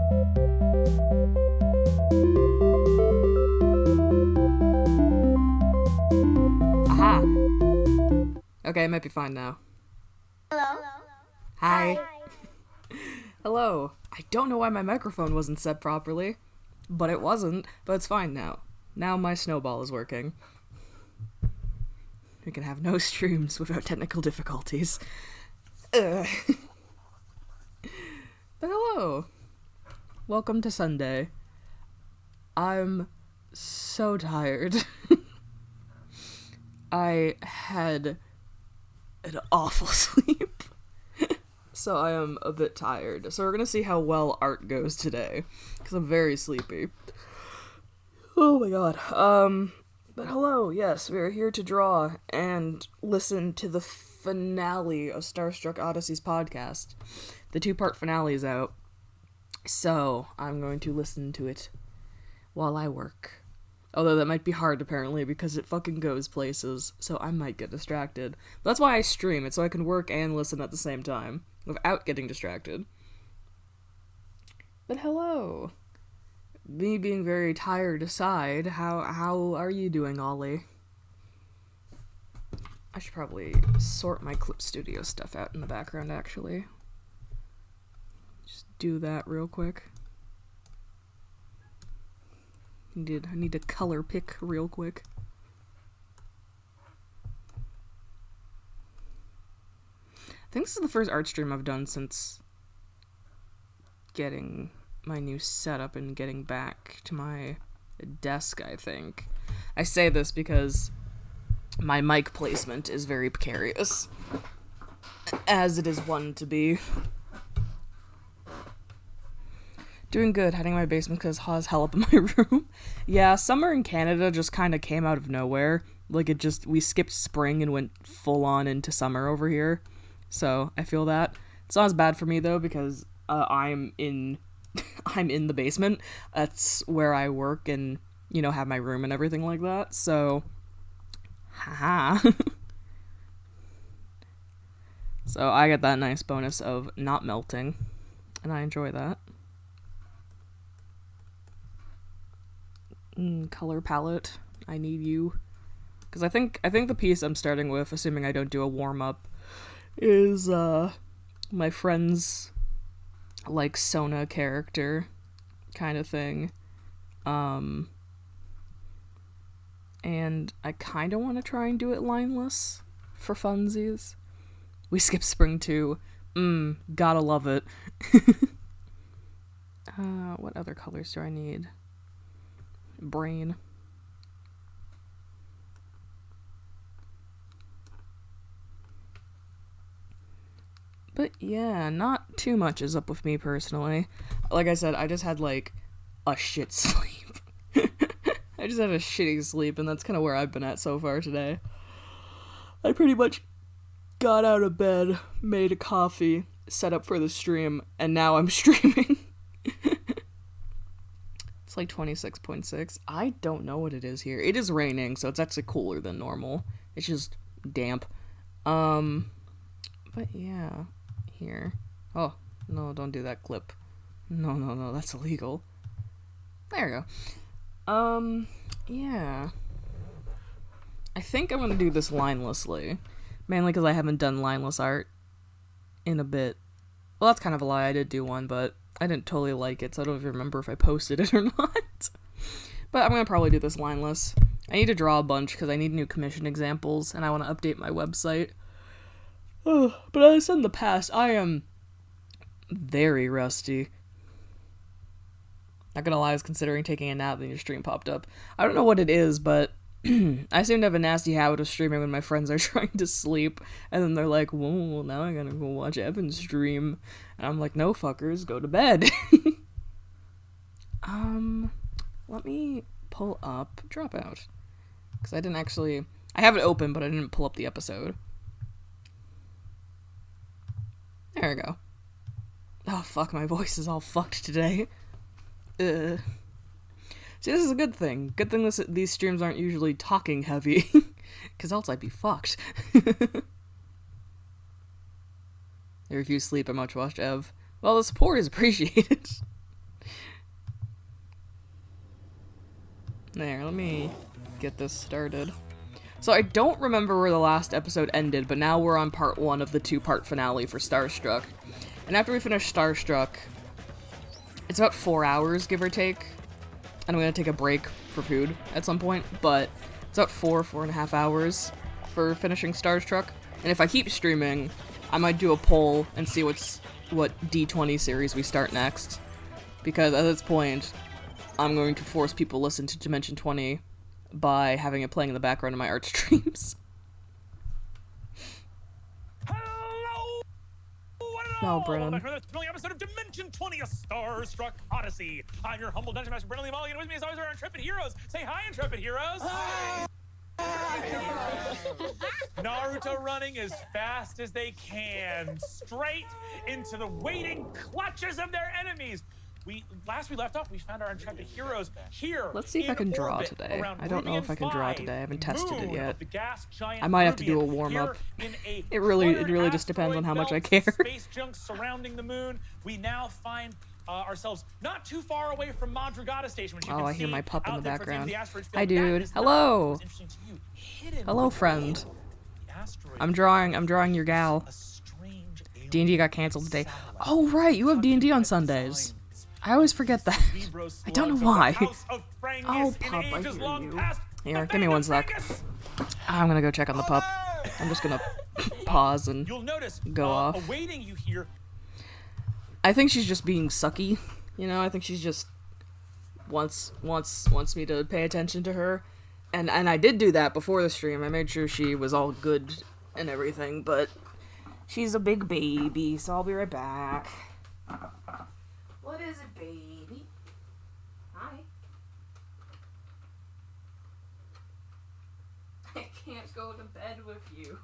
Aha! Okay, it might be fine now. Hello? Hi. Hello. I don't know why my microphone wasn't set properly, but it wasn't, but it's fine now. Now my snowball is working. We can have no streams without technical difficulties. Ugh. But hello. Welcome to Sunday. I'm so tired. I had an awful sleep. So I am a bit tired. So we're gonna see how well art goes today, because I'm very sleepy. Oh my god. But hello, yes, we are here to draw and listen to the finale of Starstruck Odyssey's podcast. The 2-part finale is out, so I'm going to listen to it while I work. Although that might be hard, apparently, because it fucking goes places, so I might get distracted. But that's why I stream it, so I can work and listen at the same time, without getting distracted. But hello. Me being very tired aside, how are you doing, Ollie? I should probably sort my Clip Studio stuff out in the background, actually. Just do that real quick. I need to color pick real quick. I think this is the first art stream I've done since getting my new setup and getting back to my desk, I think. I say this because my mic placement is very precarious, as it is one to be. Doing good, heading to my basement because it's hot as hell up in my room. Yeah, summer in Canada just kind of came out of nowhere. Like, we skipped spring and went full on into summer over here. So, I feel that. It's not as bad for me, though, because I'm in the basement. That's where I work and, have my room and everything like that. So, haha. So, I get that nice bonus of not melting. And I enjoy that. Color palette, I need you. Because I think the piece I'm starting with, assuming I don't do a warm-up, is my friend's like Sona character kind of thing. And I kind of want to try and do it lineless for funsies. We skipped spring too. Gotta love it. What other colors do I need? Brain. But yeah, not too much is up with me personally. Like I said, I just had like a shit sleep. I just had a shitty sleep, and that's kind of where I've been at so far today. I pretty much got out of bed, made a coffee, set up for the stream, and now I'm streaming. It's like 26.6. I don't know what it is here. It is raining, so it's actually cooler than normal. It's just damp. But yeah, here. Oh, no, don't do that clip. No, that's illegal. There we go. Yeah. I think I'm gonna do this linelessly. Mainly because I haven't done lineless art in a bit. Well, that's kind of a lie. I did do one, but I didn't totally like it, so I don't even remember if I posted it or not. But I'm going to probably do this lineless. I need to draw a bunch because I need new commission examples, and I want to update my website. But as I said in the past, I am very rusty. Not gonna lie, I was considering taking a nap, then your stream popped up. I don't know what it is, but I seem to have a nasty habit of streaming when my friends are trying to sleep, and then they're like, whoa, now I gotta go watch Evan stream. And I'm like, no, fuckers, go to bed. Let me pull up Dropout. Because I have it open, but I didn't pull up the episode. There we go. Oh, fuck, my voice is all fucked today. See, this is a good thing. Good thing these streams aren't usually talking heavy. Because else I'd be fucked. I refuse sleep and much watched Ev. Well, the support is appreciated. There, let me get this started. So I don't remember where the last episode ended, but now we're on part 1 of the 2-part finale for Starstruck. And after we finish Starstruck, it's about 4 hours, give or take. And I'm gonna take a break for food at some point, but it's about 4.5 hours for finishing Starstruck. And if I keep streaming, I might do a poll and see what D20 series we start next. Because at this point, I'm going to force people to listen to Dimension 20 by having it playing in the background of my art streams. Hello! No, Brennan. Welcome back to the thrilling episode of Dimension 20, a Starstruck Odyssey. I'm your humble Dungeon Master, Brennan Lee Mulligan, and with me as always are our Intrepid Heroes. Say hi, Intrepid Heroes! Hi! Naruto running as fast as they can, straight into the waiting clutches of their enemies. Last we left off, we found our Intrepid Heroes here. Let's see if I can draw today. I don't know if I can draw today. I haven't tested it yet. I might have to do a warm-up. It really just depends on how much I care. Space junk surrounding the moon. We now find ourselves not too far away from Madrugada Station, which you can I see hear my pup in the out there background. the asteroid field. Hi, dude. Hello. Hello, friend. I'm drawing your gal. D&D got canceled today. Oh, right. You have D&D on Sundays. I always forget that. I don't know why. Oh, pup, I hear you. Here, give me 1 sec. I'm gonna go check on the pup. I'm just gonna pause and go off. Awaiting you here. I think she's just being sucky. You know, I think she's just wants me to pay attention to her. And I did do that before the stream. I made sure she was all good and everything, but she's a big baby, so I'll be right back. What is it, baby? Hi. I can't go to bed with you.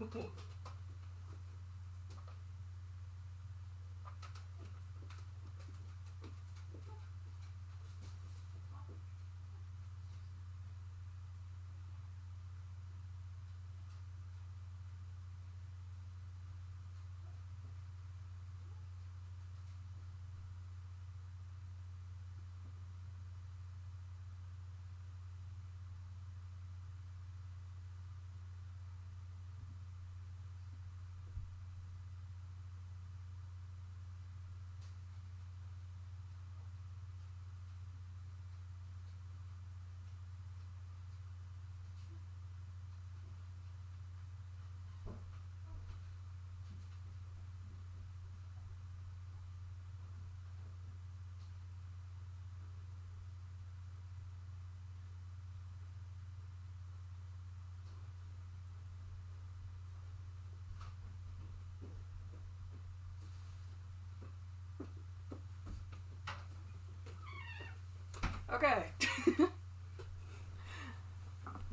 Okay.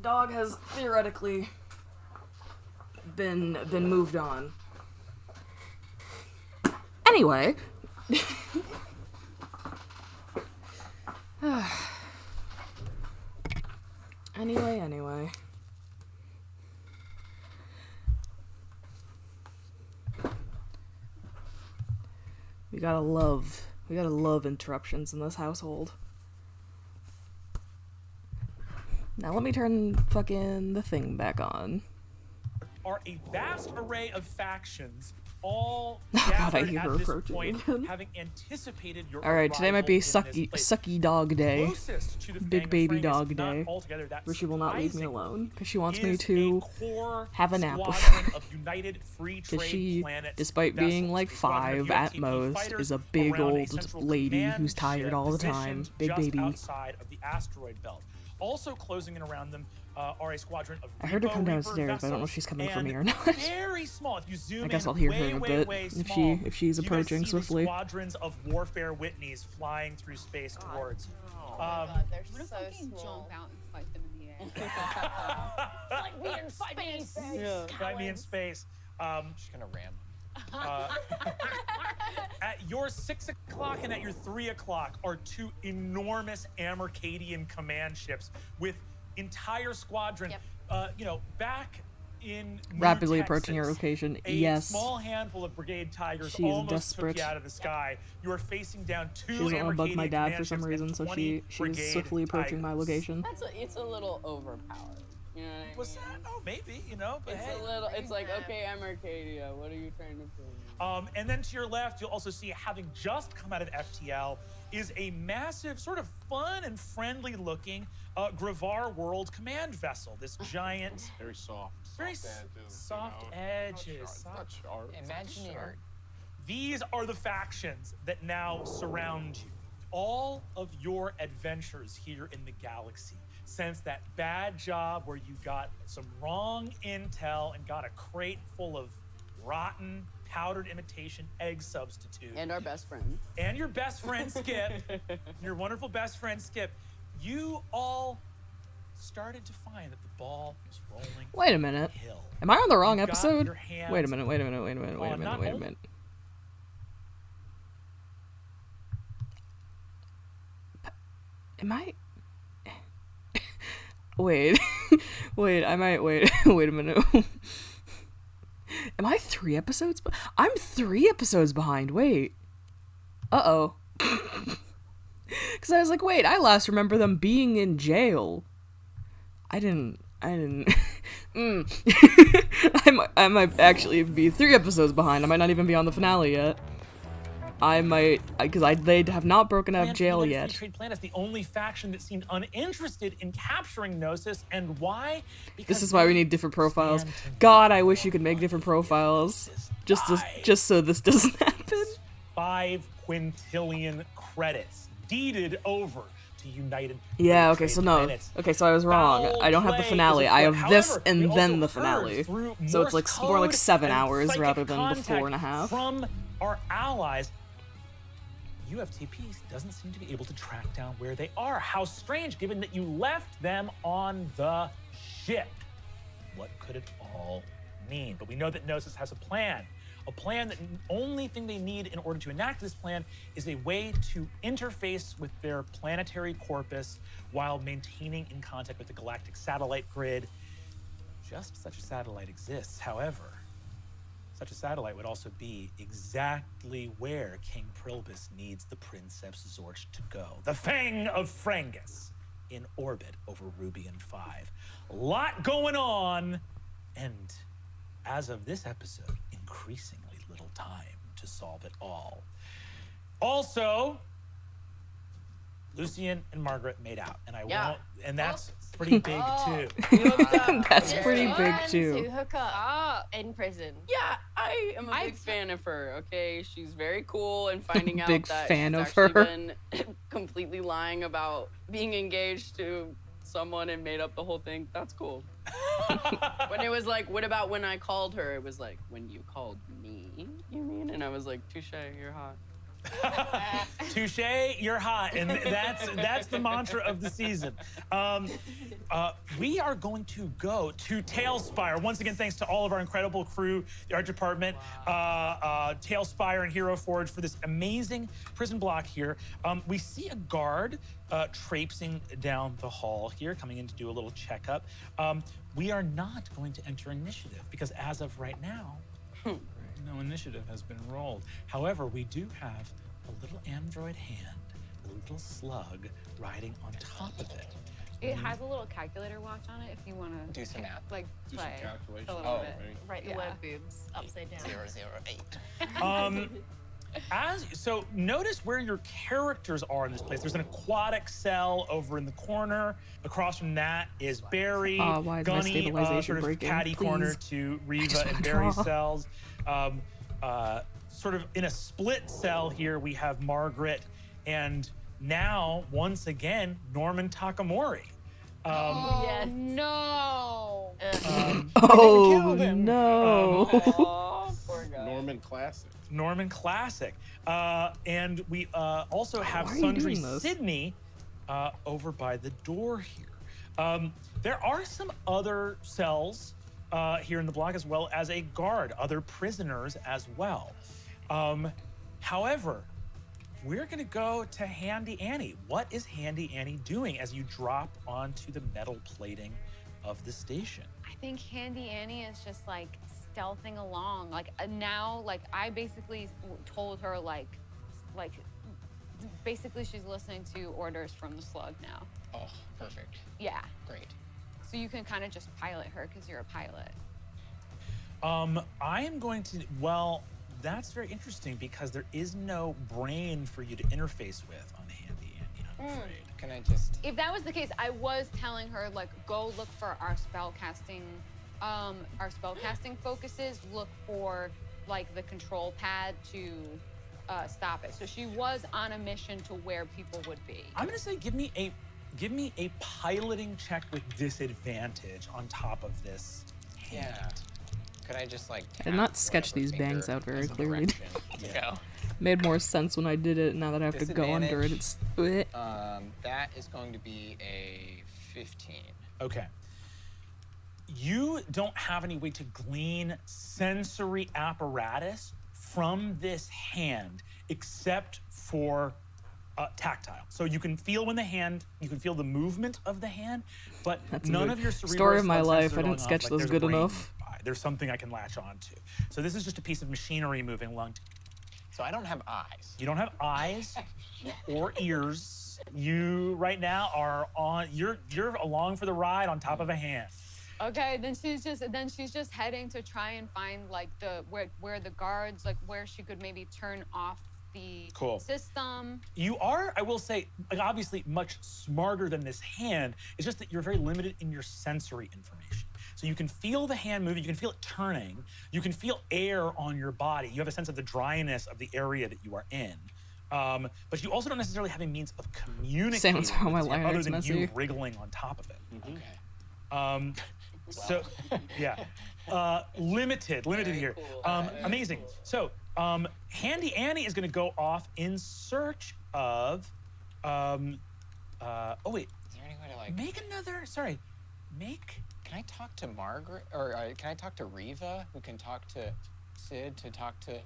Dog has theoretically been moved on. Anyway. Anyway. We gotta love interruptions in this household. Now let me turn fucking the thing back on. Are a vast array of factions all God, I gathered hear her at this approaching point, again. having anticipated your Alright, today might be arrival in this place. sucky dog day. Closest to the Big Fang of baby Frangus, dog not day. altogether that Where she will not leave me surprising, alone. Because she wants me is to a core have a nap with squadron her. of United Free Because Trade she, Planet despite being vessels. like A squadron of 5 at USTP most, fighters is a big around old central lady command who's tired ship all the time. positioned Big just baby. outside of the asteroid belt. Also closing in around them are a squadron of I heard her Repo come Reaper downstairs, but I don't know if vessels, she's coming for and me or not. Very small. If you zoom I guess in I'll hear her way, in a way, bit way if small, she's you guys approaching see the swiftly. Squadrons of Warfare Whitneys flying through space towards. Oh my god, they're What if so I can small. jump out and fight them in the air? Fight me in space! Fight me in space. Just gonna ram. At your 6 o'clock and at your 3 o'clock are 2 enormous Amercadian command ships with entire squadron. Yep. Back in New Rapidly approaching your Texas, location. a Yes. small handful of brigade tigers She's almost desperate. took you out of the sky. You are facing down two She doesn't want to bug my Amercadian dad command for some ships and reason, so 20 she's brigade swiftly approaching my tigers. location. It's a little overpowered. You know what I mean? Was that? Oh, maybe, you know, but It's hey. a little. It's like, okay, I'm Arcadia. What are you trying to prove? And then to your left, you'll also see, having just come out of FTL, is a massive, sort of fun and friendly looking Gravar World Command vessel. This giant, Very soft. very soft edges. Not sharp. Imagineer. These are the factions that now surround you. All of your adventures here in the galaxy, since that bad job where you got some wrong intel and got a crate full of rotten, powdered imitation egg substitute. And our best friend. And your best friend Skip, your wonderful best friend Skip, you all started to find that the ball was rolling Wait a minute. hill. Am I on the wrong You've got episode? your hands Wait a minute, wait a minute, wait a minute, wait a on minute, not wait a only- minute. Am I... Wait. Wait, I might... Wait. Wait a minute. Am I 3 episodes? I'm 3 episodes behind. Wait. Uh-oh. Because I was like, wait, I last remember them being in jail. I didn't... I might actually be 3 episodes behind. I might not even be on the finale yet. I might... Because they have not broken out of jail Free yet. Trade Plan is the only faction that seemed uninterested in capturing Gnosis, and why? Because This is why we need different profiles. stand to God, I wish you could make different profiles. Just so this doesn't happen. 5 quintillion credits deeded over to United. Yeah, Free okay, Trade so no. Planets. Okay, so I was wrong. Foul I don't have the play finale. is I afoot. have this However, and we then also the finale. heard through So it's like Morse more like code 7 and hours psychic rather than the contact 4.5. From our allies, UFTP doesn't seem to be able to track down where they are. How strange, given that you left them on the ship. What could it all mean? But we know that Gnosis has a plan that the only thing they need in order to enact this plan is a way to interface with their planetary corpus while maintaining in contact with the galactic satellite grid. Just such a satellite exists. However, such a satellite would also be exactly where King Prilbus needs the Princeps Zorch to go. The Fang of Frangus, in orbit over Rubian 5. A lot going on, and as of this episode, increasingly little time to solve it all. Also, Lucian and Margaret made out, and and that's pretty big too. That's pretty big To too. hook up in prison. Yeah, I am a big fan of her. Okay, she's very cool, and finding out Big that fan she's of actually her. been completely lying about being engaged to someone and made up the whole thing. That's cool. When it was like, what about when I called her? It was like, when you called me, you mean? And I was like, touche, you're hot. Touche, you're hot, and that's the mantra of the season. We are going to go to Tailspire. Once again, thanks to all of our incredible crew, the art department, Tailspire and Hero Forge for this amazing prison block here. We see a guard traipsing down the hall here, coming in to do a little checkup. We are not going to enter initiative because as of right now, no initiative has been rolled. However, we do have a little android hand, a little slug riding on top of it. It has a little calculator watch on it if you want to Do some math. like Do some play calculations. a little Oh, bit. okay. Write the web boobs upside down. 008. So notice where your characters are in this place. There's an aquatic cell over in the corner. Across from that is Barry, Why is my Gunny, stabilization sort of breaking? catty corner Please. to just Reva and wanna Barry's draw. cells. Sort of in a split cell here, we have Margaret, and now once again Norman Takamori. Oh no! Oh no. Oh, poor guy. Norman Classic. Norman Classic. And we also have Why are you Sundry doing this? Sydney over by the door here. There are some other cells here in the block, as well as a guard, other prisoners as well. However, we're gonna go to Handy Annie. What is Handy Annie doing as you drop onto the metal plating of the station. I think Handy Annie is just like stealthing along. Like now, like I basically told her like basically she's listening to orders from the slug now. Oh, perfect. Yeah. Great. So you can kind of just pilot her because you're a pilot. I am going to, well, that's very interesting because there is no brain for you to interface with on Handy Annie, I'm afraid. Can I just... If that was the case, I was telling her like go look for our spellcasting focuses. Look for like the control pad to stop it. So she was on a mission to where people would be. I'm gonna say give me a piloting check with disadvantage on top of this. Yeah. Could I just like... I did not tap sketch whatever these bangs finger out very as a clearly. direction to Yeah. go? Made more sense when I did it. Now that I have to go under it, it's. That is going to be a 15. Okay. You don't have any way to glean sensory apparatus from this hand except for tactile. So you can feel you can feel the movement of the hand, but That's a none good of your cerebral story of my sensors life. are I didn't going off, sketch like, those there's a good brain enough. nearby. There's something I can latch on to. So this is just a piece of machinery moving along. So I don't have eyes. You don't have eyes or ears. You right now are on. You're along for the ride on top of a hand. Okay, then she's just heading to try and find like the where the guards, like where she could maybe turn off the system. You are, I will say, like, obviously much smarter than this hand. It's just that you're very limited in your sensory information. So you can feel the hand moving, you can feel it turning, you can feel air on your body. You have a sense of the dryness of the area that you are in. But you also don't necessarily have a means of communicating Sounds how my with it line other is than messy. you wriggling on top of it. Okay. So, yeah, limited here. Cool. Amazing. So, Handy Annie is going to go off in search of, oh wait, Is there any way to like... Can I talk to Margaret? Or can I talk to Riva, who can talk to Sid to talk to...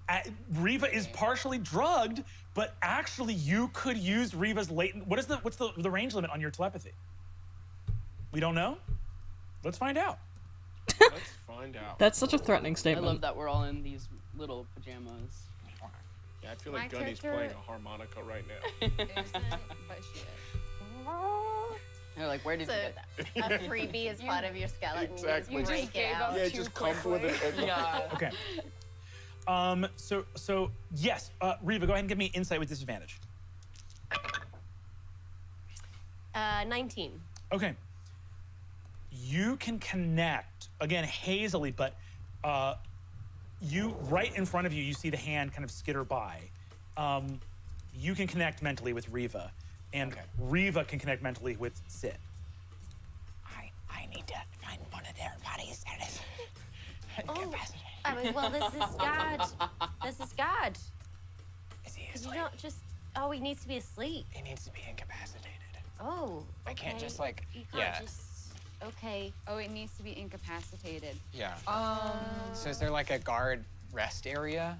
Riva is partially drugged, but actually you could use Riva's latent, what's the range limit on your telepathy? We don't know? Let's find out. Let's find out. That's such a threatening I statement. love that we're all in these little pajamas. Yeah, I feel My like Gunny's character- playing a harmonica right now. Isn't, but she is. They're like, where did So you get that? a freebie is part of your skeleton. Exactly. You You break just it gave out. up. Yeah, Too just come with it. quickly. Yeah. Okay. So yes, Riva, go ahead and give me insight with disadvantage. 19. Okay. You can connect, again, hazily, but you, right in front of you, you see the hand kind of skitter by. You can connect mentally with Riva, and Okay. Riva can connect mentally with Sid. I need to find one of their bodies that is Oh, incapacitated. I mean, well, this is God. This is God. Is he Could asleep? you not just... Oh, he needs to be asleep. He needs to be incapacitated. Oh, I can't okay. just, like- You can't yeah. just... Okay. Oh, it needs to be incapacitated. Yeah. So So is there like a guard rest area?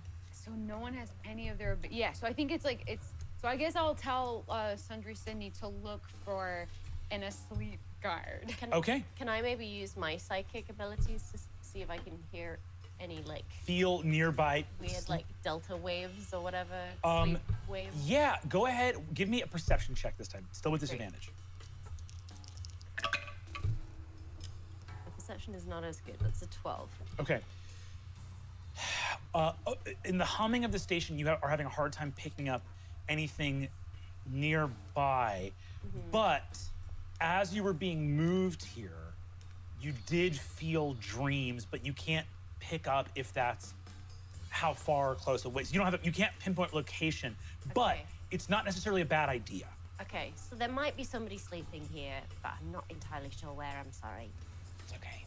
no one has any of their. Yeah. So I think it's like it's. So I guess I'll tell Sundry Sydney to look for an asleep guard. Okay. Can I maybe use my psychic abilities to see if I can hear any, like, Feel nearby. weird, like, delta waves or whatever? Um, Sleep waves? Yeah, go ahead. Give me a perception check this time. Still with disadvantage. The perception is not as good. That's a 12. Okay. In the humming of the station, you are having a hard time picking up anything nearby. But as you were being moved here, you did feel dreams, but you can't pick up if that's how far or close away. So you can't pinpoint location, but Okay. it's not necessarily a bad idea. Okay, so there might be somebody sleeping here, but I'm not entirely sure where. I'm sorry. It's okay.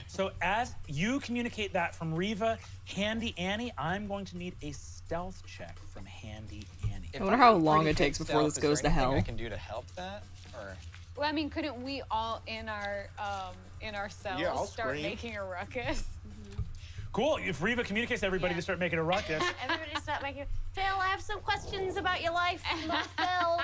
So as you communicate that from Riva, Handy Annie, I'm going to need a stealth check from Handy Annie. If I wonder I'm how pretty long it good takes before stealth, this is there goes to anything hell. I can do to help that, or Well, I mean, couldn't we all in our cells Yeah, I'll start scream. making a ruckus? Cool. If Riva communicates to everybody to start making a ruckus. Everybody start making. Phil, I have some questions about your life. Phil,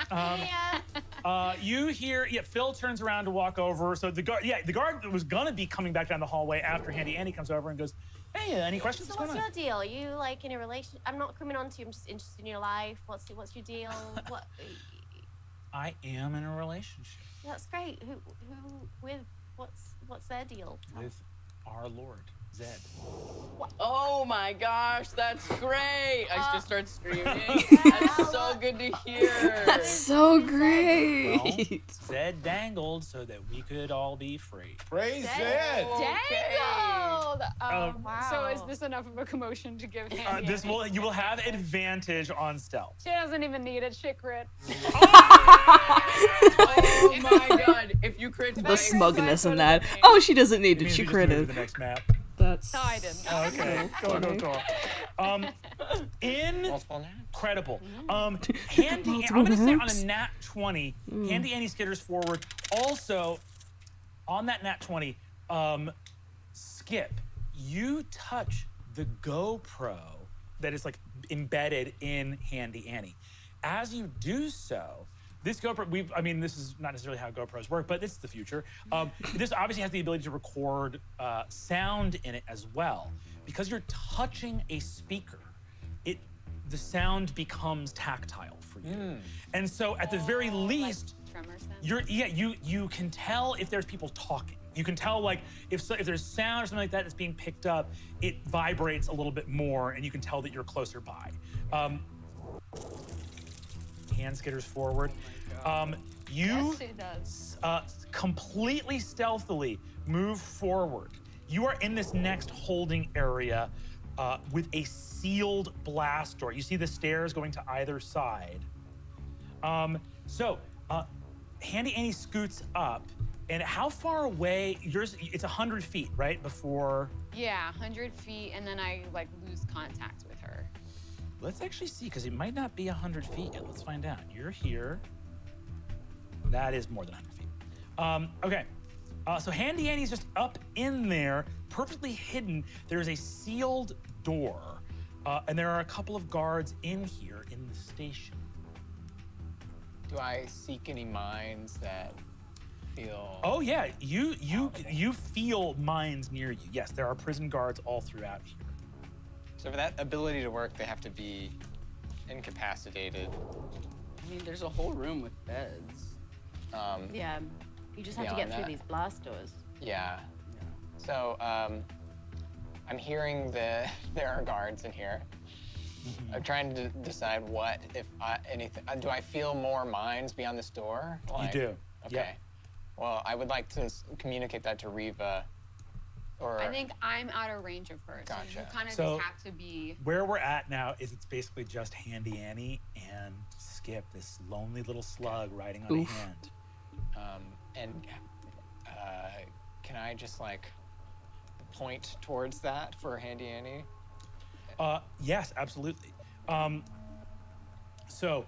You hear, Phil turns around to walk over. So the guard was gonna be coming back down the hallway after Handy Annie comes over and goes, "Hey, any questions? So what's your deal? Are you like in a relationship? I'm not coming on to you. I'm just interested in your life. What's your deal? What? I am in a relationship That's great. Who with? What's their deal? with our Lord, Zed. Oh my gosh, that's great! I just start screaming. That's so good to hear. That's so great. Well, Zed dangled so that we could all be free. Praise Zed. Dangled! wow. So is this enough of a commotion to give Handy? You will have advantage on stealth. She doesn't even need it. She crit. Oh my god, if you crit The smugness in that. Oh, she doesn't need it. She The critted. next map. That's. No, I didn't. Okay. Cool. Multiple nats. Incredible. Handy, I'm gonna say on a nat 20, Handy Annie skitters forward. Also, on that nat 20, Skip, you touch the GoPro that is like embedded in Handy Annie. As you do so, this GoPro, this is not necessarily how GoPros work, but this is the future. This obviously has the ability to record sound in it as well. Because you're touching a speaker, the sound becomes tactile for you. And so at the very least, Tremor sound? you can tell if there's people talking. You can tell like if there's sound or something like that that's being picked up, it vibrates a little bit more, and you can tell that you're closer by. Hand skitters forward. You Yes, it does. completely stealthily move forward. You are in this next holding area with a sealed blast door. You see the stairs going to either side. Handy Annie scoots up, and how far away? It's 100 feet, right? Before. Yeah, 100 feet, and then I like lose contact with her. Let's actually see, because it might not be 100 feet yet. Let's find out. You're here. That is more than 100 feet. Okay. So Handy Annie's just up in there, perfectly hidden. There's a sealed door, and there are a couple of guards in here in the station. Do I seek any minds that feel? Oh yeah, you feel mines near you. Yes, there are prison guards all throughout here. So for that ability to work, they have to be incapacitated. I mean, there's a whole room with beds. Yeah. You just have to get Beyond through that. these blast doors. Yeah. So I'm hearing there are guards in here. I'm trying to decide what, if anything. Do I feel more minds beyond this door? You do. Okay. Yep. Well, I would like to communicate that to Riva. Or I think I'm out of range of her, so you Gotcha. kind of So- just have to be. Where we're at now is it's basically just Handy Annie and Skip, this lonely little slug riding on Oof. a hand. Can I just like point towards that for Handy Annie? Yes, absolutely. So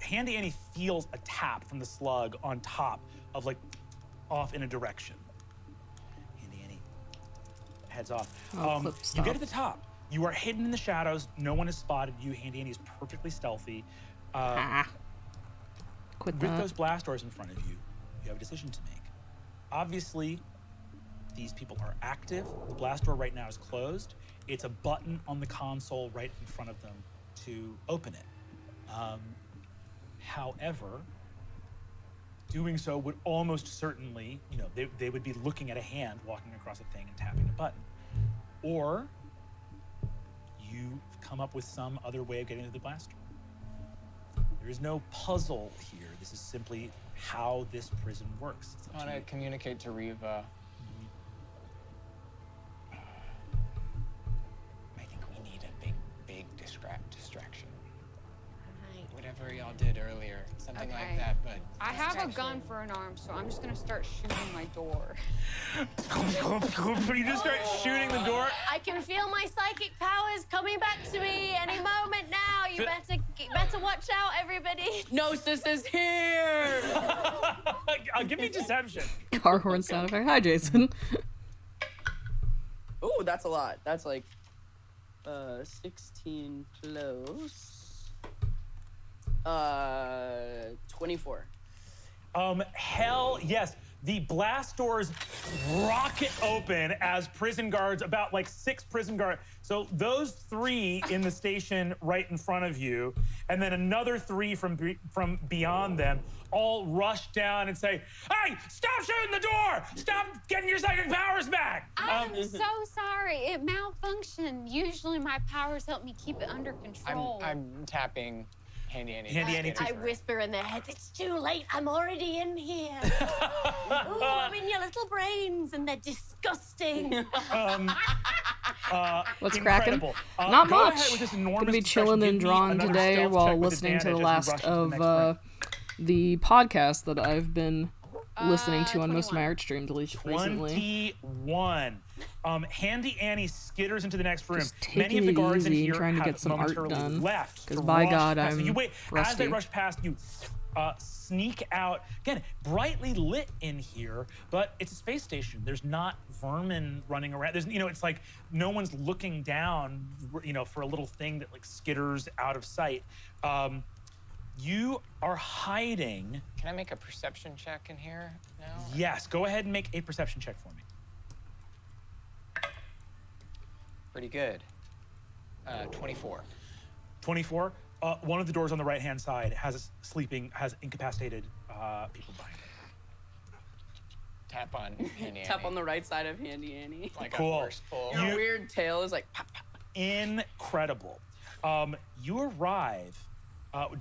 Handy Annie feels a tap from the slug on top of like off in a direction. Handy Annie heads off. clip You get stop. to the top. You are hidden in the shadows. No one has spotted you. Handy Annie is perfectly stealthy. Quit With that. those blast doors in front of you, you have a decision to make. Obviously, these people are active. The blast door right now is closed. It's a button on the console right in front of them to open it. However, doing so would almost certainly, they would be looking at a hand walking across a thing and tapping a button. Or you come up with some other way of getting to the blast door. There is no puzzle here. This is simply how this prison works. It's up I to want to you. communicate to Riva. I think we need a big distraction. Right. Whatever y'all did earlier, something Okay. like that. But I have a gun for an arm, so I'm just gonna start shooting my door. You just start shooting the door. I can feel my psychic powers coming back to me any moment now. You better watch out, everybody. Gnosis is here! Give me deception. Car horn sound effect. Hi, Jason. Ooh, that's a lot. That's like 16 plus 24. Hell yes. The blast doors rocket open as prison guards, about like 6 prison guards. So those 3 in the station right in front of you, and then another 3 from beyond them, all rush down and say, "Hey, stop shooting the door! Stop getting your psychic powers back!" I'm so sorry. It malfunctioned. Usually my powers help me keep it under control. I'm tapping Handy Annie. Handy Annie I whisper in their heads, "It's too late. I'm already in here. Ooh, I'm in your little brains, and they're disgusting." What's cracking? Incredible. Not Go much. ahead with this enormous Gonna be discussion. chilling Give and me drawing another today stealth while check with listening to the advantage as we last rush into the of next round. the podcast that I've been listening to on most of my 21. art streams recently. 21. Handy Annie skitters into the next room. Just Many of taking the it guards in easy and here trying to have get some art momentarily done, left. 'cause to by rush God, past. So you I'm wait. As rusty. they rush past, you sneak out. Again, brightly lit in here, but it's a space station. There's not vermin running around. There's, it's like no one's looking down, for a little thing that like skitters out of sight. You are hiding. Can I make a perception check in here now? Yes, go ahead and make a perception check for me. Pretty good. 24. 24. One of the doors on the right-hand side has incapacitated people behind it. Tap on Handy Annie. Tap on the right side of Handy Annie. Like Cool. a forceful. Your weird tail is like pop, pop. Incredible. You arrive.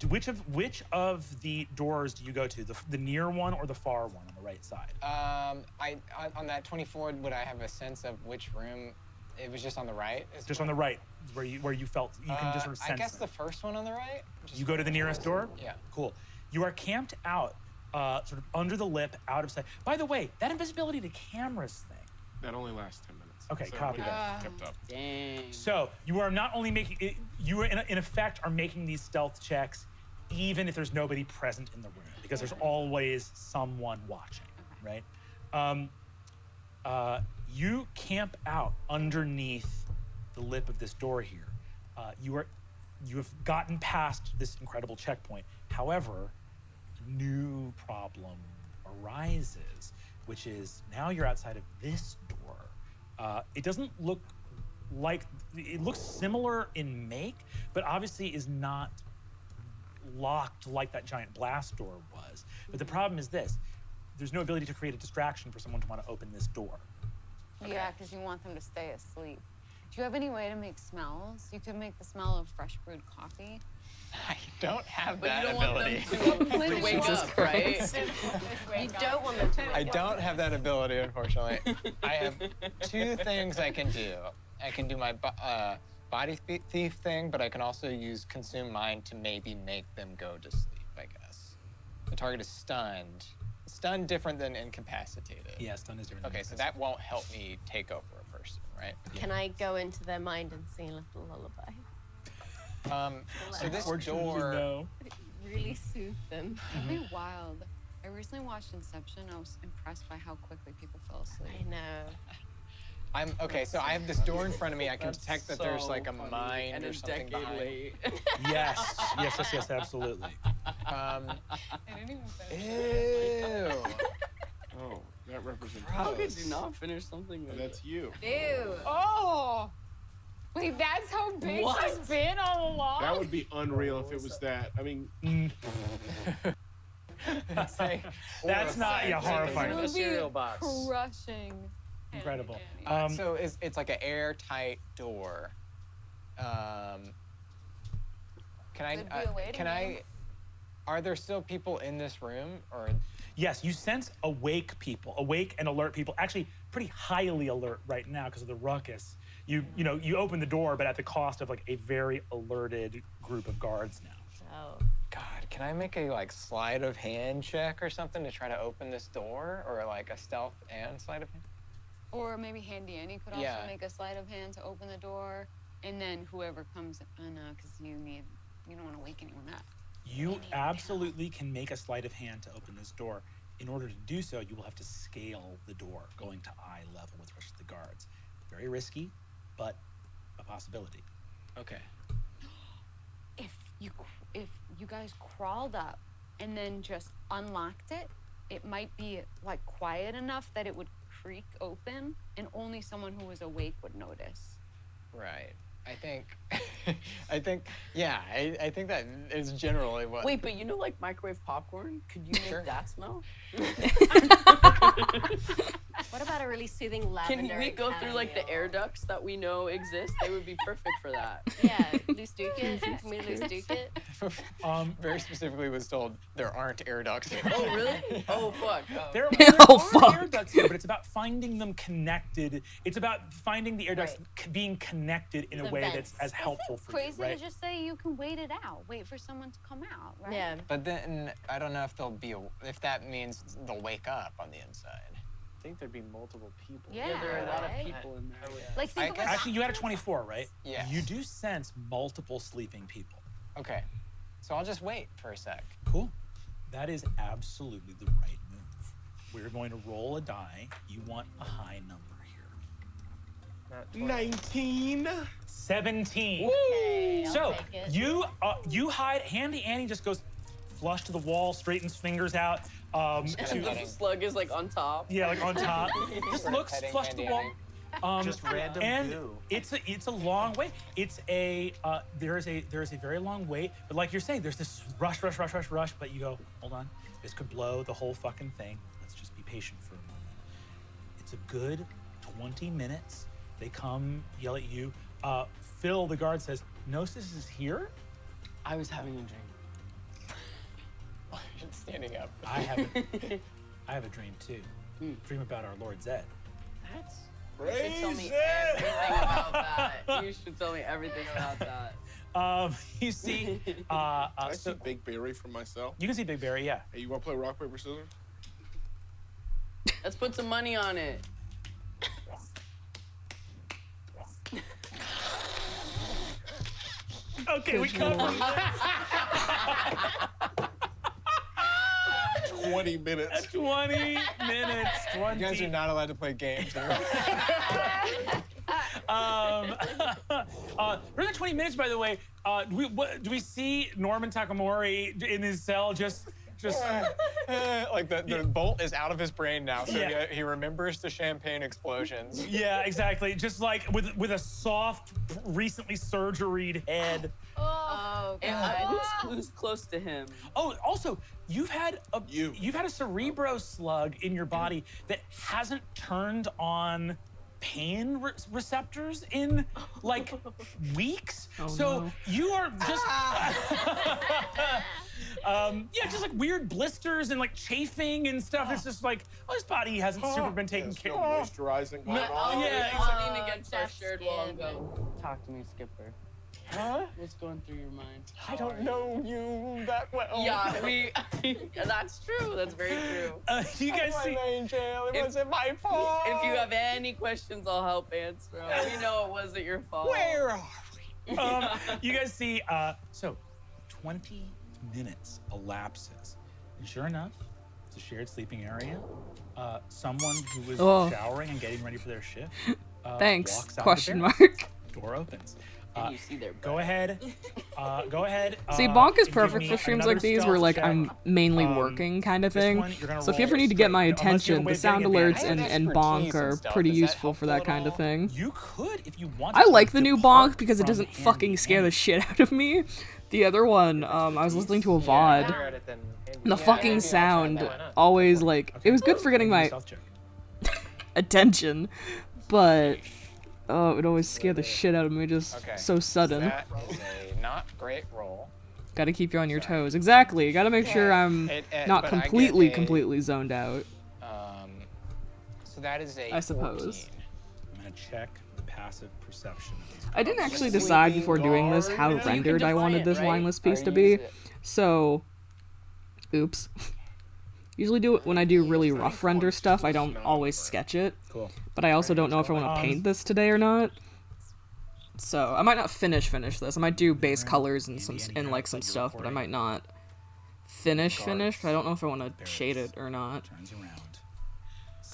Which of the doors do you go to? The near one or the far one on the right side? I on that 24, would I have a sense of which room? It was just on the right. Just on the right, where you felt you can just sort of sense I guess it. the first one on the right. You go to the nearest door? Yeah. Cool. You are camped out, sort of under the lip, out of sight. By the way, that invisibility to cameras thing. That only lasts 10 minutes. Okay, So copy we that. Kept up. Dang. So you are not only making it, you are in effect are making these stealth checks, even if there's nobody present in the room, because there's always someone watching, right? You camp out underneath the lip of this door here. You have gotten past this incredible checkpoint. However, a new problem arises, which is now you're outside of this door. It doesn't look like, it looks similar in make, but obviously is not locked like that giant blast door was. But the problem is this: there's no ability to create a distraction for someone to want to open this door. Yeah, because you want them to stay asleep. Do you have any way to make smells? You could make the smell of fresh brewed coffee. I don't have But that you don't ability. want them to wake Jesus up, right? You don't want them to. I don't have that ability, unfortunately. I have 2 things I can do. I can do my body thief thing, but I can also use consume mind to maybe make them go to sleep, I guess. The target is stunned. Stunned different than incapacitated. Yeah, stun is different. Okay, so that won't help me take over a person, right? Can I go into their mind and sing a little lullaby? So this Unfortunately, door. no. Really soothe them. That'd be wild. I recently watched Inception. I was impressed by how quickly people fell asleep. I know. I'm okay. So I have this door in front of me. I can That's detect that there's so like a funny mind and or a something decade behind. late. Yes, absolutely. Um, I didn't even finish ew. Oh, that represents. How could us. you not finish something like That's you. Ew. Oh! Wait, that's how big What? she's been all along? That would be unreal if it was that. I mean, That's like That's not It horrifying. would be cereal box. crushing. Incredible. Handy Annie. So it's like an airtight door. Can Could be a waiting room. Are there still people in this room, or Yes, you sense awake and alert people. Actually, pretty highly alert right now because of the ruckus. You open the door, but at the cost of like a very alerted group of guards now. Oh. God, can I make a like sleight of hand check or something to try to open this door, or like a stealth and sleight of hand? Or maybe Handy Annie could also Yeah. make a sleight of hand to open the door, and then whoever comes, because you don't want to wake anyone up. You absolutely can make a sleight of hand to open this door. In order to do so, you will have to scale the door, going to eye level with the rest of the guards. Very risky, but a possibility. Okay. If you guys crawled up and then just unlocked it, it might be like quiet enough that it would creak open, and only someone who was awake would notice. Right. I think I think that is generally what. Wait, but you know, like microwave popcorn? Could you make that smell? What about a really soothing lavender? Can we go through like the air ducts that we know exist? They would be perfect for that. Yeah, loose duke it. Can we loose duke it? Very specifically was told there aren't air ducts here. Oh, really? Oh, fuck. There Oh, are fuck. air ducts here, but it's about finding them connected. It's about finding the air ducts being connected in a The way vents. that's as helpful for you, Crazy right? to just say you can wait it out, wait for someone to come out, right? Yeah. But then I don't know if that means they'll wake up on the inside. I think there'd be multiple people. Yeah, There are a lot of right? people in there. Like think I of guess- like Actually, you had a 24, right? Yes. You do sense multiple sleeping people. Okay. So I'll just wait for a sec. Cool. That is absolutely the right move. We're going to roll a die. You want a high number here. 19. 17. Okay, I'll So take it. you hide. Handy Annie just goes flush to the wall, straightens fingers out. And To, the slug is like on top. yeah, like on top. Just Sort of looks petting flush to the Handy wall. Just random and goo. it's a long way. It's a there is a very long wait. But like you're saying, there's this rush. But you go, hold on, this could blow the whole fucking thing. Let's just be patient for a moment. It's a good 20 minutes. They come, yell at you. Phil, the guard, says, Gnosis is here? I was having a dream. Standing up. I have a dream too. Dream about our Lord Zed. That's. You should tell me everything about that. You should tell me everything about that. You see, Can I so see Big Barry for myself? you can see Big Barry, yeah. Hey, you want to play rock, paper, scissors? Let's put some money on it. Okay, we covered 20 minutes. 20 minutes. 20. You guys are not allowed to play games. During the 20 minutes, by the way, do we see Norman Takamori in his cell just like the bolt is out of his brain now, so Yeah. he remembers the champagne explosions. yeah, exactly. Just like with a soft, recently surgeried head. Oh, And God. who's close to him? Oh, also, you've had a cerebro slug in your body that hasn't turned on pain receptors in like weeks. Oh, so no. you are just just like weird blisters and like chafing and stuff. It's just like, oh, his body hasn't super been taken There's care no of. moisturizing going No, on. yeah, I'm leaning against our That's shared wall and good. go, talk to me, Skipper. Huh? What's going through your mind? I don't know you that well. Yeah, that's true. That's very true. You guys see, Angel. It If- wasn't my fault. If you have any questions, I'll help answer them. We know it wasn't your fault. Where are you guys see, so 20 minutes elapses. And sure enough, it's a shared sleeping area. Someone who was Oh. showering and getting ready for their shift. Thanks? Walks out Question the mark. door opens. And you see their butt. Go ahead. Go ahead. See, Bonk is give perfect me for streams another like these where stealth like check. I'm mainly working kind of this thing. one, you're gonna So if you roll ever need to get my straight, unless you have a attention, way the of sound getting alerts advantage. and expertise Bonk and are stuff. pretty Is that useful for that helpful at kind of all? thing. You could, if you want. I to, like the new depart Bonk because it from doesn't Handy fucking scare the Annie. shit out of me. The other one, I was listening to a VOD. Better at it than Andy. The Yeah, fucking maybe I'll try sound that. Why not? always like it was good for getting my Stealth check. attention, but oh, it would always scare the shit out of me. Just Okay. so sudden. That is a not great roll. Got to keep you on your toes. Exactly. Got to make sure I'm not but I get completely zoned out. So that is a I suppose. 14. I'm gonna check the passive perception of these. I didn't actually decide before doing this how You can rendered I define wanted it, this right? lineless piece Or to use be. it. So, oops. Usually do it when I do really rough render stuff. I don't always sketch it, Cool. but I also don't know if I want to paint this today or not. So I might not finish this. I might do base colors and like some stuff, but I might not finish. I don't know if I want to shade it or not. Turns around.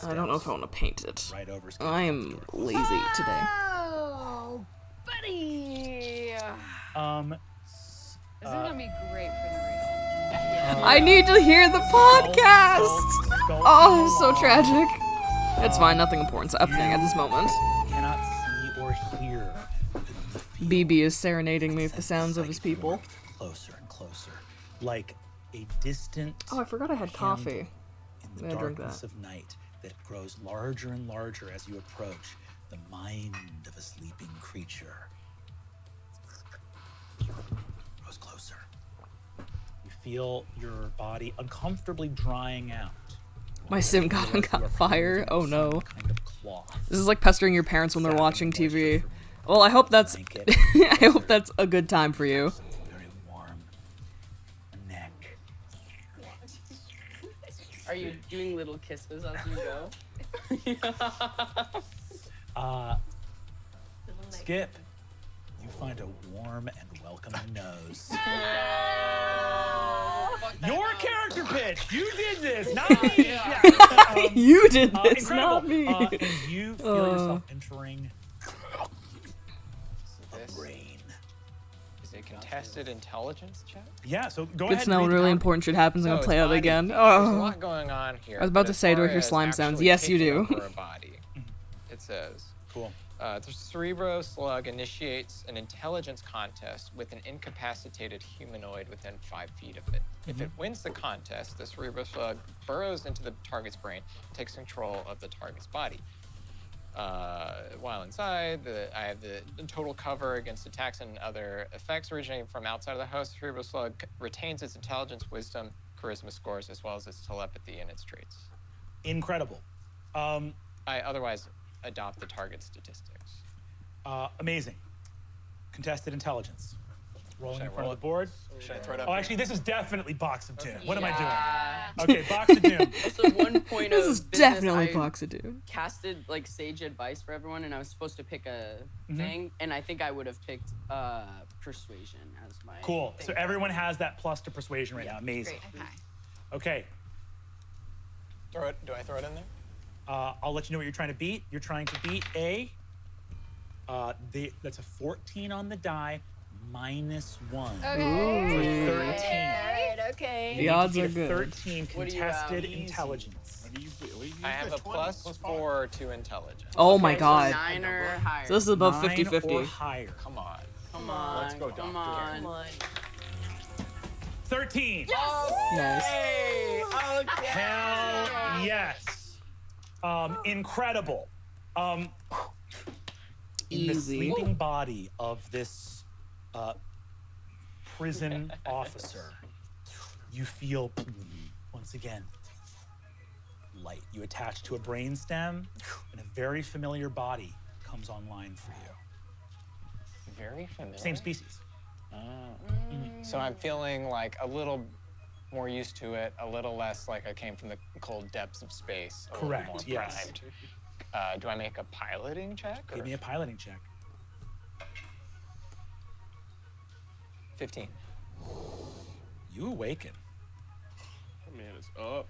I don't know if I want to paint it. Right over. I am lazy today. Oh, This is gonna be great for the real. I need to hear the podcast. Oh, it's so tragic. It's fine. Nothing important's happening at this moment. Cannot see or hear. BB is serenading me with the sounds of his people. Closer and closer, like a distant. Oh, I forgot I had coffee. In the I'm gonna drink darkness that. of night that grows larger and larger as you approach the mind of a sleeping creature. Grows closer. You feel your body uncomfortably drying out. My sim got fire. Oh no. Kind of cloth. This is like pestering your parents when they're watching TV. Well, I hope that's I hope that's a good time for you. Very warm. A neck. Are you doing little kisses as you go? Skip. You find a warm and welcoming nose. Your character pitch. You did this, not me. You did this, Incredible. not me. And you feel yourself entering This brain. is a contested intelligence check. Yeah. So go Good ahead. to know and when read really out. important shit happens. I'm So gonna it's play out body again. feat. There's a Oh. lot going on here. I was about but to as say, do I far hear as slime sounds? actually Yes, you taking do. over a body, it says. Cool. The Cerebro Slug initiates an intelligence contest with an incapacitated humanoid within 5 feet of it. If it wins the contest, the Cerebro Slug burrows into the target's brain, takes control of the target's body. While inside, I have the total cover against attacks and other effects originating from outside of the host. The Cerebro Slug retains its intelligence, wisdom, charisma scores, as well as its telepathy and its traits. Incredible. I otherwise adopt the target statistics. Amazing. Contested intelligence. Rolling Should I in front roll of the it? board. Should I throw it up? Oh, actually, this is definitely Box of Doom. What am I Yeah. doing? Okay, Box of Doom. Also, one point This of is business, definitely I Box of Doom. casted like sage advice for everyone, and I was supposed to pick a Mm-hmm. thing, and I think I would have picked persuasion as my. Cool. thing. So everyone has that plus to persuasion right now. Amazing. Okay. Okay. Throw it. Do I throw it in there? I'll let you know what you're trying to beat. You're trying to beat a. That's a 14 on the die, -1 Okay. for 13. Okay. The odds You are need to beat a good. 13 What do you have? contested Easy. intelligence. I have a +4 to intelligence. Oh my Okay, so god. 9 or higher. So this is above 9 or 50-50. higher. Come on. Come on. Let's go, Come Doctor. on. 13. Nice. Hell yes. Incredible. In the Easy. sleeping body of this prison officer, you feel once again light. You attach to a brainstem, and a very familiar body comes online for you. Very familiar. Same species. So I'm feeling like a little more used to it, a little less like I came from the cold depths of space. A Correct, little more yes. primed. Do I make a piloting check? Or? Give me a piloting check. 15. You awaken. Man, it's up.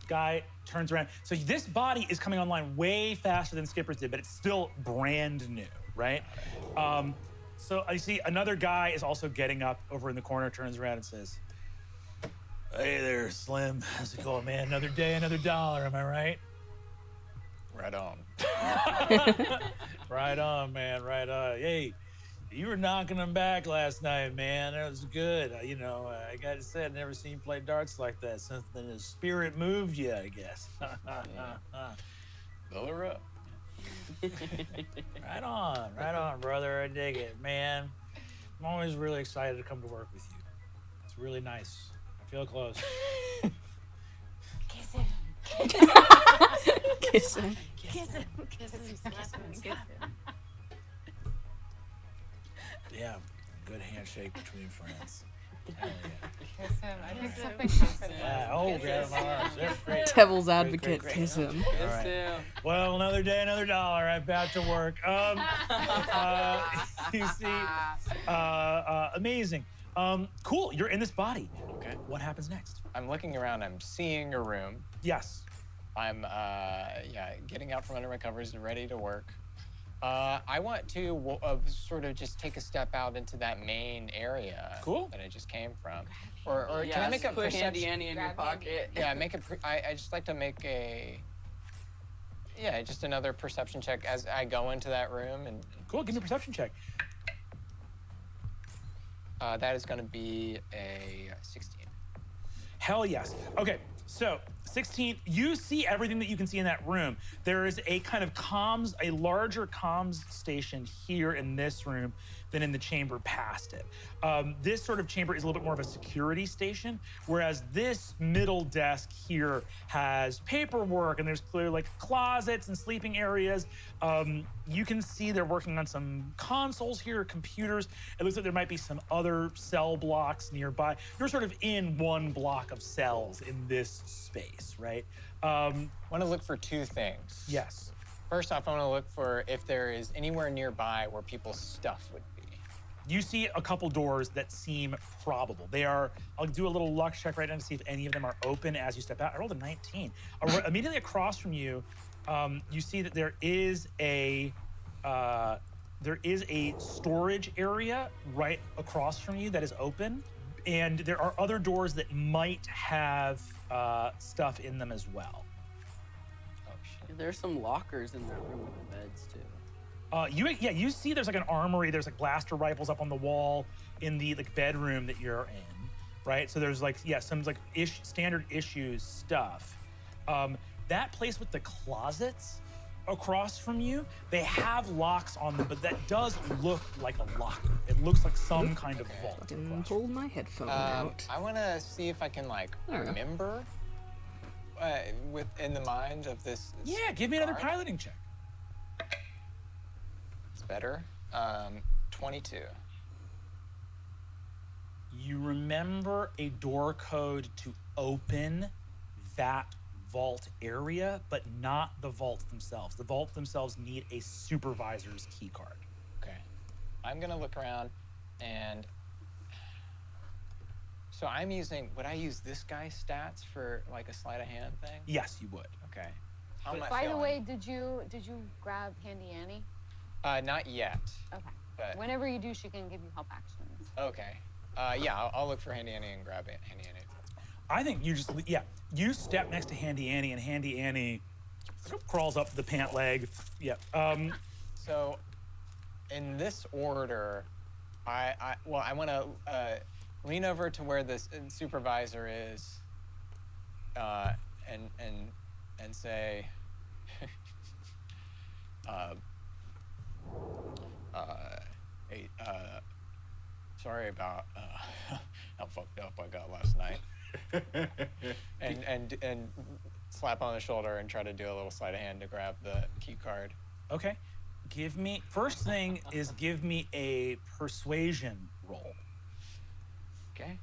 Guy turns around. So this body is coming online way faster than Skipper's did, but it's still brand new, right? So I see another guy is also getting up over in the corner, turns around and says, "Hey there, Slim. How's it going, man? Another day, another dollar. Am I right?" Right on. Right on, man. Right on. Hey, you were knocking them back last night, man. That was good. I got to say, I've never seen you play darts like that. Something the spirit moved you, I guess. Fill her up. Right on, brother. I dig it, man. I'm always really excited to come to work with you. It's really nice. I feel close. Kiss him. Kiss him. Kiss him. Kiss him. Kiss him. Yeah, good handshake between friends. Hell yeah. Kiss him. I think something happened. Oh, grab my arms. That's great. Devil's Great, advocate, great. kiss him. All right. Well, another day, another dollar. I'm back to work. You see, amazing. Cool. You're in this body. Okay. What happens next? I'm looking around. I'm seeing a room. Yes. I'm getting out from under my covers and ready to work. I want to sort of just take a step out into that main area Cool. that I just came from. Or can I Yes, make a put Handy perception? Annie in your Grab Handy pocket. Yeah, I just like to make just another perception check as I go into that room, and Cool. Give me a perception check. that is going to be a 16. Hell yes. Okay, so 16, you see everything that you can see in that room. There is a kind of a larger comms station here in this room than in the chamber past it. This sort of chamber is a little bit more of a security station, whereas this middle desk here has paperwork, and there's clearly like closets and sleeping areas. You can see they're working on some consoles here, computers. It looks like there might be some other cell blocks nearby. You're sort of in one block of cells in this space, right? I want to look for two things. Yes. First off, I want to look for if there is anywhere nearby where people's stuff would be. You see a couple doors that seem probable. I'll do a little luck check right now to see if any of them are open as you step out. I rolled a 19. Immediately across from you, you see that there is a storage area right across from you that is open. And there are other doors that might have stuff in them as well. Oh, shit. There's some lockers in that room with the beds too. You see there's like an armory. There's like blaster rifles up on the wall in the like bedroom that you're in, right? So there's like, some like standard issues stuff. That place with the closets across from you, they have locks on them, but that does look like a locker. It looks like some kind of vault. Fucking across pull my headphone out. I want to see if I can There we go. remember in the mind of this. Yeah, give me another guard. piloting check. It's better. 22. You remember a door code to open that vault area, but not the vault themselves. The vault themselves need a supervisor's key card. Okay. I'm gonna look around, and so would I use this guy's stats for like a sleight of hand thing? Yes, you would. Okay. How am I By the feeling? way, did you grab Handy Annie? Not yet. Okay. But Whenever you do, she can give you help actions. okay. I'll look for Handy Annie and grab Handy Annie. I think you you step next to Handy Annie, and Handy Annie crawls up the pant leg. Yeah. So, in this order, I want to lean over to where the supervisor is, and say, hey, sorry about how fucked up I got last night. and slap on the shoulder and try to do a little sleight of hand to grab the key card. Okay. Give me a persuasion roll. Okay.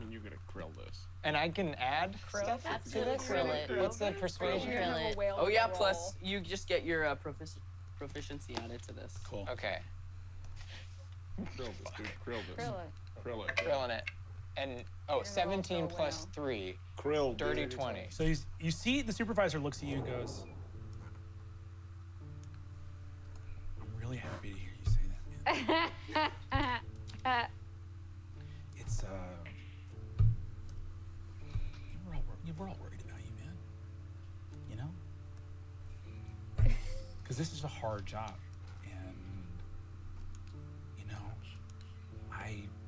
And you're gonna grill this. And I can add stuff. Absolutely. Grill it. What's the persuasion? Grill it. Oh yeah, plus you just get your proficiency added to this. Cool. Okay. Grill this, dude. Grill this. Grill it. Grill it. Grilling it. And 17 plus 3, Grill. dirty 20. So you see the supervisor looks at you and goes, I'm really happy to hear you say that, man. It's we're all worried about you, man. You know? Because this is a hard job, and you know,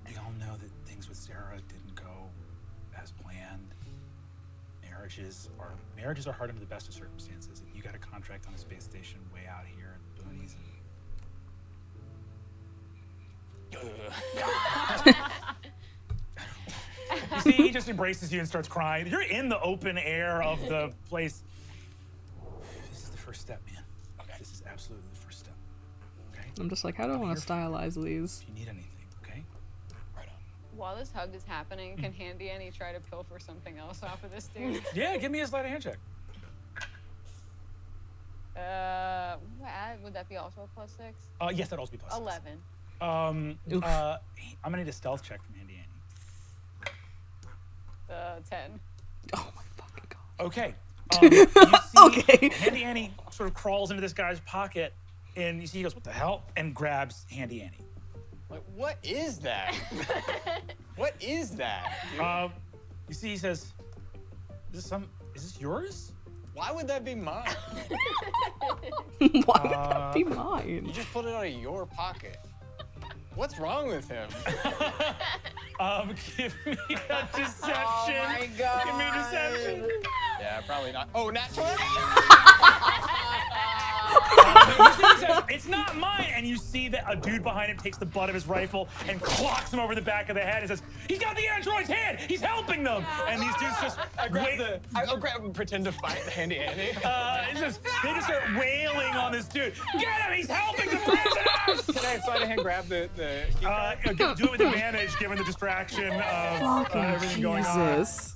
we all know that things with Sarah didn't go as planned. Marriages are hard under the best of circumstances. And you got a contract on a space station way out here in the boonies. You see, he just embraces you and starts crying. You're in the open air of the place. This is the first step, man. Okay. This is absolutely the first step. Okay? I'm just like, how do I want to stylize these? If you need anything, okay? Right on. While this hug is happening, can Handy Annie try to pilfer something else off of this dude? Yeah, give me a sleight of hand check. Would that be also a +6? Yes, that'd also be plus 6. 11. I'm Oof. gonna need a stealth check from Handy Annie. 10. Oh my fucking god. Okay. You see Okay. Handy Annie sort of crawls into this guy's pocket and you see he goes, "What the hell?" and grabs Handy Annie. Like, what is that? What is that? You see, he says, "Is this yours?" Why would that be mine? Why would that be mine? You just pulled it out of your pocket. What's wrong with him? Give me a deception. Oh my God. Give me a deception. Yeah, probably not. Oh, nat 20? He says, "It's not mine," and you see that a dude behind him takes the butt of his rifle and clocks him over the back of the head and says, "He's got the android's hand! He's helping them!" And these dudes just I'll grab and pretend to fight the Handy Annie. they just start wailing on this dude. Get him! He's helping the prisoners! Can I sleight of hand grab the key card? Do it with advantage, given the distraction of everything going on. Jesus.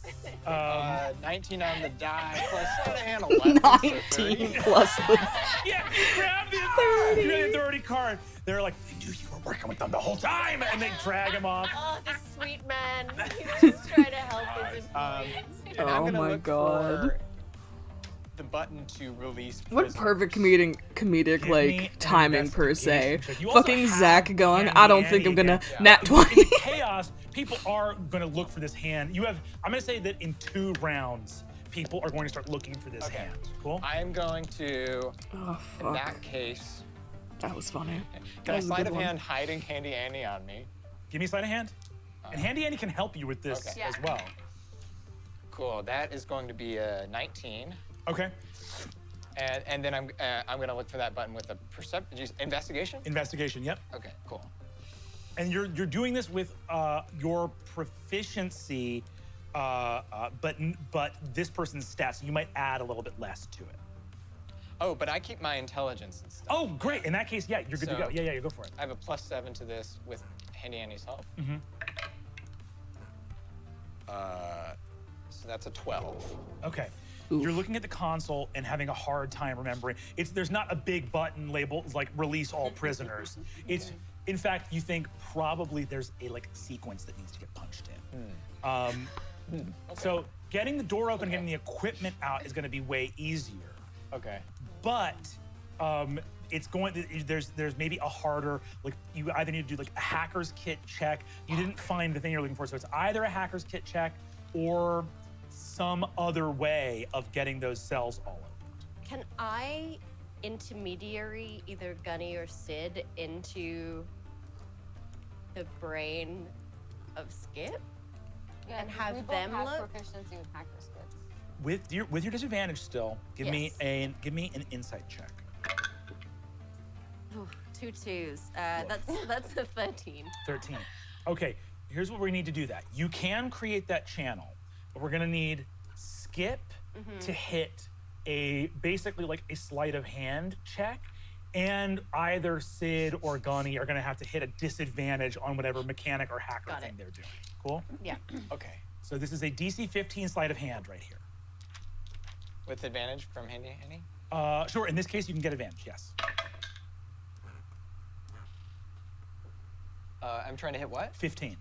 19 on the die, plus sleight of hand 11. 19 plus the... Yeah, grab the 30 card. They're like, "They knew you were working with them the whole time," and they drag him off. Oh, this sweet man. He's just trying to help his employees. And I'm Oh gonna my look God. for the button to release What prisoners. perfect comedic Give me like an timing per se. investigation check. You also Fucking have Zach going, Handy I don't think I'm Annie gonna again. nat In 20. the chaos, people are gonna look for this hand. I'm gonna say that in 2 rounds, people are going to start looking for this Okay. hand. Cool? I'm going to, Oh, in fuck. that case, That was funny. can I was a sleight good of one. hand hiding Handy Annie on me? Give me a sleight of hand. And Handy Annie can help you with this Okay. as well. Cool. That is going to be a 19, Okay. and then I'm gonna look for that button with a investigation. Investigation, yep. Okay, cool. And you're doing this with your proficiency, but this person's stats. You might add a little bit less to it. Oh, but I keep my intelligence and stuff. Oh, great. In that case, yeah, you're good to So- go. Yeah, you go for it. I have a +7 to this with Handy Annie's help. Mm-hmm. So that's a 12. Okay. You're looking at the console and having a hard time remembering. There's not a big button labeled like "release all prisoners." It's, in fact, you think probably there's a sequence that needs to get punched in. So getting the door open, getting the equipment out is going to be way easier. Okay. But it's there's maybe a harder, you either need to do a hacker's kit check. You didn't find the thing you're looking for, so it's either a hacker's kit check or some other way of getting those cells all opened. Can I intermediary either Gunny or Sid into the brain of Skip? Yeah, And 'cause have we both them have look? proficiency with hacker skills. With your disadvantage still, give me an insight check. Ooh, 2 2s. That's a 13. 13. Okay, here's what we need to do that. You can create that channel, but we're gonna need Skip to hit basically a sleight of hand check, and either Sid or Gunny are gonna have to hit a disadvantage on whatever mechanic or hacker Got thing it. they're doing. Cool? Yeah. Okay. So this is a DC 15 sleight of hand right here. With advantage from Handy Annie? Sure, in this case you can get advantage, yes. I'm trying to hit what? 15.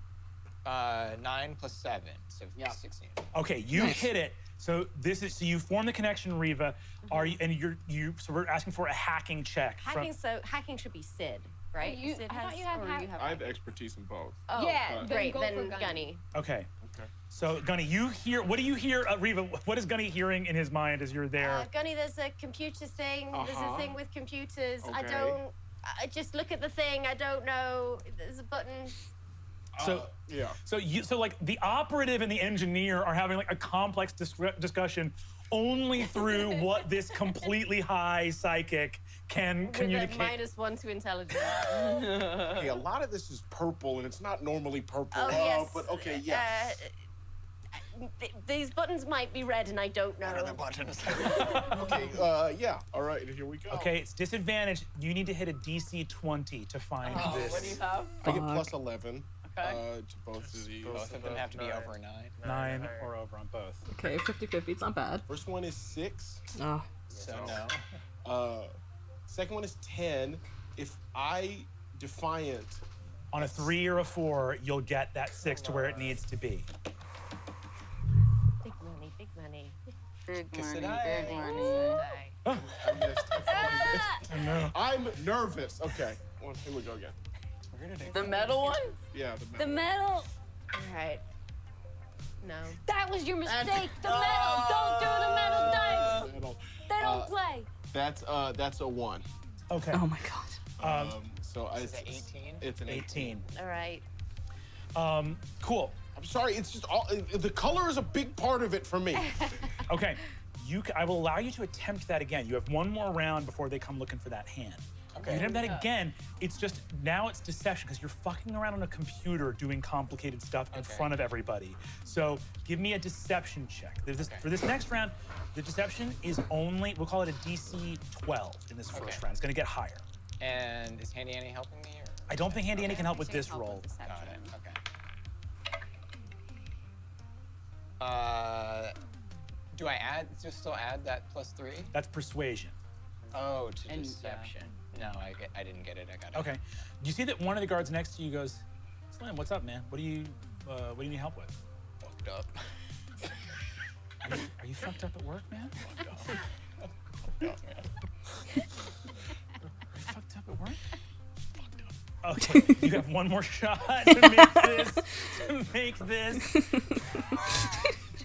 9 + 7, so Yeah. 16. Okay, you hit it. So so you form the connection, Riva. Are you so we're asking for a hacking check. Hacking should be Sid, right? You- Sid I thought has, you had or hack- you have I have expertise in both. Oh, Yeah, then great. go Then for Gunny. Gunny. Okay. Okay. So Gunny, what do you hear, Riva? What is Gunny hearing in his mind as you're there? Gunny, there's a computer thing. There's a Uh-huh. thing with computers. Okay. I just look at the thing. I don't know. There's a button. So- yeah. So the operative and the engineer are having a complex discussion only through what this completely high psychic can With communicate. a -1 to intelligence. Okay, a lot of this is purple, and it's not normally purple. Oh, yes. But okay, yeah. These buttons might be red, and I don't know. What are the buttons? Okay, yeah. All right, here we go. Okay, it's disadvantage. You need to hit a DC 20 to find this. What do you have? I get Fuck. plus 11 Okay. to both of these. Both of them have to be over a 9. 9 or over on both. Okay, 50-50, it's not bad. First one is 6. Oh, So no. Second one is 10. If I defiant, On a 3 or a 4, you'll get that 6 to where it needs to be. Big money, big money. Big Kiss money, it big eye. money. I missed. I know. I I'm nervous. Okay. Well, here we go again. The metal one? Yeah, The metal. All right. No. That was your mistake. The metal. Don't do the metal dice. Metal. They don't play. That's a 1. Okay. Oh my god. So Is it 18? It's an 18. All right. Cool. I'm sorry. It's just all the color is a big part of it for me. Okay. I will allow you to attempt that again. You have one more round before they come looking for that hand. Okay. You attempt that again. It's just now it's deception because you're fucking around on a computer doing complicated stuff in front of everybody. So give me a deception check. For this next round, the deception is only, we'll call it a DC 12 in this first round. It's going to get higher. And is Handy Annie helping me? Or? I don't think Handy Annie can help with this roll. Got it. Okay. Do I still add that +3? That's persuasion. Oh, to And deception. No, I didn't get it. I got it. Okay. You see that one of the guards next to you goes, Slim, what's up, man? What do you need help with? Fucked up. Are you fucked up at work, man? Fucked up, man. Are you fucked up at work? Okay, you have one more shot to make this.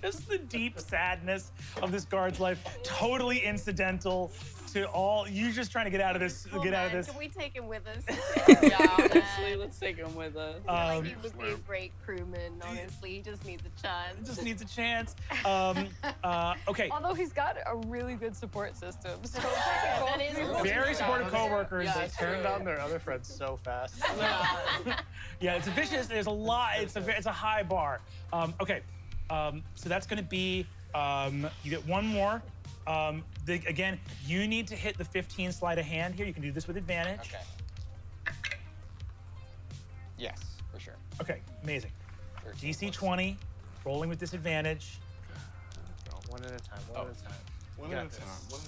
Just the deep sadness of this guard's life, totally incidental to all. You just trying to get out of this. Get out of this. Can we take him with us? Yeah, honestly, let's take him with us. Like he would be a great crewman. Honestly, he just needs a chance. Just needs a chance. Okay. Although he's got a really good support system. So That is Very supportive coworkers. They turned on their other friends so fast. Yeah, it's a vicious. There's a lot. It's a high bar. Okay. So that's going to be. You get one more. Again, you need to hit the 15 sleight of hand here. You can do this with advantage. Okay. Yes, for sure. Okay, amazing. 13 DC plus. 20, rolling with disadvantage. One at a time. One at a time. One Got at a this. time. One at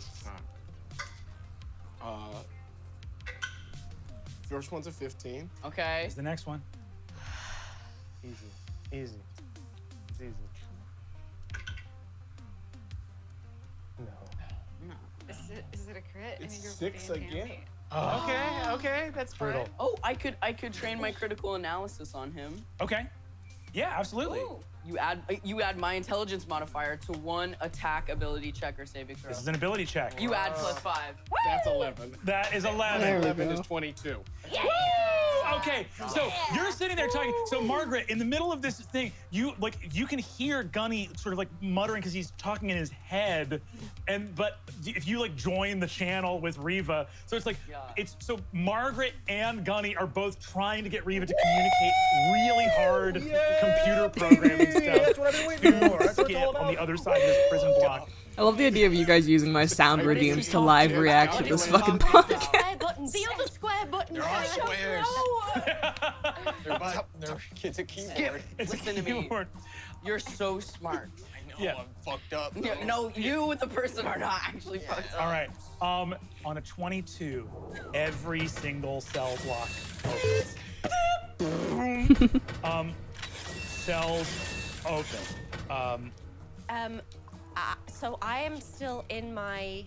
a time. First one's a 15. Okay. Here's the next one. Easy. Easy. It's easy. No. Is it a crit? It's And you're 6 being again. handy? Okay, that's Brutal. fine. Oh, I could train my critical analysis on him. Okay. Yeah, absolutely. Ooh. You add my intelligence modifier to one attack, ability check, or saving throw. This is an ability check. You add +5. That's 11. That is 11. There we 11 go. is 22. Woo! Okay, so you're sitting there talking. So Margaret, in the middle of this thing, you can hear Gunny sort of like muttering because he's talking in his head, but if you like join the channel with Reva, so it's like so Margaret and Gunny are both trying to get Reva to communicate really hard computer programming stuff. That's what I've been waiting for. That's what it's Skip all on about. the other side of this prison block. I love the idea of you guys using my sound redeems to live react to this fucking podcast. Square button. The other square button. They're all squares. No. It's a keyboard. It's Listen a to me. keyboard. You're so smart. I know, Yeah. I'm fucked up. No, you with the person are not actually fucked up. All right. On a 22, every single cell block opens. Cells open. So I am still in my.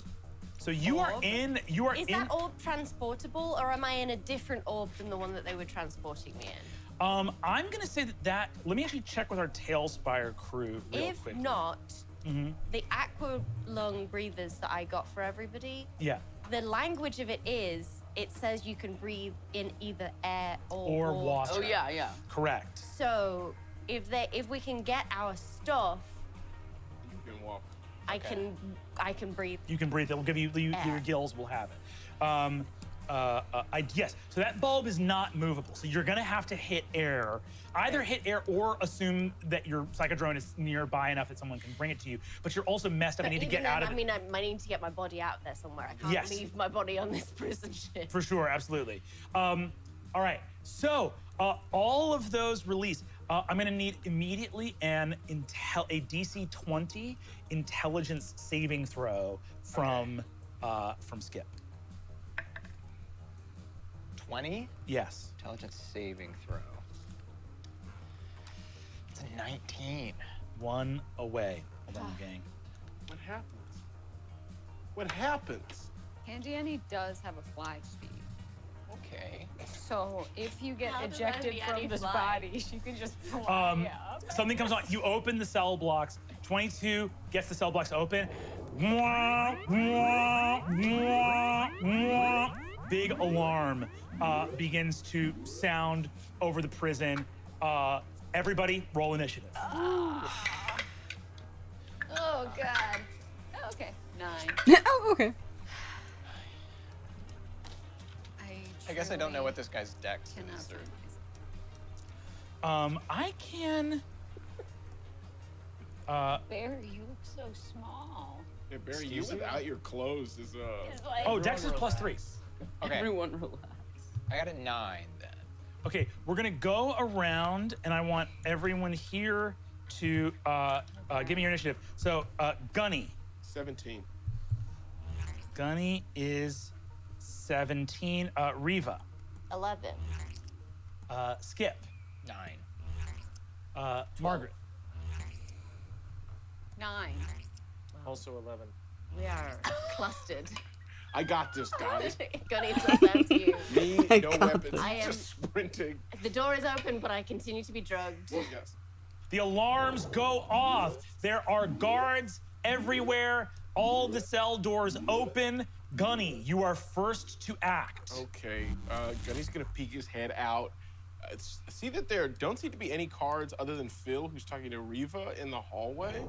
So you are Orb? in. Is that orb transportable, or am I in a different orb than the one that they were transporting me in? I'm gonna say that. Let me actually check with our Tailspire crew real If quick. not, the aqua lung breathers that I got for everybody, Yeah. the language of it is, it says you can breathe in either air Or water. Oh yeah. Correct. So if we can get our stuff, You can walk. I can breathe. You can breathe. It will give you your gills will have it. Yes. So that bulb is not movable. So you're gonna have to hit air. Either hit air or assume that your psychodrone is nearby enough that someone can bring it to you. But you're also messed up and need to get out of it. I mean, I need to get my body out there somewhere. I can't Yes. leave my body on this prison ship. For sure, absolutely. All right, so all of those release. I'm gonna need immediately a DC 20 intelligence saving throw from Skip. 20? Yes. Intelligence saving throw. It's a 19. One away. Hold on, gang. What happens? What happens? Candy Annie does have a fly speed. Okay. So if you get How does ejected Candy Annie from this fly? body, she can just fly up. Something comes on. You open the cell blocks. 22 gets the cell blocks open. Big alarm begins to sound over the prison. Everybody, roll initiative. Oh God. Okay, 9. Oh, okay. I guess I don't know what this guy's dex cannot is. find myself. I can. Barry, you look so small. Yeah, Barry, you without your clothes is It's like, Oh, dex is +3. Okay. Everyone relax. I got a 9 then. Okay, we're gonna go around, and I want everyone here to give me your initiative. So, Gunny. 17. Gunny is 17. Riva. 11. Skip. 9. Margaret. 9. Also 11. We are clustered. I got this, guys. Gunny, so that's you. Me, I no got weapons, this. I am- just sprinting. The door is open, but I continue to be drugged. Yes. The alarms go off. There are guards everywhere. All the cell doors open. Gunny, you are first to act. Okay, Gunny's gonna peek his head out. See that there don't seem to be any cards other than Phil, who's talking to Riva in the hallway.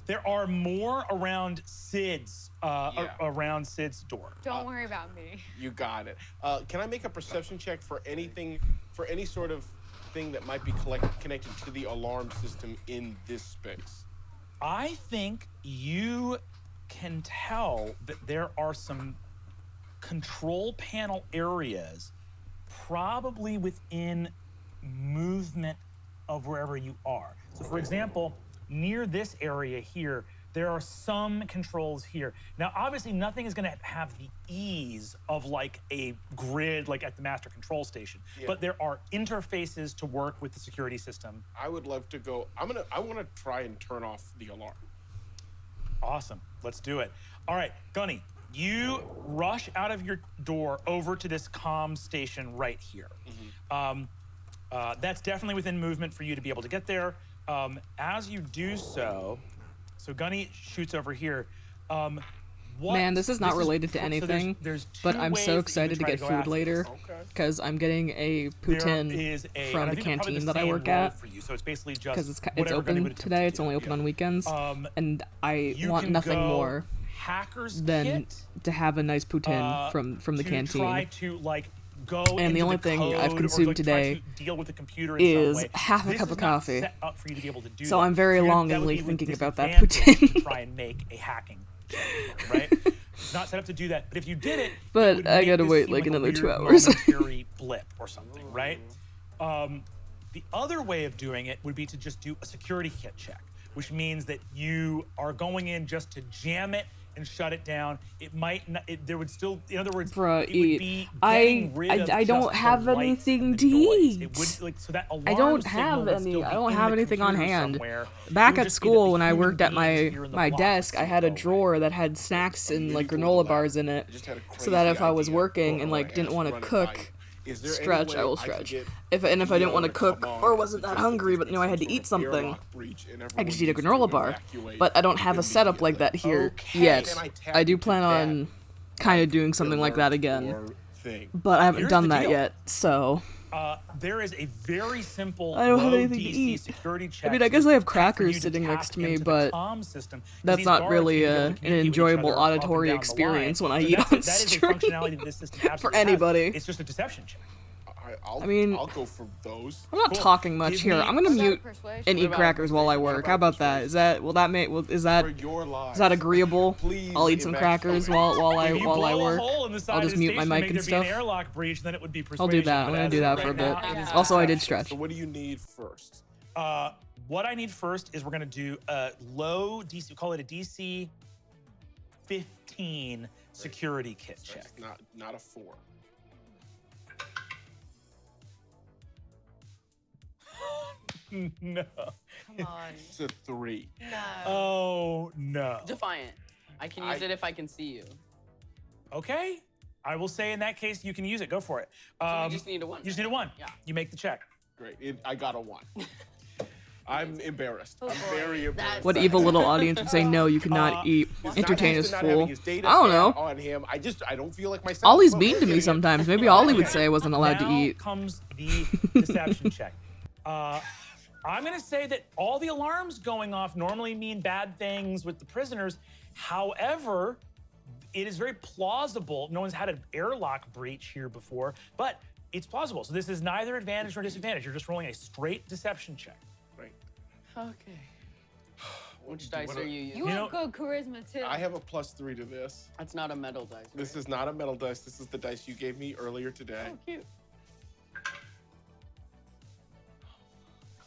There are more around Sid's around Sid's door. Don't worry about me. You got it. Can I make a perception check for anything, for any sort of thing that might be connected to the alarm system in this space? I think you can tell that there are some control panel areas probably within movement of wherever you are. So for example, near this area here, there are some controls here. Now, obviously nothing is gonna have the ease of like a grid like at the master control station, but there are interfaces to work with the security system. I would love to go, I want to try and turn off the alarm. Awesome, let's do it. All right, Gunny, you rush out of your door over to this comm station right here. That's definitely within movement for you to be able to get there. As you do so Gunny shoots over here. Man, this is not related to anything, but I'm so excited to get food later because I'm getting a poutine from the canteen that I work at because it's open today. It's only open on weekends, and I want nothing more than to have a nice poutine from the canteen. And the only thing I've consumed today is half a cup of coffee. So I'm very longingly thinking about that poutine. Try and make a hacking, right? It's not set up to do that, but if you did it, but I gotta wait like another 2 hours. momentary blip or something, right? The other way of doing it would be to just do a security kit check, which means that you are going in just to jam it and shut it down. It might not, there would still, in other words, Bruh, it would be I don't have anything to eat. I don't have anything on hand. Back at school when I worked at my desk, I had a drawer that had snacks and like granola bars in it, so that if I was working and like didn't want to cook, stretch, I will stretch. If I didn't want to cook or wasn't that hungry but knew I had to eat something, I could just eat a granola bar. But I don't have a setup like that here yet. I do plan on kind of doing something like that again, but I haven't done that yet, so... there is a very simple I don't have low anything to DC eat. security check. I mean, I guess I have crackers sitting next to me, but that's not really an enjoyable auditory experience when I eat on stream for anybody. It's just a deception check. I mean, I'll go for those. I'm not talking much here. I'm gonna mute and eat crackers while I work. How about that? Is that is that agreeable? I'll eat some crackers while I work. I'll just mute my mic and stuff. I'll do that. I'm gonna do that for a bit. Also, I did stretch. So what do you need first? What I need first is we're gonna do a low DC. We call it a DC 15 security kit check. Not a 4. No. Come on. It's a 3. No. Oh no. Defiant. I can use it if I can see you. Okay. I will say in that case, you can use it. Go for it. You just need a 1. You just need a 1. Yeah. You make the check. Great. I got a 1. I'm embarrassed. I'm very embarrassed. What evil little audience would say, no, you cannot eat. It's Entertain not this just not fool. having his I data don't know. on him. I don't feel like myself. Ollie's mean to me sometimes. Maybe Ollie would say I wasn't allowed to Now eat. comes the deception check. I'm going to say that all the alarms going off normally mean bad things with the prisoners. However, it is very plausible. No one's had an airlock breach here before, but it's plausible. So this is neither advantage nor disadvantage. You're just rolling a straight deception check. Right. Okay. Which dice are you using? You have good charisma too. I have a +3 to this. That's not a metal dice. This is not a metal dice. This is the dice you gave me earlier today. Oh, cute.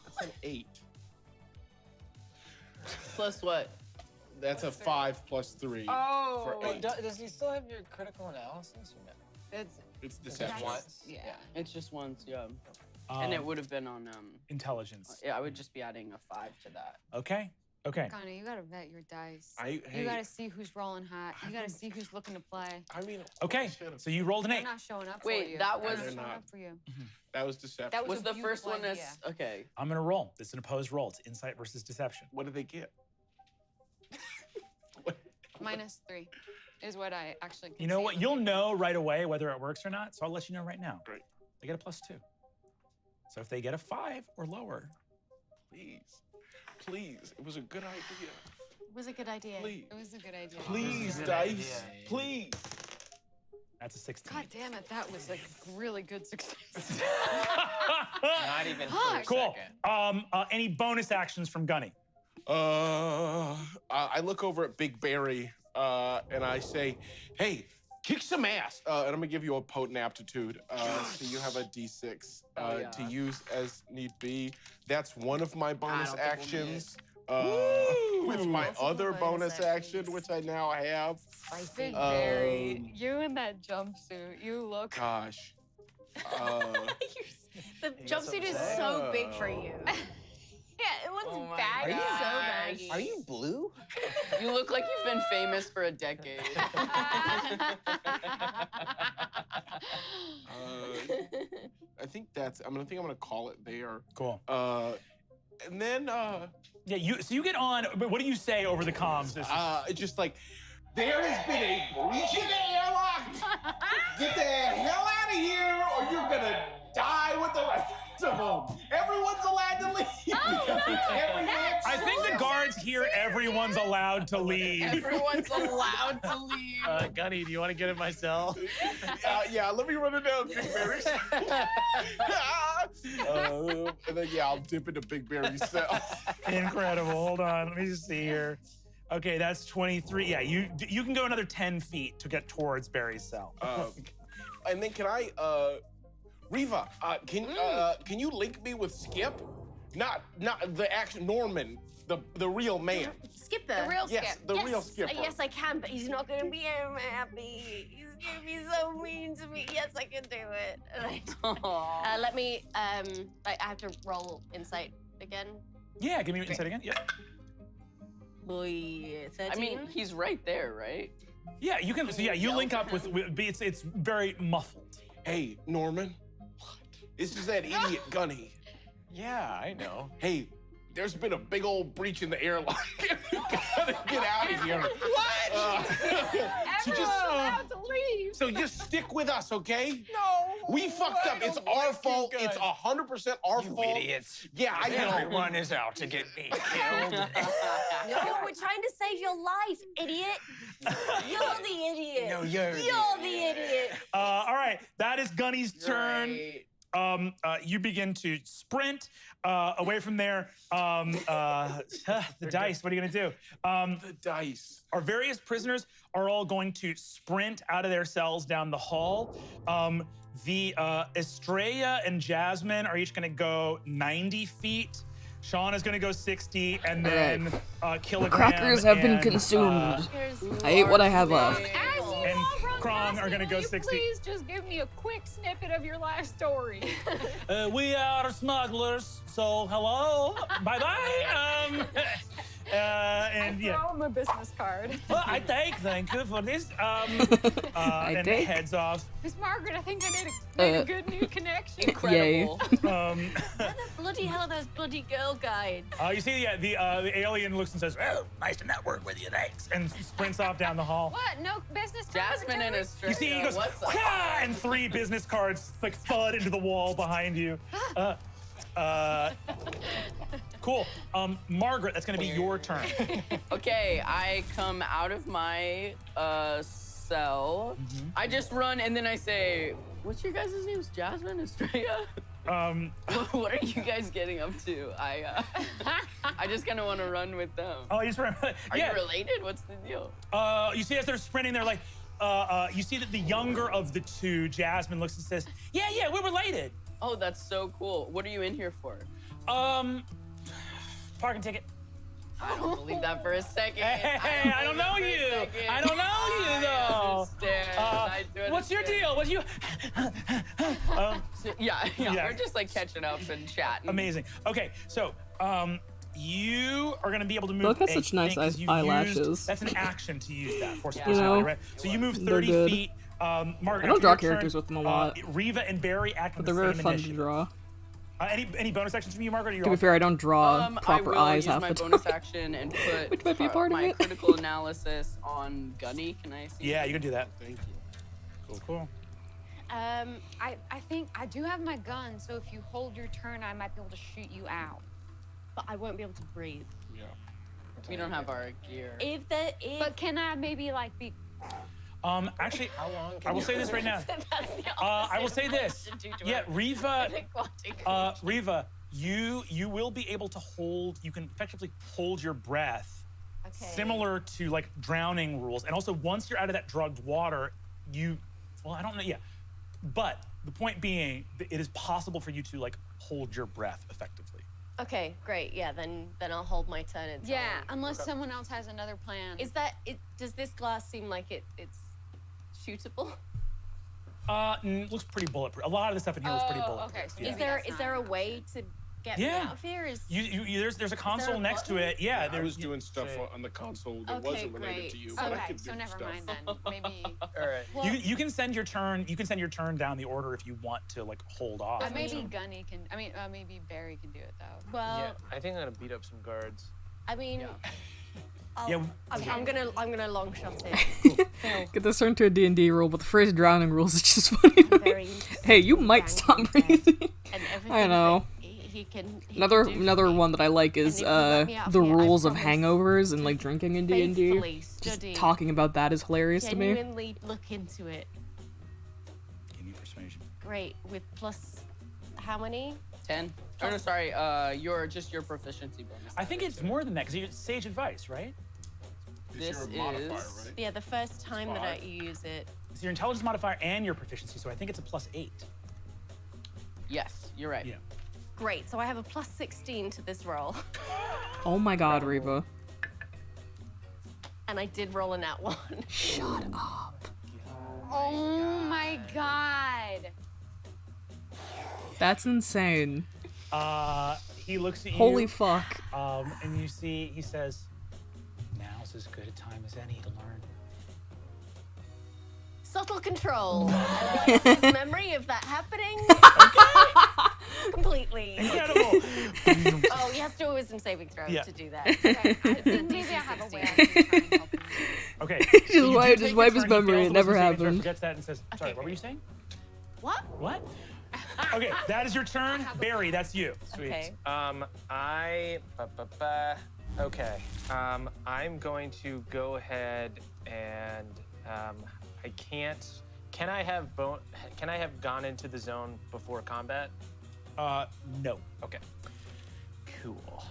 That's an 8. Plus what? That's a 5 + 3 Oh, for 8. does he still have your critical analysis? Or no? It's deception. Once. Yeah. It's just once, yeah. And it would have been on intelligence. Yeah, I would just be adding a 5 to that. Okay. Okay. Gunny, you gotta vet your dice. Hey, You gotta see who's rolling hot. You gotta see who's looking to play. I mean, Okay. So you rolled an They're 8. not showing up for Wait, you. that They're was- not They're showing not. up for you. that was deception. That Was a the first beautiful one as idea. okay? I'm gonna roll. It's an opposed roll. It's insight versus deception. What did they get? -3 is what I actually can You know see. what? You'll know right away whether it works or not. So I'll let you know right now. Great. They get a +2. So if they get a 5 or lower, Please. Please. It was a good idea. It was a good idea. Please. It was a good idea. Please, Good dice. idea. Please. that's a 16. God damn it, that was like really good success. Not even for a Cool. second. Any bonus actions from Gunny? I look over at Big Barry and I say, hey, kick some ass. And I'm gonna give you a potent aptitude. So you have a D6 yeah. to use as need be. That's one of my bonus don't think we'll need actions. With my Multiple other bonus bonus action, actions. which I now have. Big Barry, Um, you in that jumpsuit, you look. Gosh. The jumpsuit is so big for you. Yeah, it looks Oh my baggy. God. So baggy. Are you blue? You look like you've been famous for a decade. I think I'm gonna call it there. Cool. And then Yeah, so you get on, but what do you say over the comms? it's just like there has been a breach in the airlock. Get the hell out of here, or you're gonna die with the rest of them. Everyone's allowed to leave. I think the guards hear everyone's allowed to leave. Everyone's allowed to leave. Gunny, do you want to get in my cell? Yeah, let me run it down, Big Barry. And then I'll dip into Big Barry's cell. Incredible. Hold on. Let me just see here. Okay, that's 23. Yeah, you can go another 10 feet to get towards Barry's cell. And then can I, Riva, can you link me with Skip? Not the actual Norman, the real man. Skipper. The real Yes, Skip. the real Skipper. Yes, I can, but he's not gonna be happy. He's gonna be so mean to me. Yes, I can do it. Aw. Let me. I have to roll insight again. Yeah, give me insight again. Yeah. Boy, 13. I mean, he's right there, right? Yeah, you can. So yeah, you link up with it's very muffled. Hey, Norman. This is that idiot Gunny. Yeah, I know. Hey, there's been a big old breach in the airlock. You gotta get out of here. What? Everyone's allowed to leave. So just stick with us, okay? No. We fucked up. It's our fault. It's 100% our You fault. idiots. Yeah, I know. Everyone is out to get me killed. No, we're trying to save your life, idiot. You're the idiot. No, you're the the idiot. All right, that is Gunny's turn. Right. You begin to sprint away from there. The dice. What are you gonna do? The dice. Our various prisoners are all going to sprint out of their cells down the hall. The Estrella and Jasmine are each gonna go 90 feet. Sean is gonna go 60, and then Kilogram. Crackers have been and, consumed. I ate what I had left. As you And all run Krong past are me, gonna will go you 60. Please just give me a quick snippet of your life story. We are smugglers, so hello, bye-bye. And yeah. Throw him a business card. Well, thank you for this. And take. heads off. Miss Margaret, I think I made a good new connection. Incredible. Where the bloody hell are those bloody girl guides? You see, the alien looks and says, "Oh, nice to network with you, thanks," and sprints off down the hall. What? No business card? Jasmine and Estrella. You see, he goes, What's up? "Wah!" and 3 business cards like thud into the wall behind you. Cool. Margaret, that's gonna be your turn. Okay, I come out of my cell. I just run and then I say, "What's your guys' names? Jasmine, Estrella?" What are you guys getting up to? I just kind of want to run with them. Oh, you just remember? Are you related? What's the deal? You see, as they're sprinting, they're like, you see that the younger of the 2, Jasmine, looks and says, "Yeah, we're related." Oh, that's so cool. What are you in here for? Parking ticket. I don't believe that for a second. Hey, I don't know you. I don't know you though. I do What's your understand. deal? What's you? Yeah, Yeah. we're just like catching up and chatting. Amazing. Okay, so you are gonna be able to move. Look at a such nice thing 'cause you've eyelashes. used- that's an action to use that for Yeah. speciality, You know, right? So you move they're 30 good. feet. Margaret, I don't after draw your characters turn, with them a lot. Riva and Barry act But on they're the very same fun to initiative. draw. Any bonus actions from you, Margaret? Or you're To be all- fair, I don't draw proper I will eyes use half my the bonus time. action and put Which might be a part of my it. critical analysis on Gunny. Can I see? Yeah, you can do that. Thank you. Cool. I think I do have my gun, so if you hold your turn, I might be able to shoot you out. But I won't be able to breathe. Yeah. We don't have our gear. But can I maybe like be? Actually, How long I can will you say this right now. That's the I will say opposite of this. what I should do to Yeah, her. Riva. Quantic. Riva, you will be able to hold. You can effectively hold your breath, Okay. similar to like drowning rules. And also, once you're out of that drugged water, well, I don't know. Yeah, but the point being, it is possible for you to like hold your breath effectively. Okay, great. Yeah, then I'll hold my turn until. Yeah, unless someone else has another plan. Is that it? Does this glass seem like it's shootable? Looks pretty bulletproof. A lot of the stuff in here looks pretty bulletproof. okay, so Yeah. maybe Is there a way to get me out of here? There's a console a next to button? it. Yeah, I there's was doing stuff on the console that Okay, wasn't related great. to you. But I Okay, could so do never stuff. mind then. Maybe. All right. Well, You can send your turn. You can send your turn down the order if you want to like hold off. maybe Gunny can. I mean, maybe Barry can do it though. Well, Yeah, I think I'm gonna beat up some guards. I mean, Yeah. I'm gonna long shot it. Get this turned to a D&D rule, but the phrase drowning rules is just funny. Very interested Hey, you in might Gang stop Contact breathing. And everything I know. that he can Another do for another me. one that I like is if you let me out the of here, I rules of promise hangovers and like drinking in D&D. faithfully Just study, talking about that is hilarious to me. genuinely look into it. Give me persuasion. Great, with plus how many? 10. Oh, no, sorry. Your proficiency bonus. I think it's more than that because it's sage advice, right? This This your modifier, is- right? Yeah, the first time that I 5. use it. It's your intelligence modifier and your proficiency, so I think it's a +8. Yes, you're right. Yeah. Great, so I have a plus 16 to this roll, Oh my god, Riva. and I did roll a nat 1. Shut up. Oh my god. That's insane. He looks at you. Holy fuck. And you see, he says, "Now's as good a time as any to learn." Subtle control. I like his memory of that happening. Completely. Incredible. Oh, he has to do a wisdom saving throw Yeah. to do that. Okay, I think maybe I have a way I can try and help him. Okay. Just so you do wipe- take just your wipe his turn, he memory, fails it the never wisdom saving throw, happened. Forgets that and says, "Sorry, what were you saying? What? What?" Okay, that is your turn. Barry, that's you. Sweet. Okay. Okay. I'm going to go ahead and I can't. Can I have gone into the zone before combat? No. Okay. Cool.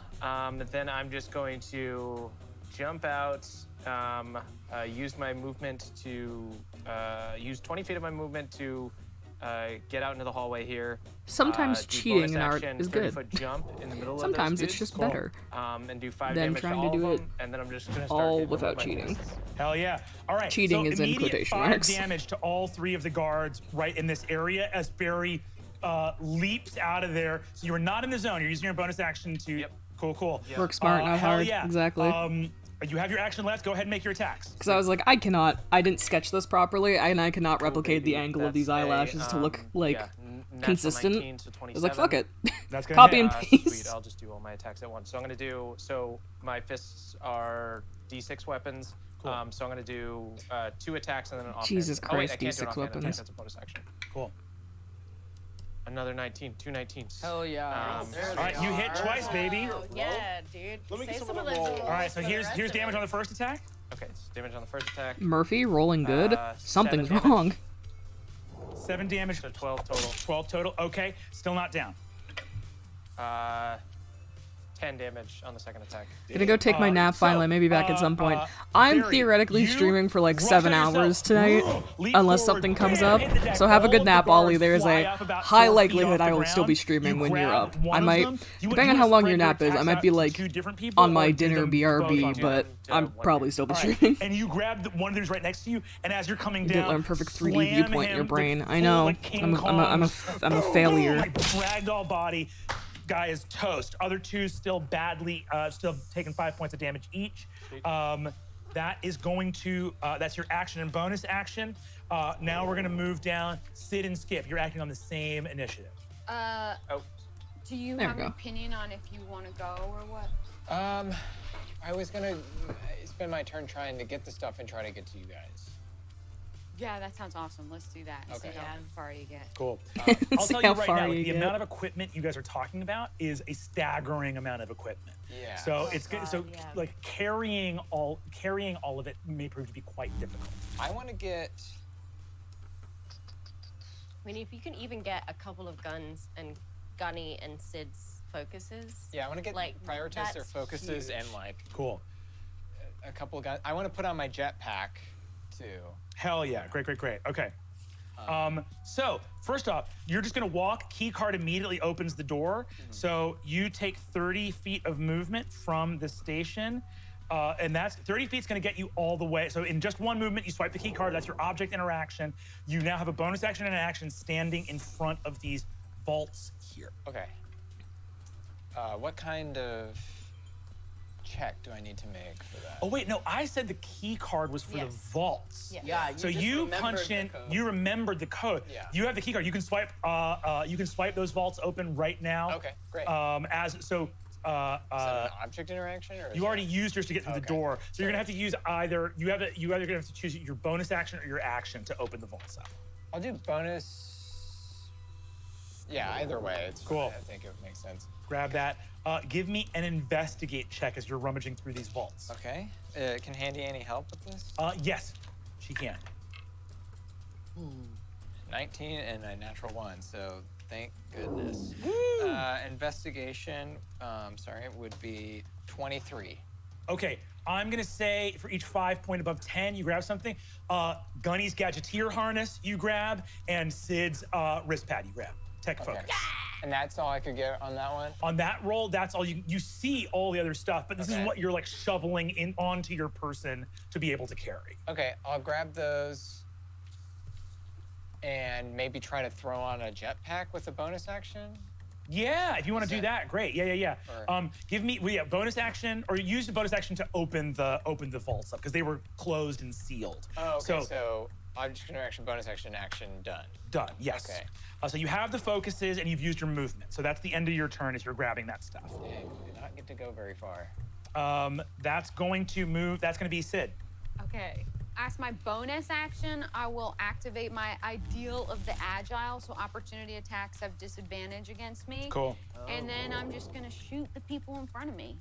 Then I'm just going to jump out, use my movement to use 20 feet of my movement to get out into the hallway here. Sometimes do cheating bonus in art action, is 30 good. foot jump in the middle Sometimes of those it's dudes. just better And do 5 than damage trying to to all do of it them, and then I'm just gonna start all hitting them without with my cheating. fists. Hell yeah. All right. Cheating so is in immediate quotation 5 marks. damage to all 3 of the guards right in this area as Barry leaps out of there. So you are not in the zone. You're using your bonus action to Cool. Work smart, not hell hard. Yeah. Exactly. You have your action left. Go ahead and make your attacks. Because I was like, I didn't sketch this properly, and I cannot replicate the angle of these eyelashes to look like consistent. 19, so I was like, fuck it. That's gonna Copy hit. and Sweet, paste. I'll just do all my attacks at once. So I'm gonna do, so my fists are D6 weapons. Cool. So I'm gonna do 2 attacks and then an offhand. Jesus Oh, wait, Christ, I can't do an D6 offhand attack, weapons. that's a bonus action. Cool. Another 19, 2 19s. Hell yeah. All right, you hit twice, baby. Yeah, dude. Let me get Save some of of the those roll. rolls All right, so for the here's rest of damage it. on the first attack. Okay, so damage on the first attack. Murphy rolling good. 7 Something's damage. wrong. 7 damage. So 12 total. 12 total. Okay, still not down. 10 damage on the second attack. Gonna go take my nap finally, maybe back at some point. Barry, I'm theoretically you streaming for like rush 7 on yourself. hours tonight, Leap unless forward, something comes bam, up. hit the deck. So have a All good the nap, guards Ollie. There's fly a up about high 4 feet likelihood off I the will still be ground. streaming You when you're grab up. one I of might, them. You depending on wanna how long spread your nap is, I attacks might be out to like 2 different people on or my do dinner them both BRB, on but one? I'm probably still be All right, streaming. and you grab one of those right next to you, and as you're coming You down, didn't learn perfect 3D slam viewpoint in your him brain. like I know. full, like King I'm a Kong. failure. Like ragdoll body. Guy is toast. Other two still badly, still taking 5 points of damage each. That is going to, that's your action and bonus action. Now we're gonna move down. Sid and Skip, you're acting on the same initiative. Oh, Do you There have we an go. opinion on if you want to go or what? I was gonna spend my turn trying to get the stuff and try to get to you guys. Yeah, that sounds awesome. Let's do that. Okay. See how far you get. Cool. I'll See tell how you right far now, you the get. amount of equipment you guys are talking about is a staggering amount of equipment. Yeah. So it's good. So God, yeah. like carrying all of it may prove to be quite difficult. I want to get. I mean, if you can even get a couple of guns and Gunny and Sid's focuses. Yeah, I want to get Like, prioritize their that's focuses huge. and like Cool. a couple of guys. I want to put on my jetpack too. Hell yeah. Great. Okay. So first off, you're just gonna walk. Key card immediately opens the door. So you take 30 feet of movement from the station. And that's 30 feet is going to get you all the way. So in just one movement, you swipe the key card. That's your object interaction. You now have a bonus action and an action standing in front of these vaults here. Okay. What kind of check do I need to make for that? Oh wait, no, I said the key card was for the Yes. vaults. Yes. Yeah, So just you remembered punch the in. code. You remembered the code. Yeah. You have the key card. You can swipe. You can swipe those vaults open right now. Okay, great. As so. Is that an object interaction or? You already used yours to get through the Okay. door, so you're gonna have to use either. You either gonna have to choose your bonus action or your action to open the vaults up. I'll do bonus. Yeah, either way, it's Cool. fine. I think it makes sense. Grab that. Give me an investigate check as you're rummaging through these vaults. Okay. Can Handy Annie help with this? Yes, she can. 19 and a natural 1, so thank goodness. Investigation, would be 23. Okay, I'm gonna say for each 5 point above 10, you grab something. Gunny's gadgeteer harness you grab, and Sid's wrist pad you grab. Tech Okay. focus. And that's all I could get on that one? On that roll, that's all you see all the other stuff, but this Okay. is what you're like shoveling in onto your person to be able to carry. Okay, I'll grab those and maybe try to throw on a jetpack with a bonus action. Yeah, if you want to do that, great. Yeah. Or- Give me bonus action, or use the bonus action to open the vaults up because they were closed and sealed. Oh, okay, so object interaction, bonus action, done. Done. Yes. Okay. So you have the focuses and you've used your movement. So that's the end of your turn as you're grabbing that stuff. Dang, we did not get to go very far. That's going to move. That's going to be Sid. Okay. As my bonus action, I will activate my ideal of the agile, so opportunity attacks have disadvantage against me. Cool. And then I'm just gonna shoot the people in front of me.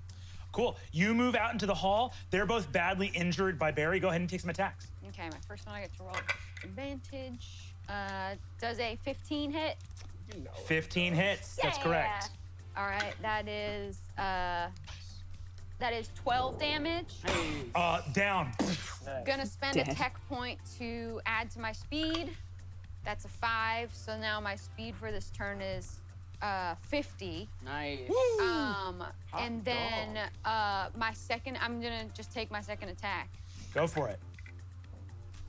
Cool. You move out into the hall. They're both badly injured by Barry. Go ahead and take some attacks. Okay, my first one I get to roll advantage. Does a 15 hit? 15 hits. That's correct. All right, that is 12 damage. Down. Gonna spend a Dead. tech point to add to my speed. That's a 5, so now my speed for this turn is 50. Nice. And then my second, I'm gonna just take my second attack. Go for it.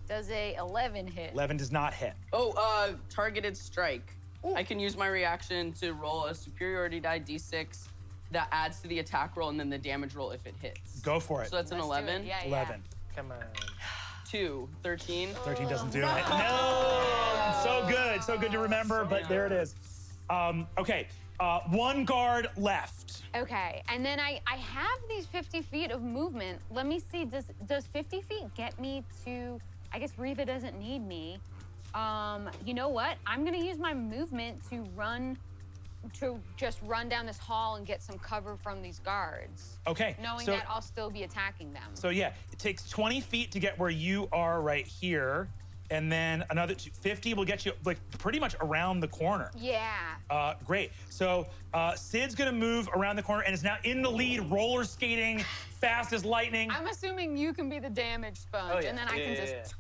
Does a 11 hit? 11 does not hit. Oh, targeted strike. I can use my reaction to roll a superiority die d6 that adds to the attack roll and then the damage roll if it hits. Go for it. So that's an Let's do it. 11. Yeah, yeah. 11. Come on. 2, 13. 13 doesn't do it. No! So good to remember, but there it is. Okay, one guard left. Okay, and then I have these 50 feet of movement. Let me see, does 50 feet get me to, I guess Riva doesn't need me. You know what? I'm gonna use my movement to just run down this hall and get some cover from these guards. Okay. Knowing so, that I'll still be attacking them. So yeah, it takes 20 feet to get where you are right here, and then another 50 will get you like pretty much around the corner. Yeah. Great. So Sid's gonna move around the corner and is now in the lead, roller skating, fast as lightning. I'm assuming you can be the damage sponge, and then I can just.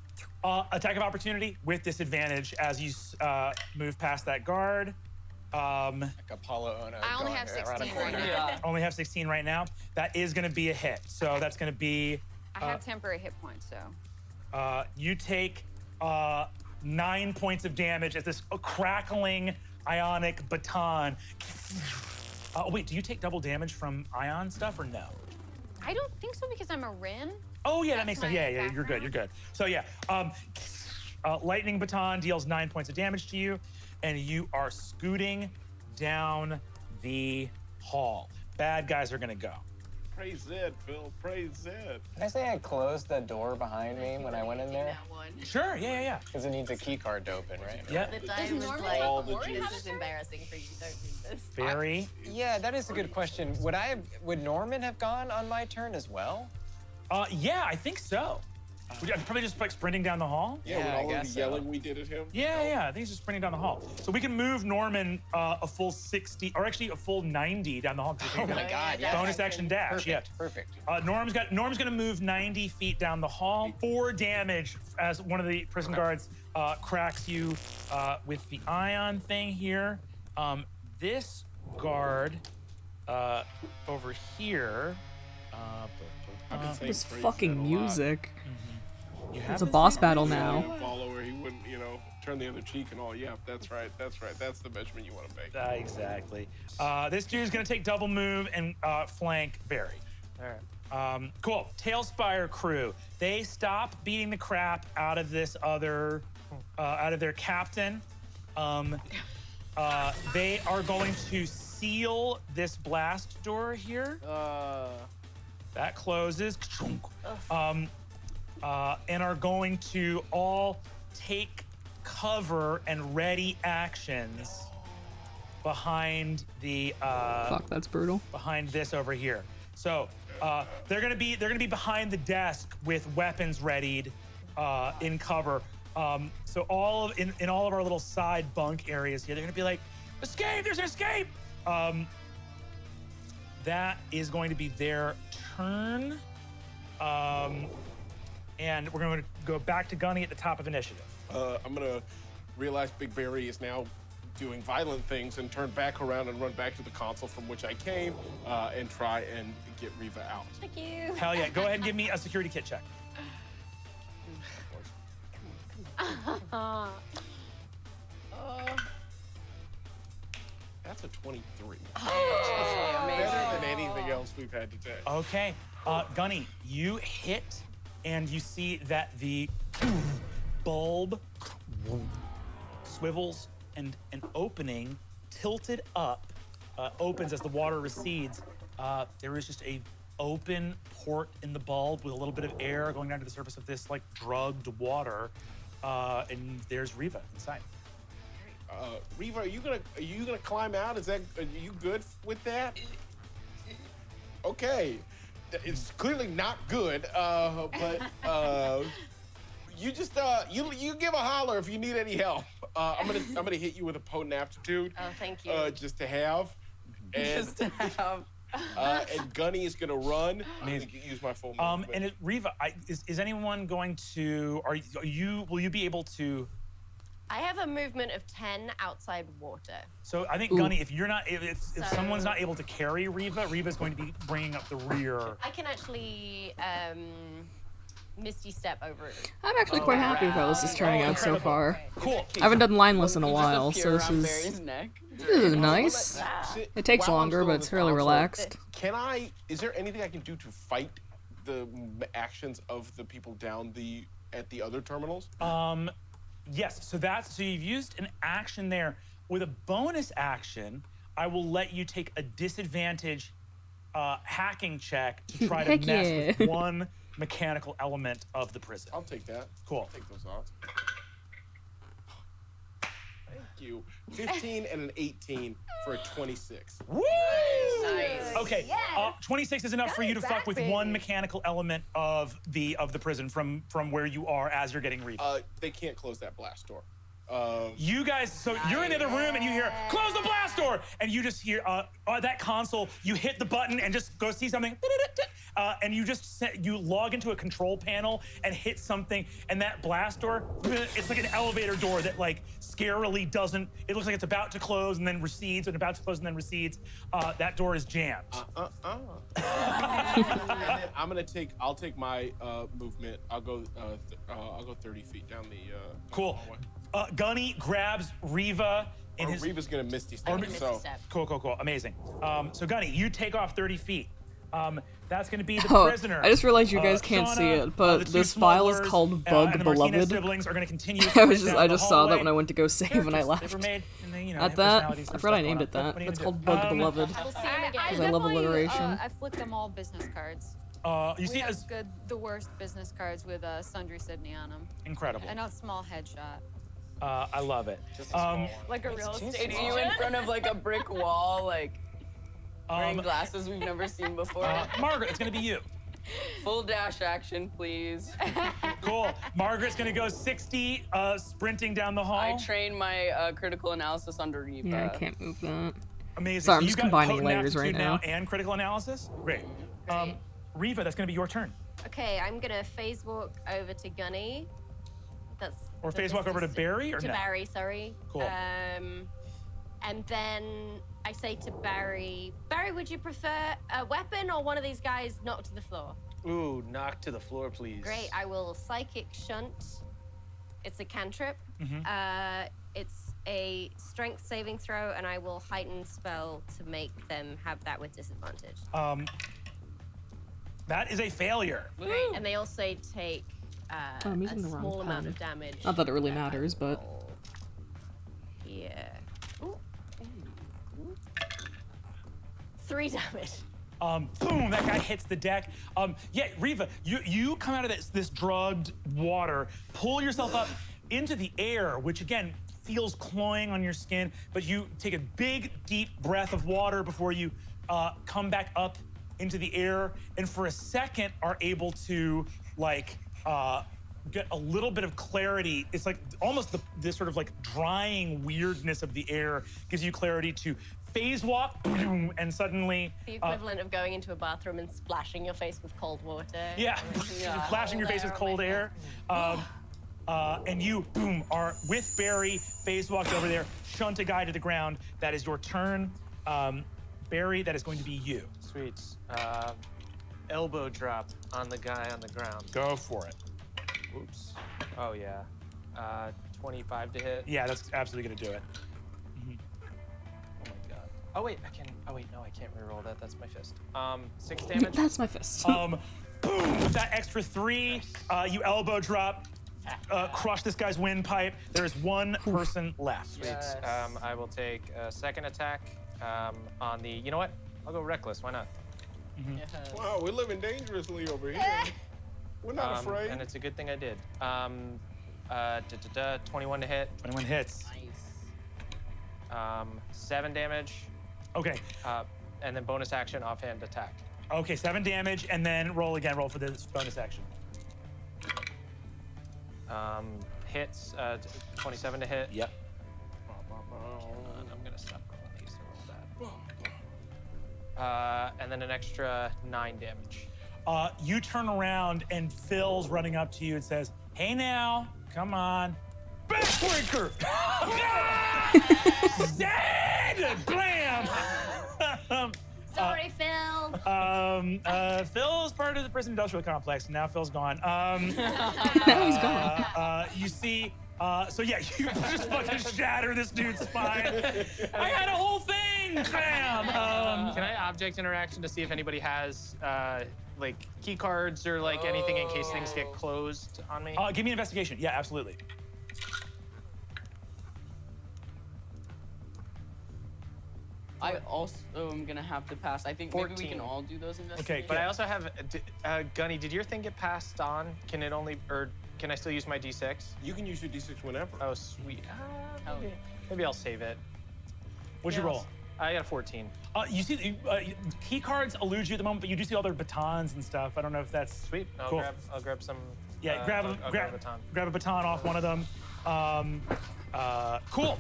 Attack of opportunity with disadvantage as you move past that guard. Like Apollo Ono. I only going have around a 16 right corner. now. Only have 16 right now. That is gonna be a hit. So that's gonna be. I have temporary hit points, so. You take 9 points of damage as this crackling ionic baton. Wait, do you take double damage from ion stuff or no? I don't think so because I'm a Rin. Oh yeah, that makes sense. my Yeah, you're good. background. You're good. So yeah, lightning baton deals 9 points of damage to you, and you are scooting down the hall. Bad guys are gonna go. Praise Zed, Phil. Praise Zed. Can I say I closed the door behind me when I went in there? Sure. Yeah. Because it needs a key card to open, right? Yeah. The guy was like, All the this is embarrassing for you. Don't do this. Barry. Yeah, that is a good question. Would Norman have gone on my turn as well? Yeah, I think so. Would you probably just like sprinting down the hall? Yeah, Yeah, I with all of guess the so. yelling we did at him. Yeah. I think he's just sprinting down the hall. So we can move Norman a full 60, or actually a full 90 down the hall. Oh my God! Yeah. Bonus action dash. Perfect. Yeah. Perfect. Norm's gonna move 90 feet down the hall. 4 damage as one of the prison guards cracks you with the ion thing here. This guard over here. I've been saying This praise fucking Zed a lot. music. You It's have a this boss thing? battle He now. wouldn't follow her. He wouldn't, turn the other cheek and all. Yeah, that's right. That's right. That's the measurement you want to make. Exactly. This dude's gonna take double move and flank Barry. All right. Cool. Tailspire crew. They stop beating the crap out of this other, out of their captain. They are going to seal this blast door here. That closes. And are going to all take cover and ready actions behind the Fuck, that's brutal. behind this over here. So they're gonna be behind the desk with weapons readied in cover. So in all of our little side bunk areas here, they're gonna be like, escape! There's an escape! That is going to be their turn. And we're going to go back to Gunny at the top of initiative. I'm gonna realize Big Barry is now doing violent things and turn back around and run back to the console from which I came and try and get Riva out. Thank you. Hell yeah! Go ahead and give me a security kit check. That's a 23. Amazing. Better than anything else we've had today. Okay, Gunny, you hit, and you see that the bulb swivels, and an opening tilted up opens as the water recedes. There is just a open port in the bulb with a little bit of air going down to the surface of this like drugged water, and there's Riva inside. Riva, are you gonna climb out? Are you good with that? Okay, it's clearly not good. But you just you give a holler if you need any help. I'm gonna hit you with a potent aptitude. Oh, thank you. Just to have. And, Just to have. and Gunny is gonna run. I'm gonna use my full movement. And Riva, is anyone going to? Will you be able to? I have a movement of 10 outside water. So I think Gunny, if you're not, if someone's not able to carry Riva, Riva's going to be bringing up the rear. I can actually Misty Step over it. I'm actually quite happy with how this is turning out so far. Cool. I haven't done lineless in a Just while, appear so this around is Barry's neck. nice. It takes While I'm longer, still but on it's this fairly console, relaxed. Is there anything I can do to fight the actions of the people down at the other terminals? Yes. So you've used an action there. With a bonus action, I will let you take a disadvantage hacking check to try to Heck mess yeah. with one mechanical element of the prison. I'll take that. Cool. I'll take those off. Thank you. 15 and an 18 for a 26. Woo! Nice. Okay, 26 is enough for you to fuck with one mechanical element of the prison from where you are as you're getting reefed. They can't close that blast door. You guys, so you're in the other room and you hear, close the blast door! And you just hear, on that console, you hit the button and just go see something, and you log into a control panel and hit something, and that blast door, it's like an elevator door that like scarily doesn't, it looks like it's about to close and then recedes, and about to close and then recedes. That door is jammed. And then I'll take my movement. I'll go 30 feet down the Cool. hallway. Gunny grabs Riva in his. Reva's gonna Misty Step. So Cool. Amazing. So Gunny, you take off 30 feet. That's going to be the Oh, prisoner. I just realized you guys can't see Shauna, it, but the two this file is smugglers, called Bug and the Martinez Beloved. siblings are going to continue. I just saw that when I went to go save and I left. At that, I forgot I named it that. It's called Bug Beloved. We'll see him again. Because I love alliteration. I flicked them all business cards. You We see, have as the worst business cards with Sundry Sydney on them. incredible. And a small headshot. I love it. Like a real estate It's you in front of like a brick wall, like wearing glasses we've never seen before. Margaret, it's going to be you. Full dash action, please. Cool. Margaret's going to go 60, sprinting down the hall. I train my critical analysis under Reva. Yeah, I can't move that. Amazing. Sorry, I'm So just you got combining potent layers right aptitude now. and critical analysis. Great. Riva, that's going to be your turn. Okay, I'm gonna phase walk over to Gunny. Or phase walk over to Barry, or to no? Barry, sorry. Cool. And then I say to Barry, would you prefer a weapon or one of these guys knocked to the floor? Ooh, knock to the floor, please. Great, I will psychic shunt. It's a cantrip. It's a strength saving throw, and I will heighten spell to make them have that with disadvantage. That is a failure. Great, and they also take I'm a using the wrong small amount pen. of damage. Not that it really matters, but Yeah. Ooh. 3 damage. Boom! That guy hits the deck. Yeah, Riva, you come out of this drugged water, pull yourself up into the air, which again feels cloying on your skin, but you take a big, deep breath of water before you come back up into the air, and for a second are able to get a little bit of clarity. It's like almost this sort of like drying weirdness of the air gives you clarity to phase walk, boom, and suddenly The equivalent of going into a bathroom and splashing your face with cold water. yeah, flashing your face with cold air. And you, boom, are with Barry, phase walked over there, shunt a guy to the ground. That is your turn. Barry, that is going to be you. Sweet. Elbow drop on the guy on the ground. Go for it. Oops. Oh, yeah. 25 to hit. Yeah, that's absolutely going to do it. Oh, my God. Oh, wait, I can. Oh, wait, no, I can't reroll that. That's my fist. 6 damage. that's my fist. Boom, with that extra 3, you elbow drop, crush this guy's windpipe. There is one person left. Sweet. I will take a second attack on the. You know what? I'll go reckless. Why not? Wow, we're living dangerously over here. We're not afraid. And it's a good thing I did. 21 to hit. 21 hits. 7 damage. Okay. And then bonus action, offhand attack. Okay, 7 damage, and then roll again. Roll for this bonus action. Hits, 27 to hit. Yep. And I'm gonna stop rolling these to roll that. And then an extra 9 damage. You turn around and Phil's running up to you and says, "Hey now, come on, backbreaker!" Dead! Blam! Sorry, Phil. Phil's part of the prison industrial complex, and now Phil's gone. Now he's gone. You see, so yeah, you just fucking shatter this dude's spine. I had a whole thing, fam. Can I object interaction to see if anybody has like key cards or like anything in case things get closed on me? Give me an investigation. Yeah, absolutely. I also am gonna have to pass. I think maybe we 14. can all do those Okay, investigations. But I also have, Gunny, did your thing get passed on? Can it only, or can I still use my D6? You can use your D6 whenever. Oh, sweet. Maybe I'll save it. What'd you roll? I got a 14. You see, key cards elude you at the moment, but you do see all their batons and stuff. I don't know if that's Sweet. Cool. I'll grab some. Yeah, grab I'll a grab a baton. grab a baton off one of them. Cool.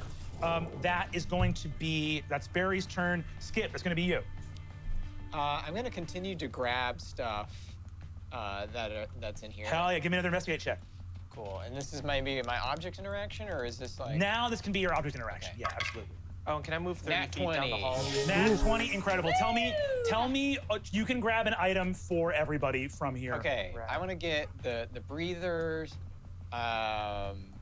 That is going to be, that's Barry's turn. Skip, it's going to be you. I'm gonna continue to grab stuff that's in here. Hell yeah, give me another investigate check. Cool. And this is maybe my object interaction, or is this like? Now this can be your object interaction. Okay. Yeah, absolutely. Oh, and can I move 30 Nat feet down the 20. hall? Nat 20, incredible. Tell me, you can grab an item for everybody from here. Okay, Right. I want to get the breathers.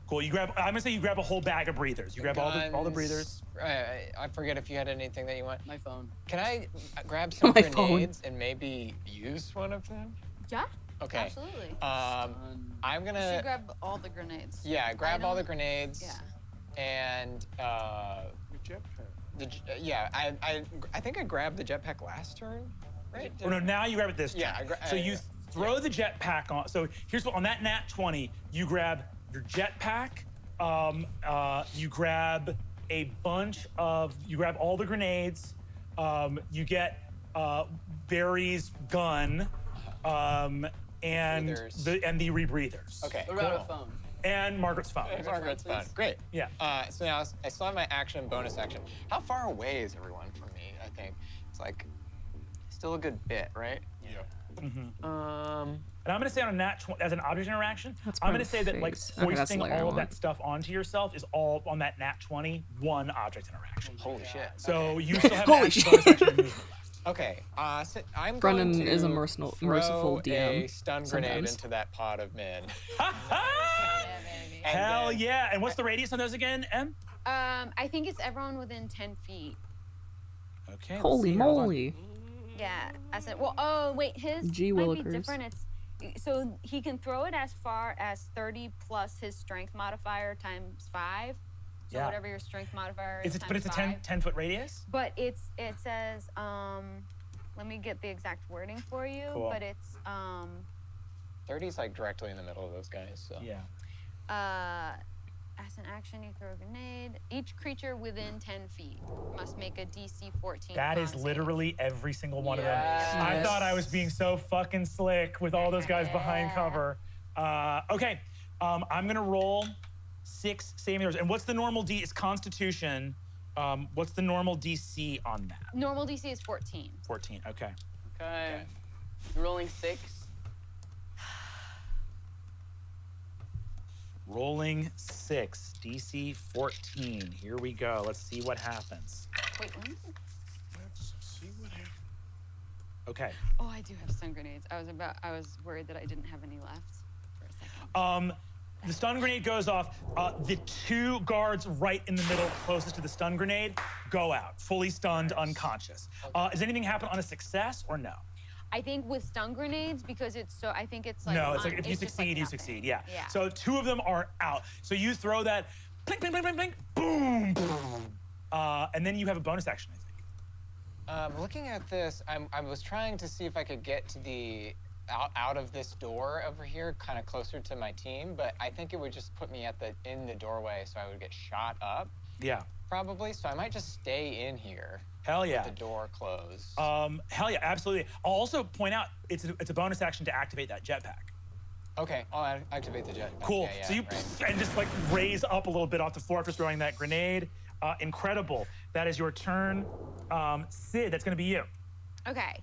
Cool. I'm gonna say you grab a whole bag of breathers. You grab all the guns. breathers. I forget if you had anything that you want. My phone. Can I grab some My phone. grenades and maybe use one of them? Yeah, Okay. absolutely. I'm You should gonna. grab all the grenades. Yeah, grab all the don't- grenades. Yeah. And Your jetpack. yeah, I think I grabbed the jetpack last turn, right? Oh no, now you grab it this turn. Yeah, So you throw the jetpack on. So here's what, on that nat 20, you grab your jetpack. You grab a bunch of. You grab all the grenades. You get Barry's gun, and Breathers. the rebreathers. Okay. What about cool. a phone? And Margaret's phone. Margaret's phone, fun. please. Great. Yeah. So now I still have my action and bonus action. How far away is everyone from me? I think it's like still a good bit, right? Yeah. And I'm gonna say on a nat 20, as an object interaction, That's I'm part gonna of say that like face. Okay, that's the hoisting layer I all of want. that stuff onto yourself is all on that nat 20, one object interaction. Holy shit. So you still have Holy action, shit. bonus action, and movement left. Okay. So I'm Brennan going to is a merciful throw DM a stun grenade sometimes. into that pod of men. And Hell then- yeah! And what's the radius on those again, Em? I think it's everyone within 10 feet. Okay. let's Holy see, hold on. moly. Yeah. I said, well, oh, wait, his Gee might be willikers. different. So he can throw it as far as 30 plus his strength modifier times 5. So Yeah. whatever your strength modifier is. But it's a 10-foot radius. But it says, let me get the exact wording for you. Cool. But it's 30's like directly in the middle of those guys. So. Yeah. as an action, you throw a grenade. Each creature within 10 feet must make a DC 14. That is con save. literally every single one of Yes. them. I thought I was being so fucking slick with all those guys behind Yeah. cover. Okay. I'm gonna roll 6 saving throws. And what's the normal D? It's Constitution. What's the normal DC on that? Normal DC is 14. 14. Okay. Okay. Rolling 6. Rolling 6. DC 14. Here we go. Let's see what happens. Wait, let me. Let's see what happens. Okay. Oh, I do have stun grenades. I was worried that I didn't have any left for a second. The stun grenade goes off. The 2 guards right in the middle, closest to the stun grenade, go out, fully stunned, unconscious. Does anything happen on a success or no? I think with stun grenades, because it's so, I think it's like. No, it's like if you just like succeed, you nothing. succeed. Yeah. Yeah. So 2 of them are out. So you throw that, blink, blink, blink, blink, blink, boom, boom. And then you have a bonus action, I think. Looking at this, I was trying to see if I could get to the out of this door over here, kind of closer to my team, but I think it would just put me in the doorway, so I would get shot up, Yeah. probably. So I might just stay in here. Hell yeah. The door closed. Hell yeah, absolutely. I'll also point out it's a bonus action to activate that jetpack. Okay, I'll activate the jetpack. Cool. Yeah, So you right. and just like raise up a little bit off the floor after throwing that grenade. Incredible. That is your turn. Sid, that's gonna be you. Okay.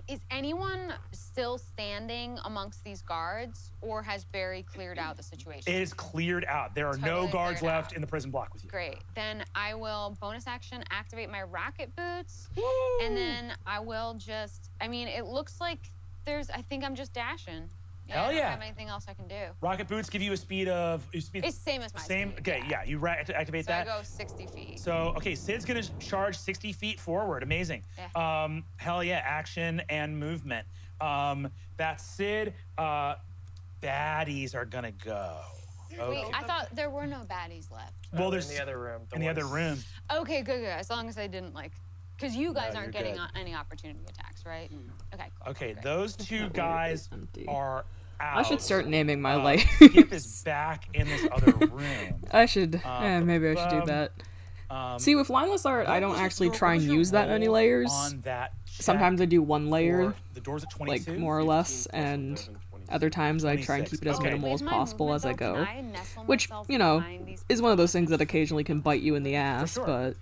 Is anyone still standing amongst these guards, or has Barry cleared out the situation? It is cleared out. There are no Totally guards cleared left out. in the prison block with you. Great. Then I will bonus action activate my rocket boots, and then I will just. I mean, it looks like I think I'm just dashing. Hell I don't yeah. have anything else I can do. Rocket boots give you a speed of. It's same as my Same. speed, Okay, yeah. You activate So that. I go 60 feet. So, okay, Sid's gonna charge 60 feet forward. Amazing. Yeah. Hell yeah, action and movement. That's Sid. Baddies are gonna go. Wait, Okay. I thought there were no baddies left. Well, there's in the other room. in the other room. Okay, good. As long as I didn't because you guys No, aren't you're getting good. any opportunity attacks, right? Okay. Cool. Okay, Great. those two guys empty. are out. I should start naming my layers. Skip is back in this other room. I should. Maybe I should do that. See, with lineless art, I don't actually try and use that many layers. On that Sometimes I do one layer, for the doors at 22. like more or less, and other times I try and 26. keep it as Okay. minimal as With my possible movement, as I though, go. can I nestle Which, myself you know, behind these is one of those things that occasionally can bite you in the ass, sure. but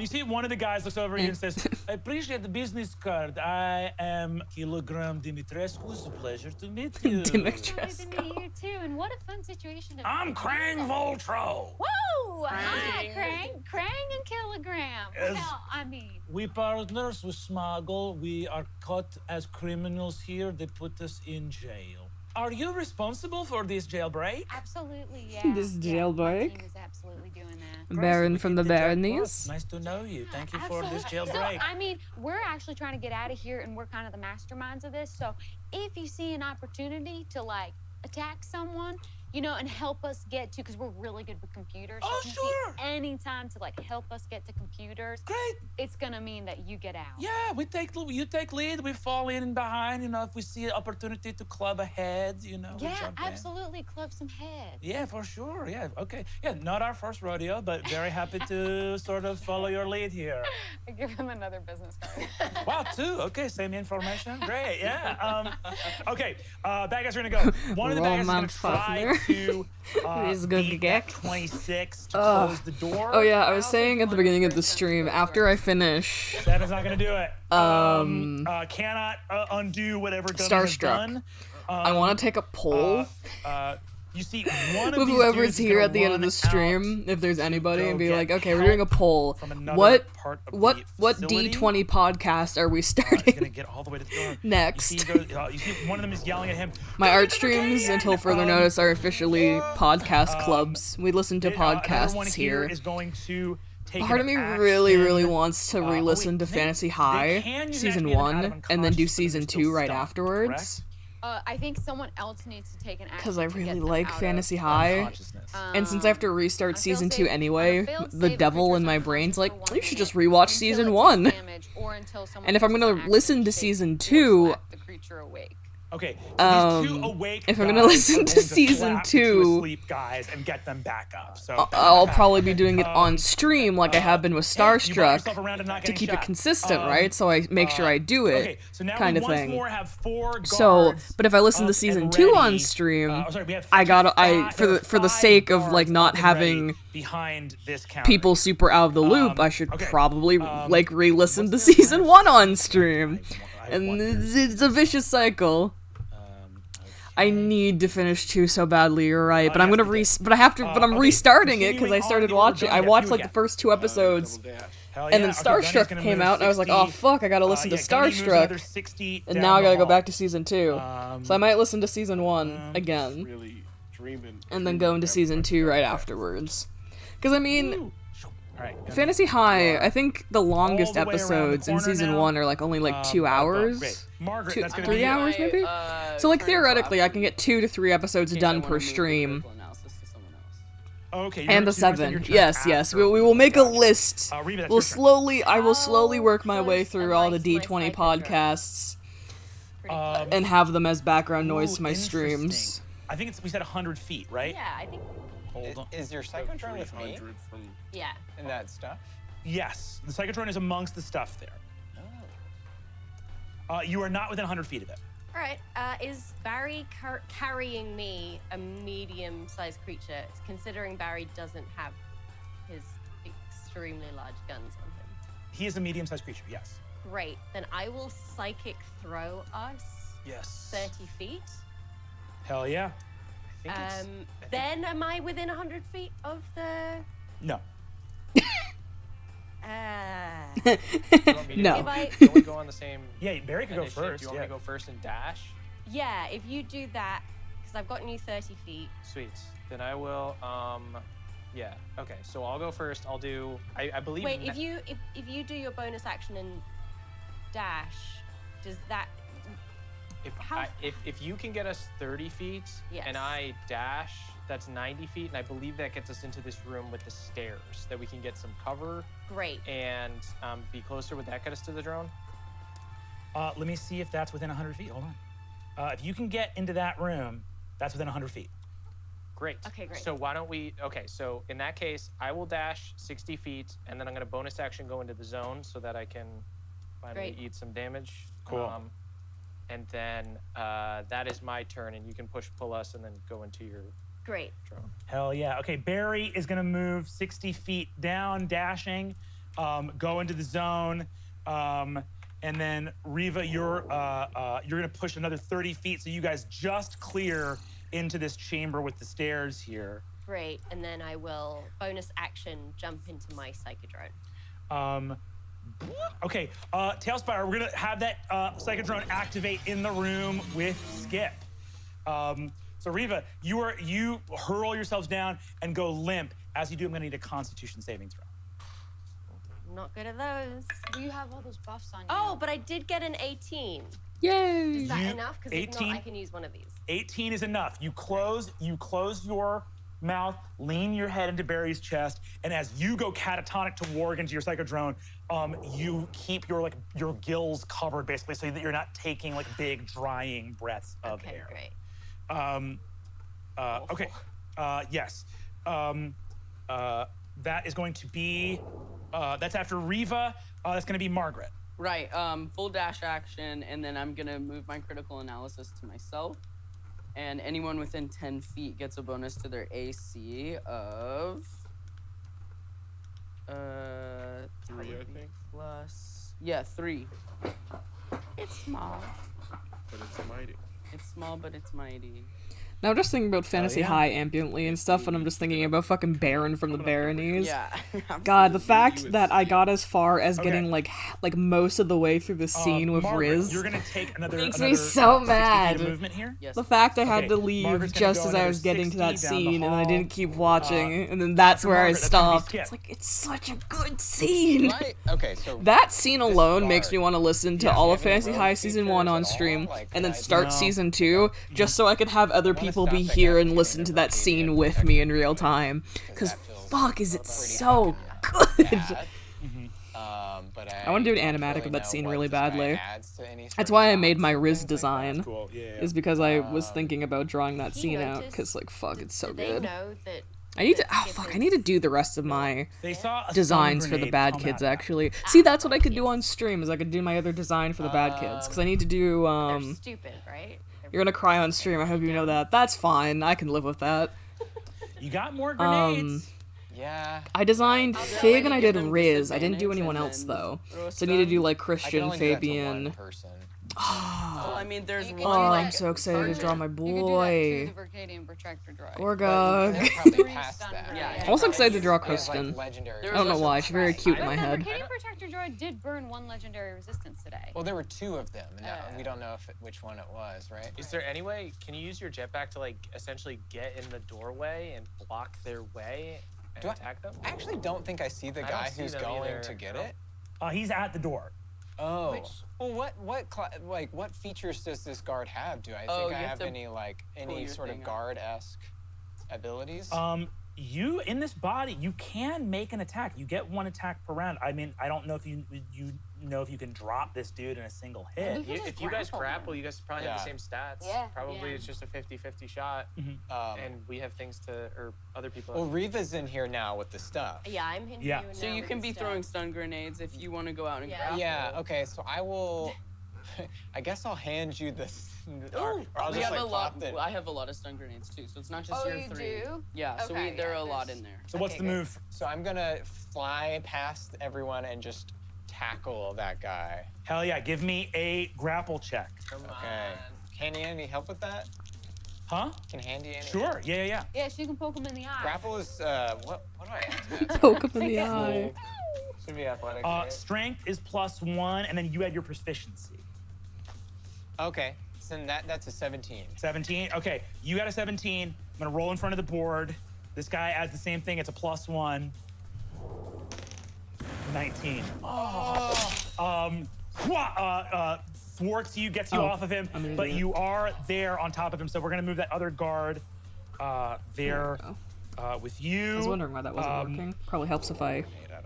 You see one of the guys looks over here and says, I appreciate the business card. I am Kilogram Dimitrescu. It's a pleasure to meet you. Nice to Dimitrescu. meet you too, and what a fun situation. to I'm be Krang in. Voltro. Whoa! Hi, Krang and Kilogram. Yes. Well, I mean, We partners with Smuggle. We are caught as criminals here. They put us in jail. Are you responsible for this jailbreak? absolutely, yeah. This Yeah, my jailbreak? team is absolutely doing that. Baron from the Baronies. Nice to know you. Thank you for this Absolutely. jailbreak. I mean, we're actually trying to get out of here, and we're kind of the masterminds of this. So if you see an opportunity to attack someone, and help us get to, because we're really good with computers. So Oh, if you sure. see any time to help us get to computers, Great. it's gonna mean that you get out. Yeah, you take lead. We fall in and behind. If we see an opportunity to club ahead, we Yeah, jump in. absolutely. Club some heads. Yeah, for sure. Yeah, okay. Yeah, not our first rodeo, but very happy to sort of follow your lead here. I give him another business card. Wow, two. Okay, same information. Great. Yeah. Okay. Bad guys are gonna go. One of the bad guys is gonna Romance try partner. to He's gonna beat get- that 26 to Ugh. close the door. Oh yeah, I was saying at the beginning of the stream, after I finish Seven's not gonna do it. Cannot undo whatever Gunny has Starstruck. done. I want to take a poll You see one of with these whoever's dudes is here gonna at the end of run the stream, if there's anybody, go and be get like, okay, we're doing a help poll. from another What part of what the what facility. D20 podcast are we He's gonna starting get all the way to the door. next? You see one of them is yelling at him. My art streams, until further notice, are officially podcast clubs. We listen to Another one podcasts here here. is going to take Part of an me action. really wants to wait, re-listen to they- Fantasy they High can use an season action out of 1 and then do unconscious, but season they're still 2 right stunned, afterwards. I think someone else needs to take an action. Because I to really get them like out of Fantasy High. Consciousness. And since I have to restart on a season fail 2 save- anyway, on a failed the save, devil creatures in my unconscious brain's for like, 1 you should minute just rewatch until season it 1. takes damage, or until someone And if I'm takes gonna an action listen to take season to 2, slap the creature awake. Okay, so these two awake if I'm gonna guys listen are to going season clap the two 2, asleep guys and get them back up. So I'll probably be doing it on stream like I have been with hey, you brought yourself Starstruck around and not to getting keep it shot. consistent, right? So I make sure I do it, Okay, so now kind we of once thing. more have 4 guards. So, but if I listen up to season and 2 on ready. stream, Sorry, we have I gotta, there are for the 5 sake of like guards not up and ready having behind this counter. people super out of the loop, I should okay, probably like re-listen to what's their season last 1 on stream, I and wonder. it's a vicious cycle. I need to finish 2 so badly. You're right, but I'm yes, gonna we but I have to. But I'm okay, restarting it because I continuing on started the order, watching. don't I get watched you like the again. first 2 episodes, Hell and yeah, then okay, Gunny's Starstruck gonna came move out, and I was like, oh 60. fuck, I gotta listen to Yeah, Gunny moves another Starstruck, 60 and down now I the gotta go hall. back to season 2. So I might listen to season 1 again, Really dreaming. and then go into season 2 right afterwards. Because I mean, All right, Gunny. Fantasy High, I think the longest All the way around the episodes in corner season now. 1 are like only like 2 Great. hours. Margaret, 2, that's gonna 3 be hours maybe? So like theoretically I can get 2 to 3 episodes done per stream. Okay, And the 7. Yes. We will make a list. Reba, that's We'll your turn. slowly, I will slowly How work my way close through am all I the to my D20 psychic podcasts Pretty close. and have them as background noise to my Interesting. streams. I think we said 100 feet, right? Yeah, I think. Hold on. Is your psychodrome with me 300 from Yeah. and that stuff? Yes, the psychotron is amongst the stuff there. You are not within 100 feet of it. All right. Is Barry carrying me a medium-sized creature? Considering Barry doesn't have his extremely large guns on him. He is a medium-sized creature, yes. Great. Then I will psychic throw us Yes. 30 feet. Hell yeah. I think it's, Then am I within 100 feet of the? No. do you want me to No. If I- Don't we go on the same Yeah, Barry could go initiative? first. Do you want me to go first and dash? Yeah, if you do that, because I've gotten you 30 feet. Sweet. Then I will. Yeah. Okay. So I'll go first. I'll do. I believe. Wait, if you do your bonus action and dash, does that? how- if you can get us 30 feet Yes. and I dash, that's 90 feet, and I believe that gets us into this room with the stairs that we can get some cover Great. and be closer. Would that get us to the drone? Let me see if that's within 100 feet. Hold on. If you can get into that room, that's within 100 feet. Great. Okay, great. So why don't we? Okay. So in that case, I will dash 60 feet, and then I'm gonna bonus action go into the zone so that I can finally Great. eat some damage. Cool. And then that is my turn, and you can pull us, and then go into your Great. drone. Hell yeah. Okay, Barry is gonna move 60 feet down, dashing, go into the zone, and then Riva, you're gonna push another 30 feet, so you guys just clear into this chamber with the stairs here. Great. And then I will bonus action jump into my psychodrone. Okay, Tailspire, we're gonna have that psychodrone activate in the room with Skip. So Riva, you hurl yourselves down and go limp. As you do, I'm gonna need a Constitution saving throw. I'm not good at those. Well, you have all those buffs on you. Oh, but I did get an 18. Yay! Is that enough? Because if not, 18? I can use one of these. 18 is enough. You close your mouth, lean your head into Barry's chest, and as you go catatonic to warg into your psychodrone, you keep your gills covered basically, so that you're not taking like big drying breaths of Okay, air. great. Okay. Yes. That is going to be. That's after Riva. That's going to be Margaret. Right. Full dash action, and then I'm gonna move my critical analysis to myself. And anyone within 10 feet gets a bonus to their AC of 3 I think. plus 3. It's small. But it's mighty. It's small, but it's mighty. Now I'm just thinking about Fantasy yeah. High ambiently and stuff, and I'm just thinking about fucking Baron from the Baronies. Yeah. God, the absolutely. fact that I got as far as Okay. getting like most of the way through the scene with Margaret, Riz. You're going to take another. Makes another me so 60 feet mad. of movement here. Yes. The fact I had Okay, to leave Margaret's gonna just go as I another was getting to that 60 down the scene, and I hall. didn't keep watching, and then that's after where I Margaret, that's gonna be stopped. Skip. It's like it's such a good scene. Right? Okay, so That scene This alone makes guard. me want to listen to Yeah, all do of you have any Fantasy rogue High season 1 features on at all? stream, Like, and then could I- start No. season 2, just so I could have other wanna people stop be that here guy and from listen getting to into that the scene TV with and me in protecting real the time. because Because that feels fuck, is it pretty so fucking good. bad. But I wanna do an don't animatic really of that know scene what really this guy badly. adds to any sort That's of why I plots made my and Riz things like that. design. Cool. Yeah. Is because I was thinking about drawing that He scene out, noticed- because like fuck, it's so Do they good. know that? I need to. that Oh Skip fuck! I is- need to do the rest of my They saw a stun designs for the grenade bad come kids. at them. Actually, see, that's what I could do on stream. Is I could do my other design for the bad kids. Because I need to do. They're stupid, right? You're gonna cry on stream. I hope you know that. That's fine. I can live with that. You got more grenades. Yeah. I designed I'll go Fig ahead and I give did them Riz. I didn't do disadvantage anyone and else then though. throw a So I need to do stun. like I can Christian, only do that to Fabian. one person. Well, I mean, there's You can one. Oh, like, I'm so excited to draw my You could do that boy. to the Verkadian Protector droid. Gorgog. They're probably 3 past stun that. grenades. Yeah. I'm also excited to draw He has, like, Kristen. legendary There I don't know was why. also- She's very Right. cute in But my the head. Verkadian Protector droid did burn 1 legendary resistance today. Well, there were 2 of them. No, we don't know which one it was, right? Is there any way? Can you use your jetpack to like essentially get in the doorway and block their way and Do I- attack them? I actually don't think I see the I don't guy see who's them going either. to get I don't- it. He's at the door. Oh. Well, what features does this guard have? Do I Oh, think you I have have to any pull your sort of thing up. guard-esque abilities? You in this body, you can make an attack. You get 1 attack per round. I mean, I don't know if you know if you can drop this dude in a single hit. If you guys grapple, you guys probably have the Yeah. same stats. Yeah. Probably Yeah. it's just a 50-50 shot, and we have things to, or other people. Well, Riva's in here now with the stuff. Yeah, I'm hinting Yeah. you. So you can be throwing stun grenades if you want to go out and Yeah. grapple. Yeah. Okay. So I will. I guess I'll hand you this. Or I'll We just have like a lot. pop the. I have a lot of stun grenades too, so it's not just Oh, your you 3. do? Yeah. So Okay, there are yeah, a lot there's- in there. So what's Okay, the good. move? So I'm gonna fly past everyone and just tackle that guy. Hell yeah, give me a grapple check. Okay. Handy Andy help with that? Huh? Can Handy Andy? Sure, yeah. Yeah, she can poke him in the eye. Grapple is what do I add? Poke him in the eye. Should be athletics. Right? Strength is +1, and then you add your proficiency. Okay. So that's a 17. 17? Okay, you got a 17. I'm gonna roll in front of the board. This guy adds the same thing, it's a +1. 19. Thwarts you, gets you off of him, but you are there on top of him, so we're gonna move that other guard there with you. I was wondering why that wasn't working. Probably helps if I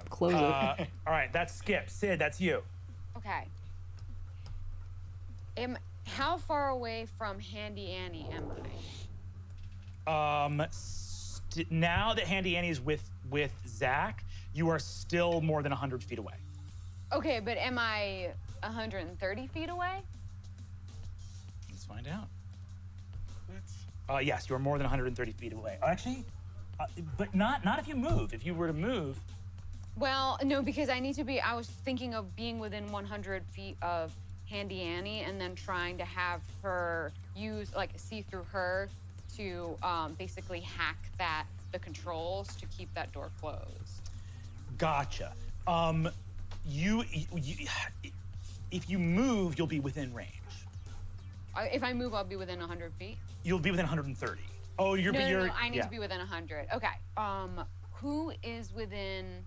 close it. All right, that's Skip. Sid, that's you. Okay. How far away from Handy Annie am I? Now that Handy Annie is with Zach, you are still more than 100 feet away. Okay, but am I 130 feet away? Let's find out. Yes, you are more than 130 feet away. Actually, but not if you move. If you were to move. Well, no, because I was thinking of being within 100 feet of Handy Annie and then trying to have her see through her to basically hack the controls to keep that door closed. Gotcha. If you move, you'll be within range. If I move, I'll be within 100 feet? You'll be within 130. Oh, No, I need to be within 100. Okay. Who is within,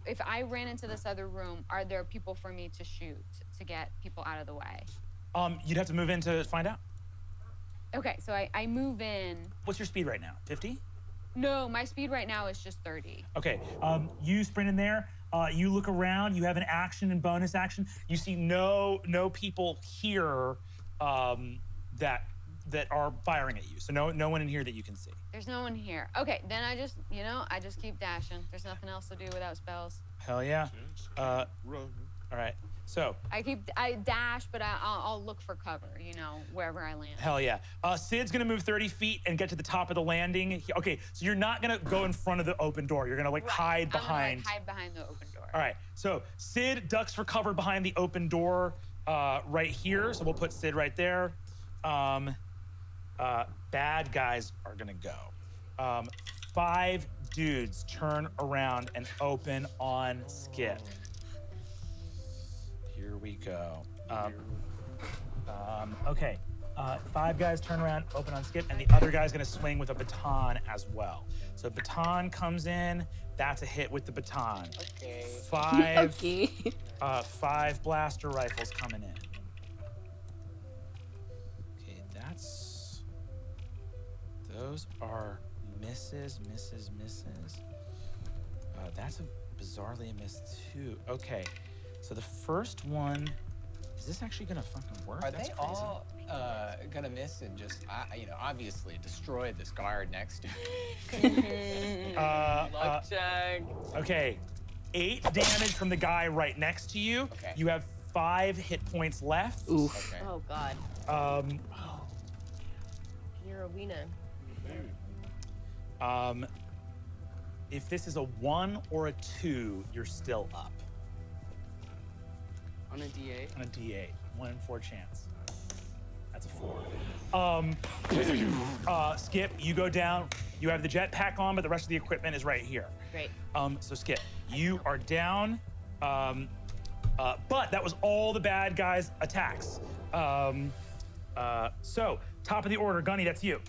if I ran into this other room, are there people for me to shoot to get people out of the way? You'd have to move in to find out. Okay, so I move in. What's your speed right now? 50? No, my speed right now is just 30. Okay, you sprint in there. You look around. You have an action and bonus action. You see no people here that are firing at you. So no one in here that you can see. There's no one here. Okay, then I just keep dashing. There's nothing else to do without spells. Hell yeah. All right. So I dash, but I'll look for cover, wherever I land. hell yeah. Sid's gonna move 30 feet and get to the top of the landing. Okay, so you're not gonna go in front of the open door. You're gonna hide behind. I'm gonna hide behind the open door. All right. So Sid ducks for cover behind the open door right here. So we'll put Sid right there. Bad guys are gonna go. 5 dudes turn around and open on Skip. Here we go. Okay. 5 guys turn around, open on Skip, and the other guy's gonna swing with a baton as well. So baton comes in. That's a hit with the baton. Okay. 5 blaster rifles coming in. Okay, those are misses. That's bizarrely a miss too. Okay, so the first one, is this actually gonna fucking work? Are That's they crazy. all gonna miss and just obviously destroy this guard next to me? Luck check. Okay, 8 damage from the guy right next to you. Okay. You have 5 hit points left. Oof. Okay. Oh God. You're a wiener. If this is a 1 or a 2, you're still up. On a D8. On a D8, 1 in 4 chance. That's a 4. Skip, you go down. You have the jetpack on, but the rest of the equipment is right here. Great. So Skip, you are down. But that was all the bad guys' attacks. So top of the order, Gunny, that's you.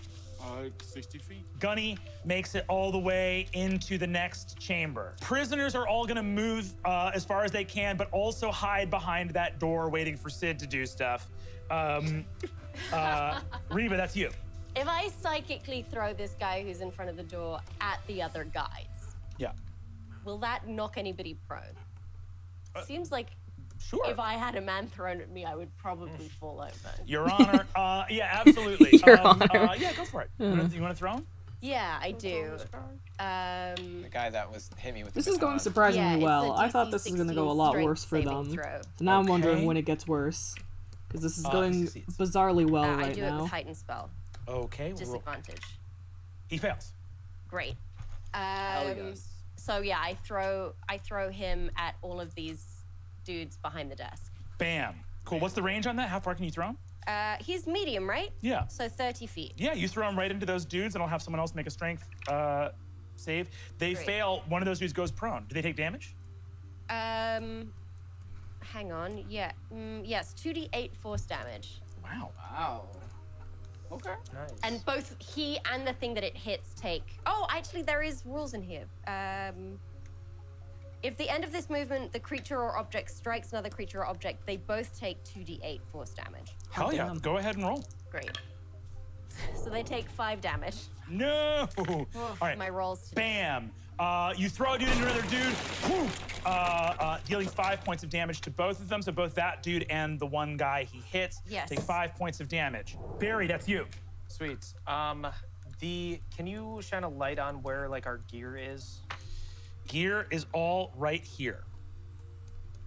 60 feet. Gunny makes it all the way into the next chamber. Prisoners are all gonna move as far as they can, but also hide behind that door waiting for Sid to do stuff. Reba, that's you. If I psychically throw this guy who's in front of the door at the other guys, Yeah. will that knock anybody prone? Seems like Sure. if I had a man thrown at me, I would probably fall over. Your Honor. Yeah, absolutely. Your Honor. Yeah, go for it. You want to throw him? Yeah, I do. The guy that hit me with This the is going baton. surprisingly Yeah, it's well. a I thought DC this was going to go a 16 lot strength worse for saving them. throw. So now I'm wondering Okay. when it gets worse. Because this is going succeeds. bizarrely well I right do it now. with heightened spell. Okay. Well, Disadvantage. he fails. Great. Hell yes. So yeah, I throw him at all of these dudes behind the desk. Bam. Cool. What's the range on that? How far can you throw him? He's medium, right? Yeah. So 30 feet. Yeah, you throw him right into those dudes, and I'll have someone else make a strength save. They Great. fail. One of those dudes goes prone. Do they take damage? Hang on. Yeah. Yes, 2d8 force damage. Wow. Wow. Okay. Nice. And both he and the thing that it hits take. Oh, actually, there is rules in here. If the end of this movement, the creature or object strikes another creature or object, they both take 2d8 force damage. Hell yeah. damn. Go ahead and roll. Great. So they take 5 damage. No. All right. My rolls. Today. Bam. You throw a dude into another dude, whew, dealing 5 points of damage to both of them. So both that dude and the one guy he hits Yes. take 5 points of damage. Barry, that's you. Sweet. Can you shine a light on where like our gear is? Gear is all right here.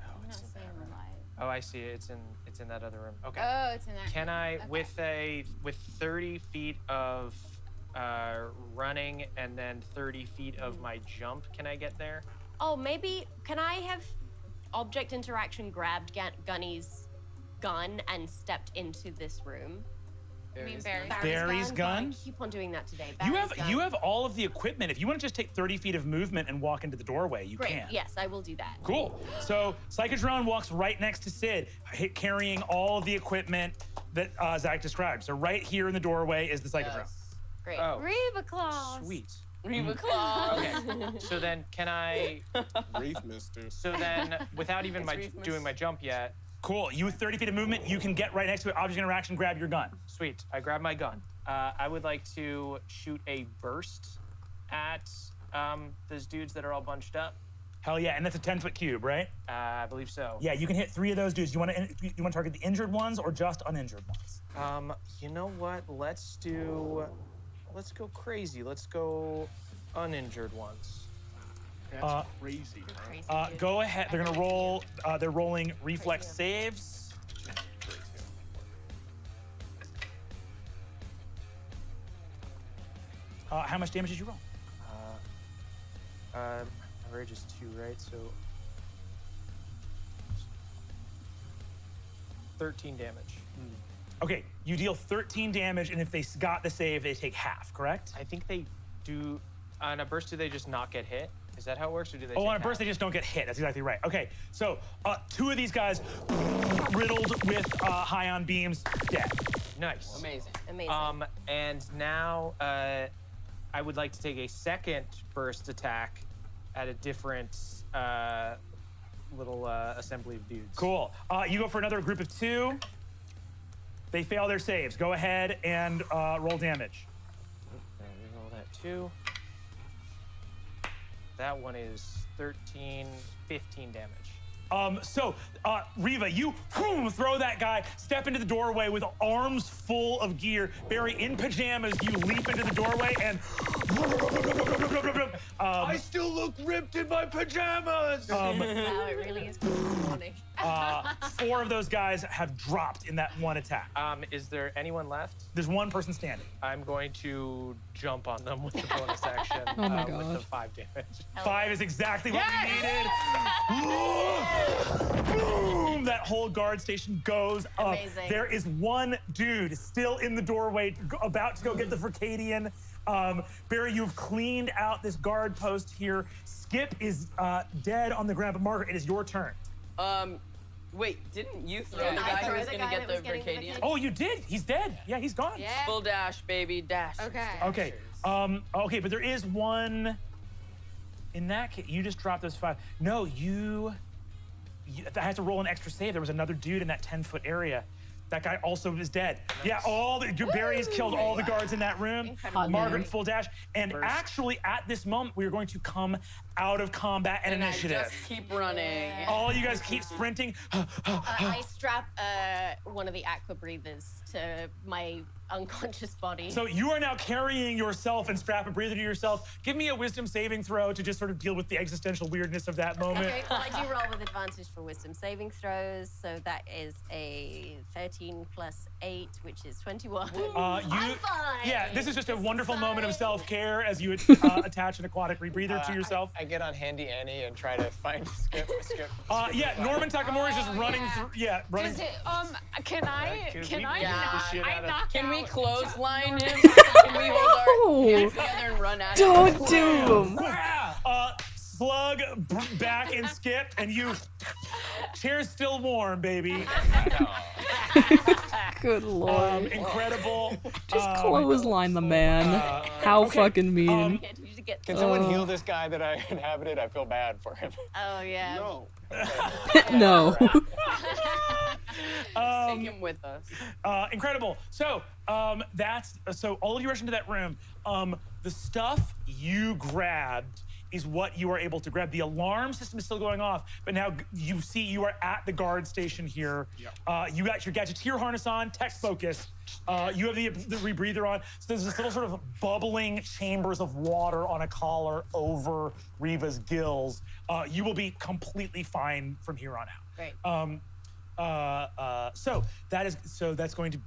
I'm not seeing the light. Oh, I see it. It's in that other room. Okay. Oh, it's in that. Can I, Okay. with 30 feet of running and then 30 feet of my jump, can I get there? Oh, maybe can I have object interaction grabbed Gunny's gun and stepped into this room? You mean Barry's? Barry's gun? I keep on doing that today. You Barry's have gun. you have all of the equipment. If you want to just take 30 feet of movement and walk into the doorway, you Great. can. Yes, I will do that. Cool. So Psychodrone walks right next to Sid, carrying all of the equipment that Zach described. So right here in the doorway is the Psychodrone. Great. Oh, Reba claws. sweet. Reba Claw. Okay. So then can I, Wraith Mister. so then without even Reefmas. doing my jump yet, Cool. You with 30 feet of movement, you can get right next to it. Object interaction, grab your gun. sweet. I grab my gun. I would like to shoot a burst at those dudes that are all bunched up. Hell yeah, and that's a 10-foot cube, right? I believe so. Yeah, you can hit 3 of those dudes. You want to target the injured ones or just uninjured ones? You know what? Let's go crazy. Let's go uninjured ones. That's crazy, man. Go ahead. They're gonna roll. They're rolling reflex saves. How much damage did you roll? Average is 2, right? So 13 damage. Okay, you deal 13 damage, and if they got the save, they take half. Correct? I think they do. On a burst, do they just not get hit? Is that how it works, or do they? Oh, take on a burst, half? they just don't get hit. That's exactly right. Okay, so 2 of these guys riddled with ion beams, dead. Nice. Amazing. Amazing. And now I would like to take a second burst attack at a different little assembly of dudes. Cool. You go for another group of 2. They fail their saves. Go ahead and roll damage. Roll that 2. That one is 13, 15 damage. Reva, you throw that guy, step into the doorway with arms full of gear. Barry, in pajamas, you leap into the doorway and. I still look ripped in my pajamas! Wow, it really is funny. 4 of those guys have dropped in that one attack. Is there anyone left? There's 1 person standing. I'm going to jump on them with the bonus action Oh my with the gosh. 5 damage. 5 is exactly what we needed. Boom! That whole guard station goes up. Amazing. There is 1 dude still in the doorway, about to go get the Fricadian. Barry, you've cleaned out this guard post here. Skip is dead on the ground, but Margaret, it is your turn. Wait, didn't you throw Yeah, the I guy threw who was the gonna guy get that the was getting the Verkadian? Verkadian. Oh, you did? He's dead. Yeah, he's gone. Yeah. Full dash, baby, dash. Okay. Okay. Okay, but there is 1. In that case, you just dropped those 5. No, you I had to roll an extra save. There was another dude in that 10-foot area. That guy also is dead. Yeah, Barry has killed all the guards in that room. Incredible. Margaret, full dash. And Burst. actually, at this moment, we are going to come out of combat and And I initiative. just keep running. All you guys keep sprinting. I strap one of the aqua breathers to my unconscious body. So you are now carrying yourself and strap a breather to yourself. Give me a wisdom saving throw to just sort of deal with the existential weirdness of that moment. Okay, well, I do roll with advantage for wisdom saving throws, so that is a 13 plus 8, which is 21. I'm fine. Yeah, this is just a wonderful moment of fine. self-care as you attach an aquatic rebreather to yourself. I get on Handy Annie and try to find Skip? Yeah, Norman Takamori is just running through. Yeah, running. Does it, can I Can we knock beat the shit out of- knock Can we out- clothesline him? Can we hold our hands together and run at him? Don't do him. Slug back and Skip, and you. Chair's still warm, baby. Good lord. Incredible. Just clothesline the man. How okay, fucking mean. Can someone heal this guy that I inhabited? I feel bad for him. Oh yeah. No. No. Take him with us. Incredible. So so all of you rush into that room. The stuff you grabbed is what you are able to grab. The alarm system is still going off, but now you see you are at the guard station here. Yep. You got your gadgeteer harness on, tech focus. You have the rebreather on. So there's this little sort of bubbling chambers of water on a collar over Reva's gills. You will be completely fine from here on out. Great. So that's going to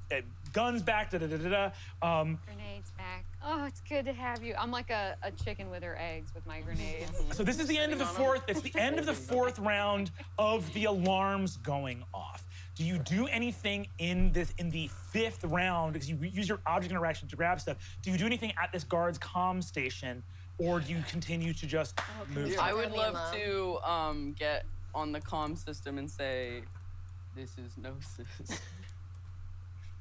guns back. Grenades back. Oh, it's good to have you. I'm like a chicken with her eggs with my grenades. So this is the end of the fourth. It's the end of the fourth round of the alarms going off. Do you do anything in the fifth round, because you use your object interaction to grab stuff? Do you do anything at this guard's comm station, or do you continue to just move? I would love to get on the comm system and say, "This is Gnosis."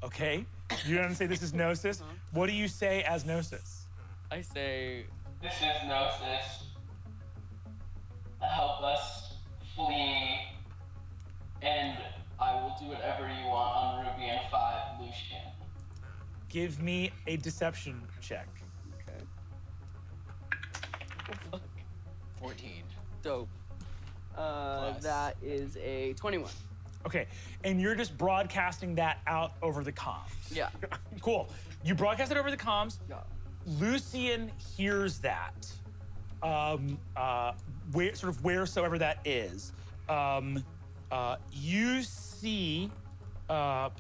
Okay. You're gonna say this is Gnosis. What do you say as Gnosis? I say, "This is Gnosis. Help us flee, and I will do whatever you want on Ruby and 5, Lucian." Give me a deception check. Okay. 14. Dope. Plus. That is a 21. Okay, and you're just broadcasting that out over the comms. Yeah. Cool. You broadcast it over the comms. Yeah. Lucian hears that. Wheresoever that is. You see. Can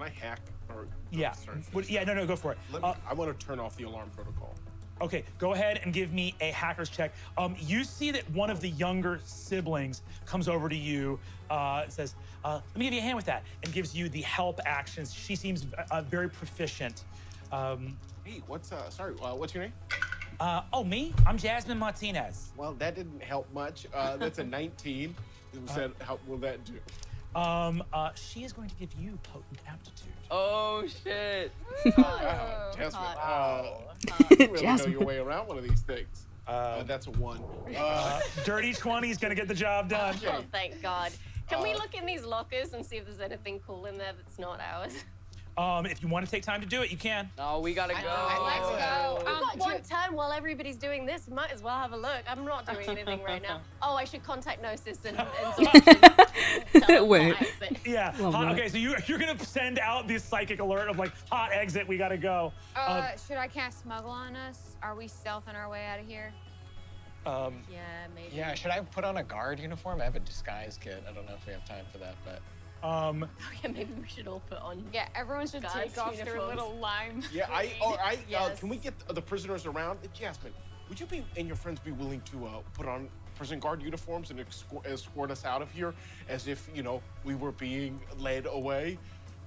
I hack? Or, Yeah. Sorry. No, go for it. I want to turn off the alarm protocol. Okay, go ahead and give me a hacker's check. You see that one of the younger siblings comes over to you, says, "Let me give you a hand with that," and gives you the help actions. She seems very proficient. Hey, what's your name? Me? I'm Jasmine Martinez. Well, that didn't help much. That's a 19. You said, how will that do? She is going to give you potent aptitude. Oh shit. Jasmine. You really know your way around one of these things. That's a 1. Dirty 20 is going to get the job done. Oh, thank God. Can we look in these lockers and see if there's anything cool in there that's not ours? If you want to take time to do it, you can. Oh, we gotta go. Let's go. We've got one turn while everybody's doing this. Might as well have a look. I'm not doing anything right now. Oh, I should contact Gnosis and Wait. Yeah. Okay, so you're gonna send out this psychic alert of like hot exit. We gotta go. Should I cast smuggle on us? Are we stealthing our way out of here? Yeah, maybe. Yeah, should I put on a guard uniform? I have a disguise kit. I don't know if we have time for that, but. Oh, yeah, maybe we should all put on. Yeah, everyone should take off their little lime. Yeah, Yes. Can we get the prisoners around? Jasmine, would you and your friends be willing to put on prison guard uniforms and escort us out of here as if, we were being led away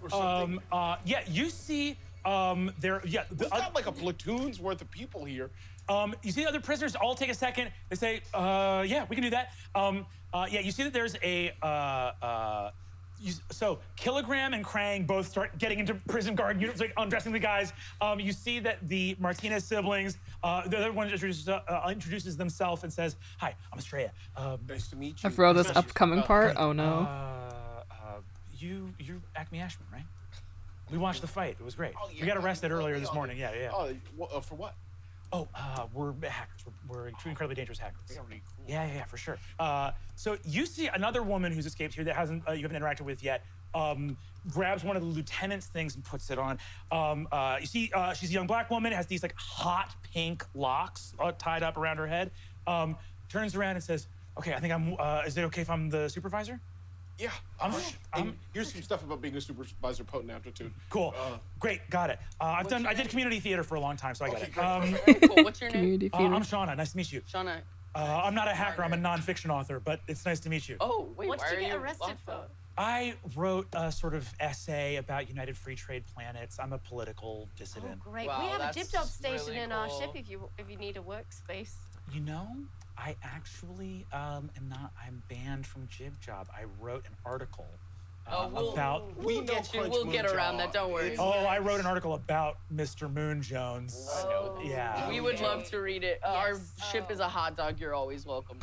or something? Yeah, you see, we've got like a platoon's worth of people here. You see the other prisoners all take a second. They say, yeah, we can do that. You see that there's so Kilogram and Krang both start getting into prison guard units, like undressing the guys. You see that the Martinez siblings, the other one introduces themselves and says, "Hi, I'm Estrella. Nice to meet you." I forgot this upcoming part. Oh no. You're Acme Ashman, right? We watched the fight. It was great. Oh, yeah. We got arrested earlier this morning. Yeah. Oh, for what? Oh, we're hackers. We're incredibly dangerous hackers. Very cool. Yeah, for sure. So you see another woman who's escaped here that you haven't interacted with yet. Grabs one of the lieutenant's things and puts it on. You see, she's a young black woman, has these like hot pink locks tied up around her head. Turns around and says, "Okay, I think I'm. Is it okay if I'm the supervisor?" Yeah. And here's some stuff about being a supervisor potent aptitude. Cool. Great, got it. I did community theater for a long time, so I get it. Very cool. What's your name? Community theater. I'm Shauna. Nice to meet you. Shauna. I'm not a hacker. I'm a nonfiction author, but it's nice to meet you. Oh, wait, What why did are you get you arrested locked for? up? I wrote a sort of essay about United Free Trade Planets. I'm a political dissident. Oh, great. Wow, we have a that's Jib Job station really in our cool. ship if you need a workspace. You know, I actually am not. I'm banned from Jib Job. I wrote an article about. We'll get around that. Don't worry. I wrote an article about Mr. Moon Jones. Yeah. We would love to read it. Our ship is a hot dog. You're always welcome.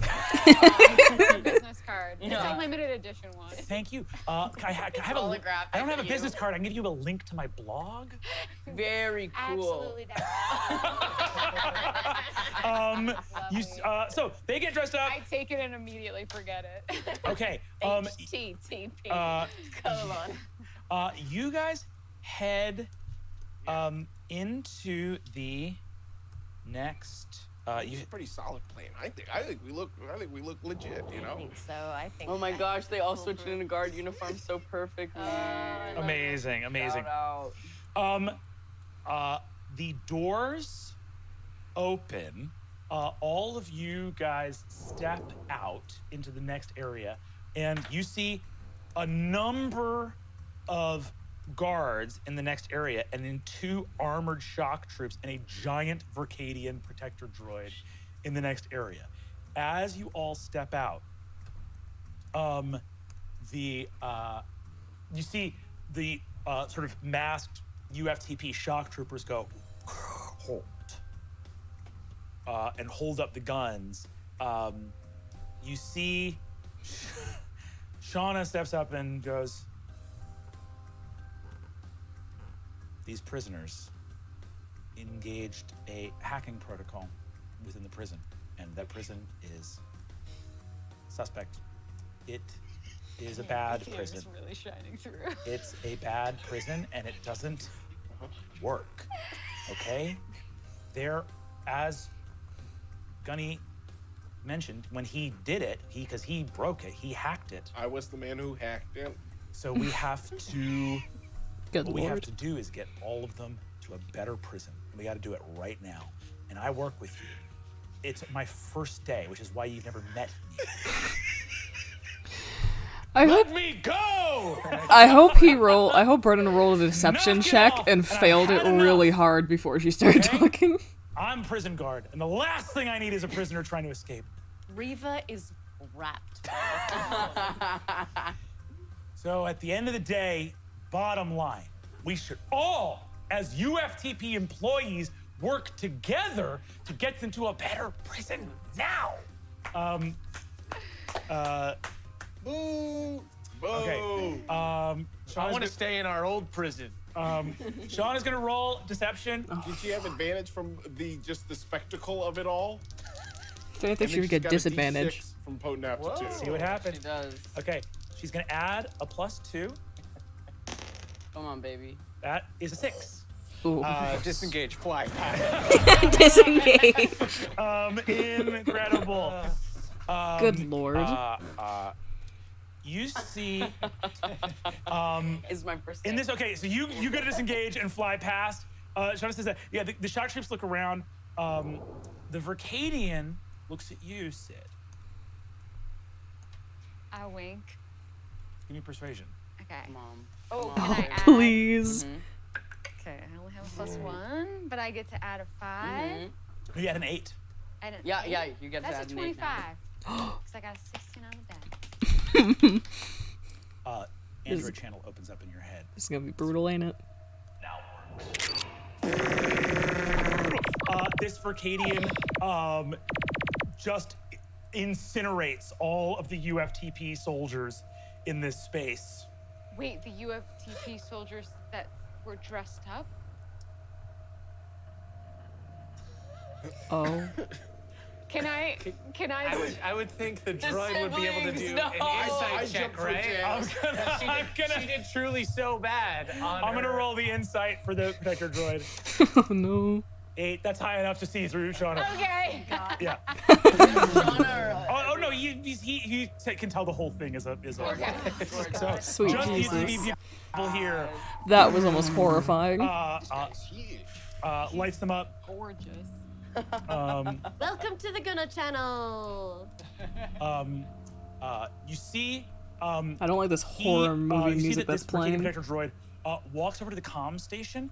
Business card. It's Yeah. a limited edition one. Thank you. Can I have a? Autograph I don't have a for you. business card. I can give you a link to my blog. Very cool. Absolutely. So they get dressed up. I take it and immediately forget it. Okay. HTTP. You guys head into the next. It's a pretty solid plan. I think we look legit. You I know. think so. I think. Oh my gosh, they all switched into guard uniforms so perfectly. Amazing. Shout out. The doors open. All of you guys step out into the next area, and you see a number of guards in the next area, and then 2 armored shock troops and a giant Verkadian protector droid in the next area. As you all step out, you see the sort of masked UFTP shock troopers go, hold, and hold up the guns. You see Shauna steps up and goes, these prisoners engaged a hacking protocol within the prison, and that prison is suspect. It is a bad prison. It's really shining through. It's a bad prison, and it doesn't work. Okay? There, as Gunny mentioned, when he did it, because he broke it, he hacked it. I was the man who hacked him. So we have to. Good What we have lord. to do is get all of them to a better prison. We got to do it right now. And I work with you. It's my first day, which is why you've never met me. I hope Let me go! I hope Brennan rolled a deception Knock it check off, and and I failed had it enough. really hard before she started Okay? talking. I'm prison guard, and the last thing I need is a prisoner trying to escape. Reva is wrapped. So at the end of the day, bottom line, we should all, as UFTP employees, work together to get them to a better prison now. Boo! Boo! Okay. I want to stay in our old prison. Sean is gonna roll deception. Did she have advantage from the spectacle of it all? I think And she then would she's get got a disadvantage. D6 from potent aptitude. See what happens. She does. Okay, she's gonna add a +2. Come on, baby. That is a 6. Ooh. Disengage, fly. Disengage. Incredible. Good lord. You see, Is my first in day. this, okay, so you go to disengage and fly past. Shauna says that, yeah, the shock troops look around. The Verkadian looks at you, Sid. I wink. Give me persuasion. Okay. Mom. Oh, Come can on. I add? Please. Okay, I only have a +1, but I get to add a 5. You had an 8. And an Yeah, 8? yeah, you get to That's add a an 8 now. 25. Because I got a 16 on the die. Android channel opens up in your head. This is gonna be brutal, ain't it? This Verkadian just incinerates all of the UFTP soldiers in this space. Wait, the UFTP soldiers that were dressed up? Oh. Can I? I would think the droid would be able to do siblings, an no. insight I check, jumped for right? jail. She did truly so bad. I'm gonna roll the insight for the protector droid. Oh no. 8. That's high enough to see through, Shauna. Okay. Yeah. Shauna or, Oh no, you he can tell the whole thing is a. Okay. So Sweet just Jesus. the people here That was almost horrifying. lights them up. Gorgeous. Welcome to the Gunnar channel. You see. I don't like this horror movie you see music that that's this Mercadian playing. Protector droid walks over to the comms station,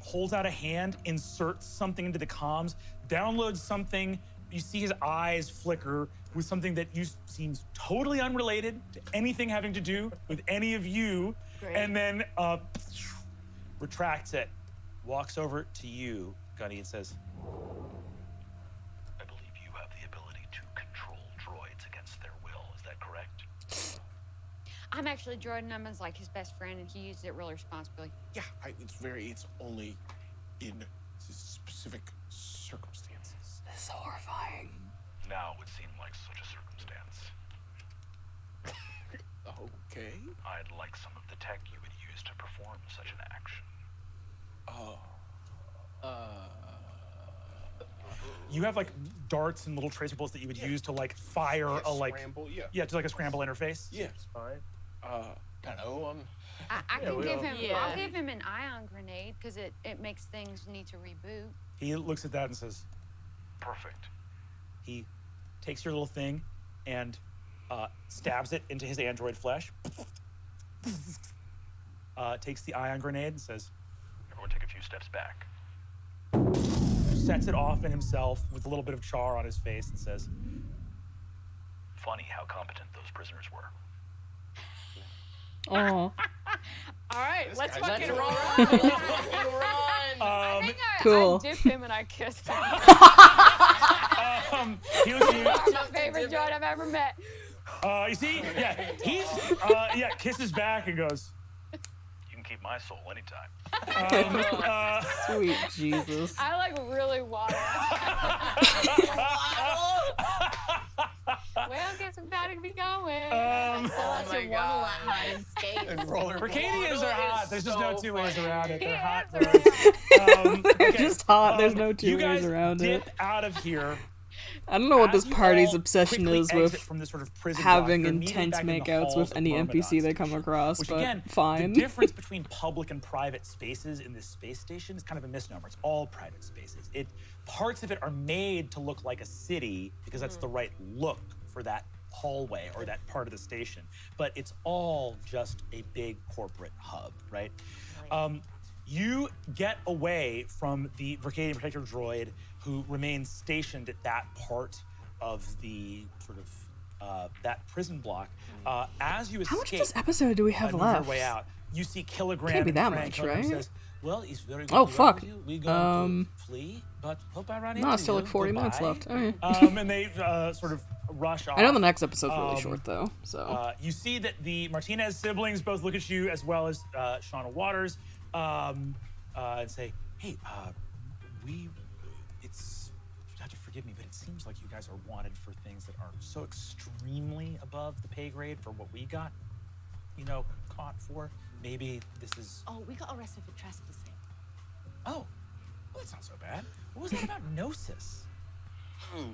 holds out a hand, inserts something into the comms, downloads something. You see his eyes flicker with something that seems totally unrelated to anything having to do with any of you, and then retracts it, walks over to you, Gunny, and says, I believe you have the ability to control droids against their will. Is that correct? I'm actually Jordan. I'm like his best friend, and he uses it really responsibly. Yeah, it's only in specific circumstances. This is horrifying. Now it would seem like such a circumstance. Okay. I'd like some of the tech you would use to perform such an action. you have like darts and little tracer bullets that you would use to like fire a like scramble, just like a scramble interface. Yeah. It's fine. Kind of owe him. I Yeah, can we give all- him. Yeah. I'll give him an ion grenade because it makes things need to reboot. He looks at that and says, Perfect. he takes your little thing and stabs it into his android flesh. Takes the ion grenade and says, Everyone take a few steps back. sets it off in himself with a little bit of char on his face and says, Funny how competent those prisoners were. Oh, All right, let's Let's fucking run. roll. Let's fucking run. I think cool. I dipped him and I kissed him. he looks at you. My favorite droid I've ever met. You see, he's kisses back and goes, You can keep my soul anytime. sweet Jesus. I like really waddle. Well, guess I'm about to be going. Oh my god. Mercadians are hot. There's just no two ways around it. They're hot. They're just hot. There's no two you guys ways around dip it. out of here. I don't know what As this you party's all obsession quickly is exit with from this sort of prison having block, you're meeting intense back in the makeouts halls with of any Myrmidon NPC they come Station, across, which but again, fine. the difference between public and private spaces in this space station is kind of a misnomer. It's all private spaces. Parts of it are made to look like a city because that's the right look for that hallway or that part of the station. But it's all just a big corporate hub, right? You get away from the Mercadian Protector droid who remains stationed at that part of the sort of that prison block. As you escape, How much of this episode do we have move your left? way out, you see Kilogram. Can't be that and Frank. much, Kilogram right? Says, well, it's very good Oh, to fuck. run with you. We're going to flee, but hope I run into No, you. still like 40 minutes Goodbye." left. Okay. And they sort of rush off. I know the next episode's really short though, so. You see that the Martinez siblings both look at you as well as Shauna Waters and say, hey, you have to forgive me, but it seems like you guys are wanted for things that are so extremely above the pay grade for what we got, caught for. Maybe this is... Oh, we got arrested for trespassing. Oh, well, that's not so bad. What was that about Gnosis? So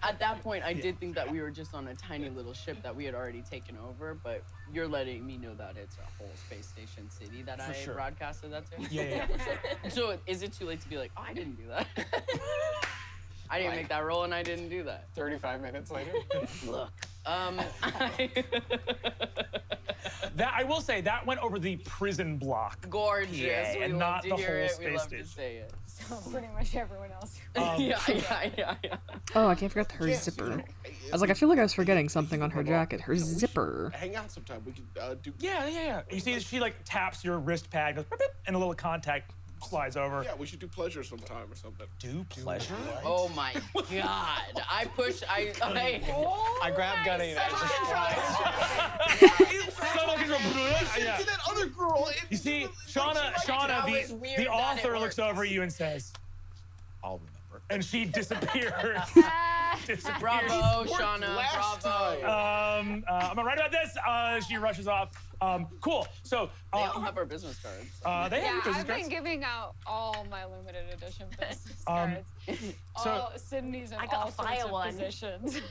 at that point, I did think that we were just on a tiny little ship that we had already taken over, but you're letting me know that it's a whole space station city that For I sure. broadcasted that to. Yeah, for sure. So is it too late to be like, oh, I didn't do that? I didn't make that roll and I didn't do that. 35 minutes later. Look, That I will say that went over the prison block. gorgeous. PA, We and love not to the hear whole it. We space love to station. say it. So pretty much everyone else. Yeah. Oh, I can't forget her zipper. I was like, I feel like I was forgetting something on her jacket. Her zipper. Hang out sometime. We can do. Yeah. You see, she like taps your wrist pad, goes, beep, beep, and a little contact slides over. Yeah, we should do pleasure sometime or something. Do pleasure? Oh my god! I grabbed Gunny and I Yeah. To that other girl. You see, Shauna, That was weird the that it author looks worked. over you and says, I'll remember. And she disappears. disappears. Bravo, Shauna. Last Bravo. time. Am I right about this? She rushes off. Cool. So They all have our business cards. they Yeah, have business I've been cards. giving out all my limited edition business Um, cards. so- all Sydney's in I got all a fire sorts of one. positions.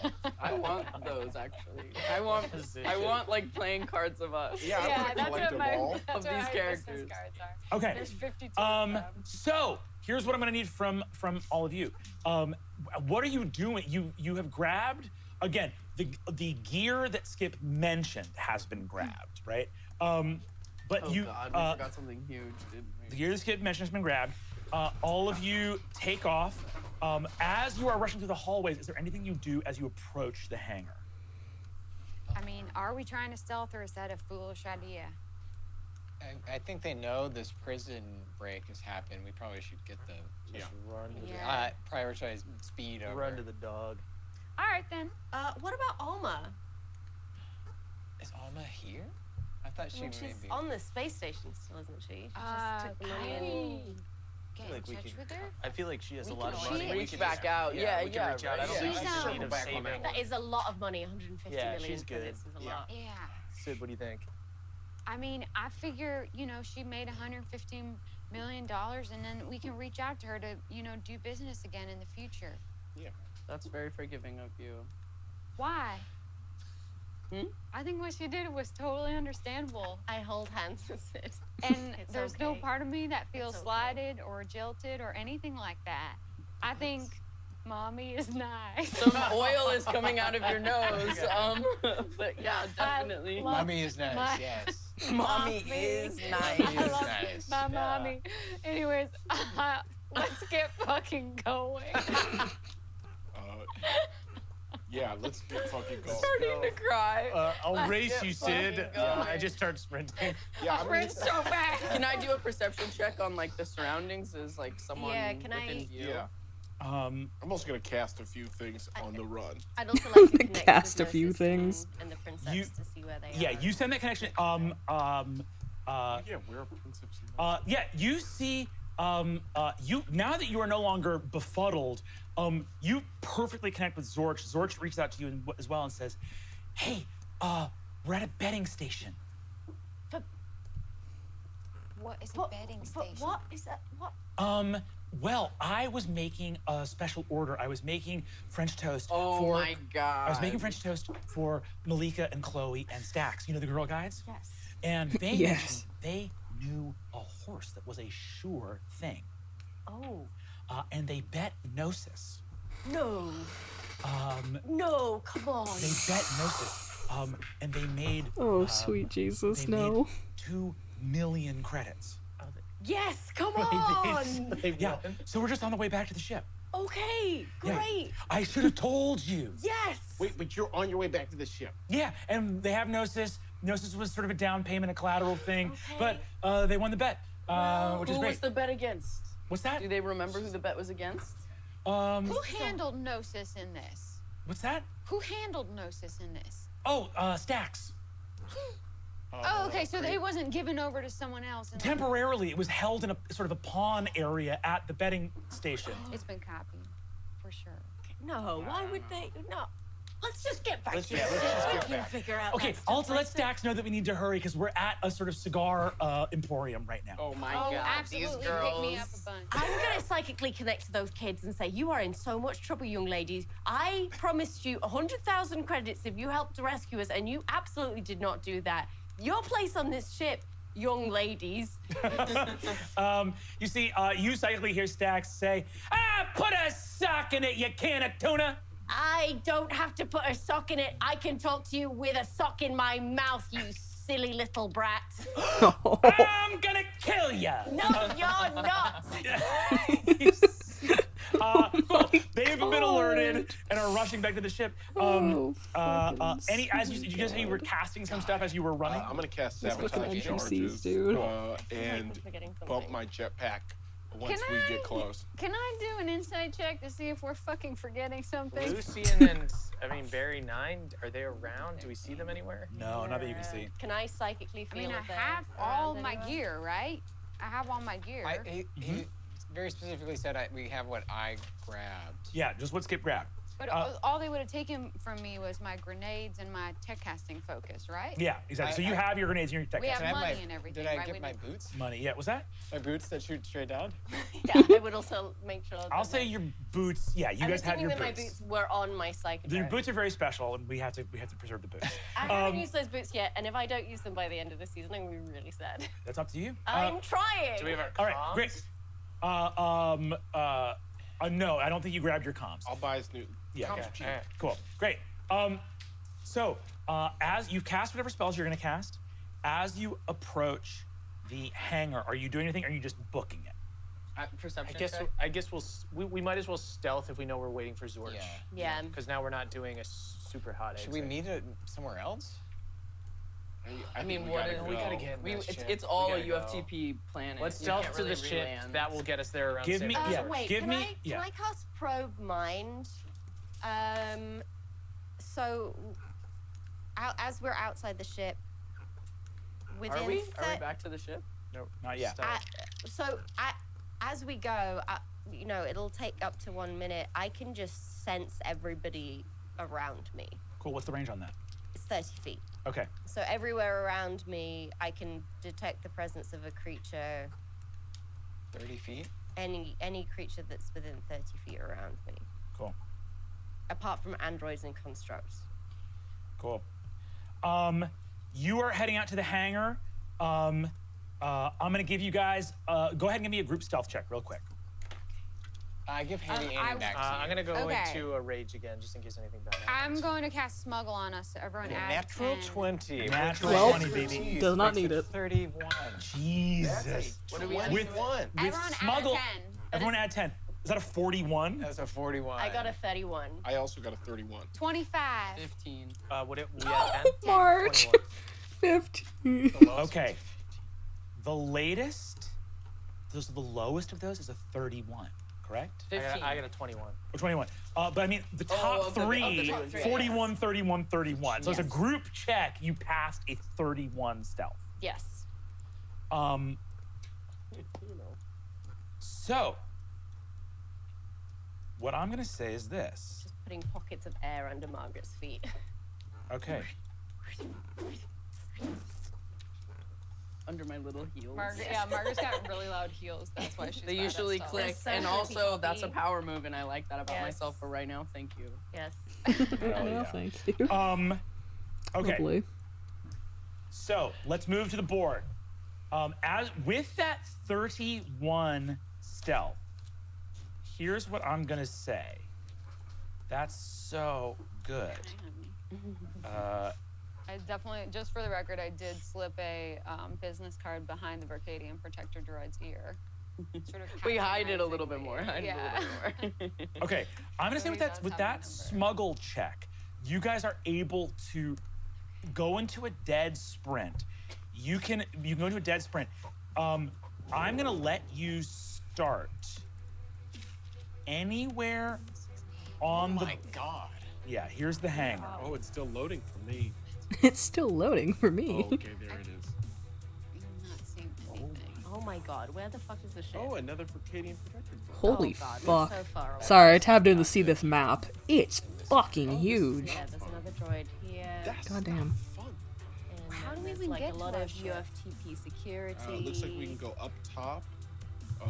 I want those actually. I want like playing cards of us. Yeah, I yeah, want to that's collect what them my all. that's Of what these my characters. business cards are. Okay. There's 52 of them. So here's what I'm gonna need from all of you. What are you doing? You have grabbed again the gear that Skip mentioned has been grabbed, right? But Oh you God, we forgot something huge, didn't we? the gear that Skip mentioned has been grabbed. All of you take off. As you are rushing through the hallways, is there anything you do as you approach the hangar? I mean, are we trying to stealth or is that a foolish idea? I think they know this prison break has happened. We probably should get the Run to Yeah. prioritize speed the over. run to the dog. All right then. What about Alma? Is Alma here? I thought she I mean, may she's be. on the space station still, isn't she? She Uh, just took the money can and... we get Like in we touch could- with her? I feel like she has a We lot of can money. reach We could back just- out. Yeah, we can reach out. I don't yeah. think She's she's in need out. of Back on saving. that That is a lot of money, 150 Yeah, million she's good. credits is a Yeah. lot. Yeah. Sid, what do you think? I mean, I figure, she made $115 million and then we can reach out to her to, do business again in the future. That's very forgiving of you. Why? Hmm? I think what she did was totally understandable. I hold hands with it. And It's there's no okay. part of me that feels It's okay. slighted or jilted or anything like that. I think mommy is nice. Some oil is coming out of your nose. But yeah, definitely. love Mommy is nice, my- yes. Mommy is nice. Mommy I is love nice. my mommy. Anyways, let's get fucking going. Yeah, let's get fucking going. Starting to cry. I'll race get you, Sid. fucking Yeah, I going. just start sprinting. Yeah, I mean, We're so fast. Can I do a perception check on like the surroundings? Is like someone Yeah, can within I- view? yeah. I'm also gonna cast a few things on the run. I'd also like to connect Cast with a few Nurses things. and the princess You- to see where they Yeah, are. you send that connection. Yeah, we're a princess. Yeah, you see, you now that you are no longer befuddled, you perfectly connect with Zorch. Zorch reaches out to you as well and says, "Hey, we're at a betting station." What is a But- betting but station? what is that? What? Well, I was making a special order. I was making French toast Oh for. my God. I was making French toast for Malika and Chloe and Stax. You know the Girl Guides? Yes. And they Yes. mentioned they knew a horse that was a sure thing. Oh. And they bet Gnosis. No. No, come on. They bet Gnosis. And they made. Oh, sweet Jesus, they no. made 2 million credits. Yes, come on. Yeah. So we're just on the way back to the ship. Okay, Yeah. great. I should have told you. Yes. Wait, but you're on your way back to the ship. Yeah, and they have Gnosis. Gnosis was sort of a down payment, a collateral thing, Okay. but they won the bet, which is Who great. was the bet against? What's that? Do they remember who the bet was against? Who handled Gnosis in this? What's that? Who handled Gnosis in this? Oh, Stax. Oh, okay, so it wasn't given over to someone else. And Temporarily, it was held in a sort of a pawn area at the betting station. It's been copied, for sure. No, why would they? No. Let's just get back Let's to just- it. let's just We get can back. figure out Okay, that also stuff let later. Stax know that we need to hurry because we're at a sort of cigar emporium right now. Oh my Oh, God, absolutely. these girls. Pick me up a bunch. I'm going to psychically connect to those kids and say, you are in so much trouble, young ladies. I promised you 100,000 credits if you helped to rescue us, and you absolutely did not do that. Your place on this ship, young ladies. You see, you psychically hear Stax say, put a sock in it, you can of tuna. I don't have to put a sock in it. I can talk to you with a sock in my mouth, you silly little brat. I'm gonna kill ya. No, you're not. Cool. They've been alerted and are rushing back to the ship. As you just said, you were casting some stuff as you were running. I'm gonna cast Just looking at sabotage NPCs, charges dude. and Forgetting bump something. my jetpack once Can we I- get close. Can I do an insight check to see if we're fucking forgetting something? Lucian and Barry 9, are they around? Do we see them anywhere? No, not that you can see. Can I psychically I feel mean, I if they're have all around my anywhere? gear, right? I have all my gear. He very specifically said we have what I grabbed. Yeah, just what Skip grabbed. But all they would have taken from me was my grenades and my tech casting focus, right? Yeah, exactly. So you have your grenades and your tech We have Can I have money my- and everything, Did I right? get We my did- boots? money. Yeah, was that? My boots that shoot straight down? Yeah, I would also make sure. I'll say your boots. Yeah, you I'm guys have assuming your that boots. my boots were on my psychic. Your boots are very special, and we have to preserve the boots. I haven't used those boots yet, and if I don't use them by the end of the season, I'm gonna be really sad. That's up to you. I'm trying. Do we have our All right, comms? great. No, I don't think you grabbed your comms. I'll buy his new. Yeah. Comms Okay. cheap. All right, cool. Great. As you've cast whatever spells you're going to cast, as you approach the hangar, are you doing anything? Or are you just booking it? Perception. I guess we might as well stealth if we know we're waiting for Zorch. Yeah. Because now we're not doing a super hot Should exit. we meet somewhere else? I mean, we what gotta is? go. We gotta get in this ship. It's all a We gotta UFTP planet. Let's You stealth can't to the really ship. re-land. That will get us there around Give me- 6. yeah. Wait, give can me- can I cast probe mind? So, as we're outside the ship, within Are we back to the ship? No, not yet. as we go, it'll take up to 1 minute. I can just sense everybody around me. Cool. What's the range on that? It's 30 feet. Okay. So everywhere around me, I can detect the presence of a creature. 30 feet? Any creature that's within 30 feet around me. Cool. Apart from androids and constructs. Cool. You are heading out to the hangar. I'm gonna give you guys. Go ahead and give me a group stealth check, real quick. I give Handy Annie back to you. I'm gonna go Okay. into a rage again, just in case anything bad happens. I'm going to cast Smuggle on us. Everyone add Natural 10. 20. Natural Well, 20, baby. does not Makes need it. 31. Jesus. What do we With Everyone smuggle, add 10. everyone add 10. Is that a 41? That's a 41. I got a 31. I also got a 31. 25. 15. We had 10? March 15. Okay. The latest, the lowest of those is a 31, correct? 15. I got a 21. Or 21. But I mean, the top of the three, top three, 41, 31, 31. So as a Yes. group check, you passed a 31 stealth. Yes. So, what I'm gonna say is this. Just putting pockets of air under Margaret's feet. Okay. Under my little heels. Margaret's got really loud heels. That's why she's They bad at usually stealth. click, so and many also people that's a be- power move, and I like that about Yes. myself for right now. Thank you. Yes. Hell No, yeah. thank you. Okay. Lovely. So let's move to the board. As with that 31 stealth, here's what I'm gonna say. That's so good. I definitely, just for the record, I did slip a business card behind the Verkadian Protector Droid's ear. Sort of We hide it a little bit more. patronizingly. Hide it a little bit more. Okay, I'm gonna say with Maybe that that's with how that we smuggle check, you guys are able to go into a dead sprint. You can go into a dead sprint. I'm gonna let you start anywhere on the. My God. Yeah, here's the hangar. Oh, it's still loading for me. It's still loading for me. Oh, okay, there it is. I'm not seeing anything. Oh my god, where the fuck is the ship? Oh, another Verkadian Protector. Holy oh god, we're fuck. so far away. Sorry, I tabbed in to see this map. It's fucking huge. Yeah, there's another droid here. That's Goddamn. fun. And How do we there's even like get a to lot our of ship? UFTP security. Looks like we can go up top.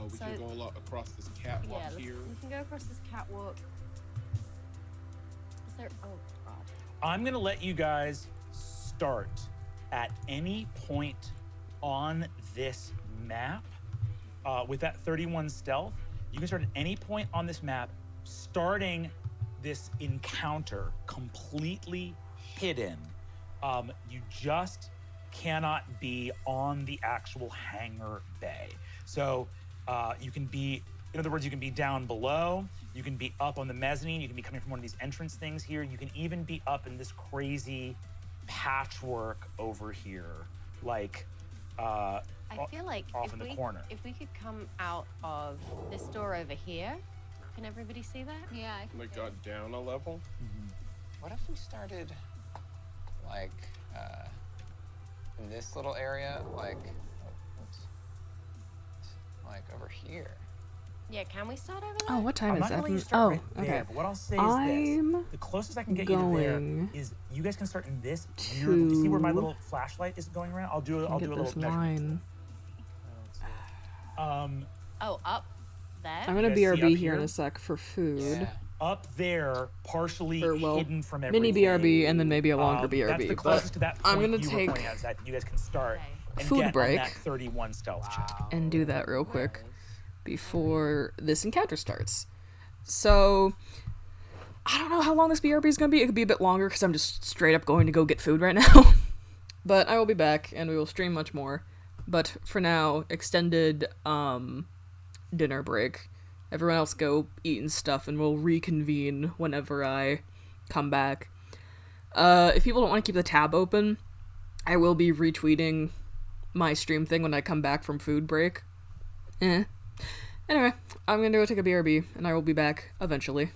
We So- can go across this catwalk Yeah, here. we can go across this catwalk. Is there? Oh god. I'm gonna let you guys start at any point on this map with that 31 stealth. You can start at any point on this map, starting this encounter completely hidden. You just cannot be on the actual hangar bay. So you can be, in other words, you can be down below, you can be up on the mezzanine, you can be coming from one of these entrance things here, you can even be up in this crazy patchwork over here, like I feel like off if in the we, corner. if we could come out of this door over here, can everybody see that? Yeah, I can Like see it. got down a level. What if we started, like, in this little area, like, oops, like over here? Yeah, can we start over Oh, what time I'm is not that? gonna let you start Oh, right okay. there, but what I'll say is I'm this. The closest I can get you to there going is you guys can start in this weird, you see where my to little flashlight is going around? I'll do a get little this measurement. line. Oh, up there? I'm gonna You guys see BRB up here in here? a sec for food. Yeah. Up there, partially Or, well, hidden from mini everything. BRB and then maybe a longer BRB. That's the but closest to that I'm point gonna you were take pointing at, is that you guys can start and food get break on that 31 stealth check. and do that real quick before this encounter starts. So I don't know how long this BRB is gonna be. It could be a bit longer because I'm just straight up going to go get food right now. But I will be back and we will stream much more. But for now, extended dinner break. Everyone else go eat and stuff and we'll reconvene whenever I come back. If people don't want to keep the tab open, I will be retweeting my stream thing when I come back from food break. Anyway, I'm gonna go take a BRB and I will be back eventually.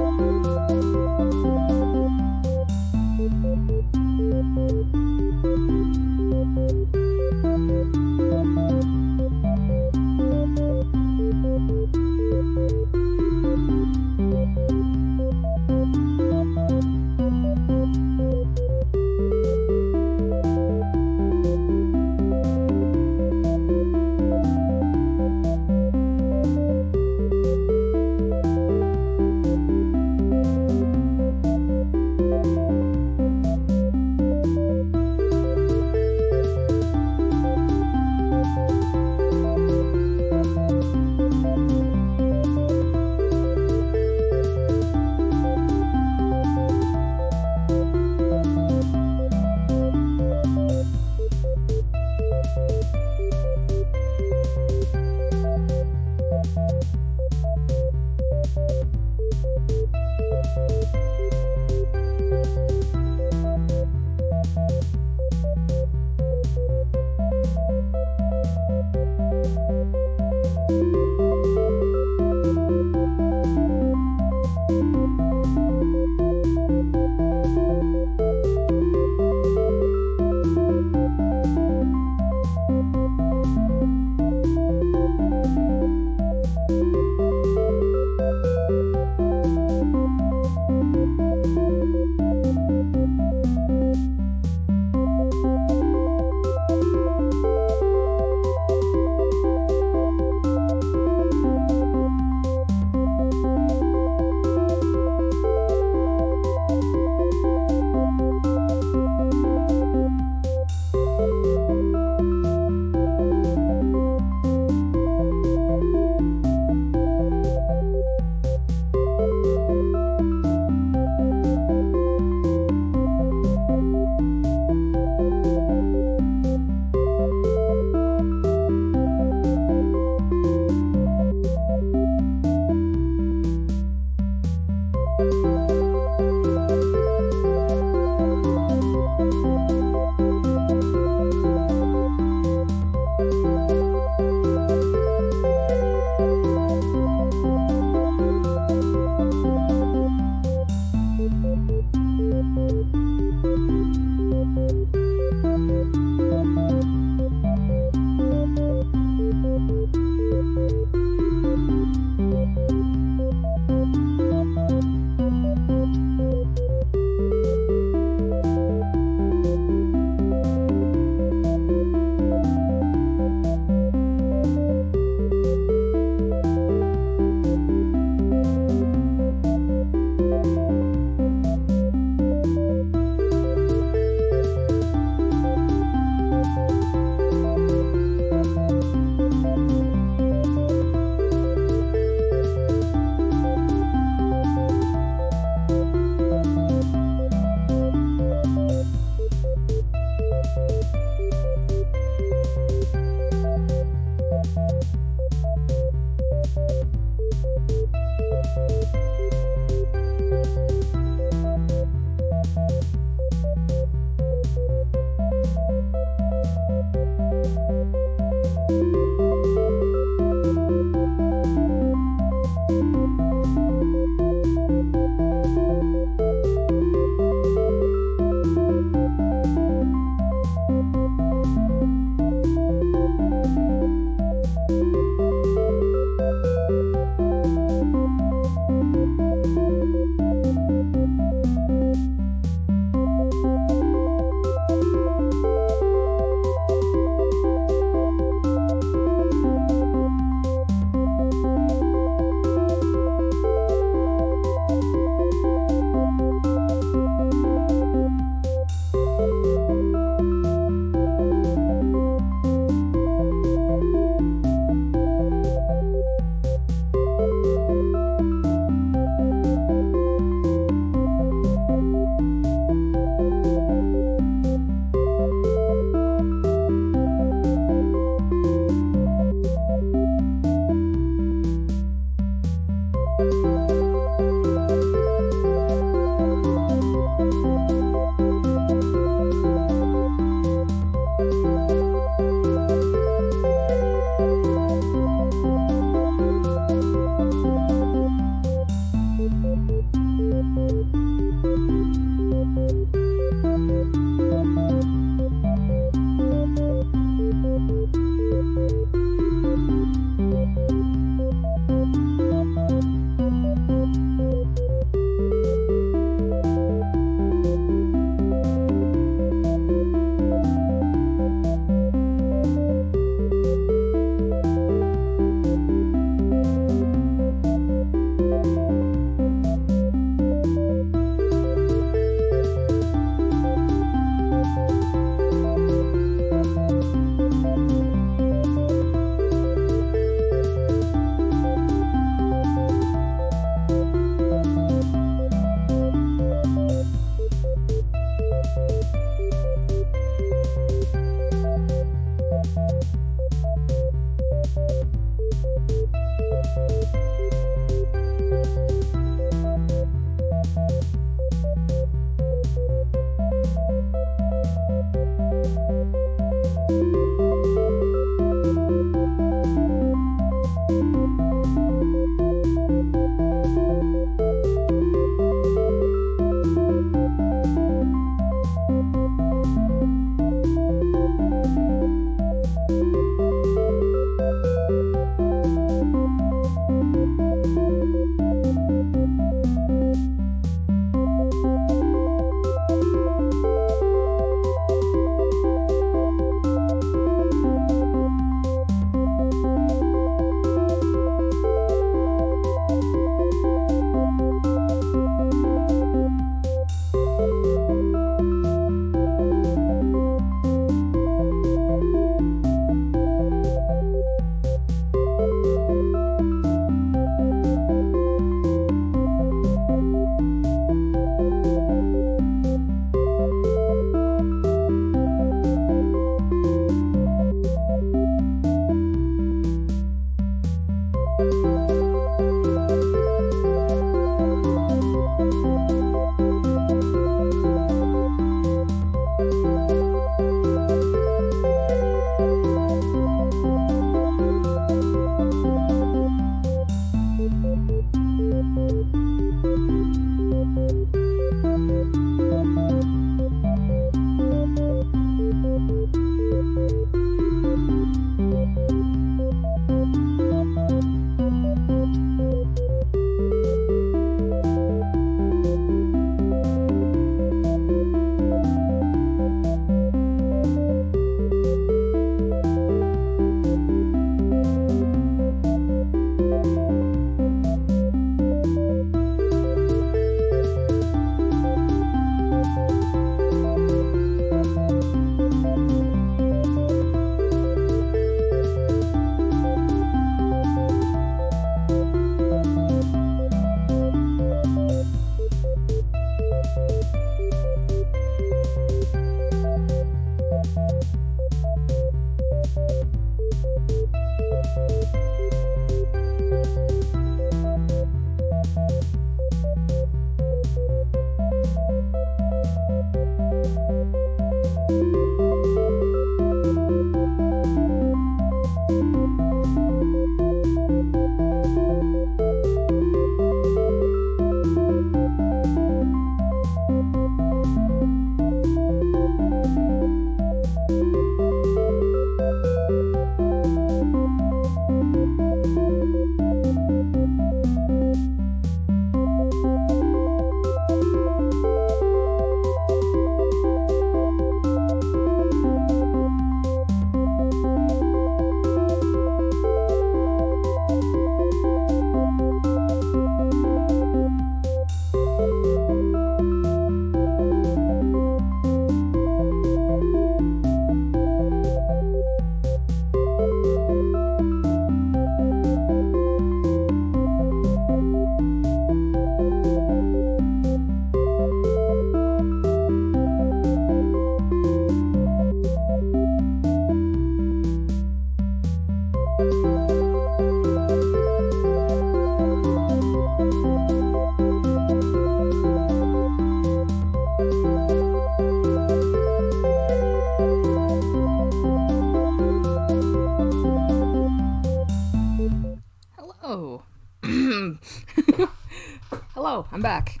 Hello, I'm back.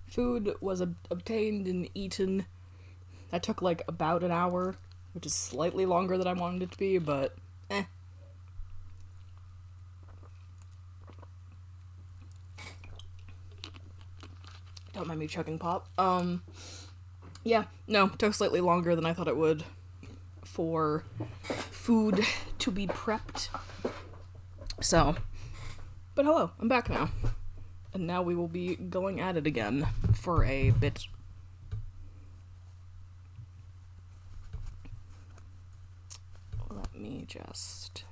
Food was obtained and eaten. That took like about an hour, which is slightly longer than I wanted it to be, but eh. Don't mind me chugging pop. Yeah, no, took slightly longer than I thought it would for food to be prepped. So, but hello, I'm back now. And now we will be going at it again for a bit. Let me just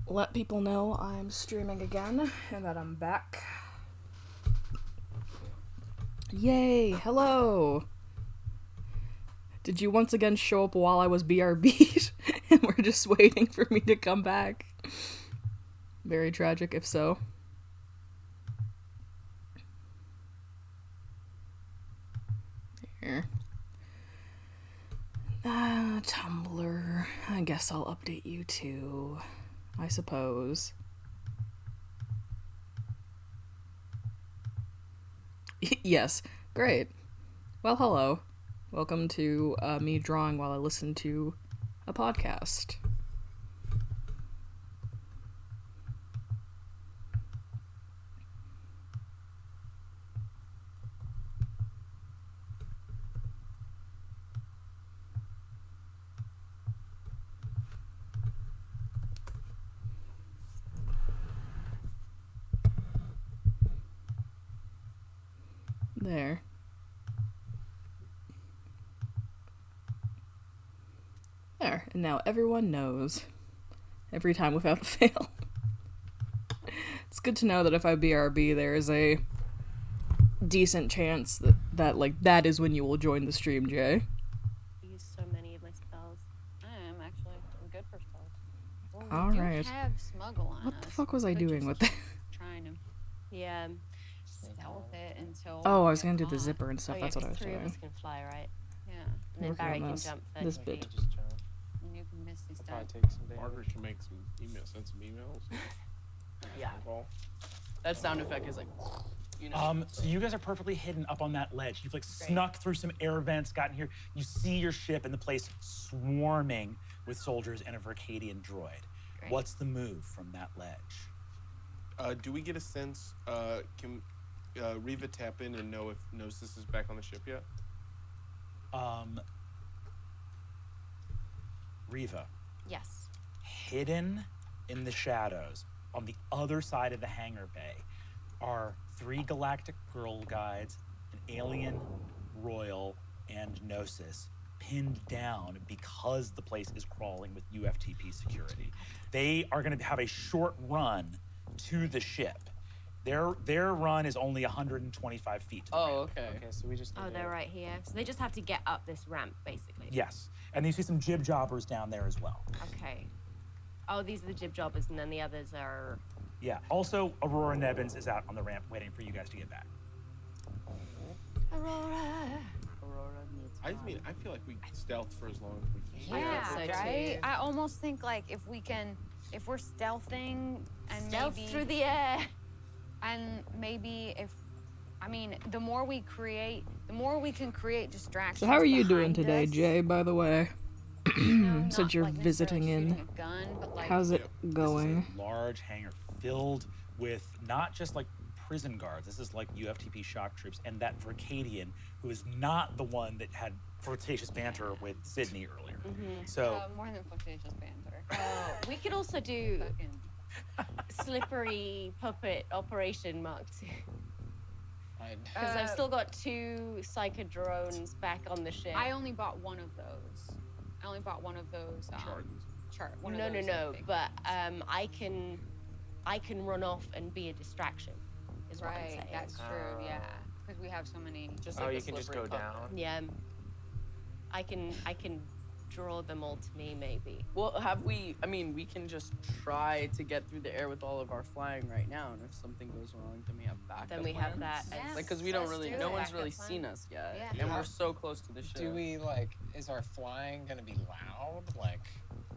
let people know I'm streaming again and that I'm back. Yay, hello! Did you once again show up while I was BRB'd and we're just waiting for me to come back? Very tragic if so. Here. Tumblr. I guess I'll update you too. I suppose. Yes, great. Well, hello. Welcome to me drawing while I listen to a podcast. There. There, and now everyone knows. Every time without fail. It's good to know that if I BRB, there is a decent chance that is when you will join the stream, Jay. I use so many of my spells. I am actually good for spells. Well, All we right. do have smuggle on What the us. fuck was I Could doing just with that? Trying to Yeah. stealth it until. Oh, I we was get gonna do the caught. zipper and stuff. Oh, yeah, That's what I 'cause was three of doing. us can fly, right? Yeah. And then Working Barry on can this- jump 30 this feet. bit. Just jump. And you can miss these Probably stuff. take some damage. Margaret should make some send some emails. Yeah. That sound effect is like, you know. So you guys are perfectly hidden up on that ledge. You've like snuck through some air vents, gotten here. You see your ship and the place swarming with soldiers and a Verkadian droid. Great. What's the move from that ledge? Do we get a sense? Can Riva tap in and know if Gnosis is back on the ship yet? Riva, Yes. hidden in the shadows on the other side of the hangar bay are 3 galactic girl guides, an alien, royal, and Gnosis pinned down because the place is crawling with UFTP security. They are going to have a short run to the ship. Their run is only 125 feet to the ramp. Oh, okay. Okay, so we just. Oh, need they're to- right here. So they just have to get up this ramp, basically. Yes. And you see some jib jobbers down there as well. Okay. Oh, these are the jib jobbers, and then the others are. Yeah. Also, Aurora Nebbins is out on the ramp waiting for you guys to get back. Aurora. I mean, I feel like we stealth for as long as we can. Yeah, so right. too. I almost think like if we're stealthing and Stealth maybe through the air. and maybe if. I mean, the more we can create distractions. So how are you doing behind today, us. Jay, by the way? No, Since not, you're like, necessarily visiting in. shooting a gun, but, like, How's it This going? is a large hangar filled with not just like prison guards. This is like UFTP shock troops and that Verkadian who is not the one that had flirtatious banter with Sydney earlier. So more than flirtatious banter. Oh, we could also do Fucking. slippery puppet operation Mark II. Because Uh, I've still got 2 Psycho drones back on the ship. I only bought one of those. I only bought one of those. One of No, those, no. But I can run off and be a distraction. Is what I'm Right, saying. that's true. Yeah, because we have so many. Just Oh, like you a can just go slippery puppet. down. Yeah. I can draw them all to me, maybe. Well, I mean, we can just try to get through the air with all of our flying right now, and if something goes wrong, then we have backup. Then we have plans. that as- Like, because we don't Let's really, do no it. one's Backup really plan. seen us yet, Yeah. and Yeah. we're so close to the ship. Do we is our flying gonna be loud? Like,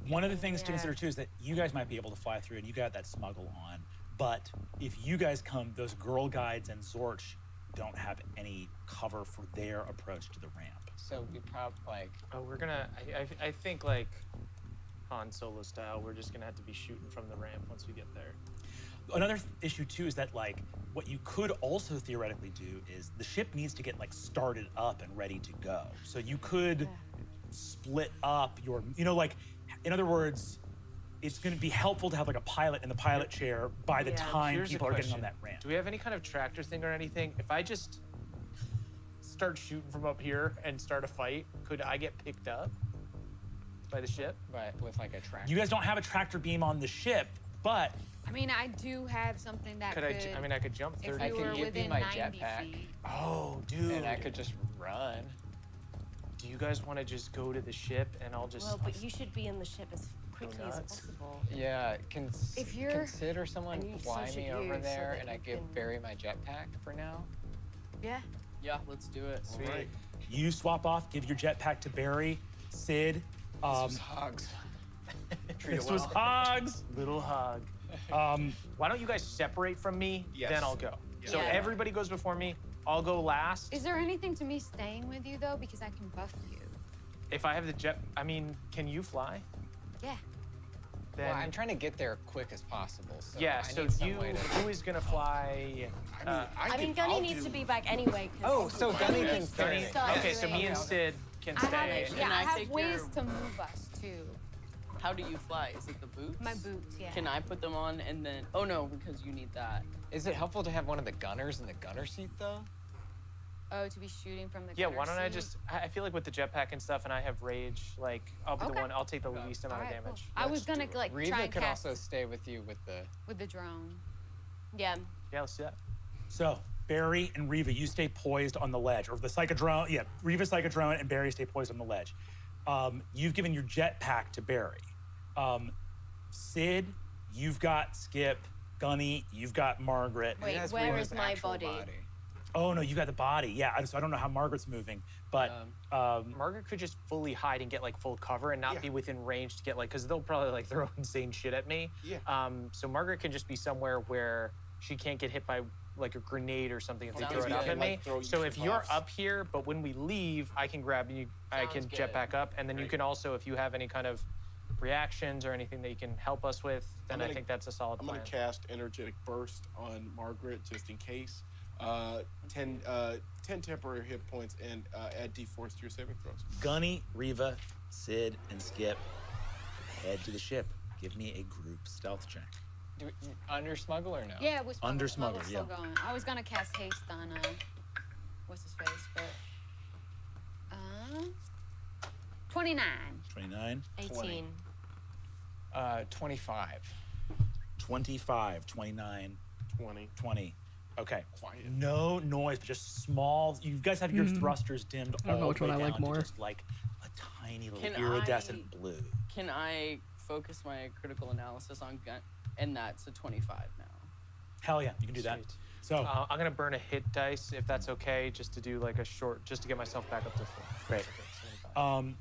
One of the things to consider too is that you guys might be able to fly through and you got that smuggle on. But if you guys come, those girl guides and Zorch don't have any cover for their approach to the ramp. So we probably like. Oh, we're gonna. I think like Han Solo style. We're just gonna have to be shooting from the ramp once we get there. Another issue too is that like what you could also theoretically do is the ship needs to get like started up and ready to go. So you could split up your, like, in other words, it's going to be helpful to have like a pilot in the pilot chair by the time Here's a people are getting on question. that ramp. Do we have any kind of tractor thing or anything? If I just start shooting from up here and start a fight, could I get picked up by the ship? But with like a tractor. You guys don't have a tractor beam on the ship, but I mean, I do have something that Could I could jump 30 if I you could were give you within my 90 jetpack. feet. oh, dude. And I could just run. Do you guys want to just go to the ship and I'll just? Well, but you should be in the ship as quickly as nuts. possible. Yeah, If you're- consider someone And fly so me should over you, so there that and I you give can- Barry my jetpack for now. Yeah. Yeah, let's do it. Sweet. Right. You swap off, give your jetpack to Barry, Sid. This was Hogs. This was Hogs. Little hug. Why don't you guys separate from me? Yes. Then I'll go. So Yeah. everybody goes before me. I'll go last. Is there anything to me staying with you though? Because I can buff you. If I have the jet, I mean, can you fly? Yeah. Then Well, I'm trying to get there quick as possible. So yeah. I So need some you, way to. who is gonna fly? I mean, Gunny needs to be back anyway. 'cause Oh, so Gunny can Gunny- stay. Start Okay, so me and doing- Sid can I have, stay. yeah, Can I I have take ways your- to move us too. How do you fly? Is it the boots? My boots, yeah. Can I put them on and then? Oh no, because you need that. Is it helpful to have one of the gunners in the gunner seat though? Oh, to be shooting from the Yeah, gunner why don't I seat? just? I feel like with the jetpack and stuff, and I have rage. Like I'll be the Okay. one. I'll take the least amount of Alright, cool. damage. I was gonna like Reva try and could cast also stay with you with the. with the drone. Yeah. Yeah, let's do that. So Barry and Reva, you stay poised on the ledge, or the psychodrone. Yeah, Reva psychodrone and Barry stay poised on the ledge. You've given your jetpack to Barry. Sid, you've got Skip. Gunny, you've got Margaret. Wait, That's where Reva's is my actual body? Oh no, you got the body. Yeah, I don't know how Margaret's moving, but Margaret could just fully hide and get like full cover and not Yeah. be within range to get like, because they'll probably like throw insane shit at me. Yeah. So Margaret can just be somewhere where she can't get hit by like a grenade or something if they Sounds throw it good. up at me. Like, throw you So some if you're buffs. up here, but when we leave, I can grab you. I Sounds can good. jet back up, and then you Right. can also, if you have any kind of reactions or anything that you can help us with, then I'm I gonna- think that's a solid I'm plan. gonna cast energetic burst on Margaret just in case. 10 temporary hit points and add d4s to your saving throws. Gunny, Reva, Sid, and Skip head to the ship. Give me a group stealth check. Under smuggle or no? Yeah, we're Under smuggler's smuggle, still going. I was gonna cast haste on what's his face, but 29. 29, 18. 25. 25, 29, 20. 20. Okay. Quiet. No noise, but just small. You guys have your thrusters dimmed I don't know all which the way one I like down to more. just like a tiny little Can iridescent I- blue. Can I focus my critical analysis on gun? And that's a 25 now. Hell yeah, you can do that. Sweet. So I'm gonna burn a hit dice if that's okay, just to do like a short, just to get myself back up to full. Great. Okay, 75.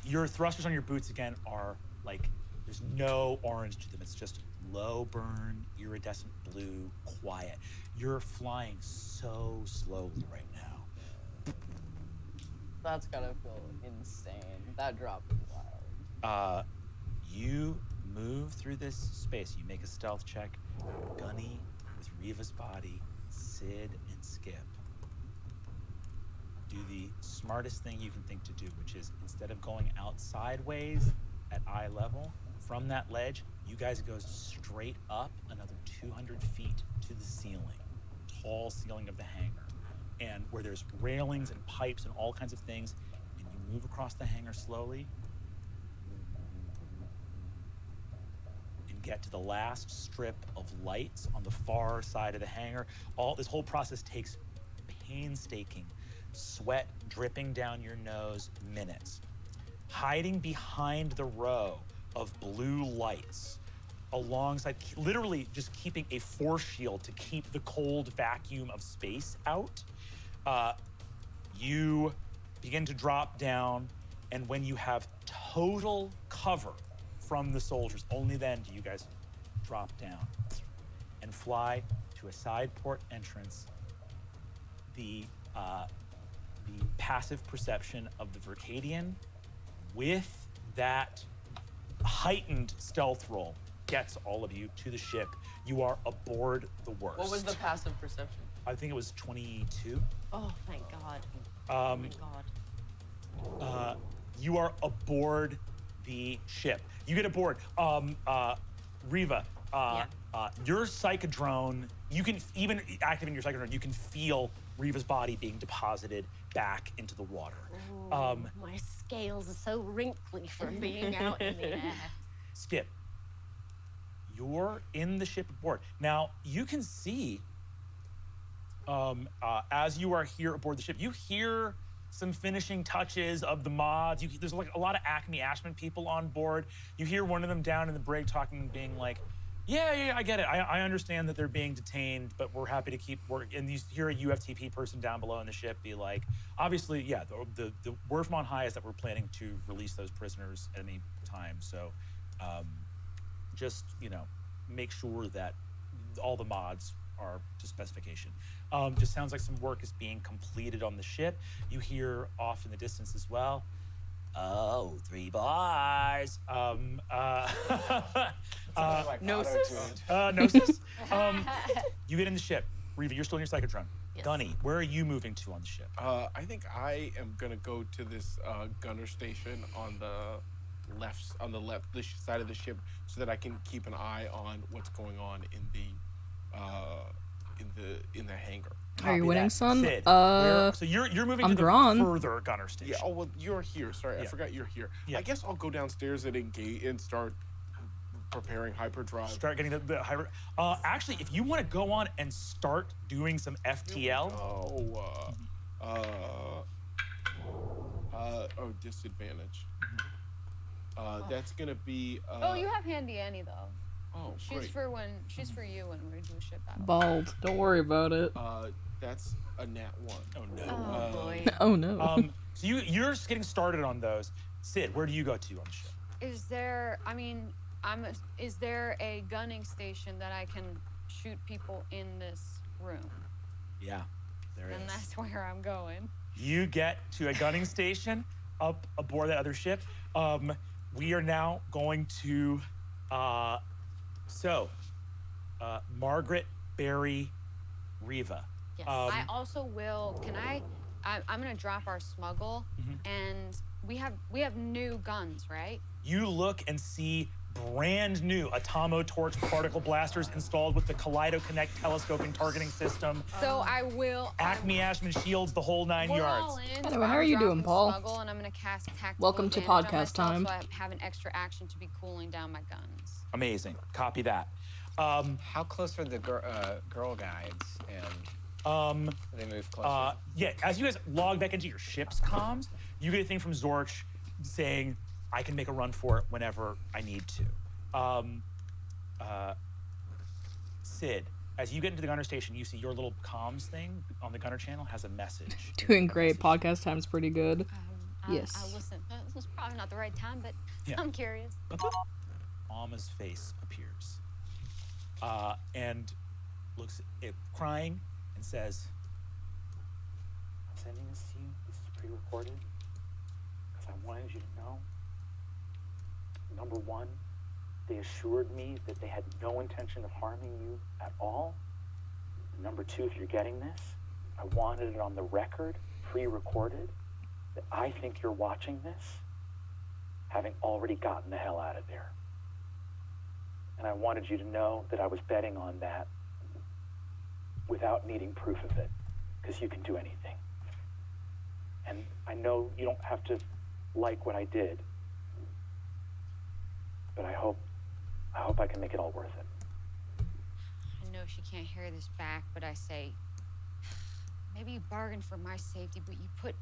your thrusters on your boots again are like there's no orange to them. It's just low burn, iridescent blue, quiet. You're flying so slowly right now. That's gotta feel insane. That drop is wild. You move through this space. You make a stealth check. Gunny with Reva's body, Sid and Skip. Do the smartest thing you can think to do, which is instead of going out sideways at eye level from that ledge, you guys go straight up another 200 feet to the ceiling, tall ceiling of the hangar, and where there's railings and pipes and all kinds of things, and you move across the hangar slowly and get to the last strip of lights on the far side of the hangar. This whole process takes painstaking, sweat dripping down your nose minutes. Hiding behind the row of blue lights alongside, literally just keeping a force shield to keep the cold vacuum of space out, you begin to drop down And when you have total cover from the soldiers, only then do you guys drop down and fly to a side port entrance. The passive perception of the Verkadian with that heightened stealth roll gets all of you to the ship. You are aboard the worst. What was the passive perception? I think it was 22. Oh, thank God. Oh my God. You are aboard the ship. You get aboard. Riva, your psychodrone, you can, even activating your psychodrone, you can feel Riva's body being deposited back into the water. Ooh, my scales are so wrinkly from being out in the air. Skip, you're in the ship aboard. Now, you can see, as you are here aboard the ship, you hear some finishing touches of the mods. There's like a lot of Acme Ashman people on board. You hear one of them down in the brig talking, being like, yeah, I get it. I understand that they're being detained, but we're happy to keep working. And you hear a UFTP person down below in the ship be like, obviously, yeah, the word from on high is that we're planning to release those prisoners at any time. So just, make sure that all the mods are to specification. Just sounds like some work is being completed on the ship. You hear off in the distance as well. Oh, 3 bars. Gnosis? Gnosis. You get in the ship. Riva, you're still in your psychotron. Yes. Gunny, where are you moving to on the ship? I think I am gonna go to this gunner station on the left side of the ship, so that I can keep an eye on what's going on in the hangar. Are you winning, son? Sid, so you're moving I'm to the drawn. further gunner station. Yeah. Oh well, you're here. Sorry, I forgot you're here. Yeah. I guess I'll go downstairs and engage and start preparing hyperdrive. Start getting the hyper. Actually, if you want to go on and start doing some FTL. Disadvantage. That's gonna be. Oh, you have Handy Annie though. Oh, she's great. She's for you when we do a ship battle. Bald. Don't worry about it. That's a nat 1. Oh no. Oh, boy. Oh no. So you're just getting started on those. Sid, where do you go to on the ship? Is there? I mean, is there a gunning station that I can shoot people in this room? Yeah, there And is. that's where I'm going. You get to a gunning station up aboard that other ship. We are now going to, Margaret, Barry, Riva. Yes. I also will. I'm gonna drop our smuggle, and we have new guns, right? You look and see brand new Atomo Torch particle blasters installed with the Kaleido Connect telescoping targeting system. So I will. Acme Ashman shields, the whole 9 We're yards. all in. Anyway, how are you doing, Paul? Smuggle, and I'm gonna cast tactical Welcome to advantage on podcast myself, time. So I have an extra action to be cooling down my guns. Amazing. Copy that. How close are the girl guides, and they move closer? Yeah, as you guys log back into your ship's comms, you get a thing from Zorch saying, I can make a run for it whenever I need to. Sid, as you get into the gunner station, you see your little comms thing on the gunner channel has a message. Doing great. Podcast time's pretty good. Yes. I'll listen. This was probably not the right time, but Yeah. I'm curious. Alma's face appears and looks crying and says, I'm sending this to you. This is pre-recorded because I wanted you to know. Number one, they assured me that they had no intention of harming you at all. And number two, if you're getting this, I wanted it on the record, pre-recorded, that I think you're watching this, having already gotten the hell out of there. And I wanted you to know that I was betting on that without needing proof of it, because you can do anything. And I know you don't have to like what I did, but I hope I can make it all worth it. I know she can't hear this back, but I say, maybe you bargained for my safety, but you put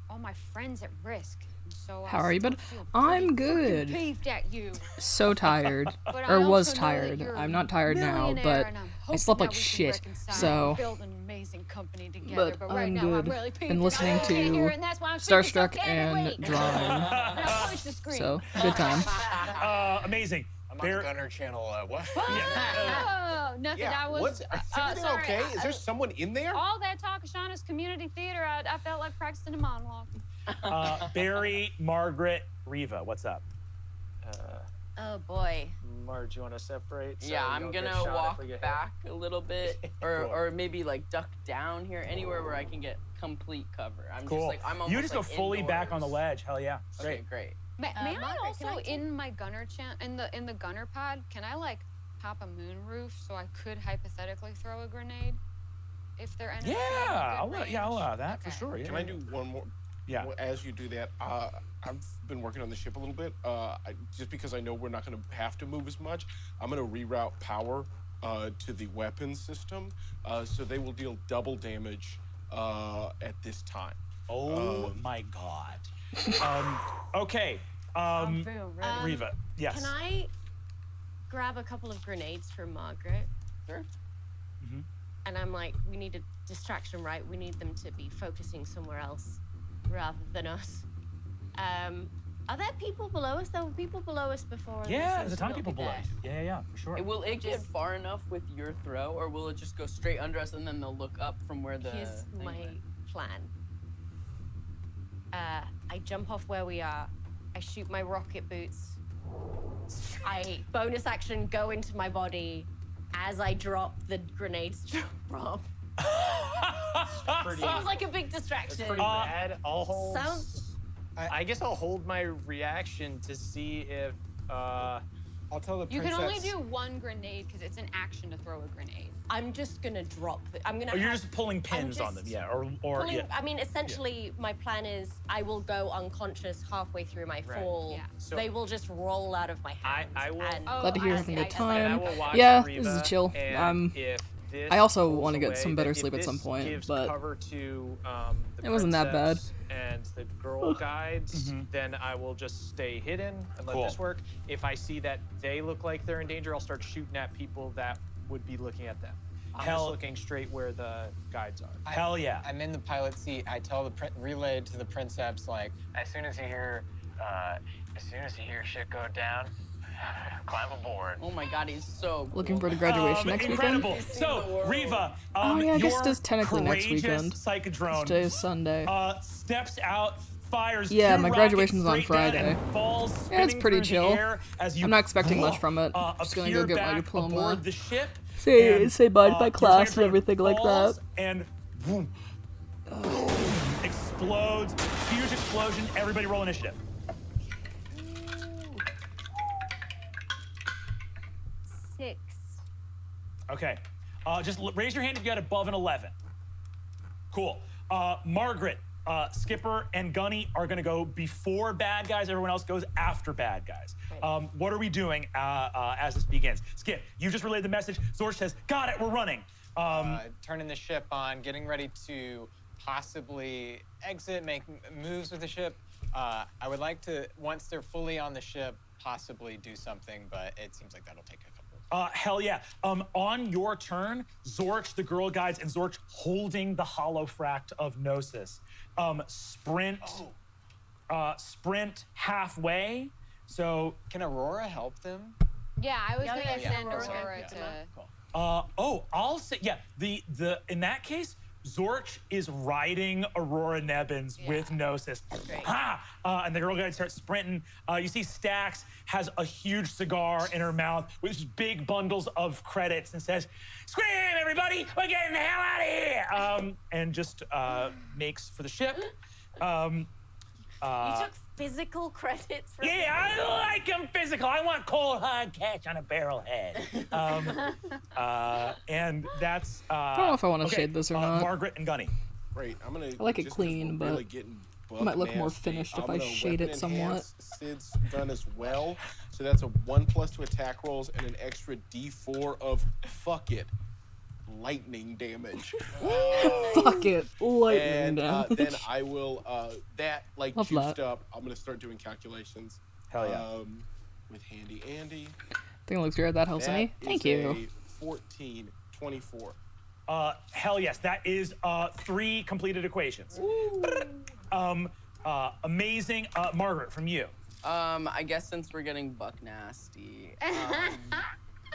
all my friends at risk. And so How I are you, still bud? feel I'm pretty fucking good. peeved at you. So tired. But I Or was also know that tired. you're I'm not tired now, millionaire, but and I'm I hoping slept that like we can shit. reconcile So and build an amazing company together, But but right I'm now I'm good. really peaked. Been listening I can't hear to it, and that's why I'm speaking so Starstruck and candidly. drawing. And I push the screen. So, good time. Amazing. I'm on the Gunner channel. What? Oh, nothing. Yeah, I was. what's, is everything sorry, okay? Is there someone in there? All that talk of Shauna's community theater, I felt like practicing a monologue. Barry, Margaret, Riva, what's up? Oh boy. Marge, you want to separate? So Yeah, you I'm don't get gonna shot if walk we get hit? back a little bit, or Cool. or maybe like duck down here, anywhere where I can get complete cover. I'm Cool. just like I'm almost You just go like fully back on the indoors. ledge. Hell yeah. Okay, great. May I Margaret, also can I in my gunner in the gunner pod? Can I like pop a moon roof so I could hypothetically throw a grenade if they're Yeah, I'll allow that for sure. Yeah. Can I do one more? Yeah. Well, as you do that, I've been working on the ship a little bit. Just because I know we're not going to have to move as much, I'm going to reroute power to the weapon system, so they will deal double damage at this time. Oh my god. Okay. Riva, yes. Can I grab a couple of grenades from Margaret? Sure. Mhm. And I'm like, we need a distraction, right? We need them to be focusing somewhere else rather than us. Are there people below us? There were people below us before. and Yeah, they there's a seem ton of to people not be below there. you. Yeah, for sure. Will it get far enough with your throw, or will it just go straight under us and then they'll look up from where the Here's thing my went? plan. I jump off where we are. I shoot my rocket boots. I bonus action go into my body as I drop the grenades drop. Sounds like a big distraction. That's pretty bad. I'll hold. Sounds. I guess I'll hold my reaction to see if. I'll tell the You princess. can only do one grenade because it's an action to throw a grenade. I'm just gonna drop it. I'm gonna. Or you're have- just pulling pins on them, yeah, or pulling- yeah. I mean, essentially, my plan is I will go unconscious halfway through my Right. fall. Yeah. So- They will just roll out of my hands. I will. and- Glad to hear you're having a good And time. I will watch Yeah, Riva, this is chill. and if this I also pulls want to get away, some better then if sleep at some this point, gives but cover to the it wasn't that bad. princess and the girl guides, then I will just stay hidden and let Cool. this work. If I see that they look like they're in danger, I'll start shooting at people that would be looking at them. I'm Hell- just looking straight where the guides are. Hell yeah. I'm in the pilot seat. I tell the relay to the princeps like, As soon as you hear shit go down, climb aboard. Oh my god, he's so cool. looking for the graduation next incredible. weekend. So, Riva, Oh yeah, I guess your it is technically next courageous weekend. Psychodrome Today is Sunday. steps out, fires Yeah, two my rockets graduation's on straight down, Friday. and falls Yeah, it's spinning pretty through the chill. air as you I'm not expecting much from it. Just gonna go appear get my back diploma. aboard the ship. Say and, bye to my your class and graduation everything like falls that. And boom, explodes. Huge explosion. Everybody roll initiative. 6. Okay. Just raise your hand if you got above an 11. Cool. Margaret, Skipper, and Gunny are going to go before bad guys. Everyone else goes after bad guys. What are we doing as this begins? Skip, you just relayed the message. Zorch says, got it, we're running. turning the ship on, getting ready to possibly exit, make moves with the ship. I would like to, once they're fully on the ship, possibly do something, but it seems like that'll take a couple. Hell yeah. On your turn, Zorch, the girl guides, and Zorch holding the holofract of Gnosis. Sprint halfway. So can Aurora help them? Yeah, I was Yeah, gonna yeah, send Aurora. Aurora Yeah. to. I'll say, yeah, the in that case, Zorch is riding Aurora Nebbins with Gnosis. Ha! And the girl guide starts sprinting. You see Stax has a huge cigar in her mouth with just big bundles of credits and says, "Scream, everybody! We're getting the hell out of here!" And just makes for the ship. You took physical credits for Yeah, I like them physical. I want cold hard cash on a barrel head. And that's. I don't know if I want to shade this or not. Margaret and Gunny. Great. I'm gonna. I like it just 'cause clean, we're but really getting it might look more nasty, finished if I'm I gonna shade it weapon somewhat. enhance Sid's gun as well. So that's a 1+ to attack rolls and an extra D4 of fuck it, lightning damage. Fuck it, lightning and, damage. then I will that like Love juiced that. up. I'm gonna start doing calculations. Hell yeah. With Handy Andy. I think it looks great. That helps me. That Thank is you. a 14, 24. Hell yes, that is 3 completed equations. Amazing. Margaret, from you. I guess since we're getting buck nasty,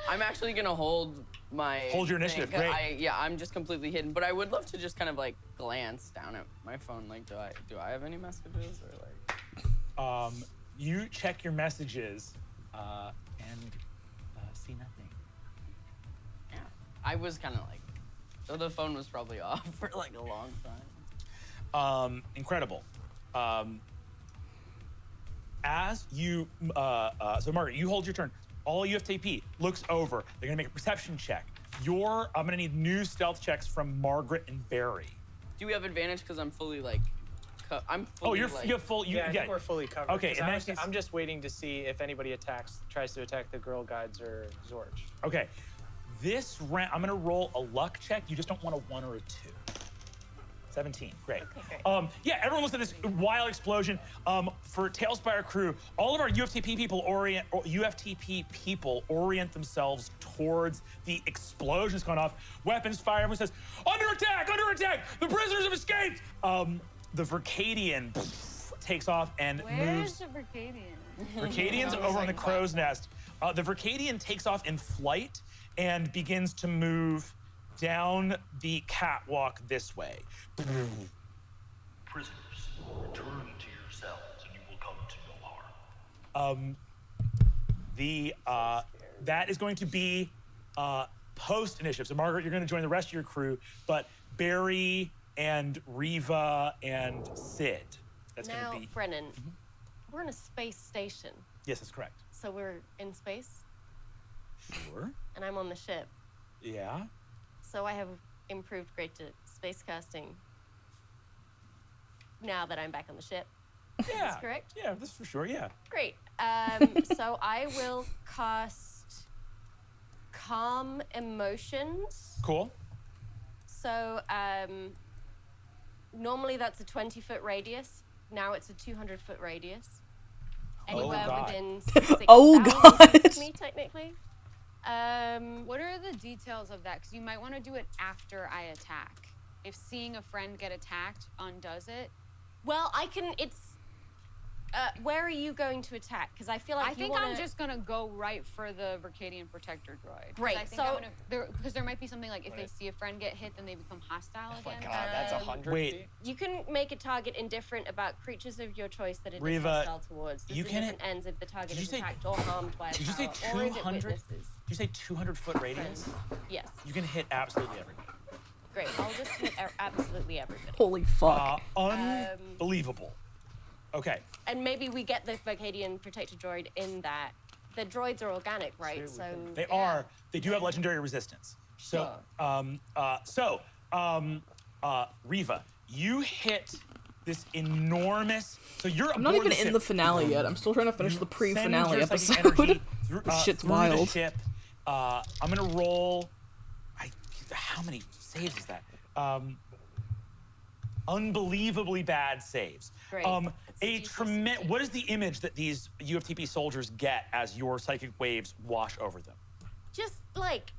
I'm actually gonna hold my Hold your initiative, thing. great. I'm just completely hidden, but I would love to just kind of like glance down at my phone. Like, do I have any messages or like? You check your messages, and see nothing. Yeah, I was kind of like, so the phone was probably off for like a long time. Incredible. As you, so Margaret, you hold your turn. All UFTP looks over. They're gonna make a perception check. I'm gonna need new stealth checks from Margaret and Barry. Do we have advantage because I'm fully like, I'm fully. Oh, you're like, full. I think we're fully covered. Okay, 'Cause in that case, I'm just waiting to see if anybody tries to attack the girl guides or Zorch. okay. This round, I'm gonna roll a luck check. You just don't want a 1 or a 2. 17, great. Okay, great. Yeah, everyone listen to this wild explosion. For Tailspire crew, all of our UFTP people orient themselves towards the explosions going off. Weapons fire, everyone says, under attack, the prisoners have escaped. The Verkadian takes off and Where's moves. the Verkadian? Verkadian's over on the crow's nest. The Verkadian takes off in flight and begins to move down the catwalk this way. Prisoners, return to your cells and you will come to no harm. That is going to be post initiative. So Margaret, you're going to join the rest of your crew, but Barry and Riva and Sid. That's Now, going to be. Brennan, we're in a space station, Yes, that's correct. so we're in space, Sure. and I'm on the ship. Yeah. So I have improved greater space casting now that I'm back on the ship. Yeah. Is correct? Yeah, that's for sure. Yeah. Great. So I will cast Calm Emotions. Cool. So normally that's a 20-foot radius. Now it's a 200-foot radius. Anywhere God. within 6,000 Oh, feet of God. me, technically. What are the details of that? Because you might want to do it after I attack. If seeing a friend get attacked undoes it. Well, I can. It's. Where are you going to attack? Because I feel like I think I'm just gonna go right for the Verkadian protector droid. 'Cause Great, I think so- because there might be something like if they see a friend get hit, then they become hostile Oh my again. god, that's 100 Wait. feet? You can make a target indifferent about creatures of your choice that it is Riva, hostile towards. This you is can- different ends if the target did you is say- attacked or harmed by a Did you say power, or is it 200? witnesses? Did you say 200-foot radius? Yes. You can hit absolutely everybody. Great. I'll just hit absolutely everybody. Holy fuck. Unbelievable. Okay. And maybe we get the Verkadian protector droid in that. The droids are organic, right? So They are. They do have legendary resistance. So, Riva, you hit this enormous. So you're. I'm not aboard even in ship. the finale yet. I'm still trying to finish the Send pre-finale your psychic episode. energy through, This shit's through the wild. ship. I'm gonna roll. How many saves is that? Unbelievably bad saves. Great. What is the image that these UFTP soldiers get as your psychic waves wash over them? just like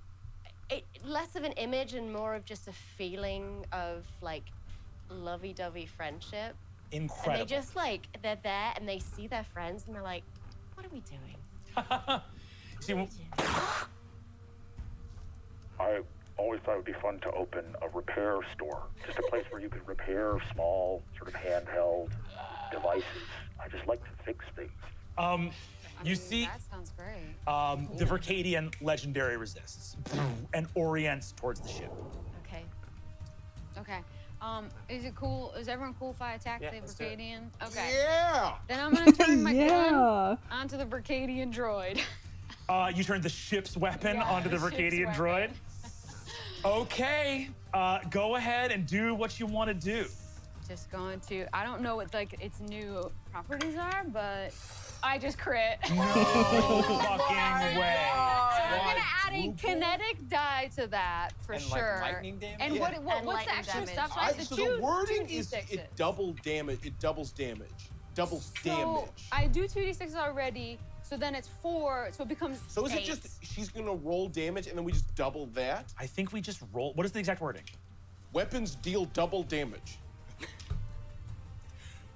less of an image and more of just a feeling of like lovey-dovey friendship. Incredible. And they just like they're there and they see their friends and they're like, what are we doing? See, I always thought it would be fun to open a repair store, just a place where you could repair small, sort of handheld devices. I just like to fix things. you see, That sounds great. the Verkadian legendary resists and orients towards the ship. Okay. Okay. Is it cool? Is everyone cool if I attack Yeah, the let's do it. Verkadian? Okay. Yeah. Then I'm gonna turn my Yeah. gun onto the Verkadian droid. You turned the ship's weapon Yeah, onto the the ship's Verkadian droid. weapon. Okay. Go ahead and do what you want to do. Just going to. I don't know what like its new properties are, but I just crit. No fucking way. So I'm gonna add a kinetic die to that for And, like, sure. lightning damage? And Yeah. what's And the lightning extra damage. stuff? So the wording is doubles damage. It doubles damage. Doubles damage. So I do 2d6 already. So then it's 4, so it becomes So is 8. it just she's gonna roll damage and then we just double that? I think we just roll. What is the exact wording? Weapons deal double damage.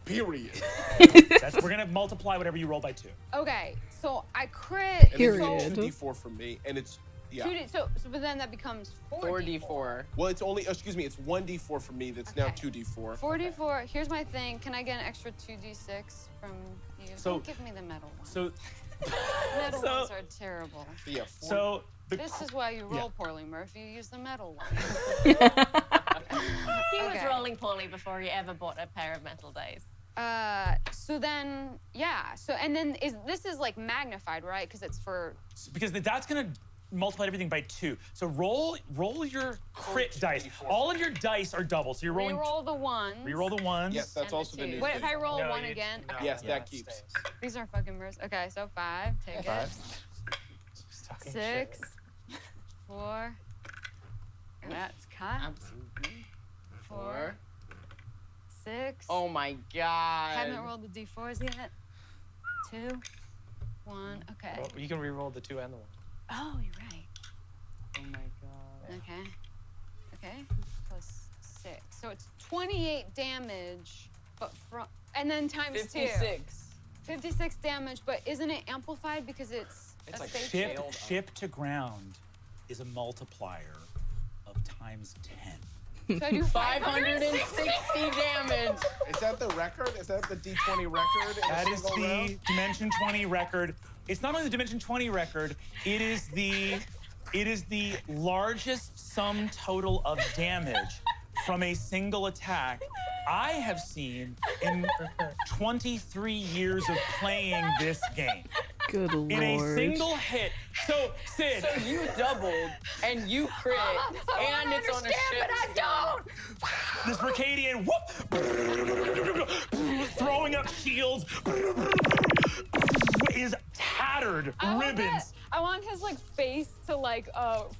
Period. We're gonna multiply whatever you roll by 2. Okay, so I crit. And then you Period. get 2d4 from me, and it's yeah. 2D, so but then that becomes 4d4. Well, it's only excuse me, it's 1d4 from me. That's now 2d4. 44. Here's my thing. Can I get an extra 2d6 from you? So- Don't give me the metal ones. So, Metal so- ones are terrible. Yeah. so the This is why you roll yeah. poorly, Murph. You use the metal ones. He was Okay. rolling poorly before he ever bought a pair of metal dice. So then, yeah. So and then this is like magnified, right? Because it's for. because that's gonna multiply everything by 2. So roll your crit dice. All of your dice are double. So you're rolling. Reroll the ones. Reroll the ones. Yes, that's also the new What if thing. I roll No, 1 you- again? no. Okay. Yes, Yeah, that it keeps. stays. These are fucking mirrors. Okay, so 5. Take 5. it. She's talking 6. shit. 4. That's cut. Absolutely. 4. 6. Oh my god. Haven't rolled the d4s yet. 2. 1. Okay. Well, you can re-roll the 2 and the 1. Oh, you're right. Oh my god. Okay. Okay. Plus 6. So it's 28 damage, but from and then times 2. 56. 56 damage, but isn't it amplified because it's a like spaceship? ship to ground is a multiplier of times 10. So I do 560 damage. Is that the record? Is that the D20 record? in a That is single the round? Dimension 20 record. It's not only the Dimension 20 record, it is the largest sum total of damage from a single attack I have seen in 23 years of playing this game. Good lord. In a single hit. So, Sid. So you doubled and you crit and it's on a ship. But I don't. This Mercadian, whoop, throwing up shields, is tattered ribbons. I want his like face to like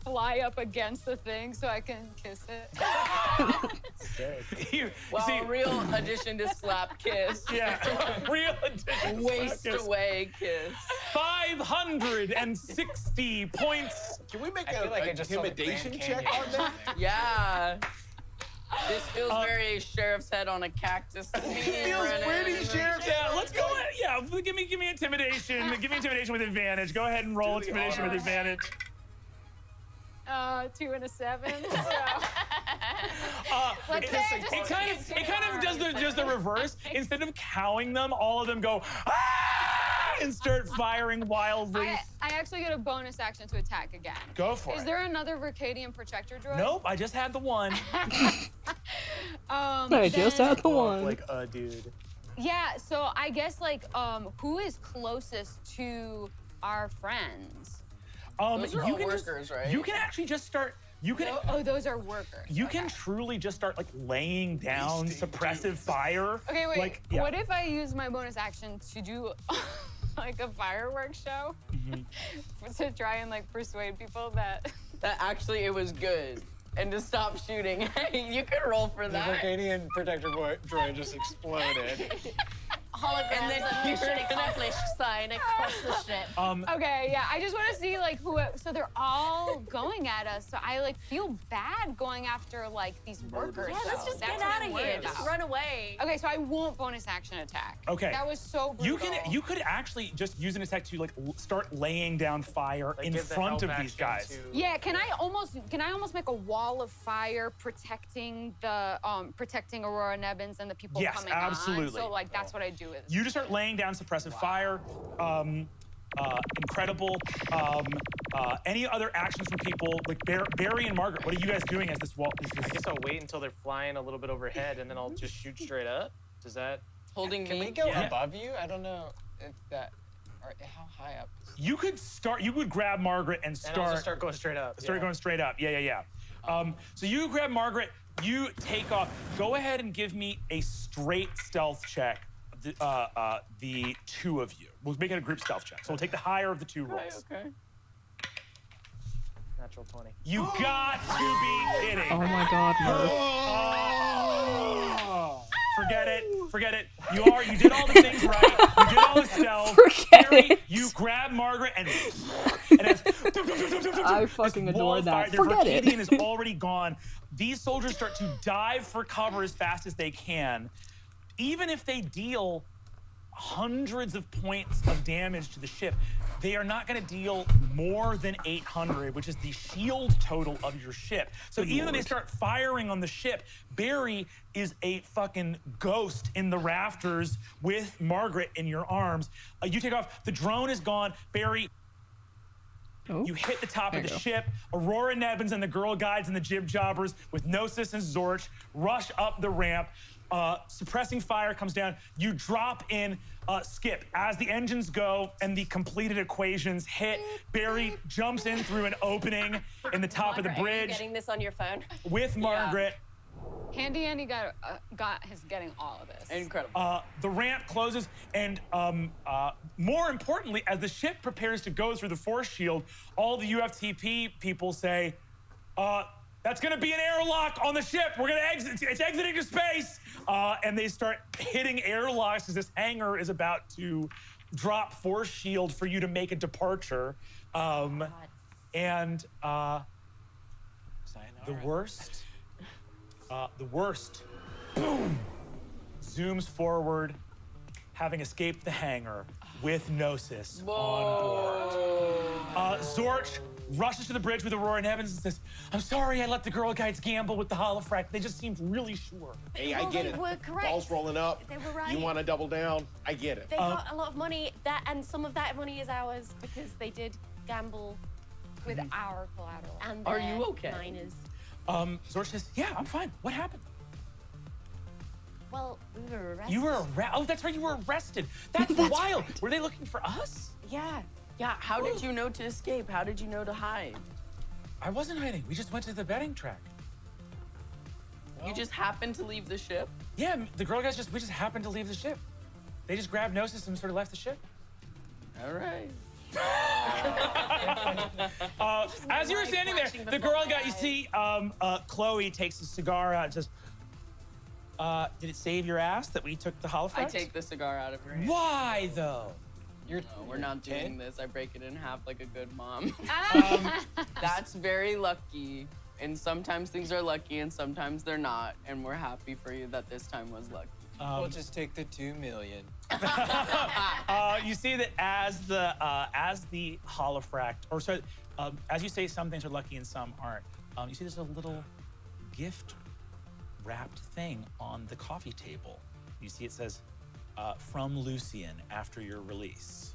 fly up against the thing so I can kiss it. Well, see, real addition to slap kiss. Yeah, real addition to Waste slap kiss. away kiss. 560 points. Can we make I feel like I just saw the intimidation Grand check Canyon. on that? Yeah. This feels very sheriff's head on a cactus to me. Feels pretty Brennan. sheriff. Yeah, let's go ahead. Yeah, give me intimidation. Give me intimidation with advantage. Go ahead and roll intimidation with advantage. 2 and a 7. So. It kind of does the reverse. Instead of cowing them, all of them go "Ah!" and start firing wildly. I actually get a bonus action to attack again. Go for Is it. there another Verkadian protector droid? Nope, I just had the one. I just had the one. Like a dude. Yeah, so I guess like who is closest to our friends? Those are all can workers, just, right? You can actually just start. You can. Oh, those are workers. You can truly just start like ing down suppressive fire. Okay, wait. Like, yeah. What if I use my bonus action to do like a fireworks show to try and like persuade people that actually it was good and to stop shooting? You could roll for The that. Verkadian protector droid just exploded. Holograms And then of you're mission gonna- accomplished sign across the ship. Okay, yeah. I just want to see like who. So they're all going at us. So I like feel bad going after like these workers. Yeah, let's though. just That's get what out I'm of worried here. Just about. run away. Okay, so I won't bonus action attack. Okay. That was so brutal. You could actually just use an attack to like start laying down fire in give the front of help these action guys. to- Yeah, can I almost make a wall of fire protecting the protecting Aurora Nebbins and the people Yes, coming absolutely. on? So like that's what I do with. You just start laying down suppressive fire. Incredible. Any other actions from people like Barry and Margaret? What are you guys doing as this wall? I guess I'll wait until they're flying a little bit overhead, and then I'll just shoot straight up. Does that? Holding Can me? we go Yeah. above you? I don't know if that. Or how high up? You could start. You would grab Margaret and And start. I'll just start going straight up. Start going straight up. Yeah. So you grab Margaret. You take off. Go ahead and give me a straight stealth check. The two of you. We'll make it a group stealth check. So we'll take the higher of the two rolls. Okay. Natural 20. You got to be kidding. Oh my god, Murph. Forget it. You did all the things right. You did all the stealth. Forget Barry, it. you grab Margaret and it's I fucking this adore wall of fire. that. Their Forget it. Verkadian is already gone. These soldiers start to dive for cover as fast as they can. Even if they deal hundreds of points of damage to the ship, they are not going to deal more than 800, which is the shield total of your ship. So even though they start firing on the ship, Barry is a fucking ghost in the rafters with Margaret in your arms. You take off. The drone is gone. Barry, you hit the top of the ship. Aurora Nebbins and the Girl Guides and the Jib Jobbers with Gnosis and Zorch rush up the ramp. Suppressing fire comes down. You drop in Skip. As the engines go and the completed equations hit, Barry jumps in through an opening in the top of the Margaret, are you bridge getting this on your phone? with Margaret. Handy Andy is getting all of this. Incredible. The ramp closes, and more importantly, as the ship prepares to go through the force shield, all the UFTP people say, that's gonna be an airlock on the ship. We're gonna exit, it's exiting to space. And they start hitting airlocks as this hangar is about to drop force shield for you to make a departure. And the worst, boom, zooms forward, having escaped the hangar with Gnosis on board. Zorch rushes to the bridge with Aurora Nebbins and says, I'm sorry I let the Girl Guides gamble with the holofract. They just seemed really sure. Hey, I get it. Were correct. Ball's rolling up. They were right. You want to double down? I get it. They got a lot of money, and some of that money is ours because they did gamble with our collateral. And Are their you okay? miners. Zorch says, yeah, I'm fine. What happened? Well, we were arrested. You were arrested? Oh, that's right, you were arrested. That's wild. Were they looking for us? Yeah. Yeah, how did you know to escape? How did you know to hide? I wasn't hiding. We just went to the betting track. You just happened to leave the ship? Yeah, the Girl Guides we just happened to leave the ship. They just grabbed Gnosis and sort of left the ship. All right. As you were standing there, the Girl Guide, you see Chloe takes a cigar out and says, did it save your ass that we took the holofract? I take the cigar out of her hand. Why, though? No, we're not doing this. I break it in half like a good mom. That's very lucky. And sometimes things are lucky and sometimes they're not. And we're happy for you that this time was lucky. We'll just take the $2 million. You see that as the holofract, or sorry, as you say, some things are lucky and some aren't. You see there's a little gift wrapped thing on the coffee table. You see it says, from Lucian after your release.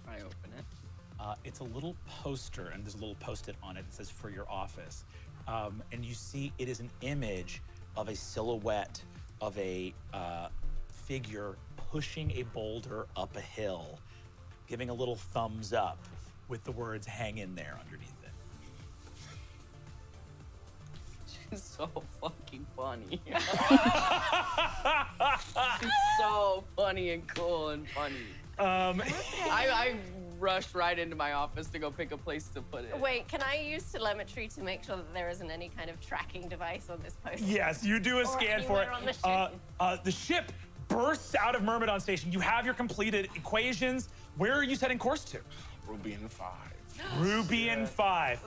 I open it. It's a little poster, and there's a little post-it on it that says for your office. And you see it is an image of a silhouette of a figure pushing a boulder up a hill, giving a little thumbs up with the words hang in there underneath it. She's so fucking funny. She's so funny and cool and funny. I rushed right into my office to go pick a place to put it. Wait, can I use telemetry to make sure that there isn't any kind of tracking device on this post? Yes, you do a scan for it. On the ship. The ship bursts out of Myrmidon Station. You have your completed equations. Where are you setting course to? Rubian 5. Rubian 5.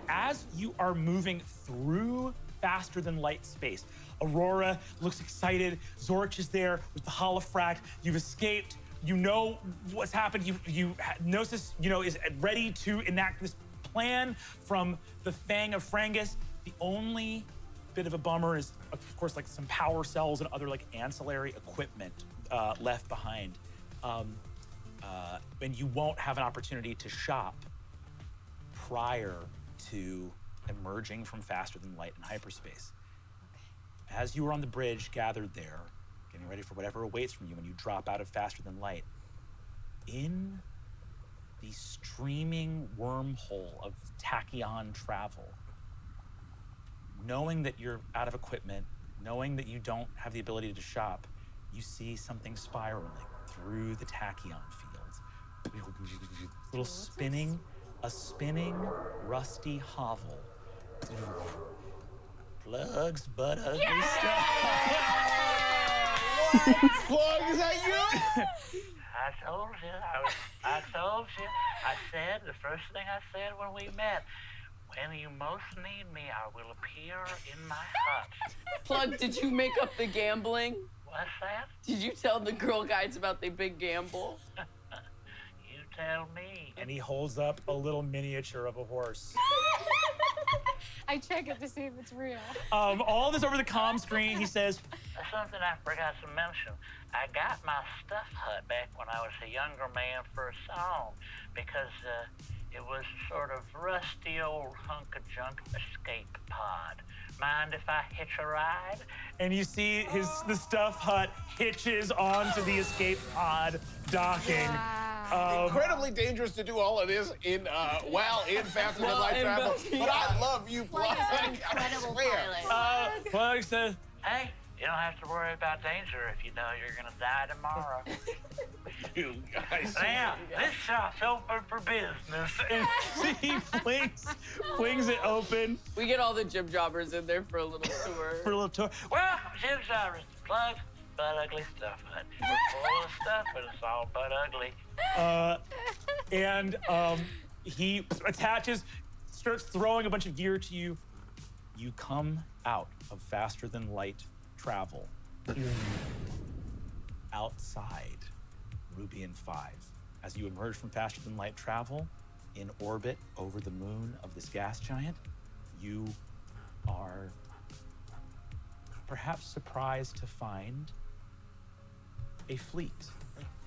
As you are moving through faster than light space, Aurora looks excited. Zorch is there with the holofract. You've escaped. You know what's happened. Gnosis, is ready to enact this plan from the Fang of Frangus. The only bit of a bummer is, of course, like some power cells and other like ancillary equipment left behind. And you won't have an opportunity to shop prior to emerging from faster than light in hyperspace. As you are on the bridge, gathered there, getting ready for whatever awaits from you when you drop out of faster than light, in the streaming wormhole of tachyon travel, knowing that you're out of equipment, knowing that you don't have the ability to shop, you see something spiraling through the tachyon fields. A spinning rusty hovel Plugs, but ugly Plug, is that you? I told you. I told you. I said, the first thing I said when we met, when you most need me, I will appear in my hut. Plug, did you make up the gambling? What's that? Did you tell the Girl Guides about the big gamble? You tell me. And he holds up a little miniature of a horse. I check it to see if it's real. All this over the comm screen, he says, That's something I forgot to mention. I got my stuff hut back when I was a younger man for a song because it was a sort of rusty old hunk of junk escape pod. Mind if I hitch a ride? and you see the stuff hut hitches onto the escape pod docking. Incredibly dangerous to do all of this in while in Faster Than Light travel. But I love you, Plug. Incredible pilot. Plug says, Hey, you don't have to worry about danger if you know you're gonna die tomorrow. You guys. Now, this shop's open for business. And he flings it open. We get all the Jib Jobbers in there for a little tour. Well, Jib Jobbers, Plug, Butt Ugly Stuff Hut. We're full of stuff, but it's all butt ugly. He starts throwing a bunch of gear to you. You come out of Faster Than Light travel. Outside Rubian 5. As you emerge from Faster Than Light travel, in orbit over the moon of this gas giant, you are perhaps surprised to find a fleet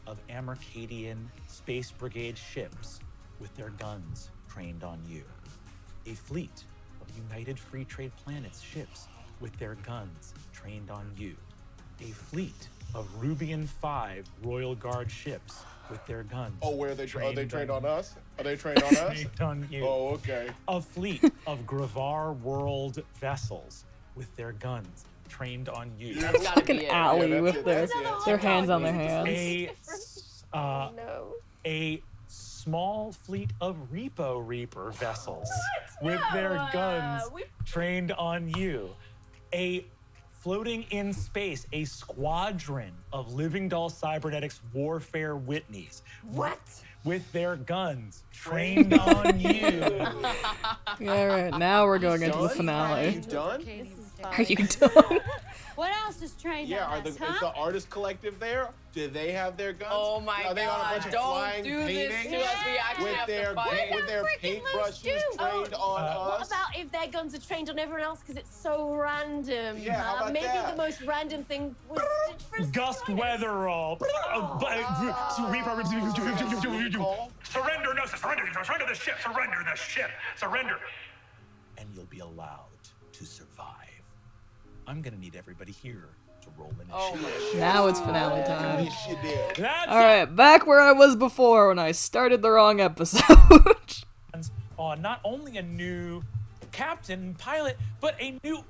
of Amercadian Space Brigade ships with their guns trained on you. A fleet of United Free Trade Planets ships with their guns trained on you. A fleet of Rubian 5 Royal Guard ships with their guns. Oh, are they trained on us? Are they trained on us? Trained on you. Oh, okay. A fleet of Gravar World vessels with their guns trained on you. That's fucking Allie with their hands on their hands. A small fleet of Repo Reaper vessels with their guns trained on you. A floating in space, a squadron of Living Doll Cybernetics Warfare Whitneys. What? With their guns trained on you. Yeah, right. Now we're going into the finale. Are you done? Are you done? What else is trained Yeah, on us, is huh? the artist collective there? Do they have their guns? Oh my Are they on a bunch of God, flying don't do this paintings to us. We actually have to fight. with their paintbrushes trained on What us? about if their guns are trained on everyone else because it's so random? Yeah, how about maybe that? the most random thing was Gust Weatherall. Surrender, no, surrender the ship, surrender the ship, surrender. And you'll be allowed to survive. I'm gonna need everybody here to roll initiative. Now it's finale time. That's Alright, back where I was before when I started the wrong episode. On not only a new captain and pilot, but a new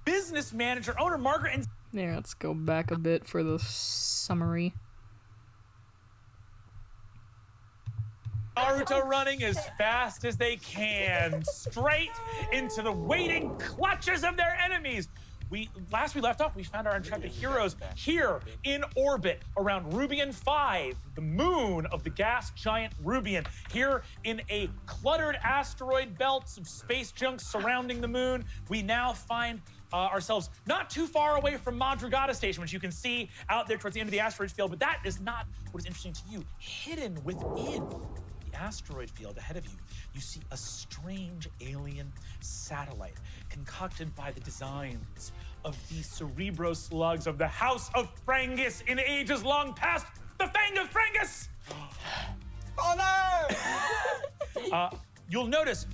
business manager, owner, Margaret, and There, let's go back a bit for the summary. Naruto running as fast as they can, straight into the waiting clutches of their enemies. Last we left off, we found our intrepid heroes here in orbit around Rubian 5, the moon of the gas giant Rubian. Here in a cluttered asteroid belt of space junk surrounding the moon, we now find ourselves not too far away from Madrugada Station, which you can see out there towards the end of the asteroid field, but that is not what is interesting to you. Hidden within the asteroid field ahead of you, you see a strange alien satellite concocted by the designs of the Cerebro slugs of the House of Frangus in ages long past, the Fang of Frangus! Oh no! You'll notice,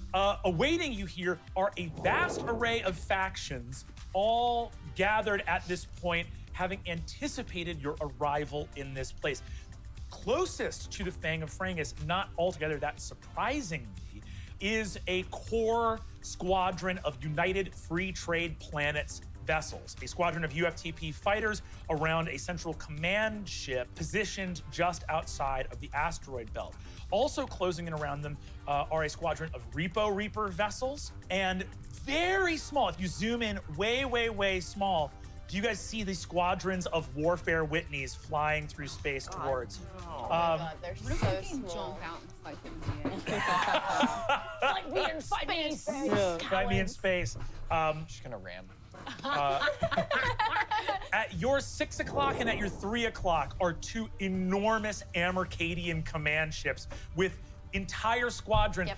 awaiting you here are a vast array of factions, all gathered at this point, having anticipated your arrival in this place. Closest to the Fang of Frangus, not altogether that surprisingly, is a core squadron of United Free Trade Planets vessels, a squadron of UFTP fighters around a central command ship positioned just outside of the asteroid belt. Also closing in around them are a squadron of Repo Reaper vessels, and very small, if you zoom in way, way, way small, do you guys see the squadrons of Warfare Whitneys flying through space towards you? Oh my God, they're What if so we can small. jump out and fight them in the air? Like me in space. Find me in space. Just gonna ram. At your 6 o'clock and at your 3 o'clock are two enormous Amercadian command ships with entire squadron.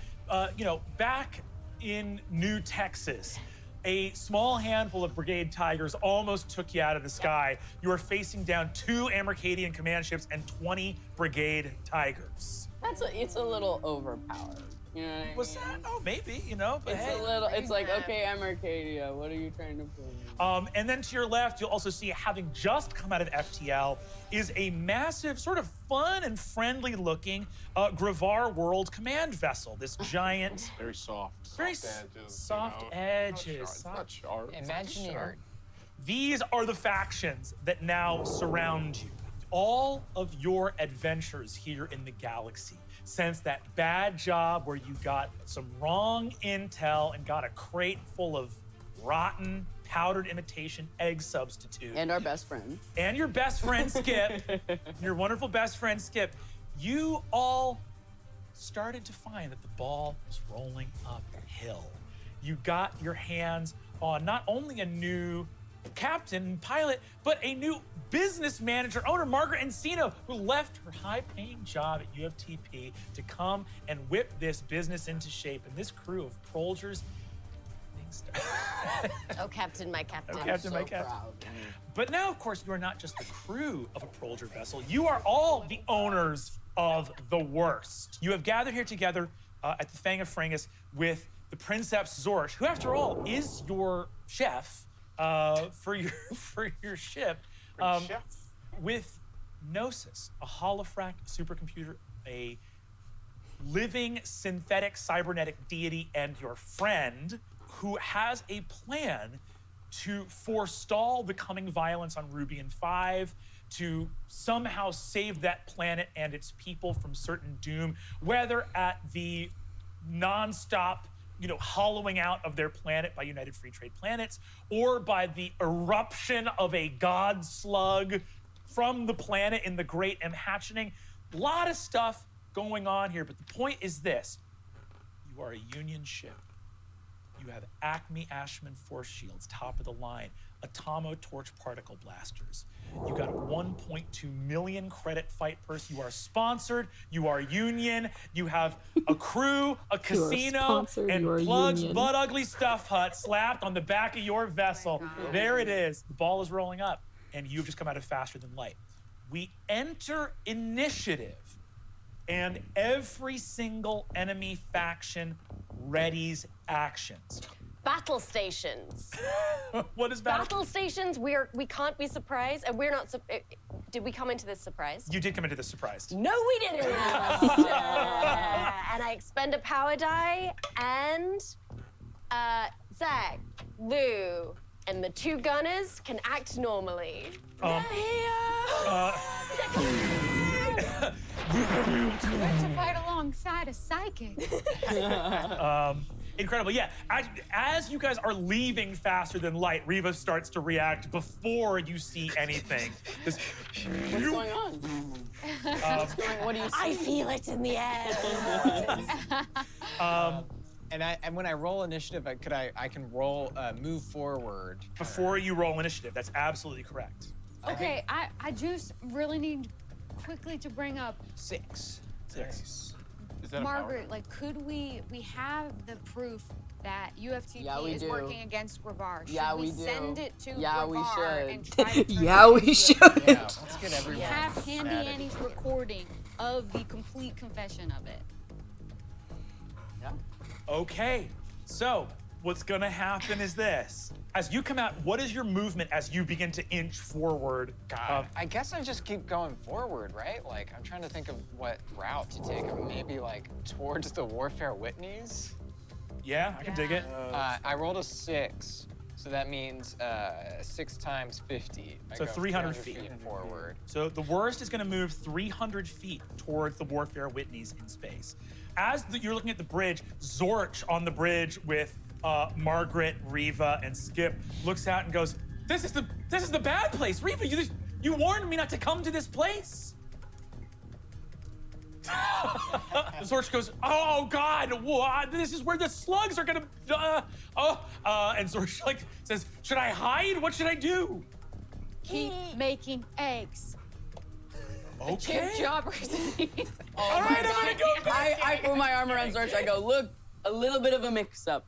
Back in New Texas, a small handful of Brigade Tigers almost took you out of the sky. You are facing down two Amercadian command ships and 20 Brigade Tigers. It's a little overpowered. You know what I mean? Was that? Oh, maybe, but It's hey. a little, it's like, okay, I'm Arcadia. What are you trying to prove? And then to your left, you'll also see, having just come out of FTL, is a massive, sort of fun and friendly looking Gravar World Command vessel. This giant, Very soft. very soft edges. soft edges. Not sharp. Imagineer. These are the factions that now surround you. All of your adventures here in the galaxy, since that bad job where you got some wrong intel and got a crate full of rotten, powdered imitation egg substitute. And our best friend. And your best friend, Skip, your wonderful best friend, Skip, you all started to find that the ball was rolling uphill. You got your hands on not only a new captain and pilot, but a new business manager, owner, Margaret Encino, who left her high-paying job at UFTP to come and whip this business into shape. And this crew of Prolgers, things start. Oh, Captain, my Captain. Oh, Captain, I'm my so Captain. proud. But now, of course, you are not just the crew of a Prolger vessel. You are all the owners of the worst. You have gathered here together at the Fang of Frangus with the Princeps Zorch, who, after all, is your chef for your ship. With Gnosis, a holofract supercomputer, a living synthetic cybernetic deity, and your friend who has a plan to forestall the coming violence on Rubian 5, to somehow save that planet and its people from certain doom, whether at the nonstop hollowing out of their planet by United Free Trade Planets, or by the eruption of a god slug from the planet in the Great Imhatchening. A lot of stuff going on here, but the point is this. You are a Union ship. You have Acme Ashman force shields, top of the line, Atomo torch particle blasters. You got a 1.2 million credit fight purse. You are sponsored. You are Union. You have a crew, a casino, and Plug's Butt Ugly Stuff Hut slapped on the back of your vessel. There it is. The ball is rolling up, and you've just come out of Faster Than Light. We enter initiative, and every single enemy faction readies actions. Battle stations. What is battle stations? We can't be surprised, and we're not. Did we come into this surprised? You did come into this surprised. No, we didn't. And I expend a power die, and Zach, Lou, and the two gunners can act normally. Like to fight alongside a psychic. Incredible, yeah. As you guys are leaving Faster Than Light, Reva starts to react before you see anything. What's going on? What do you see? I feel it in the air. And when I roll initiative, I can roll move forward. Before you roll initiative, that's absolutely correct. Okay, I just really need quickly to bring up 6. Is that Margaret, could we have the proof that UFTP is working against Gravar? Should we send it to Gravar and try to turn we should. Yeah, let's get everyone. have handy Annie's recording of the complete confession of it. Yeah. Okay, so what's gonna happen is this. As you come out, what is your movement as you begin to inch forward? God, I guess I just keep going forward, right? I'm trying to think of what route to take. Maybe towards the Warfare Whitneys? Yeah, I can dig it. I rolled a 6. So that means 6 times 50. I So go 300 feet forward. So the worst is going to move 300 feet towards the Warfare Whitneys in space. As you're looking at the bridge, Zorch on the bridge with Margaret, Riva, and Skip looks out and goes, "This is the bad place, Riva. You warned me not to come to this place." Zorch goes, "Oh God, what? This is where the slugs are gonna." And Zorch like says, "Should I hide? What should I do?" Keep making eggs. Okay. Chip jobbers. All right, I'm gonna go back. I put my arm around Zorch. I go, "Look, a little bit of a mix-up.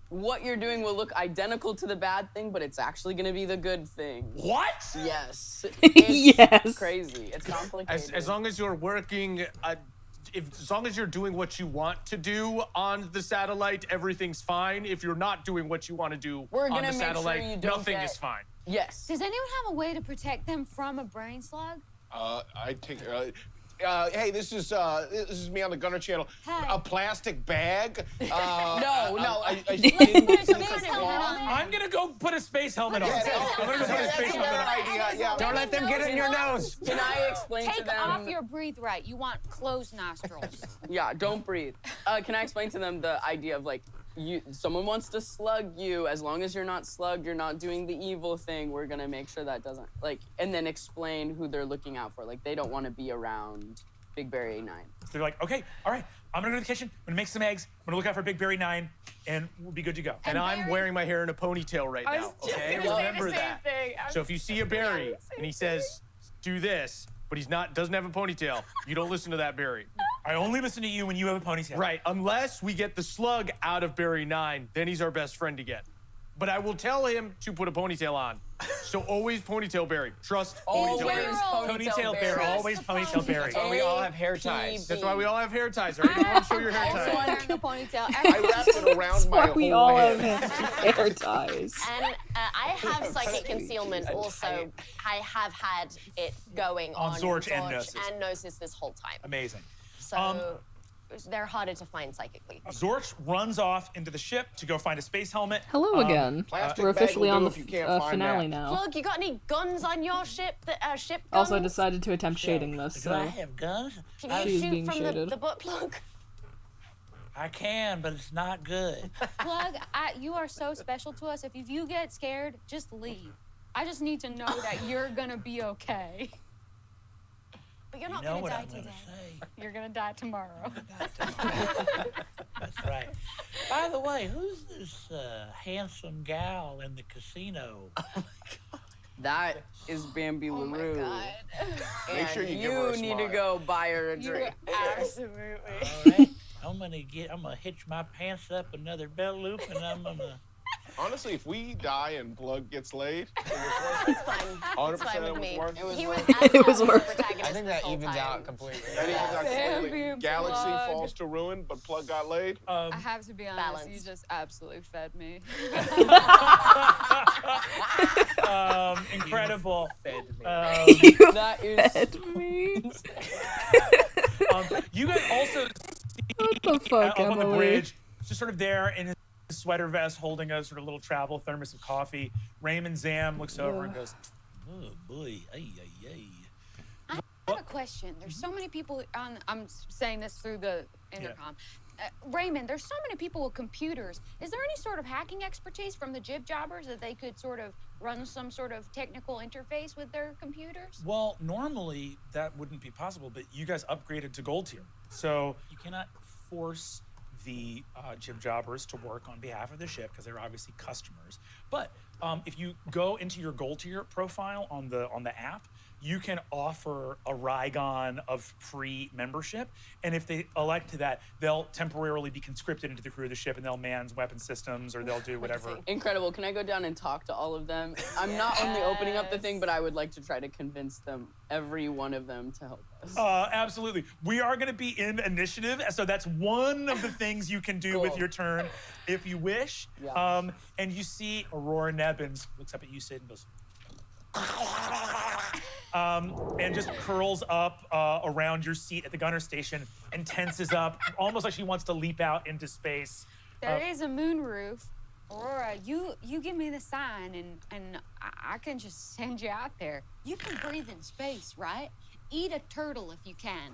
What you're doing will look identical to the bad thing, but it's actually gonna be the good thing." What? Yes. Yes. Crazy. It's complicated. As long as you're working, as long as you're doing what you want to do on the satellite, everything's fine. If you're not doing what you want to do We're on gonna the make sure satellite, you don't nothing get- is fine. Yes. Does anyone have a way to protect them from a brain slug? I take. Hey, this is me on the Gunner channel. Hey. A plastic bag. No. I'm gonna go put a space helmet on. I'm gonna go put a space helmet on. Don't let them get it in your nose. Can I explain to Take them? off your breathe right. You want closed nostrils. Yeah, don't breathe. Can I explain to them the idea of like, someone wants to slug you, as long as you're not slugged, you're not doing the evil thing, we're gonna make sure that doesn't, like, and then explain who they're looking out for. Like, they don't want to be around Big Bear 89. So they're like, "Okay, all right, I'm gonna go to the kitchen, I'm gonna make some eggs, I'm gonna look out for Big Berry 9, and we'll be good to go." And I'm wearing my hair in a ponytail right now. Okay, remember that. So if you see a berry and he says, "Do this," but doesn't have a ponytail, you don't listen to that berry. I only listen to you when you have a ponytail. Right, unless we get the slug out of Berry 9, then he's our best friend again. But I will tell him to put a ponytail on. So always ponytail Berry. Trust Always Ponytail Berry. Always ponytail Berry. That's why we all have hair ties. That's why we all have hair ties. Right? You want to show your hair ties. Wearing a ponytail. I wrap it around my We whole all head. have hair ties. And I have psychic concealment also. I have had it going On on Zorch and Gnosis. and Gnosis this whole time. Amazing. So they're harder to find psychically. Zorch runs off into the ship to go find a space helmet. Hello again. plastic We're bag officially will on do the if you can't find finale that. now. Look, you got any guns on your ship? Ship guns? Also decided to attempt shading this, Do I so have guns? Can you She's shoot being from shaded. the butt plug? I can, but it's not good. Plug, you are so special to us. If you get scared, just leave. I just need to know that you're gonna be okay. But you're You not know gonna what die I'm gonna today. say. You're gonna die tomorrow. That's right. By the way, who's this handsome gal in the casino? That is Bambi Oh my LaRue. god. Make sure you give her a need to smile. go buy her a drink. Absolutely. All right. I'm gonna hitch my pants up another belt loop, and I'm gonna. Honestly, if we die and Plug gets laid, It's fine. It's 100% fine it with was me. worth it. He was It was worth it. I think that evens out completely. that evens out completely. Bambi Galaxy Plug. falls to ruin, but Plug got laid. I have to be honest, you Balance. just absolutely fed me. Incredible. That is Fed me. You guys also What the fuck, up on the Emily? bridge, just sort of there in his sweater vest, holding a sort of little travel thermos of coffee. Raymond Zam looks over and goes, Oh boy, ay ay ay. I have a question. There's so many people on. I'm saying this through the intercom. Raymond, there's so many people with computers. Is there any sort of hacking expertise from the jib jobbers that they could sort of run some sort of technical interface with their computers? "Well, normally that wouldn't be possible, but you guys upgraded to gold tier, so you cannot force the jib jobbers to work on behalf of the ship because they're obviously customers. But if you go into your gold tier profile on the app, you can offer a Rygon of free membership, and if they elect to that, they'll temporarily be conscripted into the crew of the ship, and they'll man weapon systems, or they'll do whatever." incredible. Can I go down and talk to all of them? I'm not only opening up the thing, but I would like to try to convince them, every one of them, to help us. Absolutely. We are going to be in initiative, so that's one of the things you can do with Cool. your turn if you wish. Yeah. And you see Aurora Nebbins looks up at you, Sid, and goes, and just curls up around your seat at the gunner station and tenses up, almost like she wants to leap out into space. There is a moon roof. Aurora, you give me the sign and I can just send you out there. You can breathe in space, right? Eat a turtle if you can.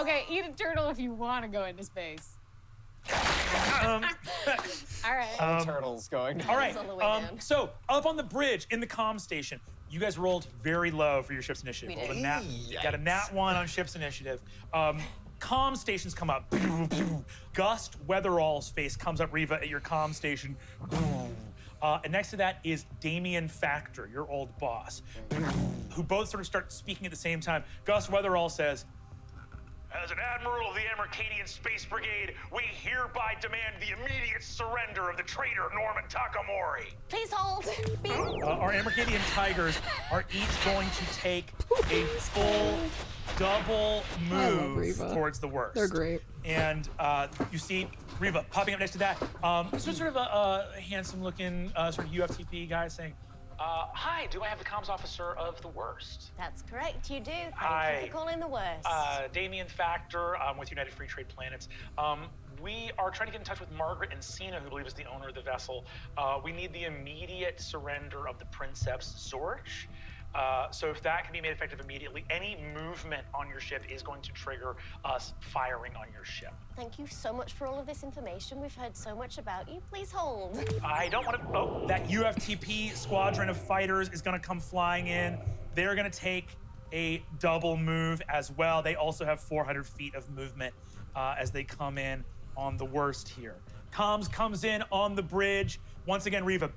Okay, eat a turtle if you want to go into space. All right. Turtles going. All right. So up on the bridge in the comm station, you guys rolled very low for your ship's initiative. We Rolled did. got a nat 1 on ship's initiative. Comm stations come up. Gust Weatherall's face comes up, Riva, at your comm station. And next to that is Damien Factor, your old boss, who both sort of start speaking at the same time. Gus Weatherall says, As an admiral of the Amercadian Space Brigade, we hereby demand the immediate surrender of the traitor Norman Takamori. Please hold. our Amercadian Tigers are each going to take a full double move Riva. towards the worst. They're great. And you see Riva popping up next to that. Sort of a handsome-looking sort of UFTP guy saying, Hi, do I have the comms officer of the worst? That's correct, you do. Thank Hi. you for calling the worst. Damien Factor, with United Free Trade Planets. We are trying to get in touch with Margaret Encina, who I believe is the owner of the vessel. We need the immediate surrender of the Princeps Zorch. So if that can be made effective immediately, any movement on your ship is going to trigger us firing on your ship. Thank you so much for all of this information. We've heard so much about you. Please hold. I don't want to. Oh, that UFTP squadron of fighters is going to come flying in. They're going to take a double move as well. They also have 400 feet of movement as they come in on the worst here. Comms comes in on the bridge. Once again, Riva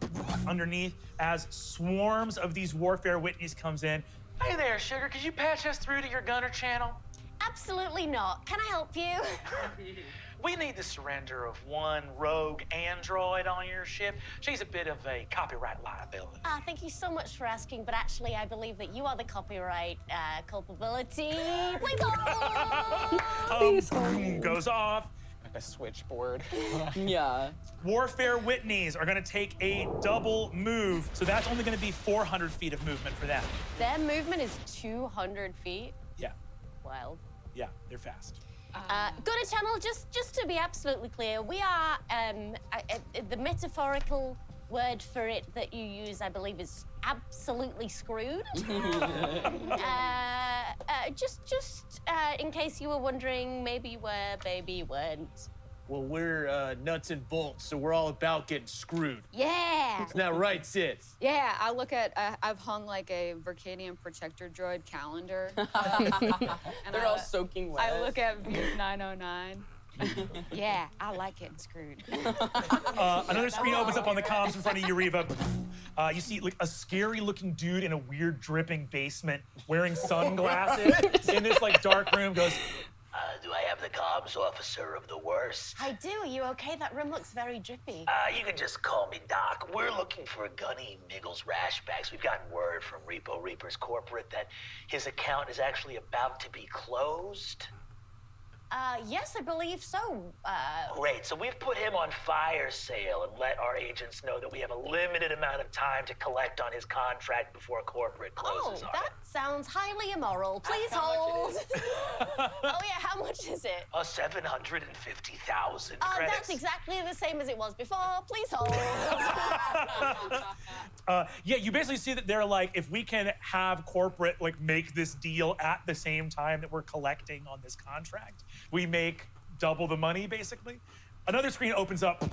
underneath as swarms of these warfare Whitneys comes in. Hey there, Sugar. Could you patch us through to your gunner channel? Absolutely not. Can I help you? We need the surrender of one rogue android on your ship. She's a bit of a copyright liability. Thank you so much for asking, but actually I believe that you are the copyright culpability. Please hold. Goes off. Like a switchboard. Yeah. Warfare Whitneys are going to take a double move, so that's only going to be 400 feet of movement for them. Their movement is 200 feet. Yeah, Wild. yeah, they're fast. Gunner channel, just to be absolutely clear, we are, the metaphorical word for it that you use, I believe, is absolutely screwed. Just in case you were wondering, maybe you were, maybe you weren't. Well, we're nuts and bolts, so we're all about getting screwed. Yeah. Isn't that right, Sis? Yeah, I look at, I've hung like a Verkadian protector droid calendar. They're all soaking wet. I look at View 909. Yeah, I like getting screwed. Another screen opens up on the comms in front of you, Riva. You see like a scary-looking dude in a weird dripping basement wearing sunglasses in this like dark room goes, Do I have the comms officer of the worst? I do. Are you okay? That room looks very drippy. You can just call me Doc. We're looking for Gunny Miggles Rashbacks. We've gotten word from Repo Reaper's corporate that his account is actually about to be closed. Yes, I believe so. Great, so we've put him on fire sale and let our agents know that we have a limited amount of time to collect on his contract before corporate closes on that sounds highly immoral. Please hold. Oh yeah, how much is it? 750,000 credits. That's exactly the same as it was before. Please hold. yeah, you basically see that they're like, if we can have corporate like make this deal at the same time that we're collecting on this contract, we make double the money, basically. Another screen opens up.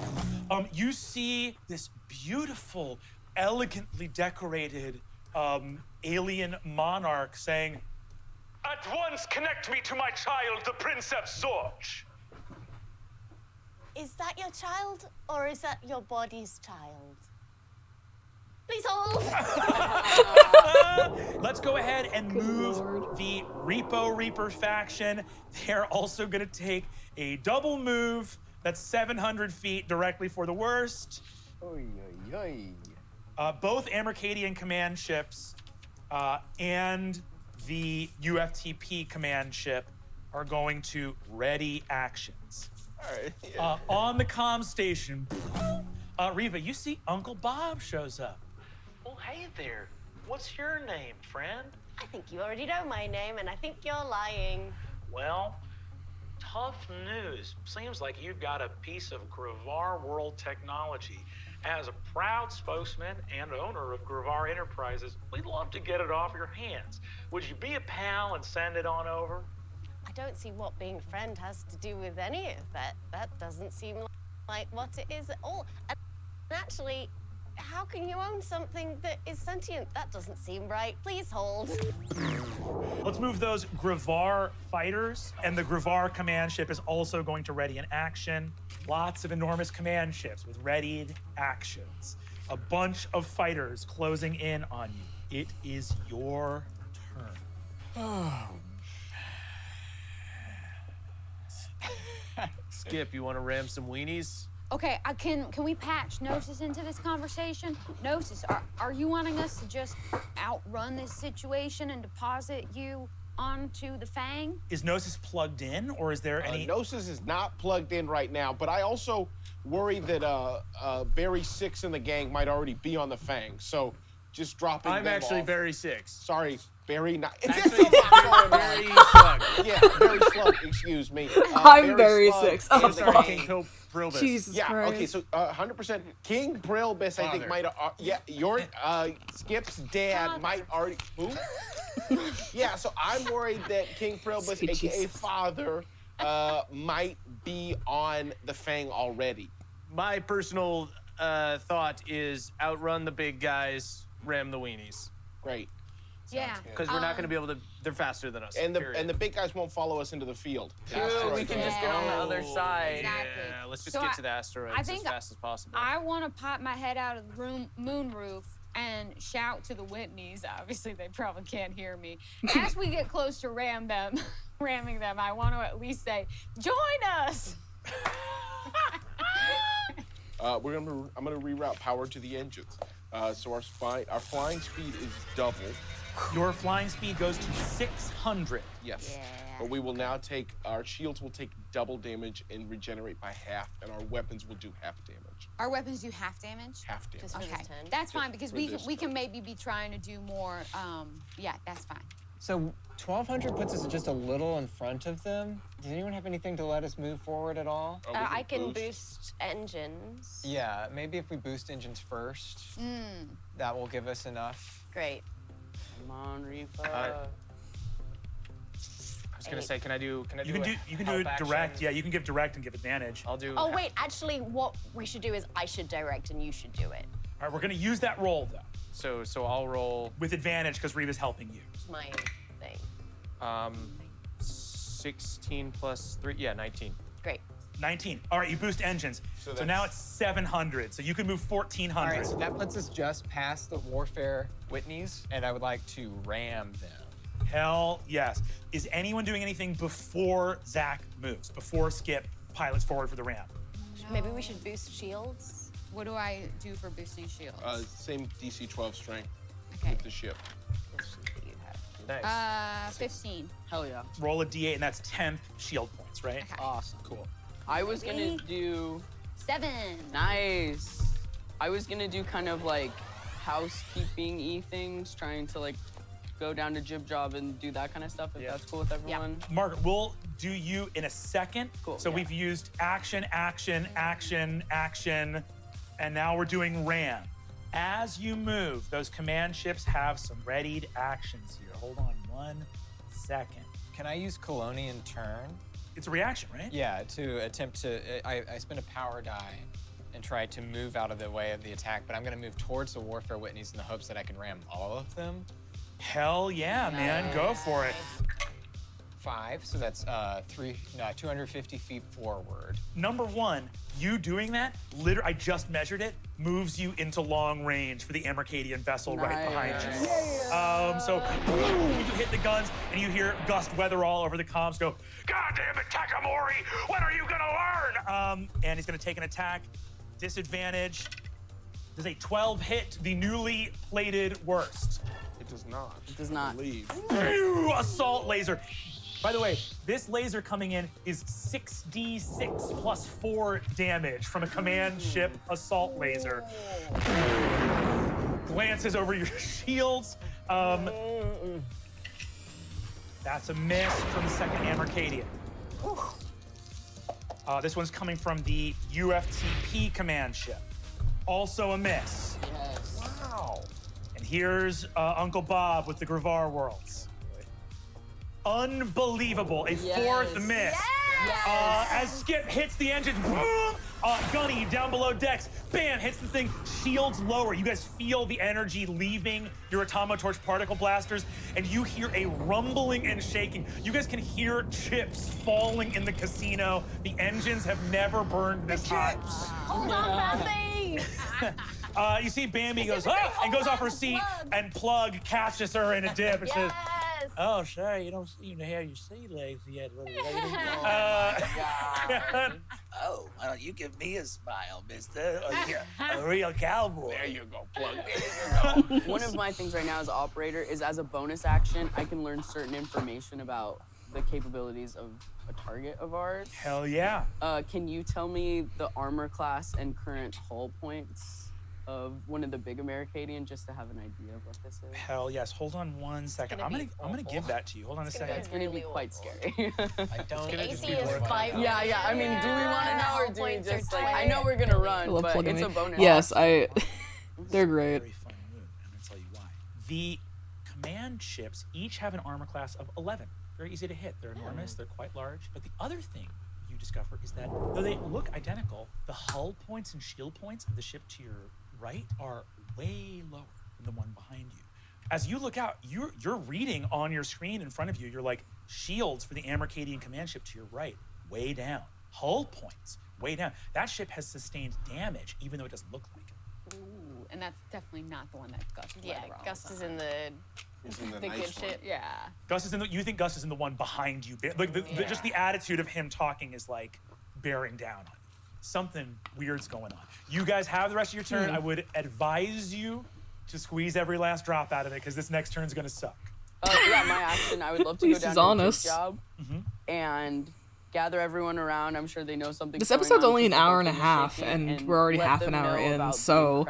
You see this beautiful, elegantly decorated alien monarch saying, At once connect me to my child, the Princeps Zorch. Is that your child, or is that your body's child? Please hold. Let's go ahead and move the Repo Reaper faction. They're also going to take a double move that's 700 feet directly for the worst. Oy, oy, oy. Both Amercadian command ships and the UFTP command ship are going to ready actions. All right. Yeah. On the comm station, Riva, you see Uncle Bob shows up. Well, hey there. What's your name, friend? I think you already know my name, and I think you're lying. Well, tough news. Seems like you've got a piece of Gravar World Technology. As a proud spokesman and owner of Gravar Enterprises, we'd love to get it off your hands. Would you be a pal and send it on over? I don't see what being a friend has to do with any of that. That doesn't seem like what it is at all. And actually, how can you own something that is sentient? That doesn't seem right. Please hold. Let's move those Gravar fighters, and the Gravar command ship is also going to ready in action. Lots of enormous command ships with readied actions. A bunch of fighters closing in on you. It is your turn. Skip, you want to ram some weenies? Okay, can we patch Gnosis into this conversation? Gnosis, are you wanting us to just outrun this situation and deposit you onto the Fang? Is Gnosis plugged in, or is there any... Gnosis is not plugged in right now, but I also worry that Barry 6 and the gang might already be on the Fang, so just dropping I'm them actually off. Barry 6. Sorry, Barry 9. Actually, Barry Slug. Yeah, Barry Slug, excuse me. I'm Barry Slug 6. and Oh, the sorry, gang. King Brilbus. Jesus Yeah, Christ. okay, so 100% King Brilbus, I think, Father. might have, your Skip's dad might already, who? Yeah, so I'm worried that King Brilbus, Sweet aka Jesus. Father, might be on the Fang already. My personal thought is outrun the big guys, ram the weenies. Great. Yeah. Because we're not going to be able to, they're faster than us. And the period. big guys won't follow us into the field. True, we can just get on the other side. Exactly. Yeah, let's just So get to the asteroids I think as fast as possible. I want to pop my head out of the moon roof and shout to the Whitneys. Obviously, they probably can't hear me. As we get close to ramming them, I want to at least say, "Join us!" I'm gonna reroute power to the engines. So our flying speed is double. Your flying speed goes to 600. Yes. But we will now our shields will take double damage and regenerate by half, and our weapons will do half damage. Our weapons do half damage. Half damage. Just for Okay, this turn. that's fine because for we this can turn. maybe be trying to do more. Yeah, that's fine. So 1,200 puts us just a little in front of them. Does anyone have anything to let us move forward at all? Oh, we I can boost engines. Yeah, maybe if we boost engines first, that will give us enough. Great. Come on, Reaper. I was going to say, can I do You can do it direct. Yeah, you can give direct and give advantage. I'll do. Oh, wait, actually, what we should do is I should direct and you should do it. All right, we're gonna use that roll though, So I'll roll with advantage because Reva's helping you. It's my thing. 16 plus 3. Yeah, 19. Great. 19. All right, you boost engines. So now it's 700. So you can move 1,400. All right, so that puts us just past the Warfare Whitneys, and I would like to ram them. Hell yes. Is anyone doing anything before Zach moves? Before Skip pilots forward for the ramp? Maybe we should boost shields. What do I do for boosting shields? Same DC 12 strength Okay. with the ship. Nice. 15. Hell yeah. Roll a d8, and that's 10 shield points, right? Okay. Awesome. Cool. I was gonna do 7. nice. I was gonna do kind of like housekeeping-y things, trying to like go down to Jib Job and do that kind of stuff. If that's cool with everyone. Margaret, we'll do you in a second. Cool. So we've used action, action, action, action, and now we're doing ram. As you move, those command ships have some readied actions here. Hold on 1 second. Can I use Colonian turn? It's a reaction, right? Yeah, to attempt to, I spend a power die and try to move out of the way of the attack, but I'm gonna move towards the Warfare Whitneys in the hopes that I can ram all of them. Hell yeah, man. Go for it. 5, so that's 250 feet forward. Number one, you doing that, I just measured it, moves you into long range for the Amercadian vessel right behind you. So boom, you hit the guns, and you hear Gust Weatherall over the comms go, God damn it, Takamori! When are you gonna learn? and he's gonna take an attack, disadvantage. Does a 12 hit the newly plated worst? It does not. It does not. Leave. Assault laser. By the way, this laser coming in is 6d6 plus 4 damage from a command ship assault laser. Glances over your shields. That's a miss from the second Amercadian. This one's coming from the UFTP command ship. Also a miss. Yes. Wow. And here's Uncle Bob with the Gravar Worlds. Unbelievable. A fourth miss. As Skip hits the engine, boom! Gunny down below decks, bam, hits the thing, shields lower. You guys feel the energy leaving your Automatorch particle blasters, and you hear a rumbling and shaking. You guys can hear chips falling in the casino. The engines have never burned this hot. Hold on, Bambi! You see Bambi goes, ah, and goes off her seat, and Plug catches her in a dip and says, Oh, sorry, you don't seem to have your sea legs yet, little lady. Oh, why don't you give me a smile, mister? Like you're a real cowboy. There you go, Plug. One of my things right now as operator is as a bonus action, I can learn certain information about the capabilities of a target of ours. Hell yeah. Can you tell me the armor class and current hull points of one of the big Amercadian just to have an idea of what this is? Hell yes. Hold on one second. I'm gonna give that to you. Hold on a second. It's gonna be quite scary. I don't. AC is 5. Yeah. I mean, do we want to know or do we just like? I know we're gonna run, but it's a bonus. Yes, they're great. Very fun move. I'm gonna tell you why. The command ships each have an armor class of 11. Very easy to hit. They're enormous. They're quite large. But the other thing you discover is that though they look identical, the hull points and shield points of the ship to your right are way lower than the one behind you. As you look out, you're reading on your screen in front of you, you're like, shields for the Amercadian command ship to your right, way down. Hull points, way down. That ship has sustained damage, even though it doesn't look like it. Ooh, and that's definitely not the one that Gus is Gus is in the good shit. Yeah. Gus is in the, you think Gus is in the one behind you. Like just the attitude of him talking is like bearing down on you. Something weird's going on. You guys have the rest of your turn. I would advise you to squeeze every last drop out of it because this next turn's gonna suck. Yeah, my action, I would love to go down to honest. the job and gather everyone around. I'm sure they know something. This episode's only an hour and a half, and we're already half an hour in, so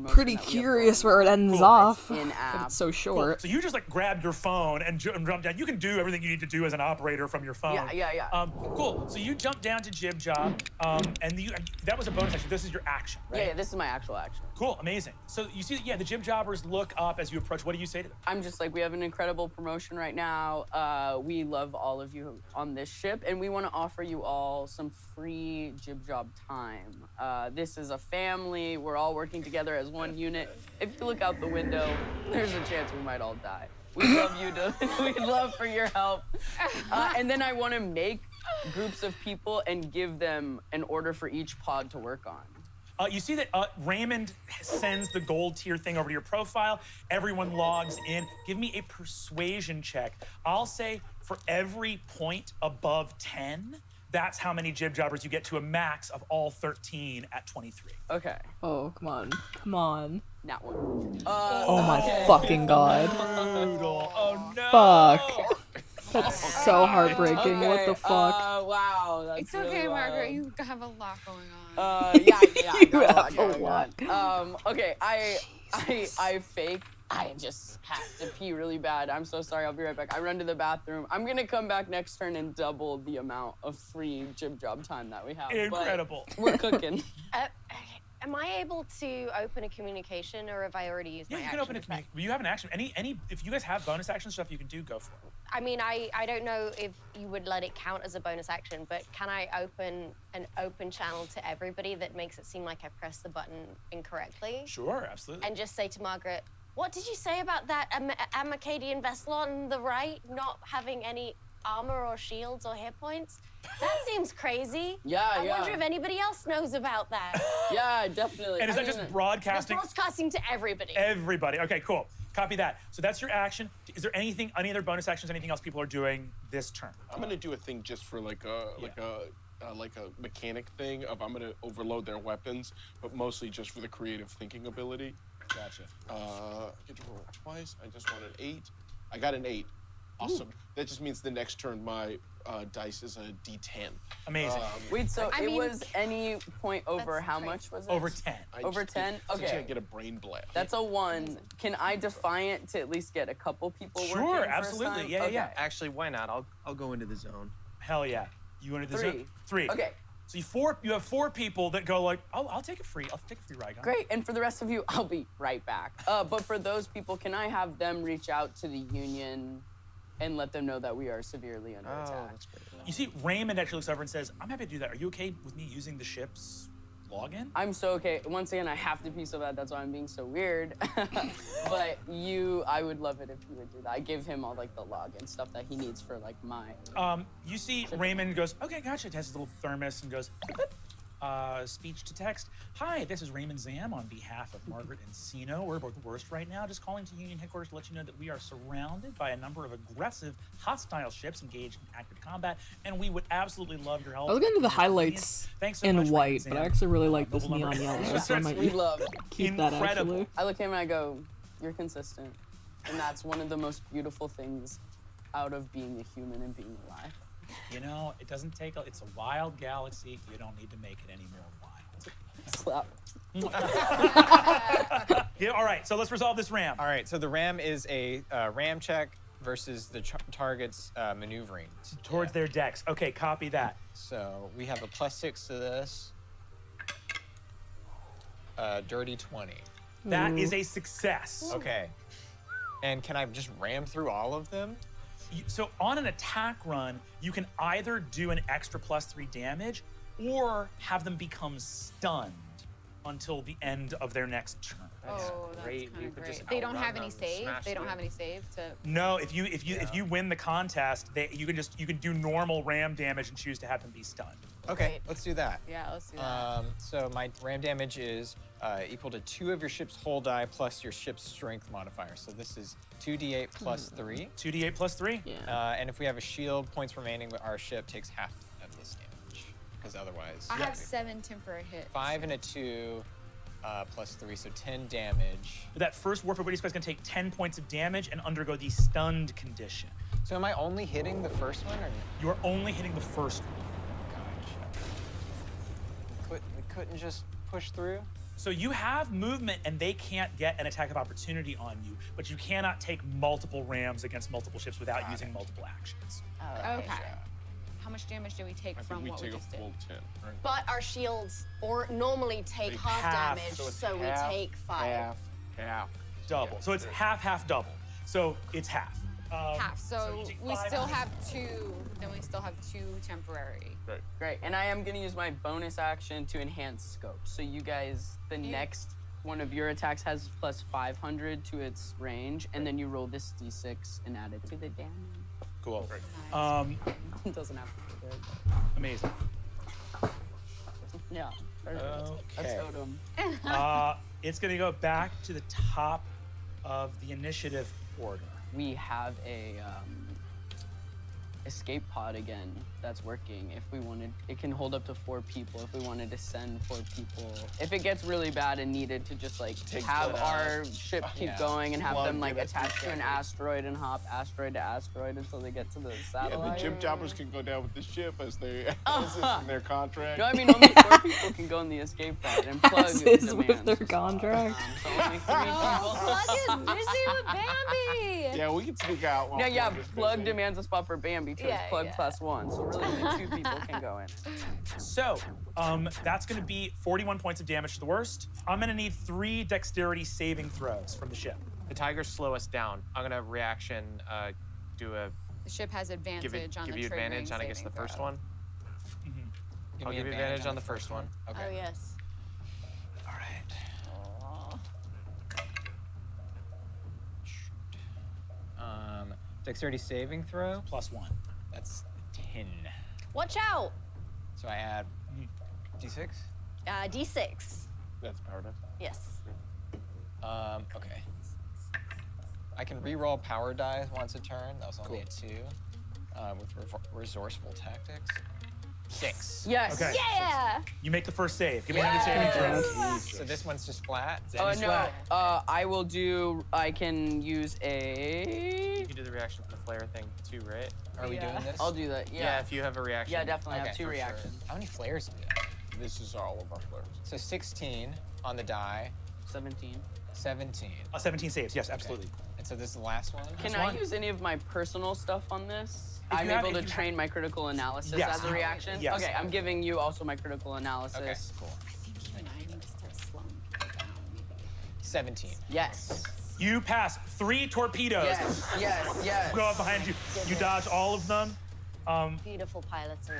pretty curious where it ends off. It's so short. Cool. So you just like grab your phone and jump down. You can do everything you need to do as an operator from your phone. Yeah. Cool. So you jump down to Jib Job, and that was a bonus action. This is your action, right? Yeah, this is my actual action. Cool, amazing. So you see, the Jib Jobbers look up as you approach. What do you say to them? I'm just like, we have an incredible promotion right now. We love all of you on this ship, and we want to offer you all some free Jib Job time. This is a family. We're all working together as one unit. If you look out the window, there's a chance we might all die. We'd love we'd love for your help. And then I want to make groups of people and give them an order for each pod to work on. You see that Raymond sends the gold tier thing over to your profile. Everyone logs in. Give me a persuasion check. I'll say for every point above 10, that's how many Jib Jobbers you get to a max of all 13 at 23. Okay. Oh, come on. Come on. Not one. Oh my fucking god. Brutal. Oh no. Fuck. That's so heartbreaking. What the fuck? Wow. That's It's okay, really Margaret. You have a lot going Yeah, on. I got a lot going on. Okay, I fake. I just have to pee really bad. I'm so sorry. I'll be right back. I run to the bathroom. I'm gonna come back next turn and double the amount of free Jib Job time that we have. Incredible. But we're cooking. Am I able to open a communication, or have I already used my Yeah, you action? can open a communication. You have an action. Any. If you guys have bonus action stuff you can do, go for it. I mean, I don't know if you would let it count as a bonus action, but can I open an open channel to everybody that makes it seem like I pressed the button incorrectly? Sure, absolutely. And just say to Margaret, what did you say about that Amercadian vessel on the right not having any armor or shields or hit points? That seems crazy. I wonder if anybody else knows about that. Yeah, definitely. And is that just broadcasting? It's broadcasting to everybody. Everybody. Okay, cool. Copy that. So that's your action. Is there any other bonus actions, anything else people are doing this turn? I'm gonna do a thing just for like a mechanic thing of I'm gonna overload their weapons, but mostly just for the creative thinking ability. Gotcha. I get to roll twice. I just want an 8. I got an 8. Awesome. That just means the next turn my dice is a D10. Amazing. Wait, so I it mean, was any point over that's how crazy. much was it? Over 10. Over 10? I Okay. get a brain blast. That's a 1. Can I Defiant to at least get a couple people working Sure, first absolutely. time? Yeah, Okay. yeah. Actually, why not? I'll go into the zone. Hell yeah. You wanted the 3. zone? 3. Okay. So you have 4 people that go like, I'll take a free Rygon. Great, and for the rest of you, I'll be right back. But for those people, can I have them reach out to the Union and let them know that we are severely under attack? That's great. You see, Raymond actually looks over and says, I'm happy to do that. Are you okay with me using the ship's login? I'm so okay. Once again, I have to be so bad. That's why I'm being so weird. But I would love it if you would do that. I give him all like the login stuff that he needs for like my. You see Raymond goes, okay, gotcha. Has his little thermos and goes, speech to text. Hi, this is Raymond Zam on behalf of Margaret and Sino. We're both worst right now. Just calling to Union headquarters to let you know that we are surrounded by a number of aggressive, hostile ships engaged in active combat, and we would absolutely love your help. I was getting to the highlights Thanks so in much, white, Raymond but I Zam. actually really like this Noble number. neon yellow, so I might We love keep that actually. I look at him and I go, you're consistent. And that's one of the most beautiful things out of being a human and being alive. You know, it doesn't take it's a wild galaxy. You don't need to make it any more wild. Slap. Yeah, all right, so let's resolve this ram. All right, so the ram is a ram check versus the target's maneuvering. Towards their decks. Okay, copy that. So we have a +6 to this. Dirty 20. That is a success. Okay. And can I just ram through all of them? So on an attack run, you can either do an extra +3 damage or have them become stunned until the end of their next turn. Oh, that's great. kind You of could great. just They don't have outrun any them, save. smash They don't through. have any save to. No, if you win the contest, you can do normal ram damage and choose to have them be stunned. Okay, let's do that. Yeah, let's do that. So my ram damage is equal to 2 of your ship's whole die plus your ship's strength modifier. So this is 2d8 plus 3. 2d8 plus 3? Yeah. And if we have a shield, points remaining, our ship takes half of this damage. Because otherwise... I have 7 temporary hits. 5 and a 2 plus 3, so 10 damage. That first Warfare Witty Spell is going to take 10 points of damage and undergo the stunned condition. So am I only hitting the first one? Or... You are only hitting the first one. We couldn't just push through? So you have movement and they can't get an attack of opportunity on you, but you cannot take multiple rams against multiple ships without using multiple actions. Okay. How much damage do we take from what we just did? 10, right? But our shields normally take half damage, so we take 5. Half. Double. So it's half, double. So it's half. Half. So you take we 5 still half. have 2. Then we still have 2 temporary. Great. And I am going to use my bonus action to enhance scope. So you guys, the next one of your attacks has plus 500 to its range, and then you roll this d6 and add it to the damage. Cool. It doesn't have to be good. Amazing. Yeah. A totem. It's going to go back to the top of the initiative order. We have a escape pod again that's working. If we wanted, it can hold up to 4 people. If we wanted to send 4 people, if it gets really bad and needed to just like have our ship keep going and have them like attached to an asteroid and hop asteroid to asteroid until they get to the satellite. Yeah, the jib jobbers can go down with the ship as they as is in their contract. No, I mean only 4 people can go in the escape pod and plug As is with demands. their contract. So only 3 people. Plug is busy with Bambi. Yeah, we can sneak out. while No, yeah, Plug is Plug busy. demands a spot for Bambi too. Yeah, It's Plug yeah. +1, so really only 2 people can go in. So, that's going to be 41 points of damage to the worst. I'm going to need 3 dexterity saving throws from the ship. The tigers slow us down. I'm gonna reaction do a The ship has advantage on give the you advantage triggering on I guess the saving first throw. one. I'll give you advantage on the first one. Okay. Oh, yes. All right. Dexterity saving throw. +1. That's 10. Watch out! So I add d6. D6. That's power dice. Yes. Okay. I can re-roll power dice once a turn. That was only a 2. With resourceful tactics. 6. Yes. Okay. Yeah. You make the first save. Give me another saving throw. So this one's just flat? Oh no. I can use a. You can do the reaction for the flare thing too, right? Are we doing this? I'll do that. Yeah. Yeah, if you have a reaction. Yeah, definitely. I Okay, have 2 for sure. reactions. How many flares do we have? This is all of our flares. So 16 on the die. 17. 17. 17 saves. Yes, absolutely. And so this is the last one? Can I use any of my personal stuff on this? I'm you have- able to if you train my critical analysis Yes. as a reaction? Yes. Okay, I'm giving you also my critical analysis. Okay, cool. I think even I need to start slowing down. 17. Yes. You pass 3 torpedoes. Yes. Go up behind you. You dodge all of them. Beautiful piloting.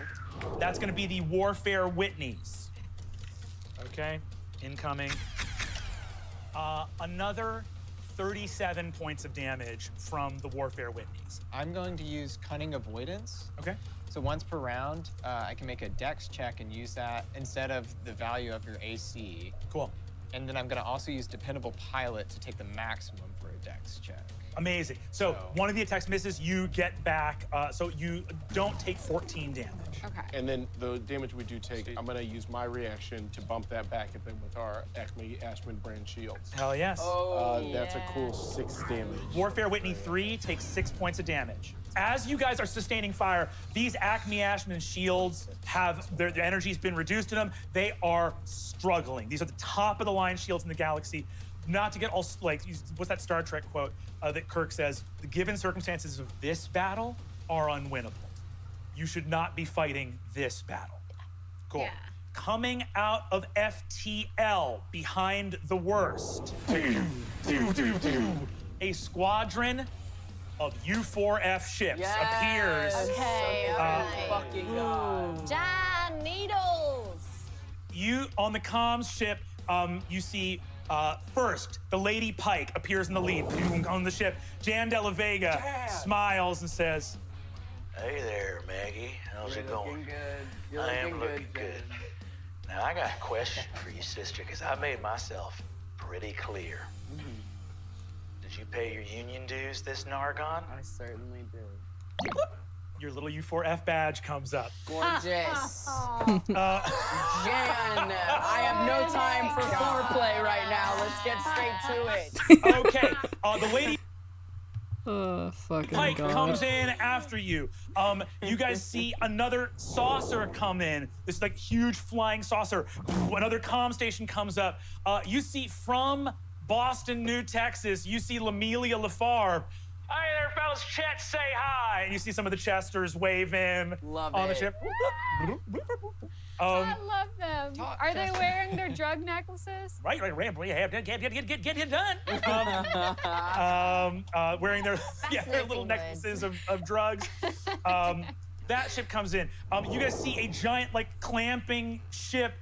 That's going to be the Warfare Whitneys. Okay, incoming. Another 37 points of damage from the Warfare Whitneys. I'm going to use Cunning Avoidance. Okay. So once per round, I can make a dex check and use that instead of the value of your AC. Cool. And then I'm going to also use Dependable Pilot to take the maximum for a dex check. Amazing. So one of the attacks misses, you get back, so you don't take 14 damage. Okay. And then the damage we do take, I'm gonna use my reaction to bump that back at them with our Acme Ashman brand shields. Hell yes. That's a cool 6 damage. Warfare Whitney 3 takes 6 points of damage. As you guys are sustaining fire, these Acme Ashman shields have their energy's been reduced to them. They are struggling. These are the top of the line shields in the galaxy. Not to get all like, what's that Star Trek quote that Kirk says? The given circumstances of this battle are unwinnable. You should not be fighting this battle. Cool. Yeah. Coming out of FTL behind the worst. A squadron of U4F ships appears. Okay, Fucking God. John Needles. You on the comms ship, you see first the Lady Pike appears in the lead on the ship. Jan De La Vega smiles and says, Hey there, Maggie. How's it going? You're I am looking looking good. Now, I got a question for you, sister, because I made myself pretty clear. Did you pay your union dues this Nargon? I certainly did. your little U4F badge comes up. Gorgeous. Jan, I have no time for foreplay right now. Let's get straight to it. Okay, the lady Oh, fucking Pike God. comes in after you. You guys see another saucer come in. This like huge flying saucer. Another comm station comes up. You see from Boston, New Texas, you see Lamelia Lafarbe. Hi there, fellas. Chet, say hi. And you see some of the Chesters wave in on the ship. I love them. Are they wearing their drug necklaces? Right, get it done. Wearing their their little necklaces of drugs. That ship comes in. You guys see a giant like clamping ship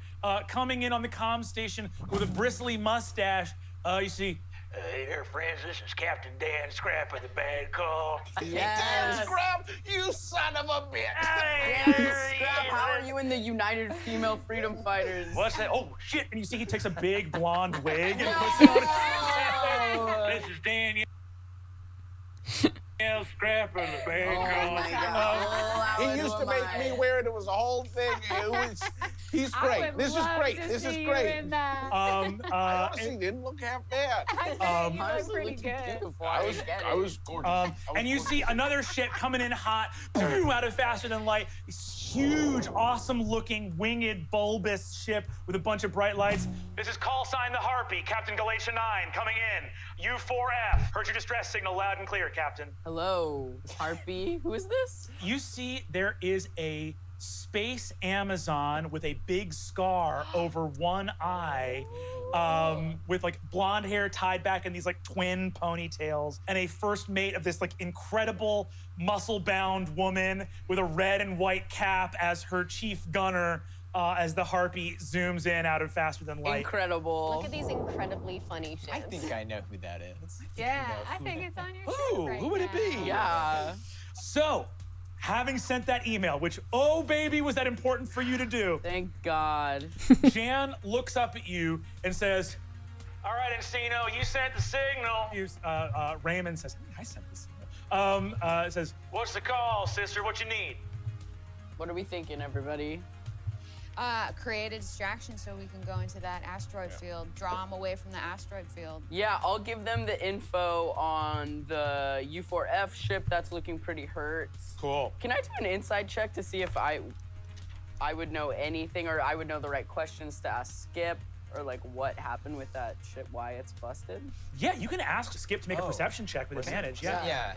coming in on the comm station with a bristly mustache. You see. Hey there, friends. This is Captain Dan Scrap of the Bad Call. Yes. Scrap, you son of a bitch. Dan Scrap, how are you in the United Female Freedom Fighters? What's that? Oh, shit. And you see he takes a big blonde wig and puts it on his head. This is Daniel Scrap of the Bad Call. He used to make me wear it. It was a whole thing. He's great. This is great. This is great. I honestly didn't look half bad. Honestly, pretty good. I was gorgeous. And you see another ship coming in hot, out of Faster Than Light. This huge, awesome-looking, winged, bulbous ship with a bunch of bright lights. This is call sign the Harpy, Captain Galatia 9, coming in. U4F. Heard your distress signal loud and clear, Captain. Hello, Harpy. Who is this? You see there is a space Amazon with a big scar over one eye, with like blonde hair tied back in these like twin ponytails, and a first mate of this like incredible muscle-bound woman with a red and white cap as her chief gunner, as the Harpy zooms in out of Faster Than Light. Incredible. Look at these incredibly funny ships. I think I know who that is. Yeah, I think it's on your Ooh, shirt right who would it be? now. Yeah. So, having sent that email, which, oh baby, was that important for you to do? Thank God. Jan looks up at you and says, All right, Encino, you sent the signal. Raymond says, I sent this email. Says, What's the call, sister? What you need? What are we thinking, everybody? Create a distraction so we can go into that asteroid field. Draw them away from the asteroid field. Yeah, I'll give them the info on the U4F ship that's looking pretty hurt. Cool. Can I do an inside check to see if I would know anything, or I would know the right questions to ask Skip, or like what happened with that ship, why it's busted? Yeah, you can ask Skip to make a perception check with advantage. Yeah.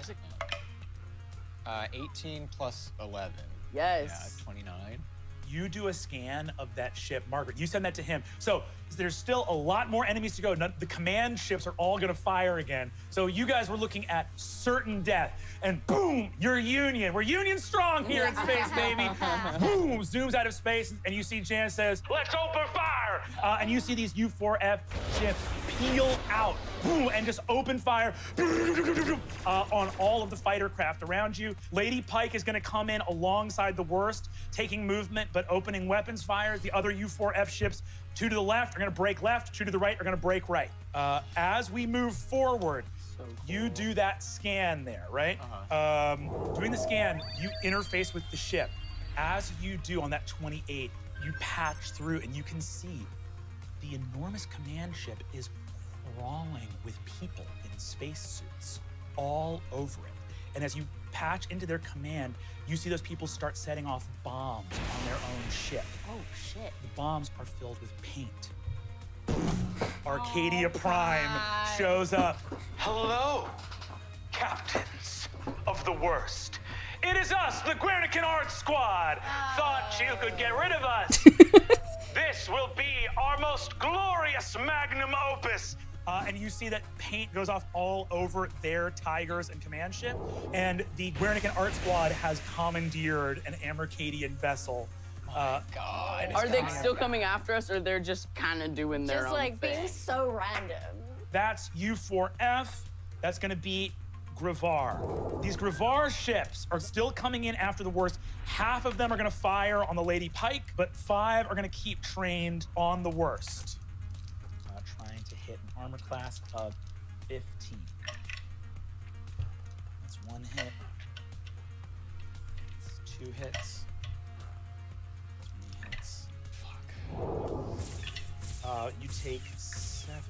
18 plus 11. Yes. Yeah, 29. You do a scan of that ship. Margaret, you send that to him. So there's still a lot more enemies to go. The command ships are all gonna fire again. So you guys were looking at certain death. And boom, you're Union. We're Union strong here in space, baby. Boom, zooms out of space, and you see Jan says, let's open fire. And you see these U4F ships peel out, boom, and just open fire on all of the fighter craft around you. Lady Pike is gonna come in alongside the worst, taking movement, but opening weapons fires. The other U4F ships, 2 to the left are gonna break left, 2 to the right are gonna break right. As we move forward, you do that scan there, right? Doing the scan, you interface with the ship. As you do on that 28, you patch through and you can see the enormous command ship is crawling with people in spacesuits all over it. And as you patch into their command, you see those people start setting off bombs on their own ship. Oh, shit. The bombs are filled with paint. Arcadia Prime shows up. Hello, captains of the worst. It is us, the Guernican Art Squad. Thought you could get rid of us. This will be our most glorious magnum opus. And you see that paint goes off all over their Tigers and command ship. And the Guernican Art Squad has commandeered an Amercadian vessel. God. Are they still coming after us, or they're just kind of doing their Just own like thing? being so random. That's U4F. That's gonna be Gravar. These Gravar ships are still coming in after the worst. Half of them are gonna fire on the Lady Pike, but 5 are gonna keep trained on the worst. Trying to hit an armor class of 15. That's 1 hit. That's 2 hits. 3 hits. Fuck. You take 7,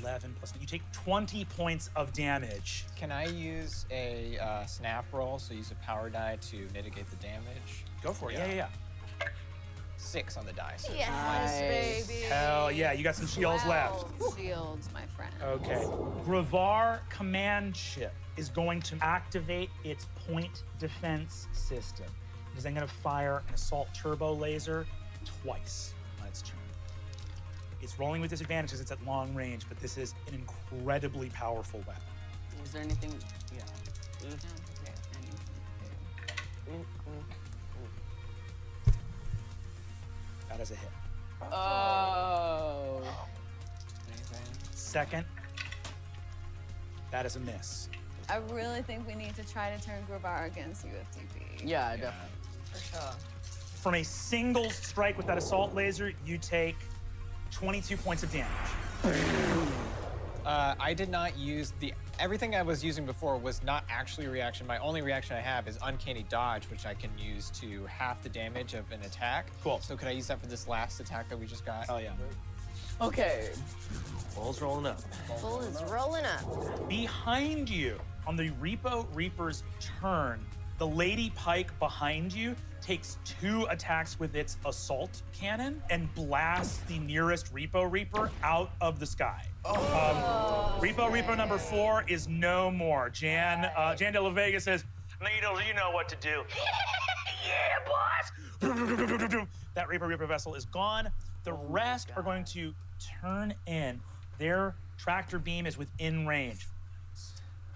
11 plus. You take 20 points of damage. Can I use a snap roll, so use a power die to mitigate the damage? Go for it. Yeah. 6 on the die. So Yes, baby. Hell yeah, you got some shields left. Shields, my friend. Okay. Gravar command ship is going to activate its point defense system. It is then going to fire an assault turbo laser twice on its turn. It's rolling with disadvantage because it's at long range, but this is an incredibly powerful weapon. Is there anything? Yeah. That is a hit. Oh. Second, that is a miss. I really think we need to try to turn Gravar against UFTP. Yeah, definitely. For sure. From a single strike with that assault laser, you take 22 points of damage. I did not use everything I was using before was not actually a reaction. My only reaction I have is Uncanny Dodge, which I can use to half the damage of an attack. Cool. So could I use that for this last attack that we just got? Oh yeah. Okay. Ball's rolling up. Bull is rolling up. Behind you, on the Reapo Reaper's turn, the Lady Pike behind you takes 2 attacks with its assault cannon and blasts the nearest Reapo Reaper out of the sky. Reapo Reaper number 4 is no more. Jan De La Vega says, Needles, you know what to do. yeah, boss! That Reaper Reaper vessel is gone. The rest are going to turn in. Their tractor beam is within range.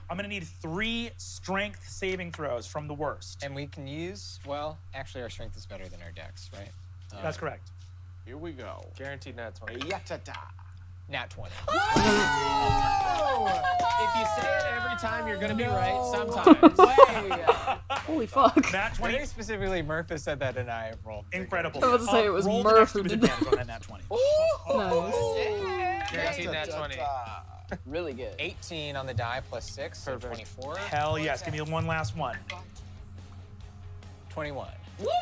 I'm gonna need 3 strength saving throws from the worst. And we can use, well, actually our strength is better than our dex, right? That's correct. Here we go. Guaranteed nat 20. Yatata. Nat 20. If you say it every time, you're gonna be right sometimes. Holy fuck. Nat 20. Very specifically, Murph has said that, and I have rolled. Incredible. I was about to say it was roll Murph the who next did with advantage on that nat 20. Nice. Guaranteed nat 20. Really good. 18 on the die plus 6, so 24. Hell yes. Give me one last one. 21.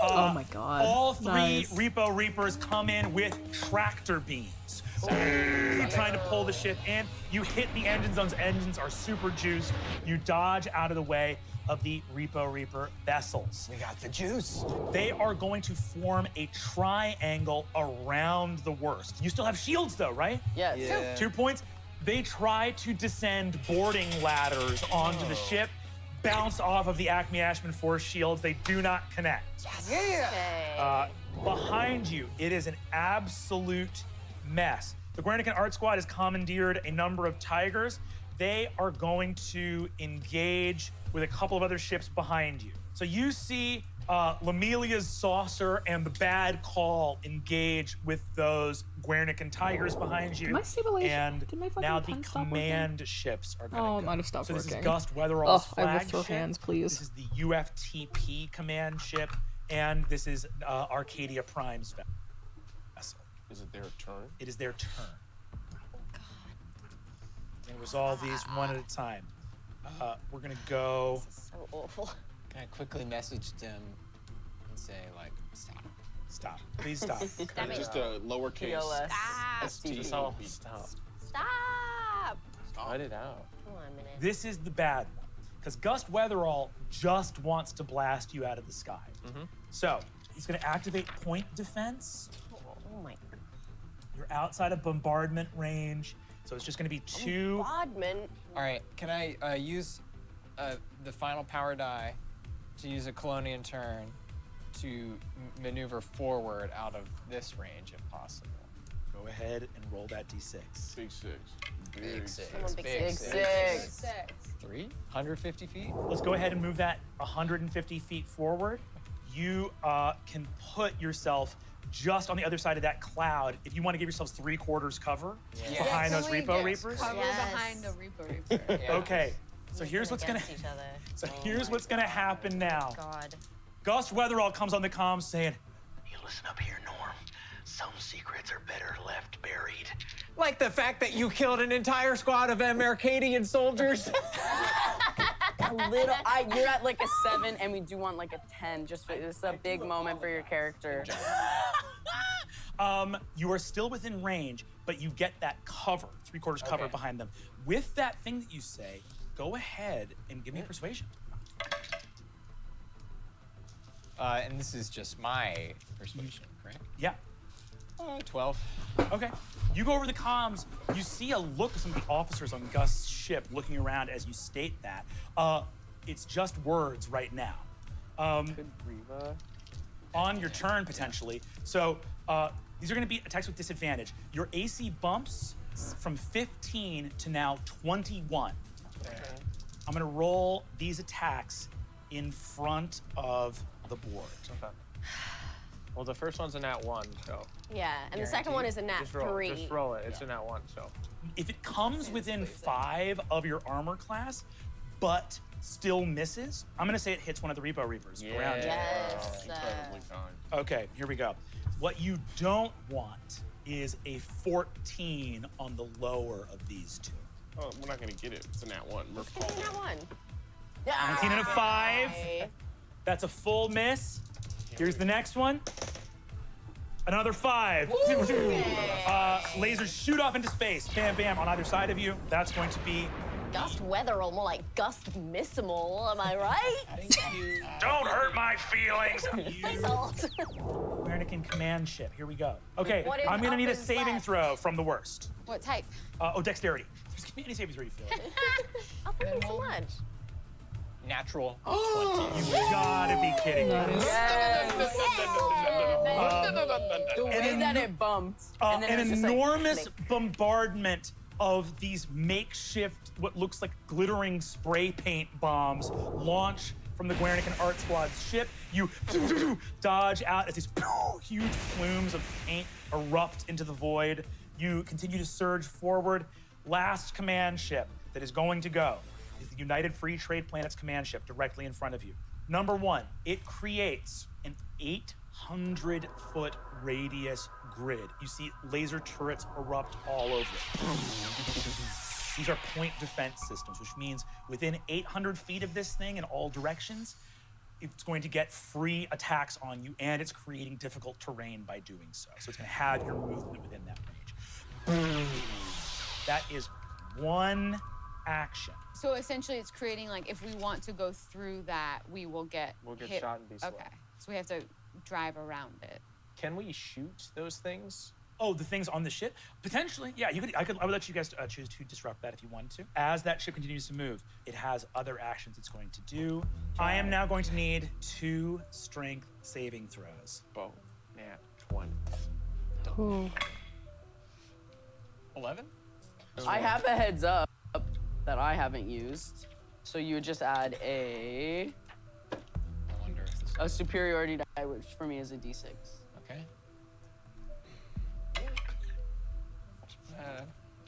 Oh my God. All three Nice. Repo Reapers come in with tractor beams. You're trying to pull the ship in. You hit the engines. Those engines are super juiced. You dodge out of the way of the Repo Reaper vessels. We got the juice. They are going to form a triangle around the worst. You still have shields though, right? Yes. Yeah. 2 points. They try to descend boarding ladders onto the ship, bounce off of the Acme Ashman force shields. They do not connect. Behind you, it is an absolute mess. The Guernican Art Squad has commandeered a number of Tigers. They are going to engage with a couple of other ships behind you. So you see Lamelia's Saucer and the Bad Call engage with those Guernican Tigers behind you. My stabilization- And did my fucking now the pen stop working? command ships are going to Oh, it might have stopped So this working. is Gust Weatherall's Oh, I will flagship. throw hands, please. This is the UFTP command ship, and this is Arcadia Prime's vessel. Is it their turn? It is their turn. And resolve these one at a time. We're gonna go. So awful. Can I quickly message them and say, like, stop? Stop. Please stop. Damn it. Just a lowercase. Just all stop. Stop! Let it out. Come on a minute. This is the bad one, because Gust Weatherall just wants to blast you out of the sky. So he's gonna activate point defense. Oh my. You're outside of bombardment range, so it's just gonna be 2. Bombardment. All right, can I use the final power die to use a Colonian turn to maneuver forward out of this range if possible? Go ahead and roll that d6. Big six. Big six. Come on, big Big six. 150 feet? Let's go ahead and move that 150 feet forward. You can put yourself just on the other side of that cloud if you want to give yourselves 3/4 cover behind those Repo Reapers. Cover behind the Repo Reaper. Okay, so here's what's gonna Against each other. so here's what's gonna happen now. God. Gust Weatherall comes on the comms saying, You listen up here, Norm. Some secrets are better left buried. Like the fact that you killed an entire squad of Arcadian soldiers. A little. You're at like a 7, and we do want like a 10. Just for this is a big moment for your character. you are still within range, but you get that cover, 3/4 cover Okay. behind them. With that thing that you say, go ahead and give me persuasion. And this is just my persuasion, correct? Yeah. 12. Okay. You go over the comms. You see a look of some of the officers on Gust's ship looking around as you state that. It's just words right now. Could Reva? On your turn, potentially. So these are going to be attacks with disadvantage. Your AC bumps from 15 to now 21. Okay. I'm going to roll these attacks in front of the board. Okay. Well, the first one's a nat 1, so. Yeah, and the second one is a nat Just roll, 3. Just roll it. It's a nat 1, so. If it comes within 5 of your armor class, but still misses, I'm going to say it hits one of the Repo Reapers around you. Yes. Incredibly fine. Okay, here we go. What you don't want is a 14 on the lower of these two. Oh, we're not gonna get it. It's a nat 1. We're It's a nat 1. 19 and a 5. That's a full miss. Here's the next one. Another 5. Lasers shoot off into space. Bam, bam, on either side of you. That's going to be... Gust Weatherall, more like Gust Missimal, am I right? Don't hurt my feelings. Guernican command ship. Here we go. Okay, What if I'm going to need a up is saving left? throw from the worst. What type? Dexterity. Just give me any saving throw you feel. I'll put in so much. Natural 20. You gotta be kidding me. The way that it bumped. And then An it was just like, enormous click. bombardment of these makeshift, what looks like glittering spray paint bombs launch from the Guernican Art Squad's ship. You dodge out as these huge plumes of paint erupt into the void. You continue to surge forward. Last command ship that is going to go is the United Free Trade Planets command ship directly in front of you. Number 1, it creates an 800-foot radius grid. You see laser turrets erupt all over it. These are point defense systems, which means within 800 feet of this thing in all directions, it's going to get free attacks on you, and it's creating difficult terrain by doing so. So it's going to have your movement within that range. That is one action. So essentially, it's creating like if we want to go through that, we'll get hit. shot and be slow. Okay, so we have to drive around it. Can we shoot those things? Oh, the things on the ship? Potentially, yeah. I would let you guys choose to disrupt that if you wanted to. As that ship continues to move, it has other actions it's going to do. I am now going to need 2 strength saving throws. Oh, yeah, 20. Oh. 11? I have a heads up that I haven't used. So you would just add a superiority die, which for me is a d6. Okay.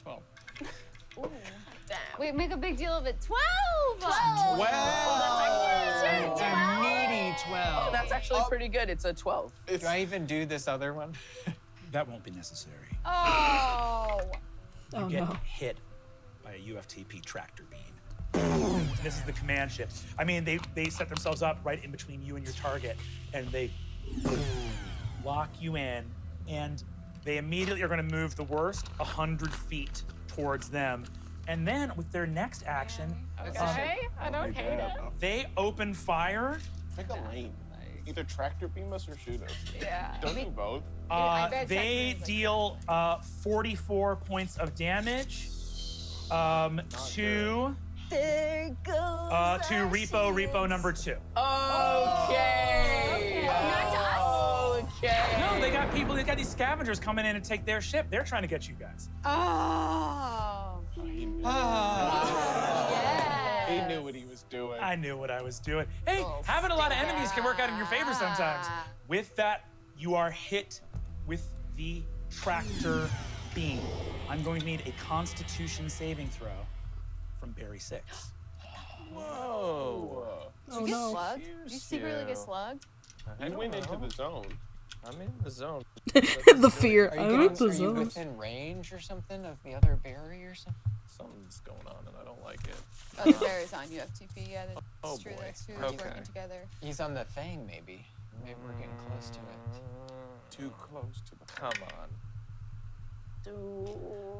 12. Ooh, damn. Wait, make a big deal of it. 12! 12! It's a meaty 12. Oh, that's actually pretty good. It's a 12. Do I even do this other one? That won't be necessary. Oh! You get hit by a UFTP tractor beam. This is the command ship. I mean, they set themselves up right in between you and your target, and they lock you in, and they immediately are going to move the worst 100 feet towards them. And then with their next action, Okay, I don't hate it. they open fire. Pick a lane. Either tractor beam us or shoot us. Yeah. Don't do both. They deal 44 points of damage to Repo number 2. Okay. No, they got people. They got these scavengers coming in and take their ship. They're trying to get you guys. Oh. He knew what he was doing. I knew what I was doing. Hey, having a lot of enemies can work out in your favor sometimes. With that, you are hit with the tractor beam. I'm going to need a Constitution saving throw from Barry 6. Whoa. Did you get slugged? Did you secretly get slugged? You went into the zone. I'm in the zone. The fear. Are I'm you, in the are you zone. within range or something of the other Barry or something? Something's going on and I don't like it. Oh, the Barry's on UFTP. Yeah, that's Oh, true. boy. That's true. Okay. They're working together. He's on the thing, maybe. Maybe we're getting close to it. Too close to the. Come on.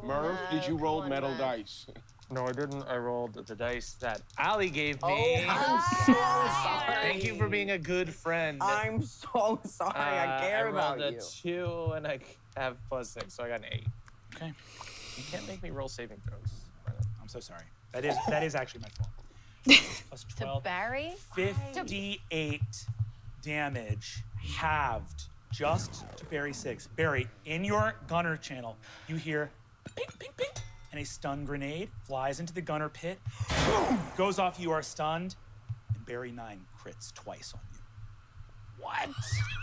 Murph, did you roll metal dice? No, I didn't. I rolled the dice that Allie gave me. Oh, I'm so sorry. Thank you for being a good friend. I'm so sorry. I care about rolled you. a 2 and I have +6, so I got an 8. Okay. You can't make me roll saving throws. I'm so sorry. That is actually my fault. Plus 12. To Barry? 58 damage halved just to Barry 6. Barry, in your gunner channel, you hear ping, ping, ping, and a stun grenade flies into the gunner pit, goes off, you are stunned, and Barry 9 crits twice on you. What?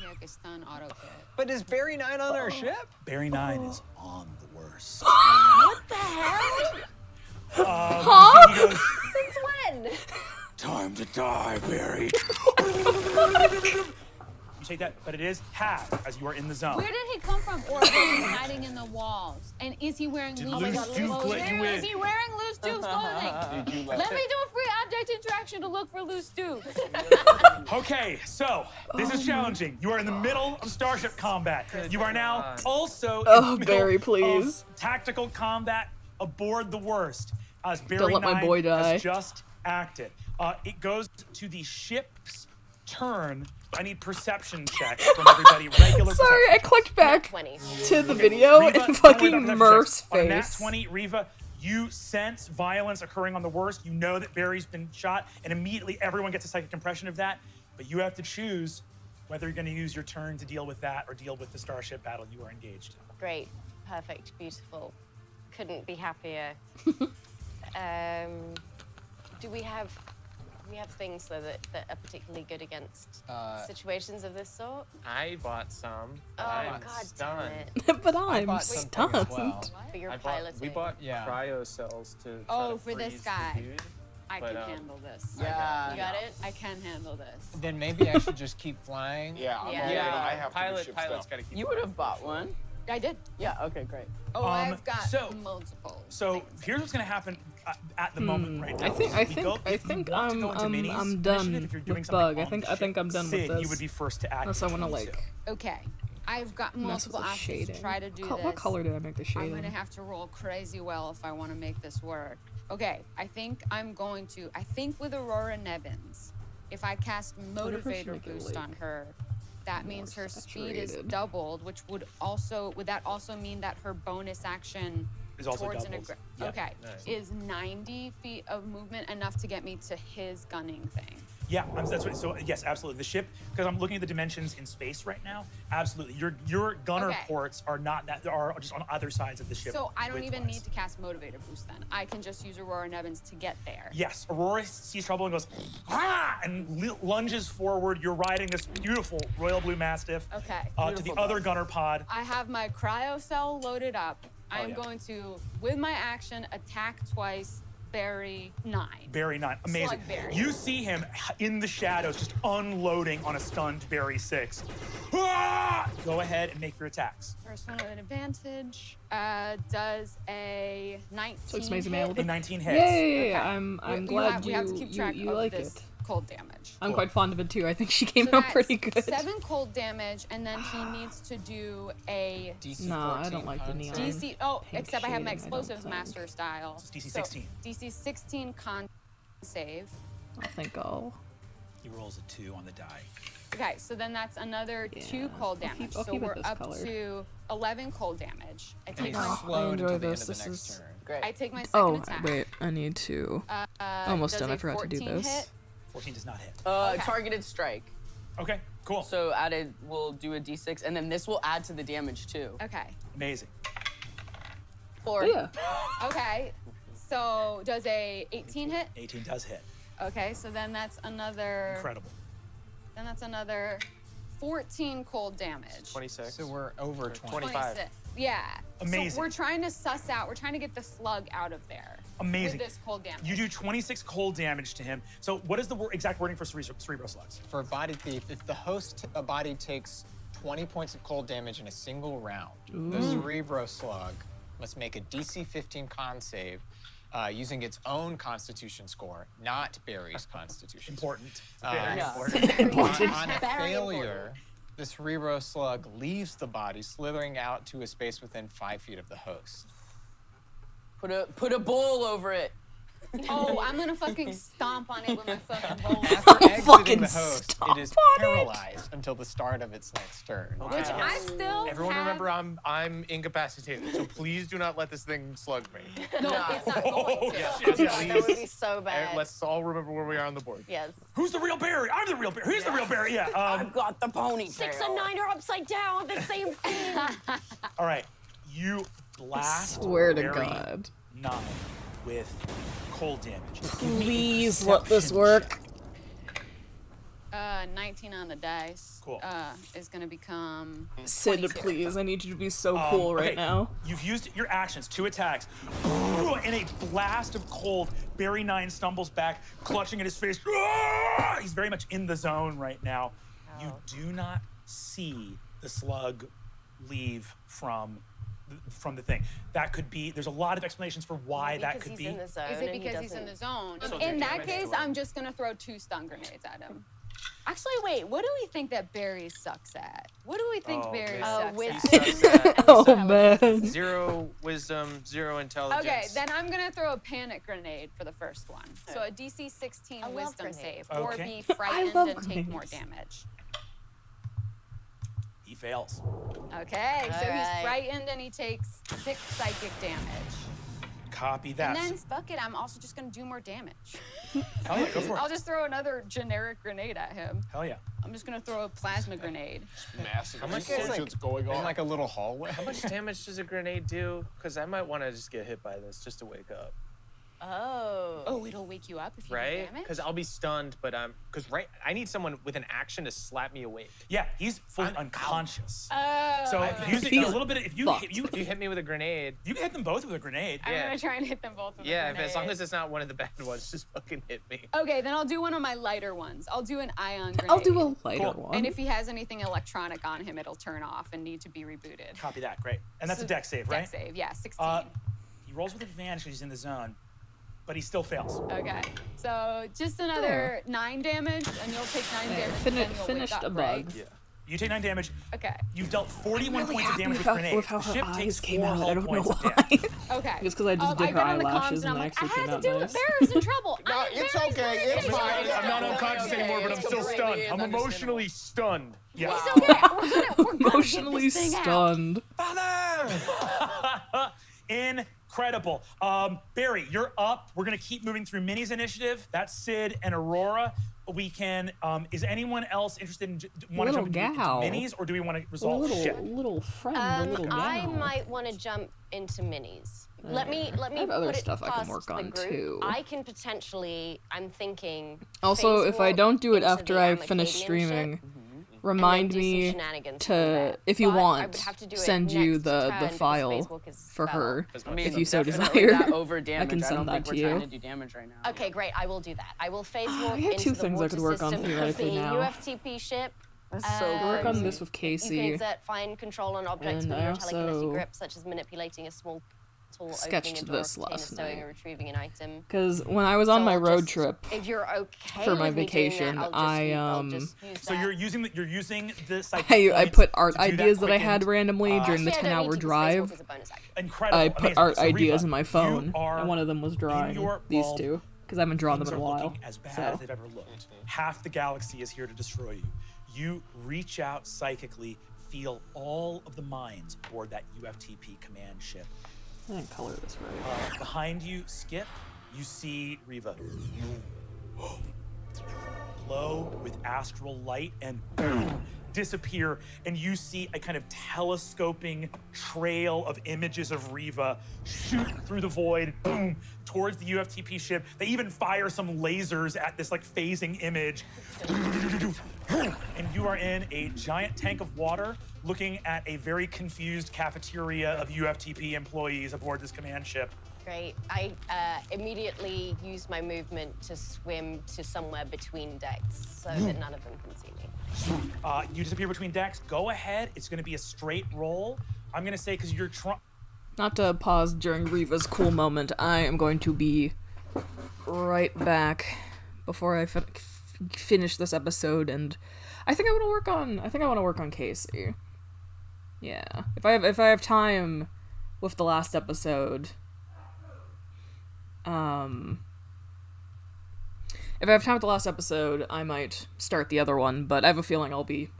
Yeah, okay, stun auto hit. But is Barry 9 on our ship? Barry 9 is on the worst. What the hell? He goes, Since when? time to die, Barry. You take that, but it is halved as you are in the zone. Where did he come from? Or is he hiding in the walls? And is he wearing Did loose Loose Duke let you in? Is he wearing loose Duke's clothing? Did you let Let me do a free object interaction to look for loose Duke. Okay, so this is challenging. You are in the middle of starship combat. You are now also in Oh, the middle Barry, please. of tactical combat aboard the worst. As Barry Don't let my 9 boy die. has just acted. It goes to the ship's turn. I need perception checks from everybody. Regular Sorry, I perception clicked back 20. to the video Reva, and don't worry fucking about perception Murph's checks. On a nat face. 20, Reva, you sense violence occurring on the worst. You know that Barry's been shot, and immediately everyone gets a psychic impression of that. But you have to choose whether you're going to use your turn to deal with that or deal with the starship battle you are engaged in. Great, perfect, beautiful. Couldn't be happier. Do we have things though that are particularly good against situations of this sort? I bought some. But Oh, I'm God stunned. damn it. But I'm bought something as stunned. well. But you're We piloting. bought Yeah. cryo cells to. Oh, try to for this freeze guy. The dude. I But, can handle this. Yeah. You got it? I can handle this. Then maybe I should just keep flying. Yeah, I'm Yeah. already- Yeah, I have to do pilot's ship got stuff. to keep. You would have bought one. I did. Yeah, okay, great. Oh, I've got so- multiple. So things. here's what's going to happen. at the moment right now. I think I'm done with Bug. I think I'm done with this. You would be first to act. Unless I want to like. Okay. I've got multiple options shading. to try to do this. What color did I make the shading? I'm gonna have to roll crazy well if I want to make this work. Okay, I think with Aurora Nevins, if I cast Motivator Boost on her, that means her speed is doubled, which would that also mean that her bonus action is also towards doubled. Okay, is 90 feet of movement enough to get me to his gunning thing? Yeah, that's what. So yes, absolutely. The ship, because I'm looking at the dimensions in space right now. Absolutely, your gunner ports are not that are just on other sides of the ship. So I don't even need to cast Motivator Boost then. I can just use Aurora Nevins to get there. Yes, Aurora sees trouble and goes, ah, and lunges forward. You're riding this beautiful royal blue mastiff. Okay. To the other gunner pod. I have my cryo cell loaded up. I am going to, with my action, attack twice. Barry 9. Barry 9. Amazing. Slug Barry. You see him in the shadows just unloading on a stunned Barry 6. Ah! Go ahead and make your attacks. First one with an advantage does a 19 So it's amazing. hit. A 19 hits. Yeah. I'm glad we have to keep track you of like this it. cold damage. I'm quite fond of it too. I think she came So out that's pretty good. 7 cold damage, and then he needs to do a No, I don't like the neon. DC. pink Except I have my shading, I don't explosives think. master style. It's DC 16. So, DC 16 con save. I think I'll. He rolls a 2 on the die. Okay, so then that's another 2 cold damage. I'll So keep it we're this up color. to 11 cold damage. I And take he's my slowed enjoy until the this. end of the This next is- turn. Great. I take my second Oh attack. wait, I need to. Almost does done. a I forgot to do 14 this. hit? 14 does not hit. Okay. Targeted strike. Okay, cool. So we'll do a d6, and then this will add to the damage too. Okay. Amazing. 4. Yeah. Okay. So does a 18 hit? 18 does hit. Okay, so then that's another. Incredible. Then that's another 14 cold damage. 26. So we're over 25. 26. Yeah. Amazing. So we're trying to suss out. We're trying to get the slug out of there. Amazing. With this cold damage. You do 26 cold damage to him. So what is the exact wording for cerebro slugs? For a body thief, if the host body takes 20 points of cold damage in a single round, the Cerebro Slug must make a DC 15 con save using its own Constitution score, not Barry's Constitution. Important. Very Important. On a Very failure, the Cerebro Slug leaves the body, slithering out to a space within 5 feet of the host. Put a bowl over it. Oh, I'm gonna fucking stomp on it with my fucking bowl. After exiting Fucking the host, stomp it is on it. paralyzed until the start of its next turn. Which I still Everyone have... remember, I'm incapacitated, so please do not let this thing slug me. No, it's not going to. Yes, That would be please. so bad. Let's all remember where we are on the board. Yes. Who's the real Barry? I'm the real Barry. Who's the real Barry? Yeah. I've got the ponytail. 6 and 9 are upside down, the same thing. All right. You blast Swear to Barry God. 9 with cold damage. Please let this work. 19 on the dice. Cool. Is gonna become. Sid, 22. please. I need you to be so cool right okay. now. You've used your actions, 2 attacks. In a blast of cold, Barry 9 stumbles back, clutching at his face. He's very much in the zone right now. You do not see the slug leave from the thing. That could be, there's a lot of explanations for why that could be. In the zone Is it and he because he's in doesn't- the zone? So In the that damage case, to him. I'm just gonna throw 2 stun grenades at him. Actually, wait. What do we think that Barry sucks at? What do we think Barry sucks at? Oh man. 0 wisdom, 0 intelligence. Okay, then I'm gonna throw a panic grenade for the first one. So a DC 16 love wisdom grenades. save, or Okay. be frightened love and take more grenades. damage. He fails. Okay, so he's Alright. frightened and he takes 6 psychic damage. Copy that. And then fuck it, I'm also just gonna do more damage. Hell yeah, go for it. I'll just throw another generic grenade at him. Hell yeah. I'm just gonna throw a plasma grenade. Massive How much explosions going In on. like a little hallway. How much damage does a grenade do? Because I might want to just get hit by this just to wake up. Oh. Oh, it'll wake you up if you do Right? damage? Because I'll be stunned, but I need someone with an action to slap me awake. Yeah, he's fully unconscious. Oh. So okay. using a little bit, if you fucked. hit, you If you hit me with a grenade, can hit them both with a grenade. I'm yeah. gonna try and hit them both with a yeah, grenade. as long as it's not one of the bad ones, just fucking hit me. Okay, then I'll do one of my lighter ones. I'll do an ion grenade. I'll do a lighter Cool. one. And if he has anything electronic on him, it'll turn off and need to be rebooted. Copy that. Great. And that's So a dex save, right? Dex save, yeah, 16. He rolls with advantage because he's in the zone. but he still fails. Okay. So just another 9 damage, and you'll take 9 damage. and then you'll Finished wake a up, bug. right? Yeah. You take 9 damage. Okay. You've dealt 41 really points of happy damage with with how- grenades. with how The her ship eyes takes came 4 out. hull I don't know points of why. damage. Okay. Just because I just did I her get on the eyelashes comms and I'm and like, I actually came had out to do nice. it. Barry's in trouble. No, it's okay. It's fine. I'm not unconscious anymore, but I'm still stunned. I'm emotionally stunned. Yeah. It's okay. We're gonna Emotionally get this thing out. stunned. Incredible. Barry, you're up. We're gonna keep moving through Minnie's initiative. That's Sid and Aurora. We can. Is anyone else interested in want to Little jump into gal. Minnie's, or do we want to resolve ship? Little friend, a little gal. I might want to jump into minis. Let me I have other put it stuff I can past work the on, group. too. I can potentially. I'm thinking. Also, phase if I walk don't do it into after the I finish Arcadian streaming, ship, remind and then do some me shenanigans from to, there. if you But I want, would have to do it send you next the turn because file phase walk is for her, I mean, if you so definitely desire. that over I damage. can I don't send that think to we're trying you. to do damage right now. Okay, great. I will do that. I will phase walk I got into two the things I water could work on system of theoretically the now. UFTP ship. That's so Work on crazy. this with You can Casey. exert fine control on objects And with I your telekinetic also grip, such as manipulating a small tool, sketched opening a door, this obtaining a last stowing night. or retrieving an item. Because when I was on So my I'll road just- trip If you're okay for my with me doing vacation, that, I'll just use So that. you're using the psychic I points put art to do ideas that I quickened, had randomly during the Actually, I don't 10-hour need to, 'cause phase drive. walk is a bonus action. Incredible. I put amazing. art So, ideas Reva, in my you phone, are and one of them was drawing in your these bulb. two, because I haven't drawn them Things in a are while. looking as bad So. as they've ever looked. Half the galaxy is here to destroy you. You reach out psychically, feel all of the minds aboard that UFTP command ship. I didn't color this right. Behind you, Skip, you see Reva glow with astral light and boom, disappear, and you see a kind of telescoping trail of images of Reva shoot through the void, boom, towards the UFTP ship. They even fire some lasers at this like phasing image. And you are in a giant tank of water looking at a very confused cafeteria of UFTP employees aboard this command ship. Great. I immediately use my movement to swim to somewhere between decks so that none of them can see me. You disappear between decks. Go ahead. It's going to be a straight roll. I'm going to say because you're trying. Not to pause during Reva's cool moment, I am going to be right back before I finish this episode, and I think I want to work on Casey. Yeah, if I have time with the last episode, if I have time with the last episode, I might start the other one, but I have a feeling I'll be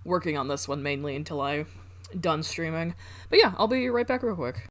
working on this one mainly until I'm done streaming. But yeah, I'll be right back real quick.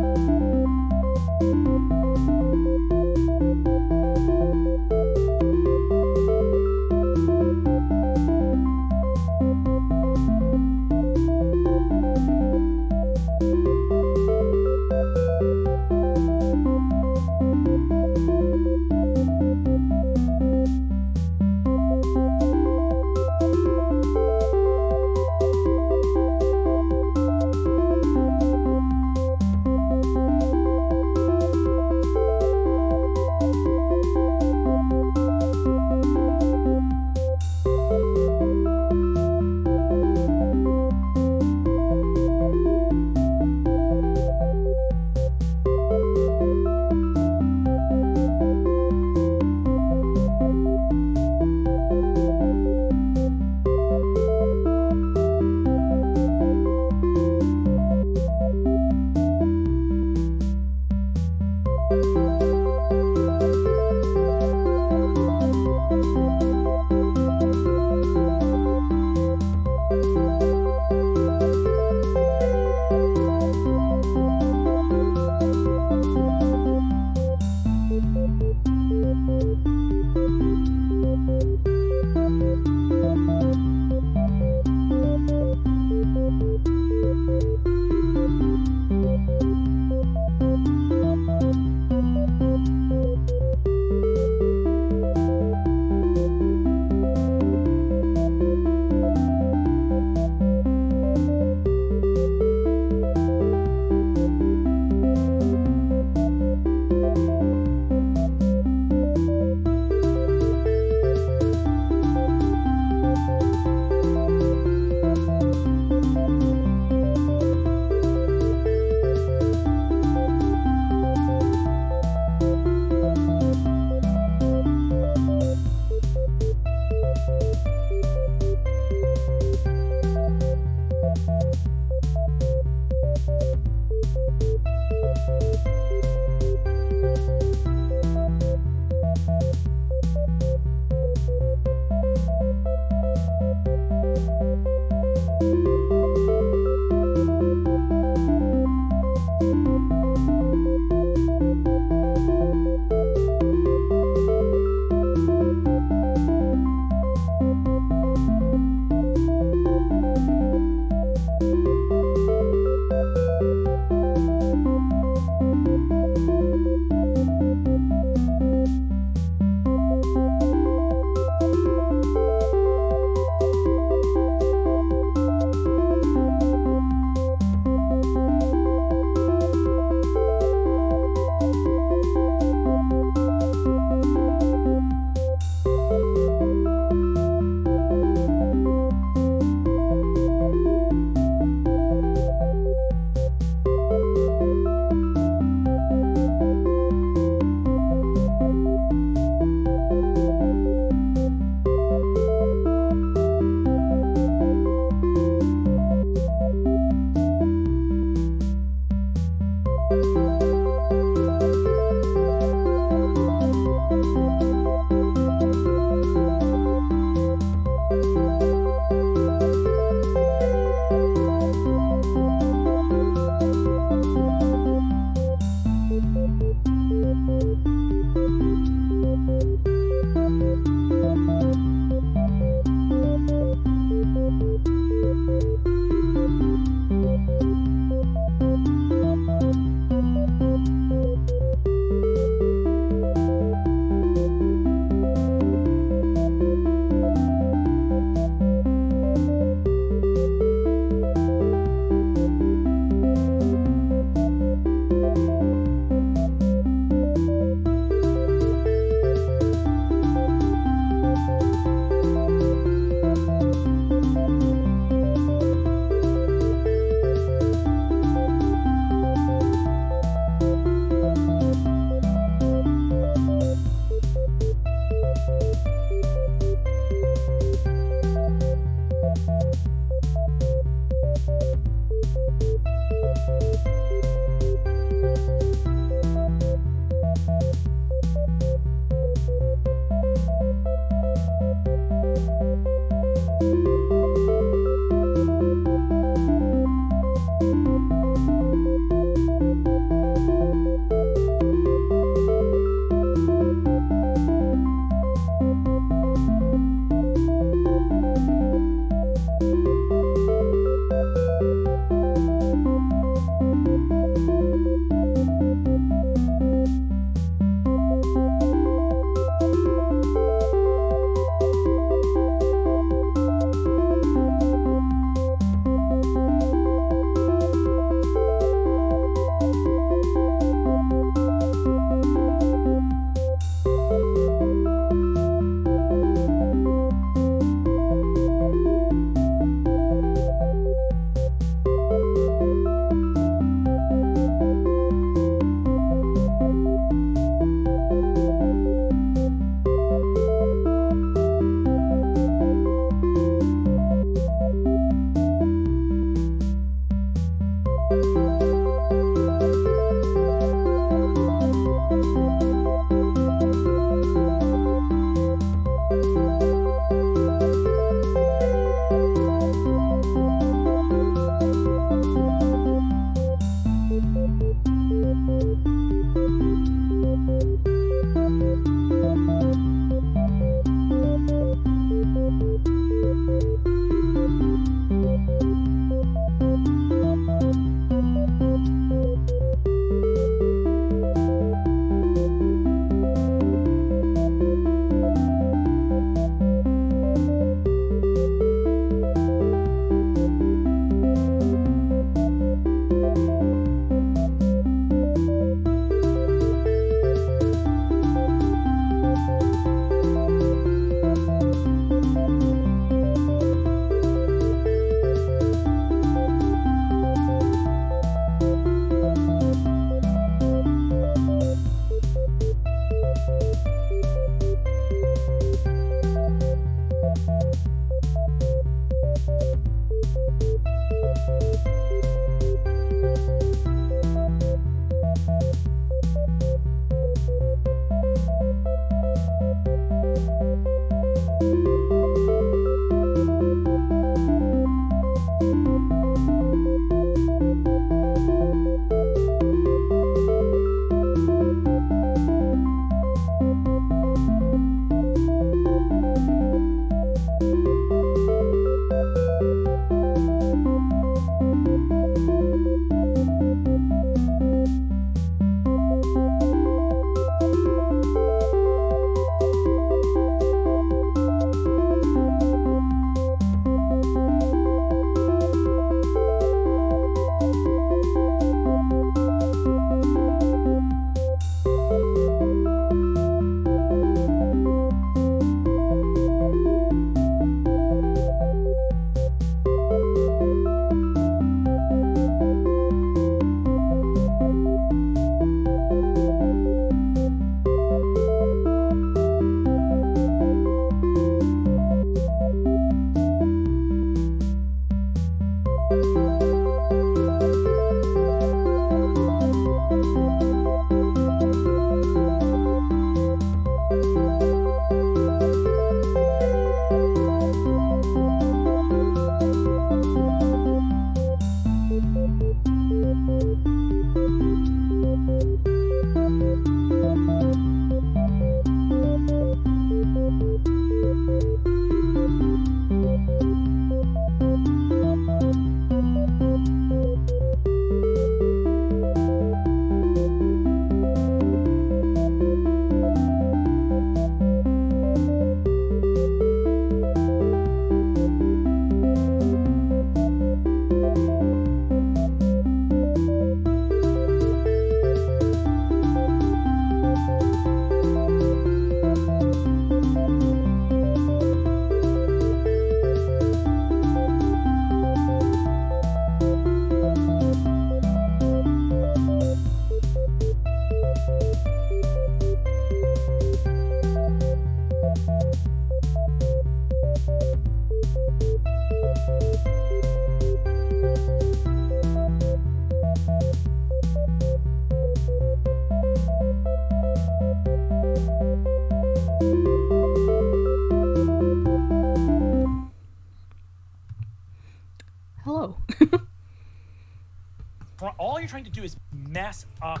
All you're trying to do is mess up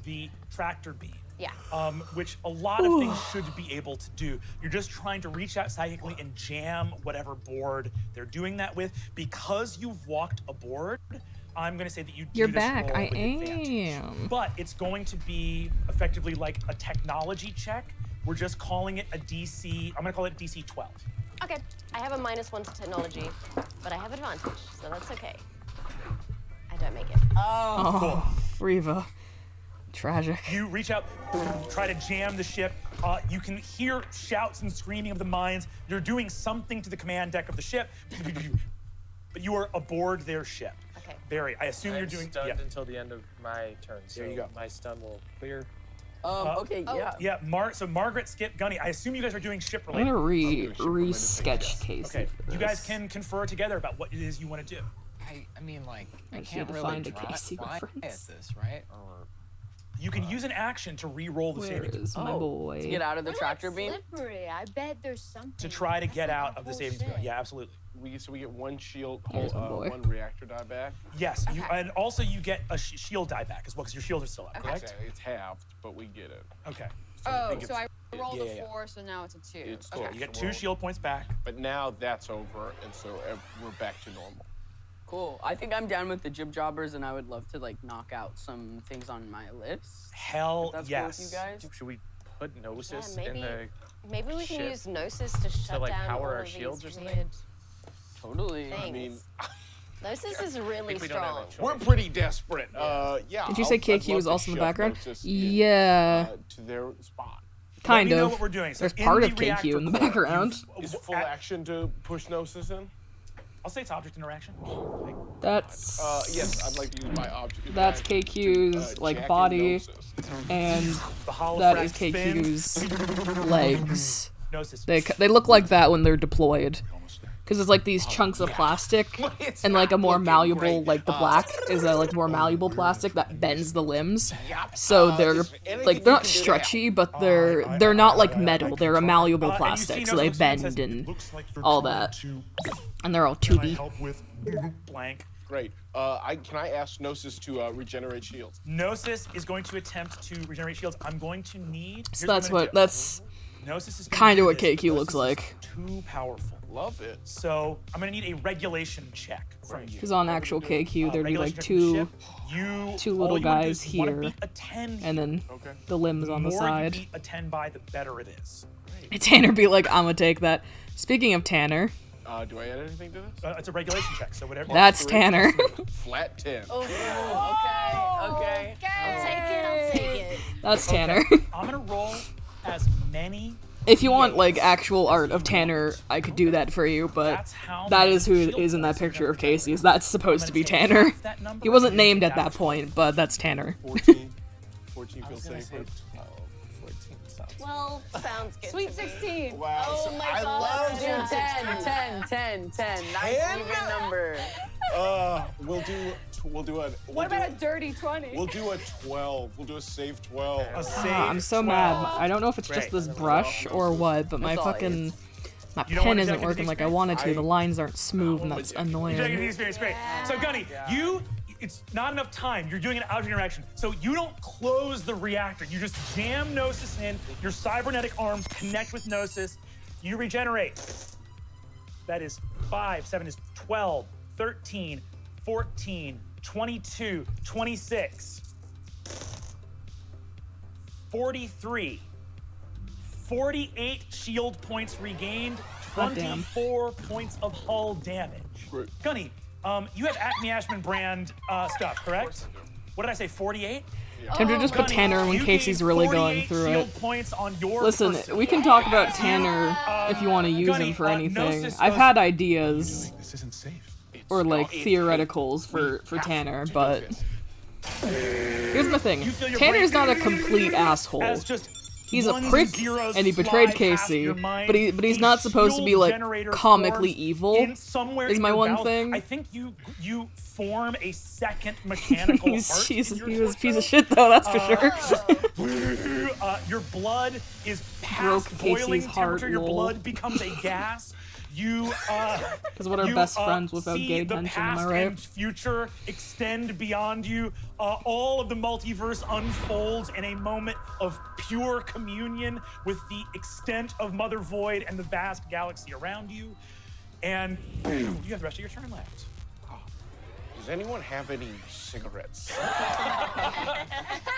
the tractor beam. Yeah. Which a lot of things should be able to do. You're just trying to reach out psychically and jam whatever board they're doing that with. Because you've walked a board, I'm going to say that you do You're this back. roll I with advantage. am. But it's going to be effectively like a technology check. We're just calling it a DC. I'm going to call it DC 12. Okay, I have a -1 to technology, but I have advantage, so that's okay. I don't make it. Oh, Riva. Tragic. You reach out, try to jam the ship. You can hear shouts and screaming of the mines. You're doing something to the command deck of the ship, but you are aboard their ship. Okay. Barry, I assume you're doing. stunned until the end of my turn. So There you go. My stun will clear. Okay, yeah. Yeah, so Margaret, Skip, Gunny, I assume you guys are doing ship I'm related. gonna re-sketch Casey. Okay, for you guys this. can confer together about what it is you want to do. I mean, like, I I should can't have really find a fly Casey at reference. this, right? Or You can use an action to re-roll the Where saving is my boy? To get out of the We're tractor like beam? slippery. I bet there's something. to try to That's get like out the of the whole savings throw. shit. Yeah, absolutely. So we get one shield, Here's my boy. one reactor die back. Yes, and also you get a shield die back as well because your shields are still up, correct? Exactly, it's halved, but we get it. Okay. Oh, think so I it's- rolled yeah, a yeah. 4, so now it's a 2. It's okay. You get 2 shield points back. But now that's over, and so we're back to normal. Cool. I think I'm down with the jib jobbers, and I would love to like knock out some things on my list. Hell If that's yes. cool with you guys. Should we put Gnosis Yeah, in the Maybe we can ship use Gnosis to shut like, down power all our of shields these or something? weird Totally. things. I mean, Gnosis is really we don't have strong. a choice. we're pretty desperate. Yeah. Did you say I'd KQ love was to also in the shove background? Gnosis in, Yeah. to their spot. Kind Let me know of. what we're doing. So There's in part the of KQ reactor in the core, background. Is full action to push Gnosis in? I'll say it's object interaction. That's Yes, I'd like to use my object. that's attack KQ's to, like jack in body, Gnosis. and The hollow that fract is spins. KQ's legs. Gnosis. They look like that when they're deployed, Because it's like these chunks of plastic and like a more malleable, like the black is a like more malleable plastic that bends the limbs. So they're like they're not stretchy, but they're not like metal. They're a malleable plastic, so they bend and all that. And they're all 2D. Help with blank. Great. Can I ask Gnosis to regenerate shields? Gnosis is going to attempt to regenerate shields. I'm going to need. So that's kind of what KQ looks like. Too powerful. Love it. So I'm gonna need a regulation check from you. Because on actual KQ, there'd be like two little guys here, and then the limbs on the side. The more you beat a 10 by, the better it is. And Tanner be like, I'm gonna take that. Speaking of Tanner. Do I add anything to this? It's a regulation check, so whatever. That's Tanner. Flat 10. Oh, okay. I'll take it. That's Tanner. I'm gonna roll as many. If you want like actual art of Tanner, I could do that for you, but that is who is in that picture of Casey's. That's supposed to be Tanner. He wasn't named at that point, but that's Tanner. 14 feels safer. 12 sounds good. Sweet 16. Wow. Oh my I god. love Do 10. Nice even number. We'll do a. What about a dirty 20? We'll do a 12. We'll do a save 12. I'm so mad. I don't know if it's just this brush or what, but my fucking pen isn't working like I wanted to. The lines aren't smooth, and that's annoying. You're taking the experience, great. So Gunny, it's not enough time. You're doing an out of interaction. So you don't close the reactor. You just jam Gnosis in. Your cybernetic arms connect with Gnosis. You regenerate. That is 5, 7 is 12, 13, 14, 22, 26, 43, 48 shield points regained, 24 points of hull damage. Great. Gunny, you have Acme Ashman brand stuff, correct? What did I say, 48? Tempted to just put Tanner when Casey's really going through it. Points on your Listen, person. we can talk about Tanner if you want to use him for anything. I've had ideas or like theoreticals for Tanner, but here's the thing. Tanner's not a complete asshole. He's a prick, and he betrayed Casey, but he's not supposed to be like comically evil. Is my one thing. I think you form a second mechanical he heart. He was a piece of shit though, that's for sure. Your blood is Broke past boiling Casey's heart, temperature. Your lol. blood becomes a gas. You because what are best friends without gay tension, am I right? And future extend beyond you. All of the multiverse unfolds in a moment of pure communion with the extent of Mother Void and the vast galaxy around you. And you have the rest of your turn left. Does anyone have any cigarettes?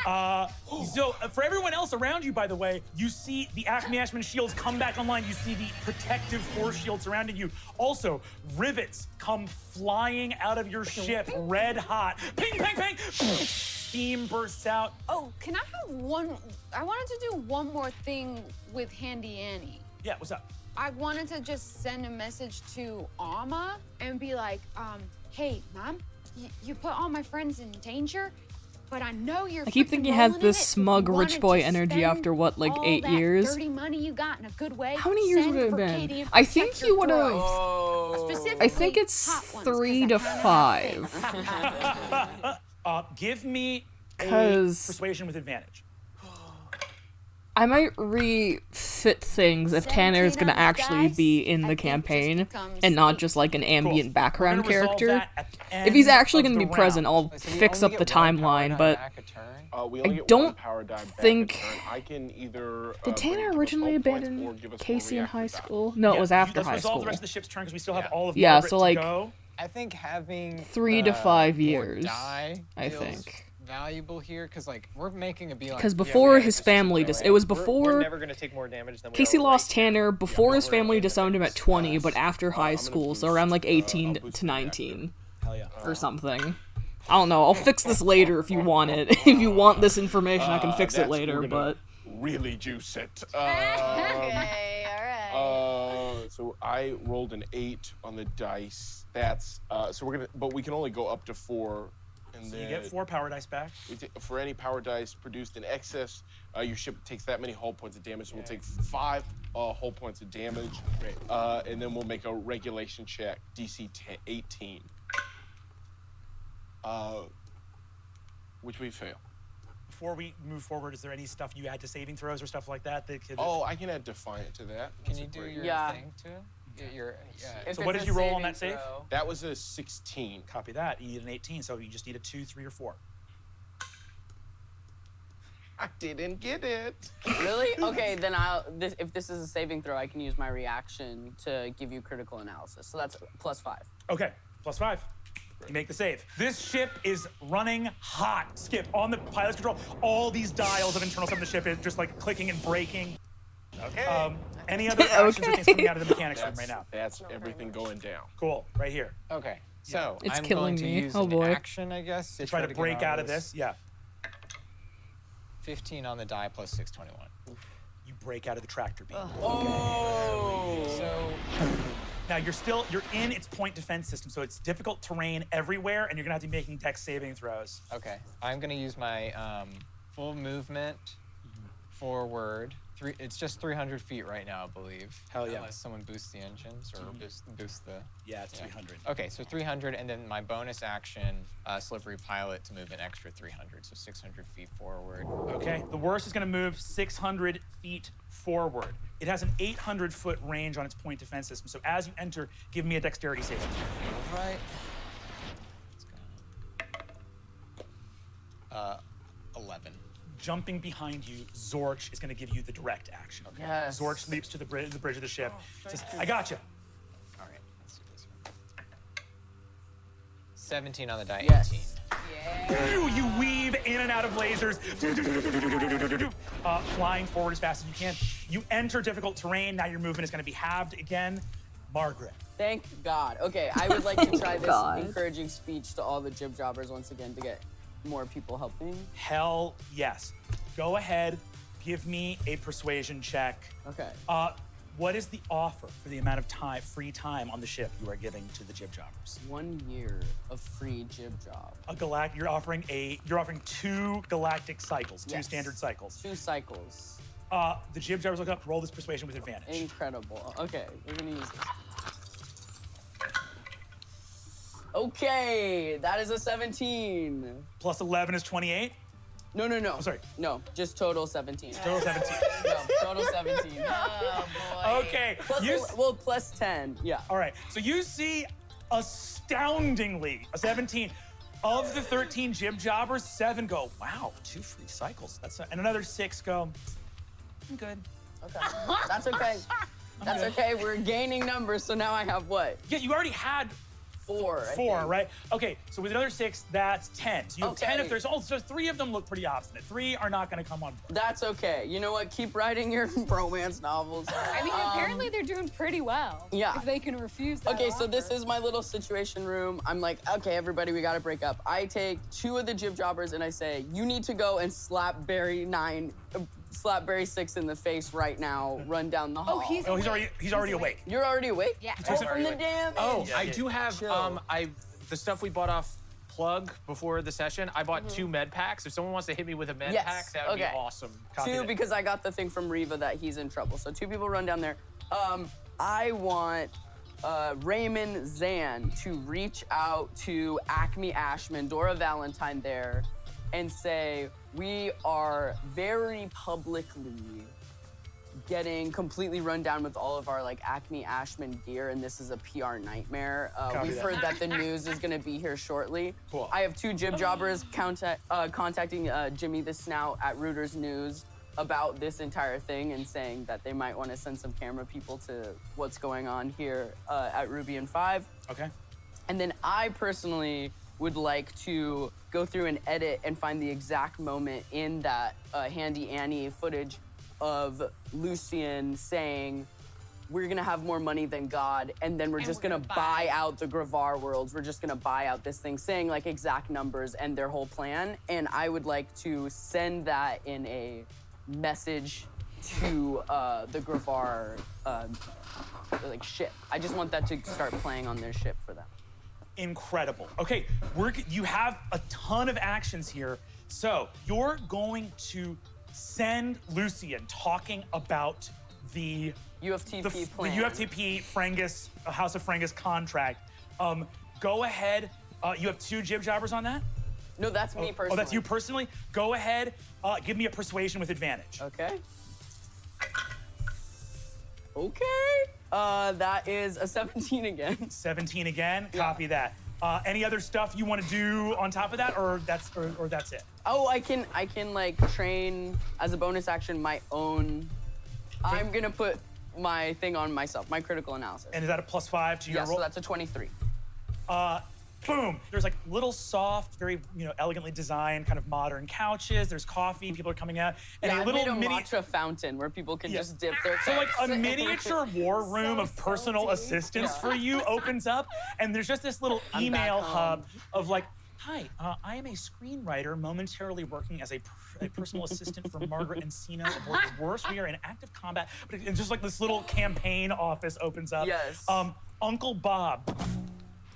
So for everyone else around you, by the way, you see the Acme Ashman shields come back online. You see the protective force shield surrounding you. Also, rivets come flying out of your ship, red hot. Ping, ping, ping. Steam bursts out. Oh, can I have one? I wanted to do one more thing with Handy Annie. Yeah, what's up? I wanted to just send a message to Alma and be like, hey, Mom, you put all my friends in danger, but I know you're. I keep thinking he has this smug rich boy energy after what, like 8 years? Dirty money you got in a good way. How many years would it have been? I think he would have. I think it's 3 to 5. Give me a 'Cause persuasion with advantage. I might refit things if Tanner is gonna actually be in the campaign and not just like an ambient background character. If he's actually gonna be present, I'll fix up the timeline, but I don't think. I can either. Did Tanner originally abandon Casey in high school? No, it was after high Let's resolve school. the rest of the ship's turn because we still have all of Yeah, Margaret so to like go. I think having 3 to 5 more years. die I feels think. valuable here because like we're making a beeline. Because before his family, it was before We're never gonna take more damage than we Casey already lost Tanner before his family disowned him at 20, but after high school, so around like 18 to 19, or something. I don't know. I'll fix this later if you want it. If you want this information, I can fix it later. But really juice it. Okay, all right. So I rolled an 8 on the dice. That's so we're gonna, but we can only go up to 4 And So then you get 4 power dice back. For any power dice produced in excess, your ship takes that many hull points of damage. So we'll take 5 hull points of damage. Great. And then we'll make a regulation check, DC 18. Which we fail. Before we move forward, is there any stuff you add to saving throws or stuff like that? Could... Oh, I can add Defiant to that. Can you do your thing too? So what did you roll on that save? That was a 16. Copy that. You need an 18, so you just need a 2, 3, or 4. I didn't get it. Really? Okay, then if this is a saving throw, I can use my reaction to give you critical analysis. So that's +5. Okay, +5. You make the save. This ship is running hot. Skip, on the pilot's control, all these dials of internal stuff in the ship is just like clicking and breaking. Okay. Any other actions or things coming out of the mechanics room right now? That's everything going down. Cool, right here. Okay, so It's I'm killing going to me. use Oh, an boy. action, I guess, To try to break get out of this, yeah. 15 on the die plus 621. You break out of the tractor beam. Oh. So now you're in its point defense system, so it's difficult terrain everywhere, and you're gonna have to be making dex saving throws. Okay, I'm gonna use my full movement forward. It's just 300 feet right now, I believe. Hell yeah. Unless someone boosts the engines or boost the... Yeah, it's 300. Okay, so 300, and then my bonus action, Slippery Pilot, to move an extra 300, so 600 feet forward. Okay, the worst is gonna move 600 feet forward. It has an 800-foot range on its point defense system, so as you enter, give me a dexterity saving. All right. Let's go. 11. Jumping behind you, Zorch is going to give you the direct action. Okay. Yes. Zorch leaps to the bridge of the ship. Says, "I got you." All right, let's do this one. 17 on the die. Yes. 18. You weave in and out of lasers, flying forward as fast as you can. You enter difficult terrain. Now your movement is going to be halved again. Margaret. Thank God. Okay, I would like to try this God. encouraging speech to all the jib jobbers once again to get more people helping. Hell yes. Go ahead. Give me a persuasion check. Okay. What is the offer for the amount of time, free time on the ship you are giving to the jib jobbers? 1 year of free jib job. You're offering 2 galactic cycles, 2 Yes. standard cycles. 2 cycles. The jib jobbers look up, roll this persuasion with advantage. Incredible. Okay, we're gonna use this. Okay, that is a 17. Plus 11 is 28. No. Oh, sorry. No, just total 17. Total 17. No, total 17. Oh, boy. Okay. Plus 10. Yeah. All right. So you see, astoundingly, a 17. Of the 13 jib jobbers, 7 go, wow, 2 free cycles. And another 6 go, I'm good. Okay. That's okay. That's okay. We're gaining numbers, so now I have what? Yeah, you already had 4. I 4, think. right? Okay, so with another 6, that's 10. So you have 10 if Okay. there's also 3 of them look pretty obstinate. 3 are not going to come on board. That's okay. You know what? Keep writing your romance novels. I mean, apparently they're doing pretty well. Yeah. If they can refuse that Okay, so this offer. is my little situation room. I'm like, okay, everybody, we gotta break up. I take 2 of the jib jobbers and I say, you need to go and slap Barry 6 in the face right now. Run down the hall. he's he's already awake. You're already awake? Yeah. Oh, from the damage. Oh, I do have Chill. the stuff we bought off Plug before the session. I bought 2 med packs. If someone wants to hit me with a med Yes, pack, that would be okay. awesome. 2 because I got the thing from Riva that he's in trouble. So 2 people run down there. I want Raymond Zan to reach out to Acme Ashman, Dora Valentine there, and say, we are very publicly getting completely run down with all of our like Acme Ashman gear, and this is a PR nightmare. Copy We've that. heard that the news is gonna be here shortly. Cool. I have 2 jib jobbers contacting Jimmy the Snout at Reuters News about this entire thing and saying that they might want to send some camera people to what's going on here at Ruby and 5. Okay. And then I personally would like to go through and edit and find the exact moment in that Handy Annie footage of Lucian saying, we're gonna have more money than God, and then we're just gonna buy out the Gravar worlds. We're just gonna buy out this thing, saying like exact numbers and their whole plan. And I would like to send that in a message to the Gravar like ship. I just want that to start playing on their ship for them. Incredible. Okay, you have a ton of actions here. So you're going to send Lucian talking about the UFTP plan. The UFTP Frangus, House of Frangus contract. Go ahead. You have 2 jib jobbers on that? No, that's me personally. Oh, that's you personally? Go ahead. Give me a persuasion with advantage. Okay. Okay. That is a 17 again. 17 again. Copy that. Any other stuff you want to do on top of that, or that's it? Oh, I can like train as a bonus action my own. I'm gonna put my thing on myself, my critical analysis. And is that a +5 to your roll? Yeah, so that's a 23. Boom. There's like little soft, very elegantly designed kind of modern couches. There's coffee. People are coming out, and Yeah, a I little made a matcha fountain where people can just dip their. So like a cups. miniature war room of personal assistants for you opens up, and there's just this little email hub of like, hi, I am a screenwriter momentarily working as a personal assistant for Margaret Encino aboard the Worst. We are in active combat. But it's just like this little campaign office opens up. Yes. Uncle Bob.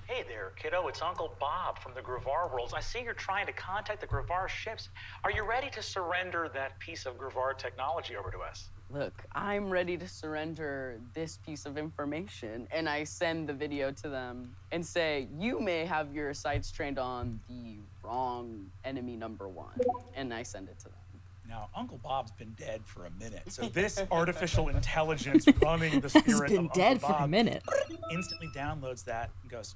Hey there, kiddo. It's Uncle Bob from the Gravar Worlds. I see you're trying to contact the Gravar ships. Are you ready to surrender that piece of Gravar technology over to us? Look, I'm ready to surrender this piece of information, and I send the video to them and say, you may have your sights trained on the wrong enemy #1, and I send it to them. Now, Uncle Bob's been dead for a minute, so this artificial intelligence running the spirit Has been of Uncle dead Bob for a minute. instantly downloads that and goes,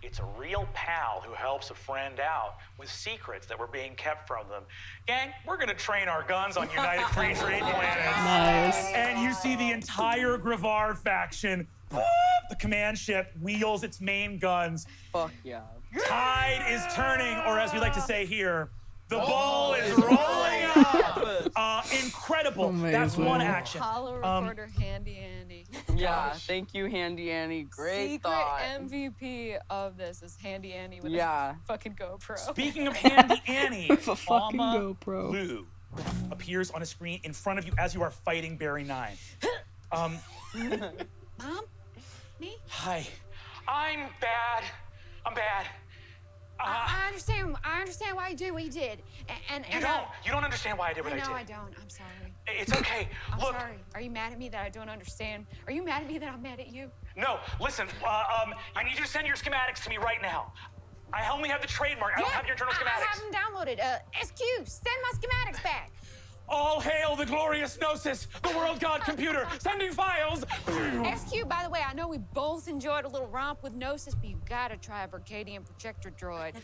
It's a real pal who helps a friend out with secrets that were being kept from them. Gang, we're gonna train our guns on United Free Trade Planets. Nice. And you see the entire Gravar faction, the command ship wheels its main guns. Fuck yeah. Tide is turning, or as we like to say here, the ball is rolling up. Incredible. That's one action. Hollow recorder, Handy Andy. Yeah, thank you, Handy Annie. Great Secret thought. MVP of this is Handy Annie with Yeah. a fucking GoPro. Speaking of Handy Annie, With a fucking Alma GoPro. Lou appears on a screen in front of you as you are fighting Barry 9. Mom? Me? Hi. I'm bad. I'm bad. I understand why you did what you did. And You don't understand why I did what I know did. I don't. I'm sorry. It's okay. I'm Look. sorry. Are you mad at me that I don't understand? Are you mad at me that I'm mad at you? No, listen. I need you to send your schematics to me right now. I only have the trademark. I don't have your internal I schematics. have them downloaded. SQ, send my schematics back. All hail the glorious Gnosis, the world god computer, sending files. SQ, by the way, I know we both enjoyed a little romp with Gnosis, but you gotta try a Verkadian projector droid.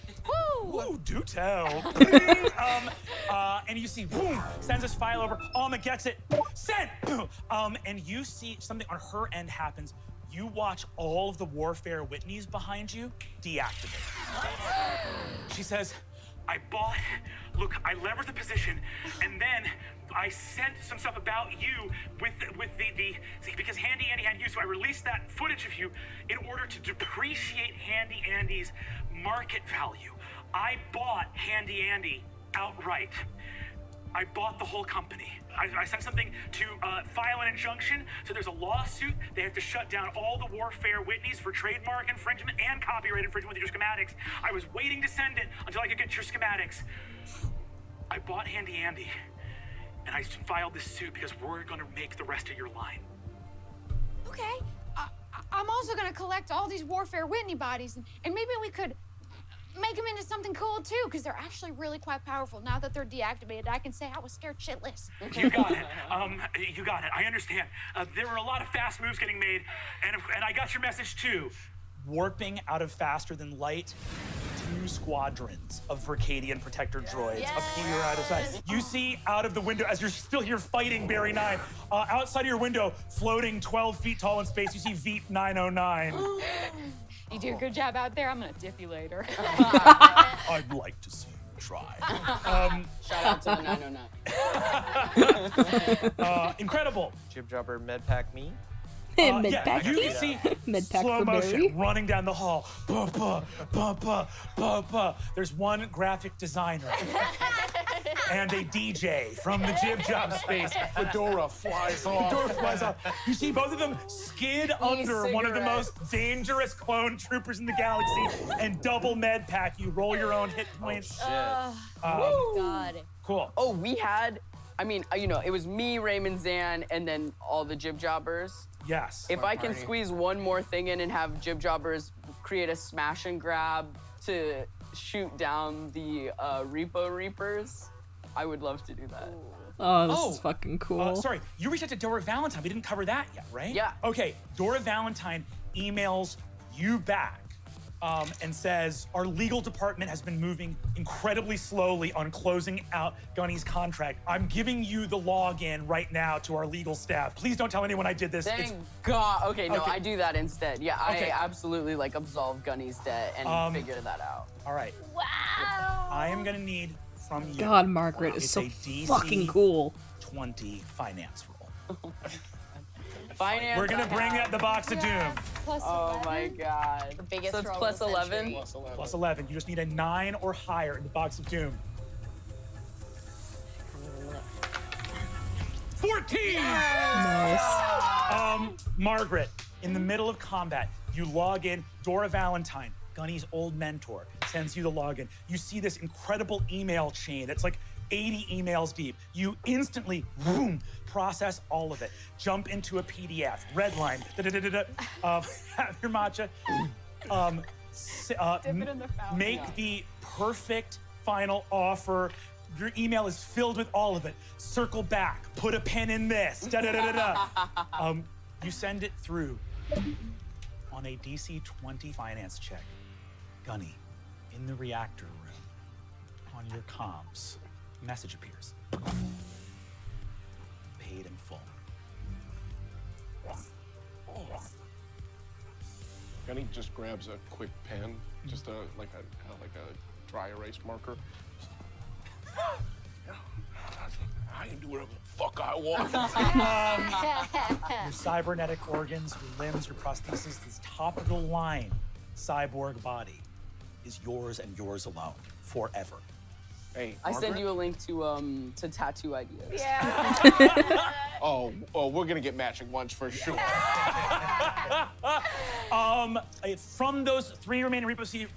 Woo! Ooh, do tell. And you see, boom, sends this file over. Alma gets it, sent. And you see something on her end happens. You watch all of the Warfare Whitneys behind you deactivate. She says, Look, I levered the position, and then I sent some stuff about you with the because Handy Andy had you, so I released that footage of you in order to depreciate Handy Andy's market value. I bought Handy Andy outright. I bought the whole company. I sent something to file an injunction, so there's a lawsuit. They have to shut down all the Warfare Whitneys for trademark infringement and copyright infringement with your schematics. I was waiting to send it until I could get your schematics. I bought Handy Andy, and I filed this suit because we're gonna make the rest of your line. Okay. I'm also gonna collect all these Warfare Whitney bodies, and maybe we could make them into something cool too, because they're actually really quite powerful. Now that they're deactivated, I can say I was scared shitless. You got it. You got it. I understand. There were a lot of fast moves getting made, and I got your message too. Warping out of faster than light, 2 squadrons of Verkadian protector droids appear out of sight. You see out of the window, as you're still here fighting Barry 9, outside of your window, floating 12 feet tall in space, you see Veep 909. You do a good job out there. I'm gonna dip you later. I'd like to see you try. Shout out to the 909. Incredible. Jib Jobber Medpack me. Medpack. You see Medpack slow for motion Barry. running down the hall. Ba, ba, ba, ba, ba, ba. There's one graphic designer. and a DJ from the Jib Job space. Fedora flies off. Fedora flies off. You see both of them skid under one of the most dangerous clone troopers in the galaxy and double med pack. You roll your own hit points. God. Cool. Oh, we had, I mean, it was me, Raymond Zan, and then all the Jib Jobbers. Yes. If I can squeeze one more thing in and have Jib Jobbers create a smash and grab to shoot down the Repo Reapers, I would love to do that. Oh, this is fucking cool. Sorry, you reached out to Dora Valentine. We didn't cover that yet, right? Yeah. Okay, Dora Valentine emails you back and says, our legal department has been moving incredibly slowly on closing out Gunny's contract. I'm giving you the login right now to our legal staff. Please don't tell anyone I did this. Thank God. Okay, no, Okay. I do that instead. Yeah, Okay. I absolutely absolve Gunny's debt and figure that out. All right. Wow. I am gonna need from you. God, Margaret is It's so a DC fucking cool. 20 finance roll. Finance. We're gonna bring out the box of doom. Oh my God. The biggest So it's roll plus of the 11? century. Plus 11. You just need a 9 or higher in the box of doom. 14! Nice. Margaret, in the middle of combat, you log in. Dora Valentine, Gunny's old mentor, sends you the login. You see this incredible email chain that's like 80 emails deep. You instantly, boom, process all of it. Jump into a PDF, redline, have your matcha. Make the perfect final offer. Your email is filled with all of it. Circle back, put a pin in this, you send it through on a DC 20 finance check. Gunny, in the reactor room, on your comms, message appears. Paid in full. Gunny just grabs a quick pen, just like a dry erase marker. I can do whatever the fuck I want. Your cybernetic organs, your limbs, your prosthesis, this top of the line cyborg body is yours and yours alone forever. Hey, I send you a link to tattoo ideas. Yeah. oh, we're gonna get matching ones for sure. From those 3 remaining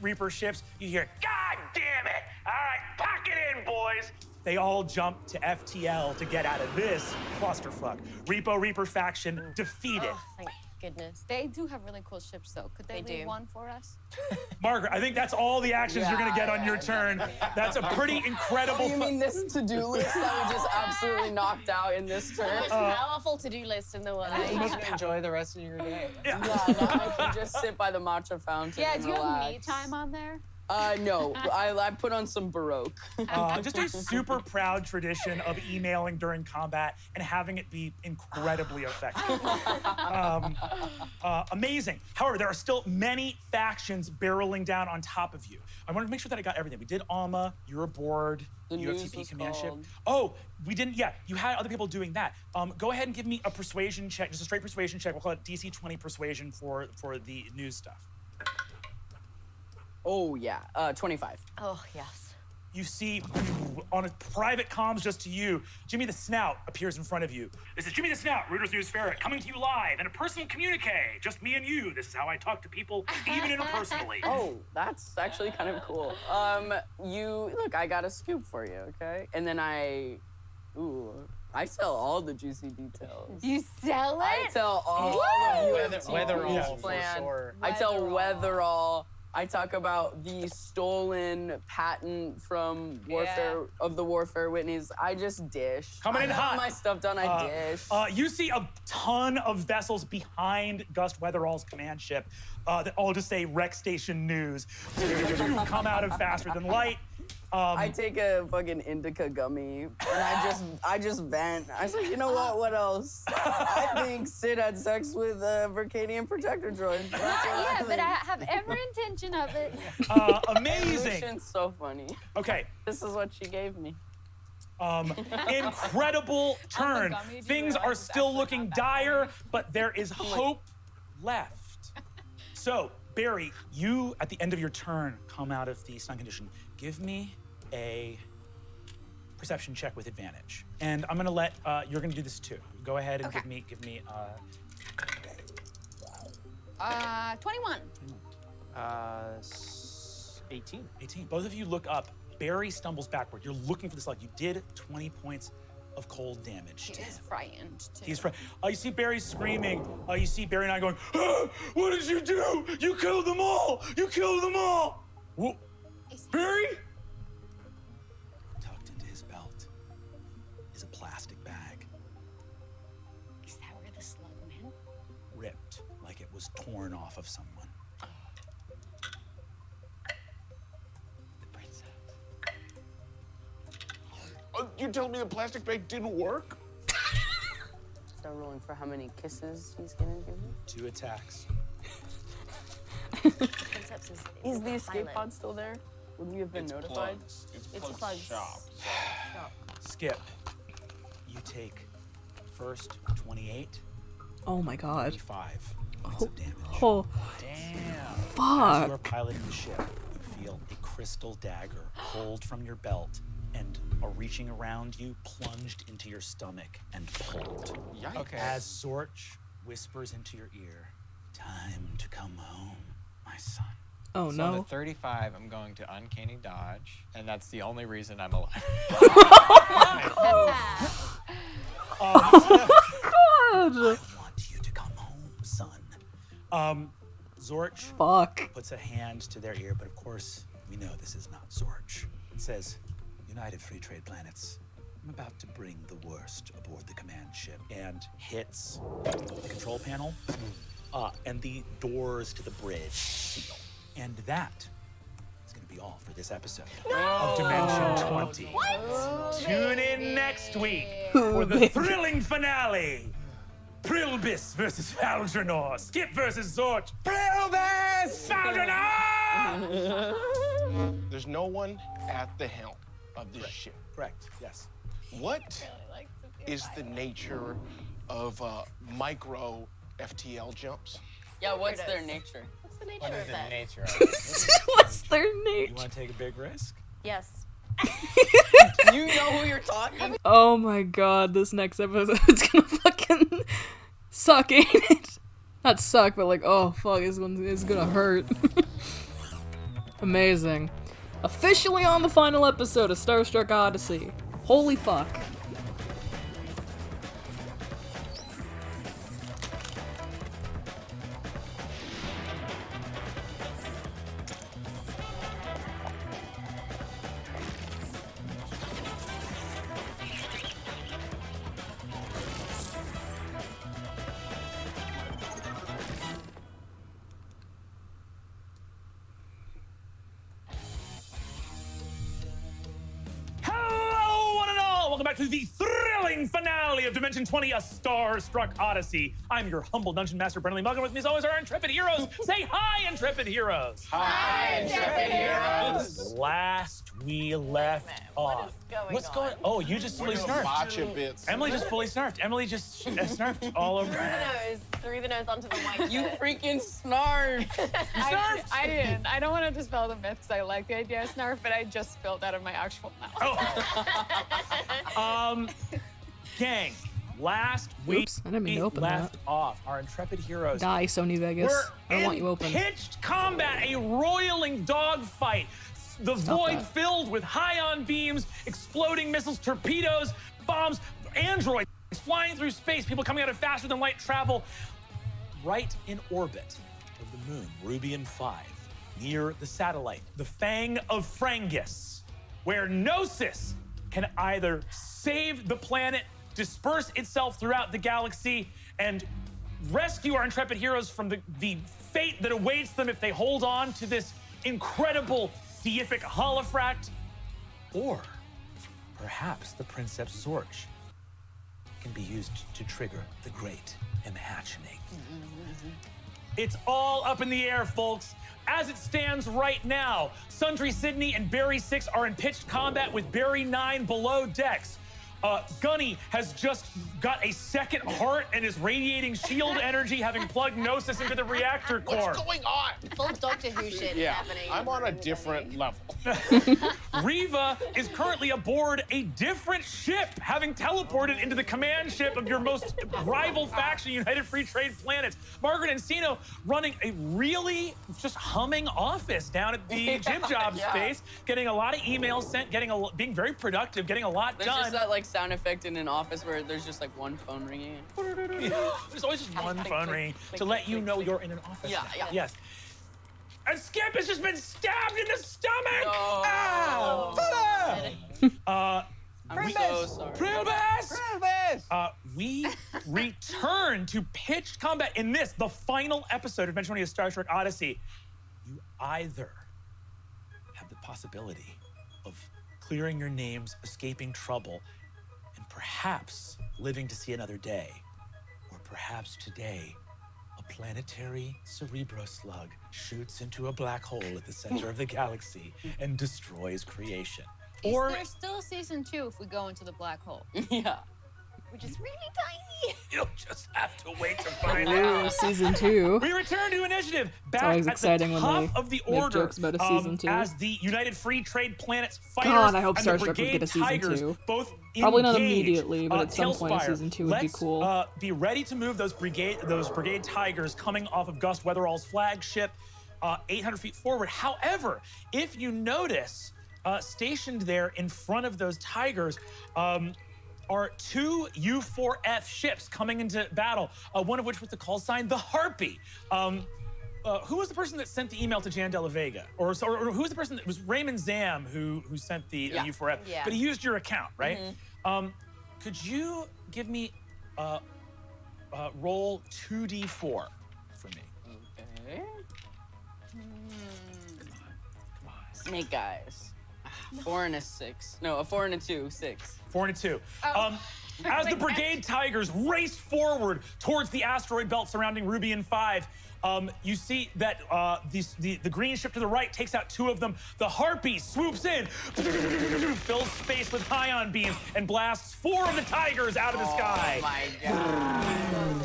Reaper ships, you hear, God damn it! All right, pack it in, boys. they all jump to FTL to get out of this clusterfuck. Repo Reaper faction defeated. Oh, thank goodness. They do have really cool ships, though. Could they leave one for us? Margaret, I think that's all the actions you're gonna get on your turn. That's a pretty incredible. Oh, you mean this to-do list that we just absolutely knocked out in this turn? The most powerful to-do list in the world. You can enjoy the rest of your day. Yeah, now I can just sit by the matcha fountain Yeah, and do you have relax. me time on there? No, I put on some Baroque. Just a super proud tradition of emailing during combat and having it be incredibly effective. Amazing. However, there are still many factions barreling down on top of you. I wanted to make sure that I got everything. We did Alma, you're aboard, The news UFTP was command ship. called. Oh, we didn't, yeah, you had other people doing that. Go ahead and give me a persuasion check, just a straight persuasion check. We'll call it DC 20 persuasion for the news stuff. Oh, yeah, 25. Oh, yes. You see on a private comms just to you, Jimmy the Snout appears in front of you. This is Jimmy the Snout, Reuters News Ferret, coming to you live in a personal communique. Just me and you. This is how I talk to people, even interpersonally. Oh, that's actually kind of cool. Look, I got a scoop for you, okay? And then I sell all the juicy details. You sell it? I tell all What? of Weatherall, for plan. sure. I tell Weatherall. I talk about the stolen patent from Warfare of the Warfare Whitneys. I just dish. Coming in I hot. have my stuff done. I dish. You see a ton of vessels behind Gust Weatherall's command ship that all just say Rec Station News. Come out of faster than light. I take a fucking indica gummy and I just vent. I say, you know what? What else? I think Sid had sex with a Verkadian protector droid. That's what Yeah, think. but I have every intention of it. Amazing. Evolution's so funny. Okay. This is what she gave me. Incredible turn. gummy, do you Things realize are it's still actually looking not that dire, but there is hope left. So, Barry, you, at the end of your turn, come out of the stun condition. Give me a perception check with advantage. And I'm gonna let, you're gonna do this too. Go ahead and give me 21. 18. 18. Both of you look up. Barry stumbles backward. You're looking for the slug. You did 20 points of cold damage. He is frightened, too. He's frightened. You see Barry screaming. You see Barry and I going, ah, what did you do? You killed them all. You killed them all. Whoa. Barry? Tucked into his belt is a plastic bag. Is that where the slug went? Ripped like it was torn off of someone. You telling me the plastic bag didn't work? Start rolling for how many kisses he's gonna give you. 2 attacks. Is the escape pod still there? Would we have been notified? It's plugged shop. Skip. You take first 28. Oh my god. 25 points of damage. Oh. Damn. Fuck. As you are piloting the ship, you feel a crystal dagger pulled from your belt and are reaching around you, plunged into your stomach and pulled. Yikes. Okay. As Sorch whispers into your ear, time to come home, my son. Oh So no. on the 35, I'm going to uncanny dodge, and that's the only reason I'm alive. God. I want you to come home, son. Zorch Fuck. puts a hand to their ear, but of course, we know this is not Zorch. It says, United Free Trade Planets, I'm about to bring the worst aboard the command ship, and hits the control panel, and the doors to the bridge seal. And that is going to be all for this episode of Dimension 20. What? Tune in next week for the thrilling finale. Prilbis versus Algernon. Skip versus Zorch. Prilbis! Algernon! There's no one at the helm of this ship. Correct, yes. What is the nature of micro FTL jumps? Yeah, what's their nature? What's the nature What of is the that? nature of it? What's their You name? want to take a big risk? Yes. You know who you're talking? Oh my god, this next episode is gonna fucking suck, ain't it? Not suck, but like, oh fuck, this one is gonna hurt. Amazing. Officially on the final episode of Starstruck Odyssey. Holy fuck. Hello, one and all! Welcome back to the thrilling finale of Dimension 20, A Star-Struck Odyssey. I'm your humble dungeon master, Brennan Lee Mulligan. With me as always are our intrepid heroes. Say hi, intrepid heroes! Hi, intrepid heroes! Last we left off. What's going on? Oh, you just fully snarfed. Botcha bits. Emily just fully snarfed. Emily just snarfed all over. Threw the nose onto the mic. You freaking snarfed. I didn't. I don't want to dispel the myth because I like the idea of snarf, but I just spilled out of my actual mouth. Gang, last week Oops, I didn't mean we to open left that. off. Our intrepid heroes Die, Sony Vegas. We're I don't want in you open. pitched combat, a roiling dogfight. The void that. filled with ion beams, exploding missiles, torpedoes, bombs, androids flying through space, people coming out of faster than light travel. Right in orbit of the moon, Rubian 5, near the satellite, the Fang of Frangus, where Gnosis can either save the planet, disperse itself throughout the galaxy, and rescue our intrepid heroes from the fate that awaits them if they hold on to this incredible deific holofract, or perhaps the Princeps Zorch can be used to trigger the great imagining. It's all up in the air, folks. As it stands right now, Sundry Sydney and Barry 6 are in pitched combat with Barry 9 below decks. Gunny has just got a second heart and is radiating shield energy, having plugged Gnosis into the reactor core. What's going on? Full Doctor Who shit is happening. I'm on a different level. Riva is currently aboard a different ship, having teleported into the command ship of your most rival faction, United Free Trade Planets. Margaret Encino running a really just humming office down at the Jib Job space, getting a lot of emails sent, being very productive, getting a lot There's done. just that like sound effect in an office where there's just like one phone ringing. There's always just one phone ringing to let you know you're in an office. Yeah, yeah. Yes. And Skip has just been stabbed in the stomach! No. I'm so sorry. We return to pitched combat in this, the final episode of Adventure 20 of Star Trek Odyssey. You either have the possibility of clearing your names, escaping trouble, and perhaps living to see another day. Or perhaps today, a planetary Cerebro slug shoots into a black hole at the center of the galaxy and destroys creation. Is there still season 2 if we go into the black hole? Yeah. Which is really tiny. You'll just have to wait to find Ooh, out. season 2. We return to Initiative, back always at exciting the when top they of the make order jokes about a season 2. as the United Free Trade Planets fighters God, I hope and Star the Trek would Brigade get a season Tigers 2. both Probably not engage, immediately, but at some point a Tailspire. season 2 would be cool. Let's be ready to move those Brigade Tigers coming off of Gus Weatherall's flagship 800 feet forward. However, if you notice, stationed there in front of those Tigers are 2 U4F ships coming into battle, one of which was the call sign the Harpy. Who was the person that sent the email to Jan Della Vega? Or who was the person that was Raymond Zam who sent the U4F? Yeah. But he used your account, right? Could you give me roll 2d4 for me? Okay. Snake Eyes. 4 and a 6. No, a 4 and a 2, 6. 4 and a 2. Oh. As the Brigade Tigers race forward towards the asteroid belt surrounding Rubian 5, you see that the green ship to the right takes out 2 of them. The Harpy swoops in, fills space with ion beams, and blasts 4 of the Tigers out of the sky. Oh my god.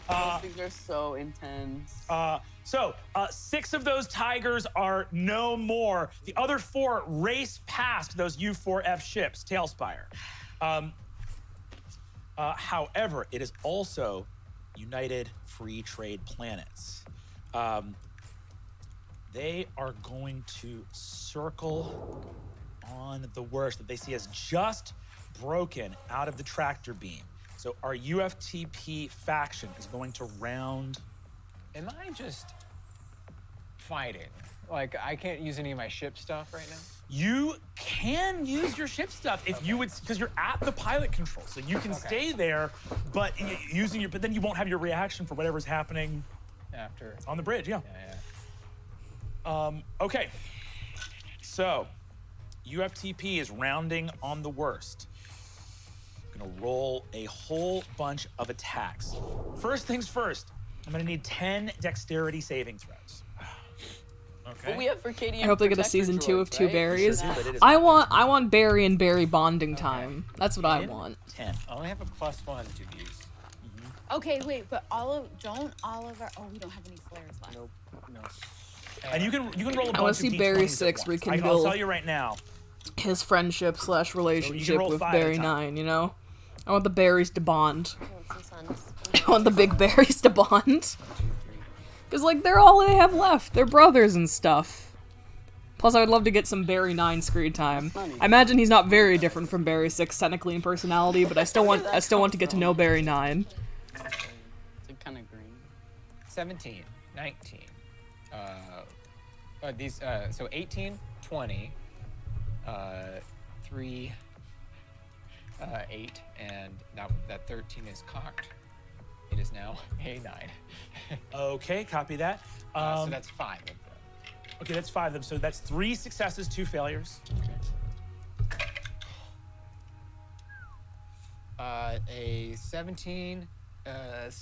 Those things are so intense. So 6 of those Tigers are no more. The other 4 race past those U4F ships, Tailspire. However, it is also United Free Trade Planets. They are going to circle on the worst that they see as just broken out of the tractor beam. So our UFTP faction is going to round. Am I just fighting? Like, I can't use any of my ship stuff right now? You can use your ship stuff if you would, because you're at the pilot control, so you can stay there, but but then you won't have your reaction for whatever's happening after on the bridge. Yeah. Okay. So, UFTP is rounding on the worst. I'm gonna roll a whole bunch of attacks. First things first, I'm gonna need 10 dexterity saving throws. Okay. But we have Circadian I hope they get a Protector season 2 of droids, 2 right? berries. Sure do, but it is I want Barry and Barry bonding time. That's what I want. 10. I only have a +1 to use. Okay, wait, but don't all of our... Oh, we don't have any flares left. Nope. No. And you can roll a bunch I want of to see D20s Barry at 6 once. rekindle I'll tell you right now. his friendship / relationship roll with 5 at a Barry time. 9, you know? I want the berries to bond. I want the big berries to bond. Because, like, they're all they have left. They're brothers and stuff. Plus, I would love to get some Barry 9 screen time. I imagine he's not very different from Barry 6 technically in personality, but I still want to get to know Barry 9. It's kind of green. 17, 19. So 18, 20, 3, 8, and that 13 is cocked. It is now a 9. Okay, copy that. So that's 5 of them. Okay, that's 5 of them. So that's 3 successes, 2 failures. A 17, an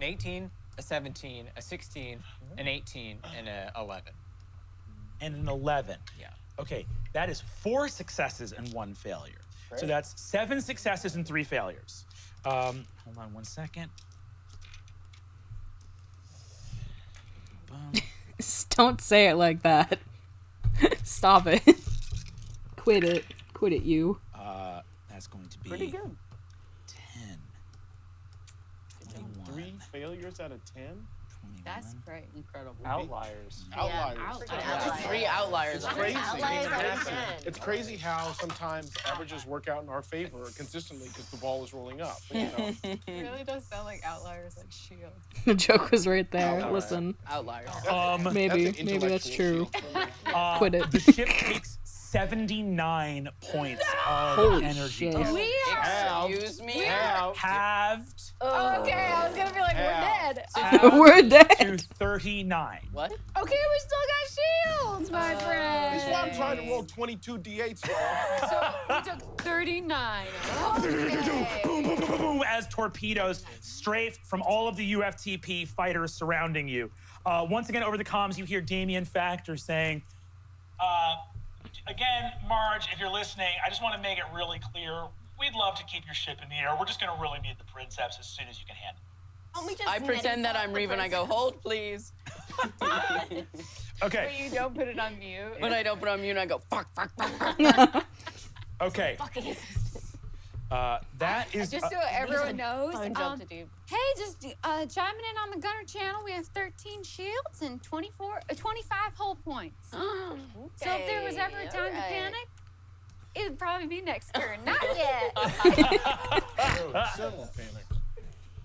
18, a 17, a 16, an 18, and an 11. And an 11. Yeah. Okay, that is 4 successes and 1 failure. So that's 7 successes and 3 failures. Hold on 1 second. Don't say it like that. Stop it. Quit it. Quit it, you. That's going to be Pretty good. 10. 3 failures out of 10? That's great. Incredible. Outliers. Yeah, Outliers. 3 outliers. It's on crazy. it. It's crazy how sometimes averages work out in our favor consistently because the ball is rolling up. You know? It really does sound like Outliers, like Shield. The joke was right there. Outlier. Listen. Outliers. Maybe that's true. Quit it. The ship takes 79 points of Holy energy. shit. We are. Excuse me. Halved Okay, I was gonna be like, we're dead. We're dead. to 39. What? Okay, we still got shields, my friend. That's why I'm trying to roll 22 d8s. So we took 39. Boom, boom, boom, boom, boom, as torpedoes strafe from all of the UFTP fighters surrounding you. Once again, over the comms, you hear Damien Factor saying, Again, Marge, if you're listening, I just want to make it really clear. We'd love to keep your ship in the air. We're just going to really need the princeps as soon as you can handle it. I pretend that I'm Reeve and I go, hold, please. Okay. But you don't put it on mute. But I don't put on mute and I go, fuck, fuck, fuck, fuck. Okay. That is. Just so everyone knows, Phone job to do. hey, just chiming in on the Gunner channel, we have 13 shields and 25 hull points. So if there was ever a time to panic, it would probably be next turn. Not yet. Civil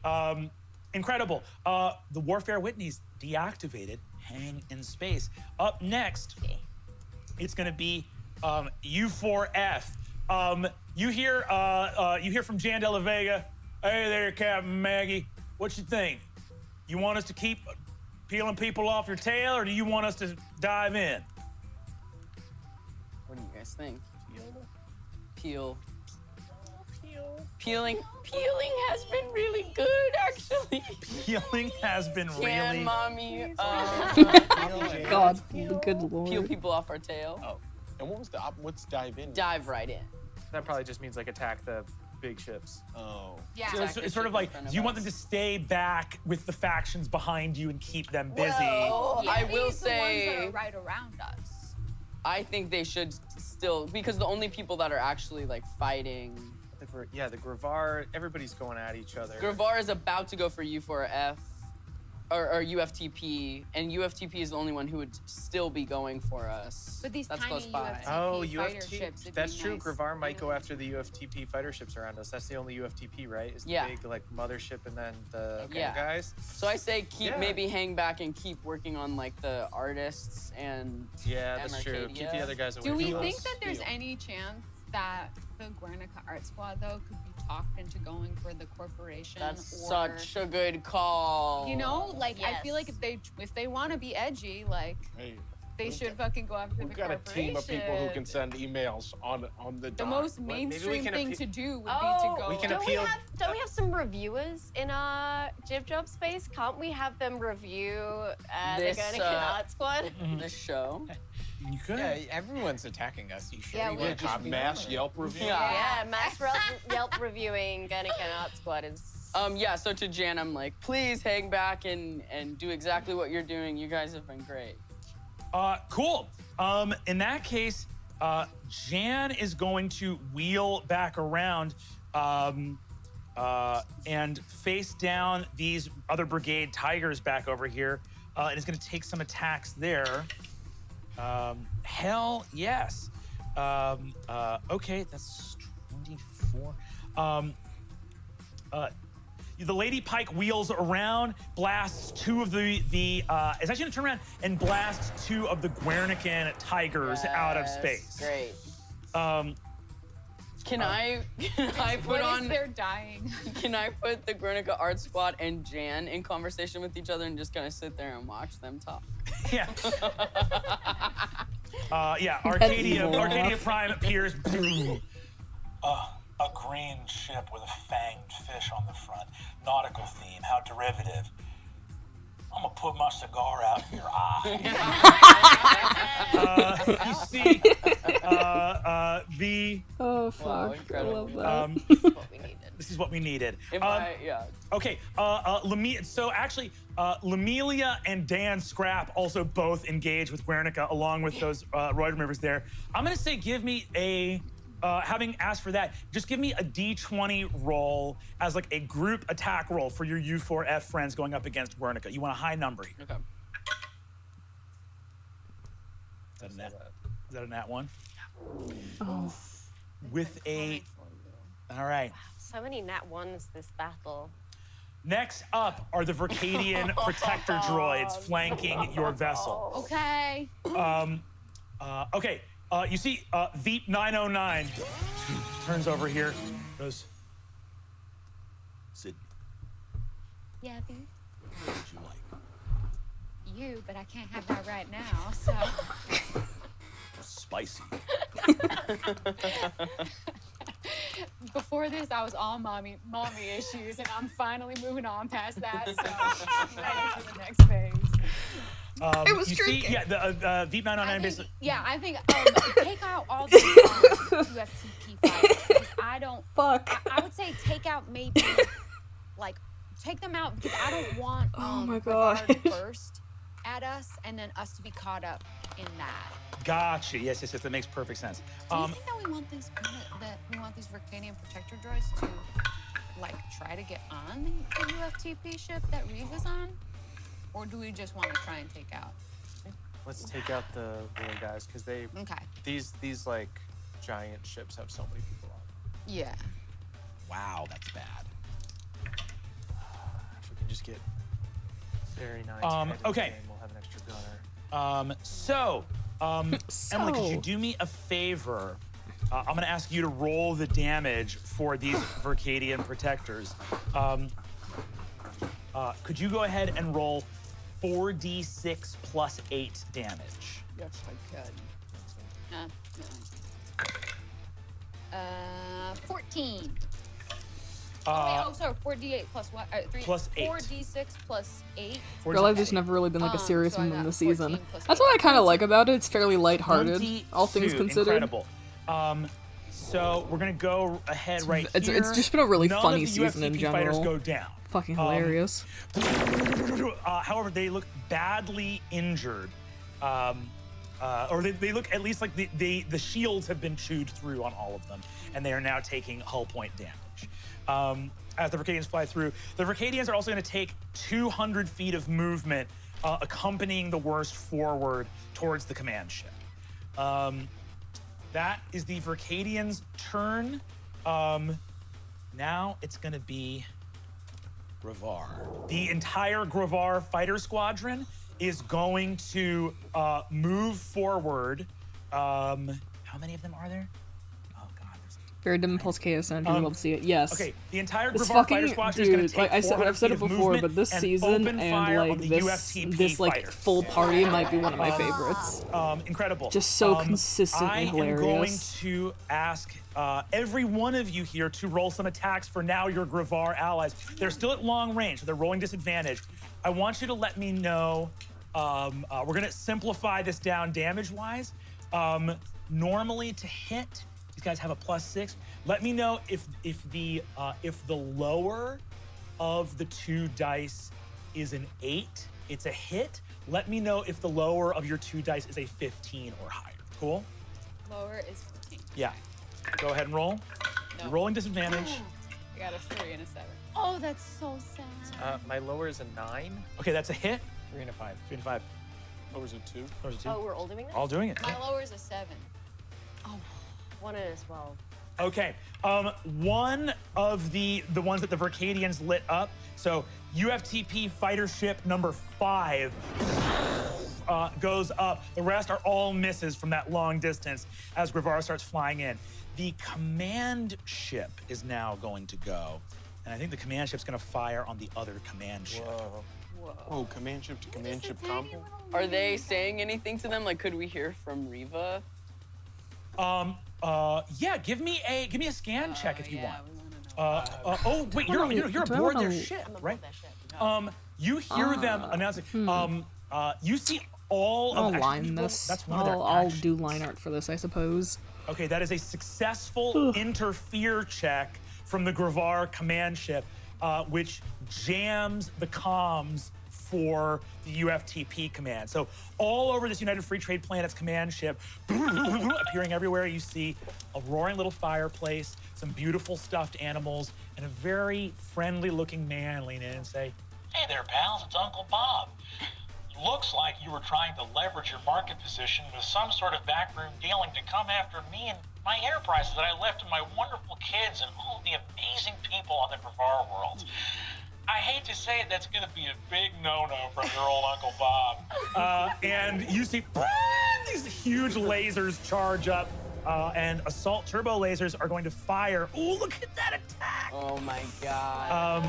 panic. Incredible. The Warfare Whitney's deactivated, hang in space. Up next, it's going to be U4F. You hear from Jan De La Vega. Hey there, Captain Maggie. What you think? You want us to keep peeling people off your tail, or do you want us to dive in? What do you guys think? Peeling has been really good, actually. Peeling has been Can really. mommy God, good lord. peel people off our tail? Oh, and what was the what's dive in? Dive right in. That probably just means like attack the big ships. Oh. Yeah. So it's sort of like, do you want them to stay back with the factions behind you and keep them busy? Well, I will The ones that say, are right around us. I think they should still, because the only people that are actually like fighting. The Gravar, everybody's going at each other. Gravar is about to go for U4F or UFTP, and UFTP is the only one who would still be going for us. But these That's tiny close by. UFTP fighter ships, it'd That's be true. nice. Gravar might go after the UFTP fighter ships around us. That's the only UFTP, right? Is the Yeah. big like mothership and then the Yeah. guys. So I say keep Yeah. maybe hang back and keep working on like the artists and Yeah, that's true. Arcadia. Keep the other guys away. Do we from think us. that there's any chance that the Guernica Art Squad, though, could be talked into going for the corporation? That's or, such a good call. You know, like I feel like if they want to be edgy, like Hey, they should fucking go after the we've got a corporation. team of people who can send emails on the The dot. most Maybe we mainstream can thing to do would Oh, be to go. We can don't appeal. we have some reviewers in our Jib Job space? Can't we have them review This, the Guernica Art Squad? This show. You could. Yeah, everyone's attacking us. You should. Yeah, We we want just copies. mass Yelp review. Yeah, mass Yelp reviewing Guernica Art Squad is. Yeah, so to Jan, I'm like, please hang back and do exactly what you're doing. You guys have been great. Cool. In that case, Jan is going to wheel back around and face down these other brigade tigers back over here, and is going to take some attacks there. Hell yes. Okay, that's 24. The Lady Pike wheels around, blasts two of the is actually gonna turn around and blast two of the Guernican tigers out of space. Great. Can I put What on? is their dying? Can I put the Guernica Art Squad and Jan in conversation with each other and just kind of sit there and watch them talk? Yeah. Arcadia Prime appears. A green ship with a fanged fish on the front. Nautical theme, how derivative. I'm gonna put my cigar out in your eye. You see Oh fuck! I love that. This is what we needed. Yeah. Okay, so actually, Lamelia and Dan Scrap also both engage with Guernica along with those roid removers there. I'm gonna say give me a, having asked for that, just give me a D20 roll as like a group attack roll for your U4F friends going up against Guernica. You want a high number here. Okay. Is that a nat one? Oh. With a, all right. So many nat ones this battle. Next up are the Verkadian protector droids flanking your vessel. Okay. Okay, you see Veep 909 turns over here, goes, Sid, Yeah, B. what would you like? You, but I can't have that right now, so. Spicy. Before this, I was all mommy issues, and I'm finally moving on past that, so I'm ready for the next phase. It was you drinking. see, yeah, the Veep 909 basically. Yeah, I think take out all the UFTP fighters. 'Cause I don't. Fuck. I would say take out maybe, like, take them out because I don't want Oh my God. Brevard first at us, and then us to be caught up in that. Gotcha. Yes, that makes perfect sense. Do you think that we want these Verkadian protector droids to like try to get on the UFTP ship that Reva's on, or do we just want to try and take out? Let's take out the little guys because they. Okay. These like giant ships have so many people on. Yeah. Wow, that's bad. If we can just get very nice. Okay. We'll have an extra gunner. Emily, could you do me a favor? I'm gonna ask you to roll the damage for these Verkadian protectors. Could you go ahead and roll 4d6 plus 8 damage? Yes, I can. 14. Sorry, 4d8 plus what? 3, Plus 8. 4d6 plus 8. I feel like there's never really been like a serious so I one in got the season. 14 plus That's what I kind of like about it. It's fairly lighthearted, 22, all things considered. Incredible. So we're gonna go ahead right It's here. just been a really None funny of the season in UFTP fighters general. go down. Fucking hilarious. However, they look badly injured. Or they look at least like the shields have been chewed through on all of them, and they are now taking hull point damage. As the Verkadians fly through, the Verkadians are also going to take 200 feet of movement, accompanying the worst forward towards the command ship. That is the Verkadians' turn. Now it's going to be Gravar. The entire Gravar fighter squadron is going to move forward. How many of them are there? Very dim pulse chaos energy. We'll love to see it. Yes. Okay, the entire this Gravar fucking fighter squadron is going to dude, take like I've said it before, but this season and like this like full party might be one of my favorites. Incredible. Just so consistently hilarious. I am going to ask every one of you here to roll some attacks for now your Gravar allies. They're still at long range, so they're rolling disadvantage. I want you to let me know. We're going to simplify this down damage-wise. Normally to hit, these guys have a +6. Let me know if the lower of the 2 dice is an 8, it's a hit. Let me know if the lower of your 2 dice is a 15 or higher. Cool? Lower is 15. Yeah. Go ahead and roll. No. You're rolling disadvantage. I got a 3 and a 7. Oh, that's so sad. My lower is a 9. Okay, that's a hit. 3 and a 5. 3 and a 5. Lower's a 2. Lower's a 2. Oh, we're all doing that? All doing it. My lower is a 7. Oh, 1 and a 12. Okay, one of the ones that the Verkadians lit up, so UFTP fighter ship number 5 goes up. The rest are all misses from that long distance as Gravar starts flying in. The command ship is now going to go, and I think the command ship's gonna fire on the other command ship. Whoa, command ship to command ship combo? Are they saying anything to them? Like, could we hear from Reva? Yeah, give me a scan check if you want. Oh wait, you're aboard their ship, right? You hear them announcing. You see all I'll of actually, line people- this. That's one of their I'll actions. do line art for this, I suppose. Okay, that is a successful interfere check from the Gravar command ship, which jams the comms for the UFTP command. So all over this United Free Trade Planet's command ship, appearing everywhere, you see a roaring little fireplace, some beautiful stuffed animals, and a very friendly-looking man lean in and say, Hey there, pals, it's Uncle Bob. Looks like you were trying to leverage your market position with some sort of backroom dealing to come after me and my enterprises that I left to my wonderful kids and all the amazing people on the Gravar world. I hate to say it, that's going to be a big no-no from your old Uncle Bob. and you see these huge lasers charge up, and assault turbo lasers are going to fire. Oh, look at that attack! Oh my god.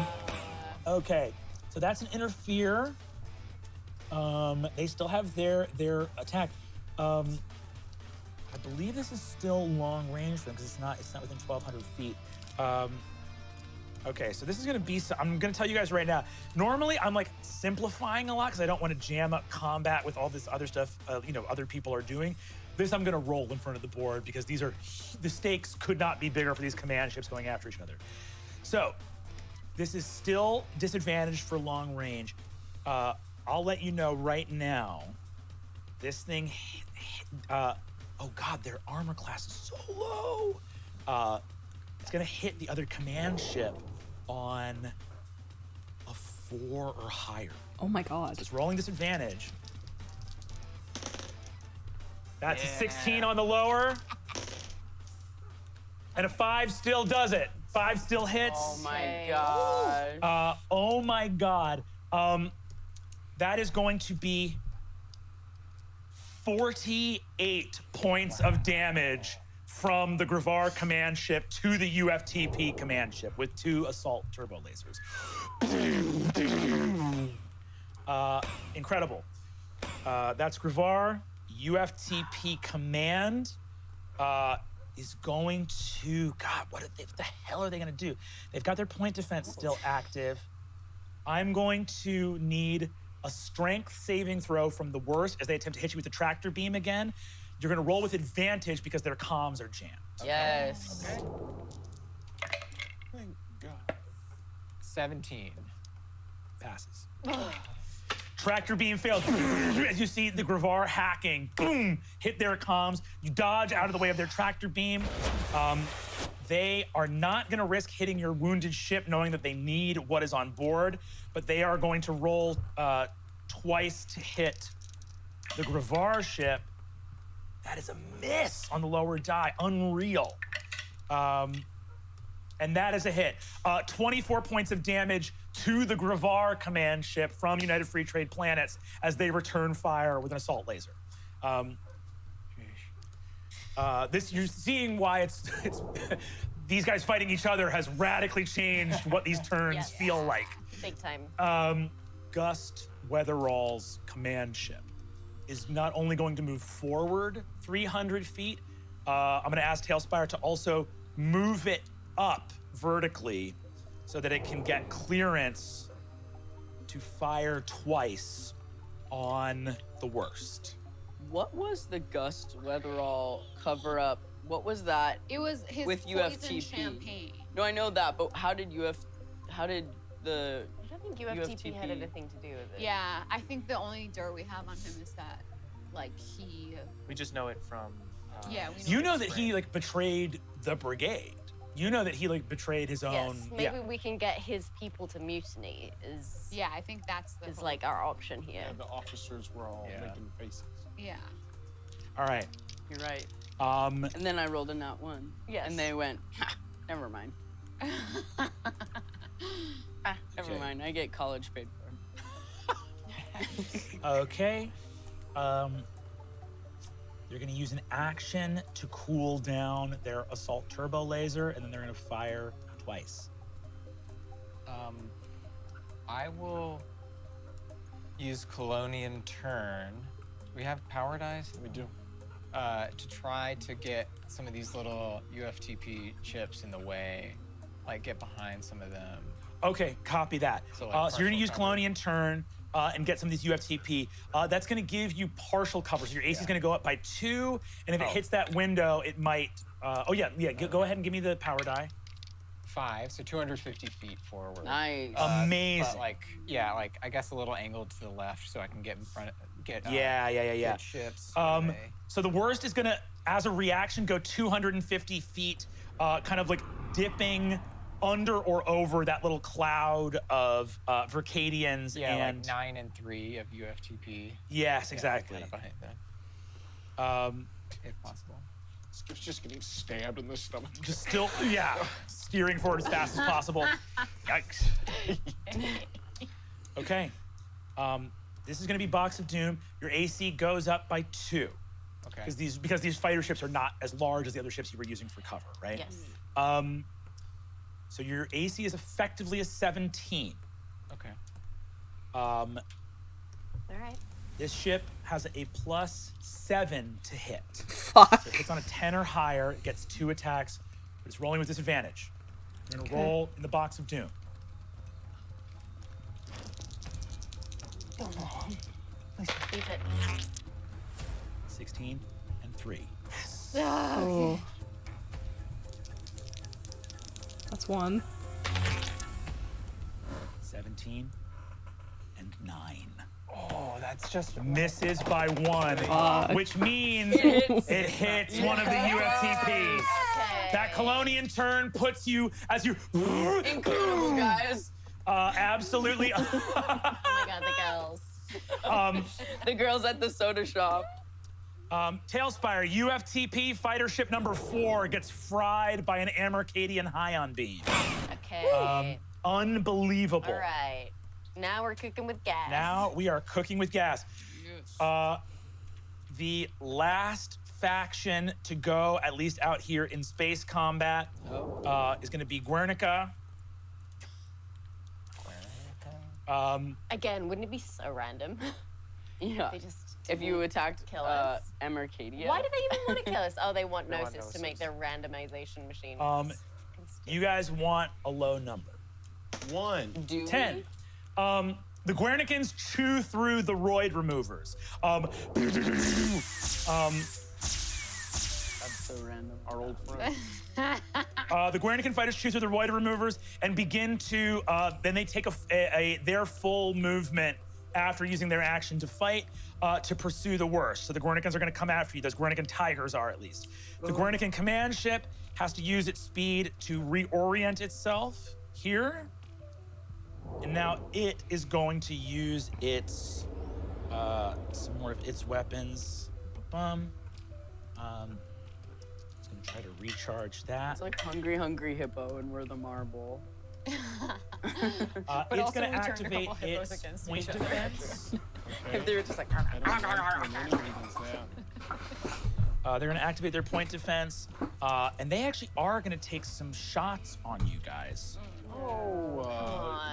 Okay, so that's an interfere. They still have their attack. I believe this is still long range for them because it's not within 1,200 feet. Okay, so this is gonna be. I'm gonna tell you guys right now. Normally, I'm like simplifying a lot because I don't want to jam up combat with all this other stuff. Other people are doing. This I'm gonna roll in front of the board because the stakes could not be bigger for these command ships going after each other. So this is still disadvantaged for long range. I'll let you know right now. This thing. Oh God, their armor class is so low. It's gonna hit the other command ship on a 4 or higher. Oh my God. It's rolling disadvantage. That's a 16 on the lower. And a 5 still does it. 5 still hits. Oh my god. Oh my god. That is going to be 48 points of damage from the Gravar command ship to the UFTP command ship with 2 assault turbo lasers. Incredible. That's Gravar. UFTP command is going to, God, what the hell are they gonna do? They've got their point defense still active. I'm going to need a strength saving throw from the worst as they attempt to hit you with the tractor beam again. You're gonna roll with advantage because their comms are jammed. Yes. Okay. Thank God. 17. Passes. Tractor beam fails. As you see the Gravar hacking, boom, hit their comms. You dodge out of the way of their tractor beam. They are not gonna risk hitting your wounded ship knowing that they need what is on board, but they are going to roll twice to hit the Gravar ship. That is a miss on the lower die, unreal. And that is a hit. 24 points of damage to the Gravar command ship from United Free Trade Planets as they return fire with an assault laser. You're seeing why it's these guys fighting each other has radically changed what these turns feel like. Big time. Gust Weatherall's command ship is not only going to move forward 300 feet, I'm gonna ask Tailspire to also move it up vertically so that it can get clearance to fire twice on the worst. What was the Gust Weatherall cover up? What was that? It was his with poison UFTP. champagne. No, I know that, but how did the I don't think UFTP had anything to do with it. Yeah, I think the only dirt we have on him is that, like, he. We just know it from. Yeah, we You know that he betrayed the brigade. You know that he betrayed his own. Yes, maybe we can get his people to mutiny. Yeah, I think that's the. Is like our option here. Yeah, the officers were all making faces. Yeah. All right. You're right. And then I rolled a nat 1. Yes. And they went, ha, never mind. Never mind. I get college paid for. Okay. They're gonna use an action to cool down their assault turbo laser, and then they're gonna fire twice. I will use Colonian Turn. We have power dice? We do. To try to get some of these little UFTP chips in the way, like get behind some of them. Okay, copy that. So, So you're gonna partial use cover. Colonian Turn. and get some of these UFTP. That's going to give you partial cover. So your AC is going to go up by 2, and if it hits that window, it might. Go ahead and give me the power die. 5, so 250 feet forward. Nice. Amazing. But like I guess a little angled to the left so I can get in front of get ships. So the worst is gonna, as a reaction, go 250 feet, kind of like dipping under or over that little cloud of Verkadians. Yeah, and like 9 and 3 of UFTP. Yes, exactly. Kind of behind that. If possible. Skip's just getting stabbed in the stomach. Just still, steering forward as fast as possible. Yikes. Okay. This is going to be Box of Doom. Your AC goes up by 2. Okay. Because these fighter ships are not as large as the other ships you were using for cover, right? Yes. So your AC is effectively a 17. Okay. All right. This ship has a +7 to hit. Fuck. So if it's on a 10 or higher, it gets 2 attacks, but it's rolling with disadvantage. You're gonna roll in the Box of Doom. Beat it. 16 and 3. Oh. That's 1. 17 and 9. Oh, that's just misses by 1, which means it hits one of the UFTPs. That Colonian turn puts you as you incredible guys. Absolutely. Oh my god, the girls. The girls at the soda shop. Tailspire, UFTP fighter ship number 4 gets fried by an Amercadian Hion beam. Okay. Unbelievable. All right. Now we're cooking with gas. Now we are cooking with gas. The last faction to go, at least out here in space combat, is going to be Guernica. Again, wouldn't it be so random? Yeah. They just If you attacked kill us. Amercadia. Why do they even want to kill us? Oh, they want They want Gnosis to Gnosis. make their randomization machine. You guys want a low number. 1. 10. The Guernicans chew through the roid removers. That's so random. Our old friend. The Guernican fighters chew through the roid removers and begin to, then they take their full movement after using their action to fight to pursue the worst. So the Guernicans are going to come after you. Those Guernican Tigers are, at least. The Guernican command ship has to use its speed to reorient itself here. And now it is going to use its some more of its weapons. It's going to try to recharge that. It's like Hungry Hippo, and we're the marble. It's going to activate its point defense. If they were just like. They're going to activate their point defense, and they actually are going to take some shots on you guys.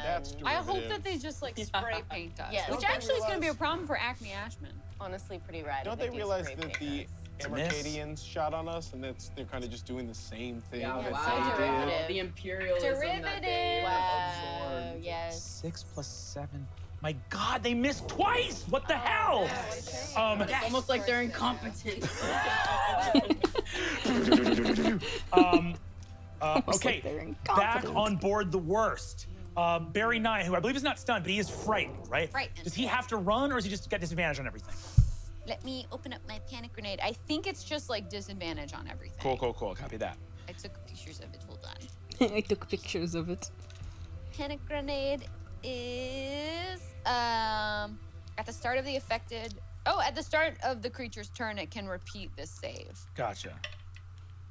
That's I hope that they just like spray paint us. Yes. Which actually is going to be a problem for Acme Ashman. Honestly, pretty rad. Don't they realize that the Amercadians shot on us, and they're kind of just doing the same thing that they did? The Imperialism that they absorbed. Yes. 6 + 7. My God, they missed twice! What the hell? It's almost like they're incompetent. Okay, back on board the worst. Barry 9, who I believe is not stunned, but he is frightened, right? Frightened. Does he have to run, or does he just get disadvantage on everything? Let me open up my panic grenade. I think it's just like disadvantage on everything. Cool. Copy that. I took pictures of it. Hold on. I took pictures of it. Panic grenade is at the start of the affected. Oh, at the start of the creature's turn, it can repeat this save. Gotcha.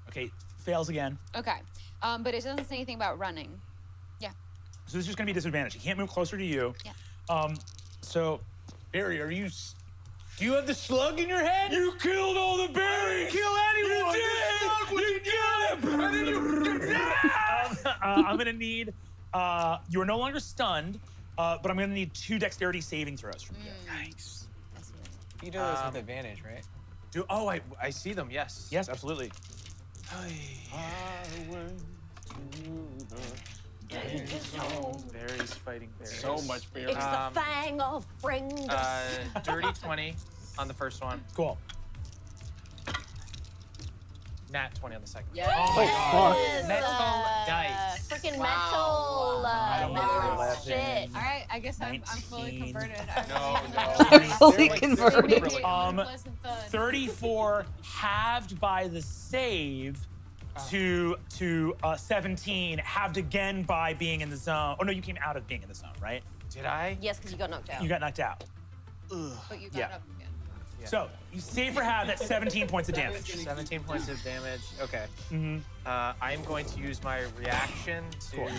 Okay, fails again. Okay, but it doesn't say anything about running. Yeah. So this is just gonna be disadvantage. He can't move closer to you. Yeah. So, Barry, do you have the slug in your head? You killed all the berries! Kill anyone! You did! I'm gonna need, you are no longer stunned, but I'm gonna need 2 dexterity saving throws from you. Nice. You do those with advantage, right? I see them, yes. Yes, absolutely. Berries fighting berries. So much berries. It's the fang of Bringus. Dirty 20 on the first one. Cool. Nat 20 on the second. Yes. Oh, fuck. Metal dice. Freaking Wow. metal. Shit. All right, I guess I'm fully converted. Fully converted. 34 halved by the save to 17, halved again by being in the zone. Oh no, you came out of being in the zone, right? Did I? Yes, because you got knocked out. You got knocked out. But you got Yeah. up again. So you save for half, that's 17 points of damage. 17 points of damage. Okay. Mm-hmm. I'm going to use my reaction to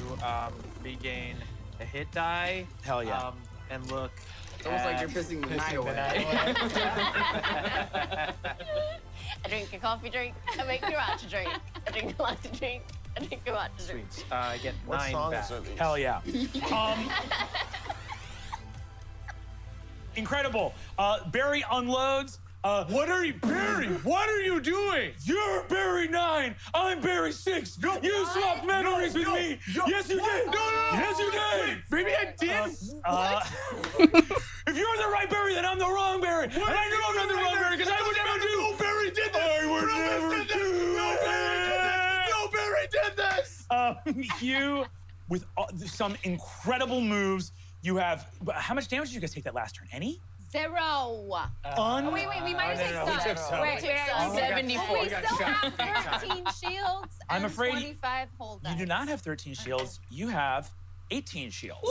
regain a hit die. Hell yeah. And look. It's almost like you're pissing the night away. I drink a coffee drink. I make a matcha drink. I drink a latte drink. I drink a matcha drink. Sweet. I get What 9 songs back. are these? Hell yeah. Incredible. Barry unloads. What are you, Barry? What are you doing? You're Barry 9. I'm Barry 6. You swapped memories with me. Yes, you did. No. Yes, you did. Maybe I did. If you're the right Barry, then I'm the wrong Barry. And I know I'm not the wrong Barry because I would never do. No, Barry did this. I would never do. No, Barry did this. You, with some incredible moves, you have. How much damage did you guys take that last turn? Any? 0. Wait, we might have no, taken we took some. Wait, 74. We still have 13 shields I'm and afraid 25 hold You do dice. not have 13 shields. You have 18 shields.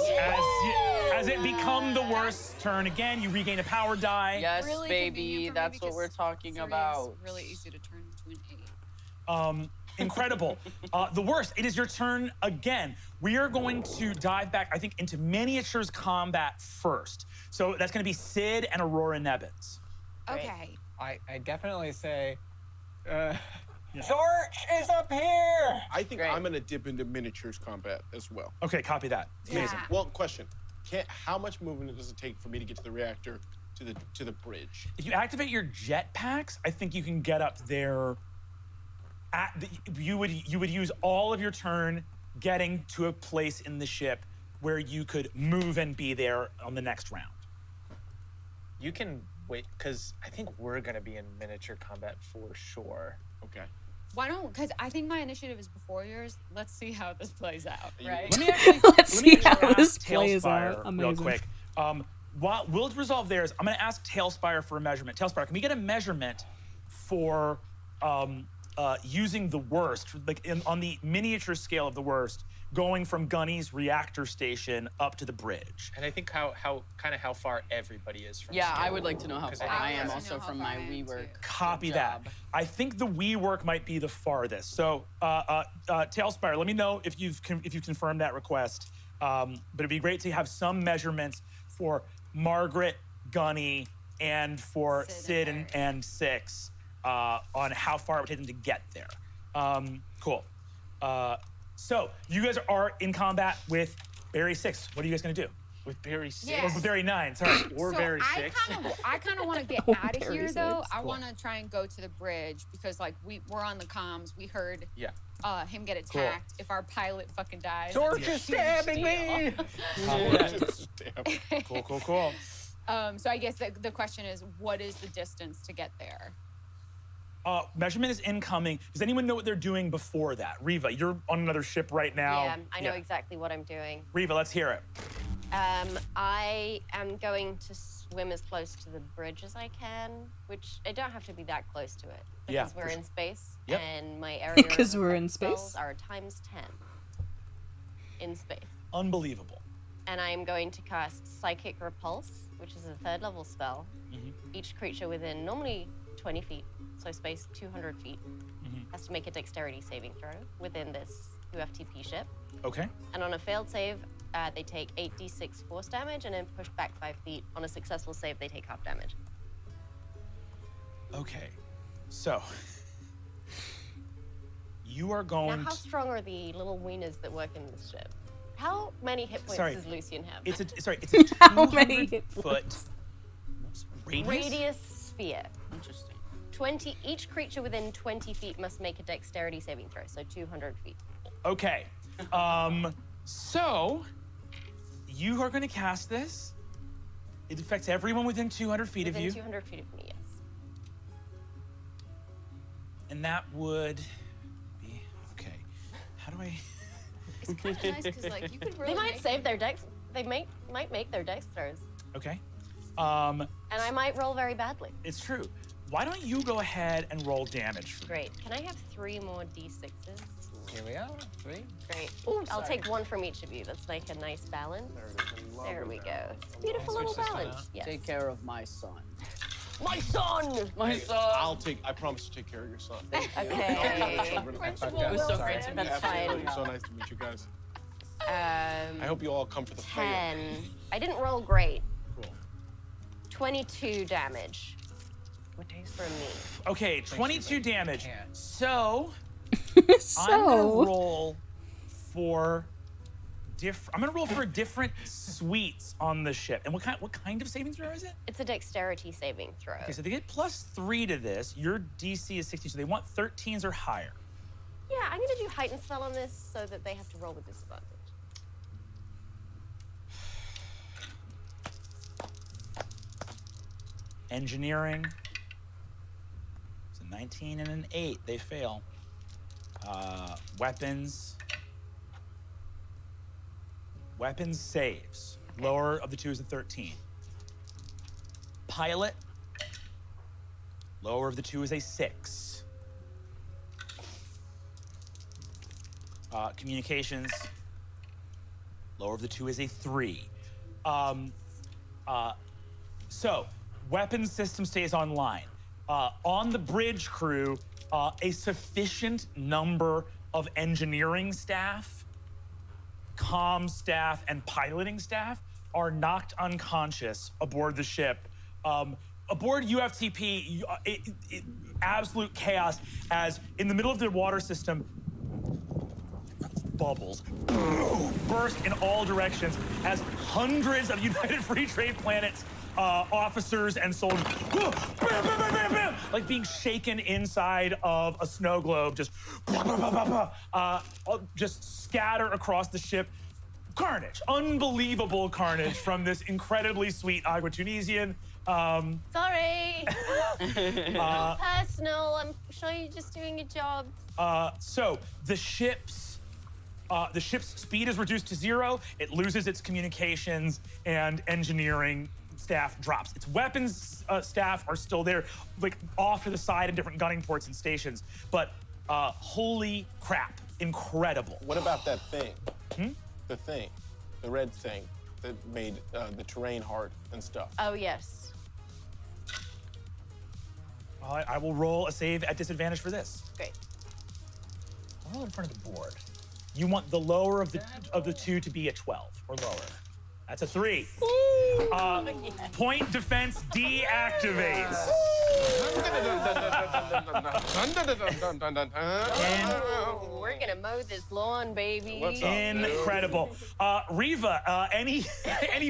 As it become the worst turn again, you regain a power die. Yes, Really baby. convenient for me That's what because we're talking 3 is about. really easy to turn into an 8. Incredible. The worst. It is your turn again. We are going to dive back, I think, into miniatures combat first. So that's going to be Sid and Aurora Nebbins. Okay. I definitely say, George is up here. I think I'm gonna dip into miniatures combat as well. Okay, copy that. Amazing. Well, question: how much movement does it take for me to get to the reactor, to the bridge? If you activate your jetpacks, I think you can get up there. You would use all of your turn getting to a place in the ship where you could move and be there on the next round. You can wait, because I think we're going to be in miniature combat for sure. Okay. Why don't? Because I think my initiative is before yours. Let's see how this plays out, right? Let me actually Let's see how ask this plays Tailspire out. real Amazing. quick. While we'll resolve theirs, I'm going to ask Tailspire for a measurement. Tailspire, can we get a measurement for using the worst, like on the miniature scale of the worst, going from Gunny's reactor station up to the bridge? And I think how far everybody is from Yeah, scale. I would like to know how 'Cause far I I am think- also from my WeWork. Copy that. I think the WeWork might be the farthest. So, Tailspire, let me know if you've confirmed that request. But it'd be great to have some measurements for Margaret, Gunny, and for Sid and Six on how far it would take them to get there. Cool. So you guys are in combat with Barry 6. What are you guys gonna do? With Barry 6? Yes. Or with Barry 9, sorry. Or So Barry I 6. kind of want to get Oh, out of Barry here though. 6. I Cool. want to try and go to the bridge because like we're on the comms. We heard Yeah. him get Cool. attacked. If our pilot fucking dies, George that's is a huge stabbing deal. me. Cool. So I guess the question is, what is the distance to get there? Measurement is incoming. Does anyone know what they're doing before that? Riva, you're on another ship right now. Yeah, I know exactly what I'm doing. Riva, let's hear it. I am going to swim as close to the bridge as I can, which I don't have to be that close to it Yeah, because we're for in sure. space, Yep. and my area Because of we're effect in space? spells are times 10 in space. Unbelievable. And I am going to cast Psychic Repulse, which is a 3rd level spell. Mhm. Each creature within normally 20 feet, so space 200 feet, has to make a dexterity saving throw within this UFTP ship. Okay. And on a failed save, they take 8d6 force damage and then push back 5 feet. On a successful save, they take half damage. Okay. So you are Now, going how strong are the little wieners that work in this ship? How many hit points Sorry. does Lucian have? It's a How many 200 hit foot radius. Radius sphere. Interesting. 20. Each creature within 20 feet must make a dexterity saving throw, so 200 feet. Okay. So, you are going to cast this. It affects everyone within 200 feet of you. Within 200 feet of me, yes. And that would be, okay. How do I? It's kind of nice because like you could really. They might save their dex. They might make their dex throws. Okay. And I might roll very badly. It's true. Why don't you go ahead and roll damage for me? Great. Can I have 3 more d6s? Here we are. 3. Great. Ooh, I'll sorry. take 1 from each of you. Let's make a nice balance. There we go. It's a beautiful little balance. Yes. Take care of my son. My son! My Hey, son! I promise to take care of your son. Okay. It was so great. That's fine. So nice to meet you guys. I I hope you all come for the fail. 10. I didn't roll great. Cool. 22 damage. What days for me? Okay, 22 damage. So, So. I'm gonna roll for I'm gonna roll for different suites on the ship. And what kind of saving throw is it? It's a dexterity saving throw. Okay, so they get +3 to this. Your DC is 60, so they want 13s or higher. Yeah, I'm gonna do heightened spell on this so that they have to roll with disadvantage. Engineering. It's a 19 and an 8. They fail. Weapons. Weapons saves. Lower of the 2 is a 13. Pilot. Lower of the 2 is a 6. Communications. Lower of the 2 is a 3. So, weapons system stays online. On the bridge crew, a sufficient number of engineering staff, comm staff, and piloting staff are knocked unconscious aboard the ship. Aboard UFTP, absolute chaos as in the middle of the water system, bubbles burst in all directions as hundreds of United Free Trade Planets officers and soldiers, like being shaken inside of a snow globe, just scatter across the ship. Carnage, unbelievable carnage from this incredibly sweet Agua Tunisian. Sorry. Personal. I'm sure you're just doing your job. So the ship's speed is reduced to 0. It loses its communications and engineering staff drops. Its weapons staff are still there, like off to the side in different gunning ports and stations. But holy crap, incredible. What about that thing? The thing, the red thing that made the terrain hard and stuff. Oh, yes. I will roll a save at disadvantage for this. Great. I'll roll in front of the board. You want the lower of the 2 to be a 12 or lower. That's a 3. Point defense deactivates. We're gonna mow this lawn, baby. Incredible. Riva, any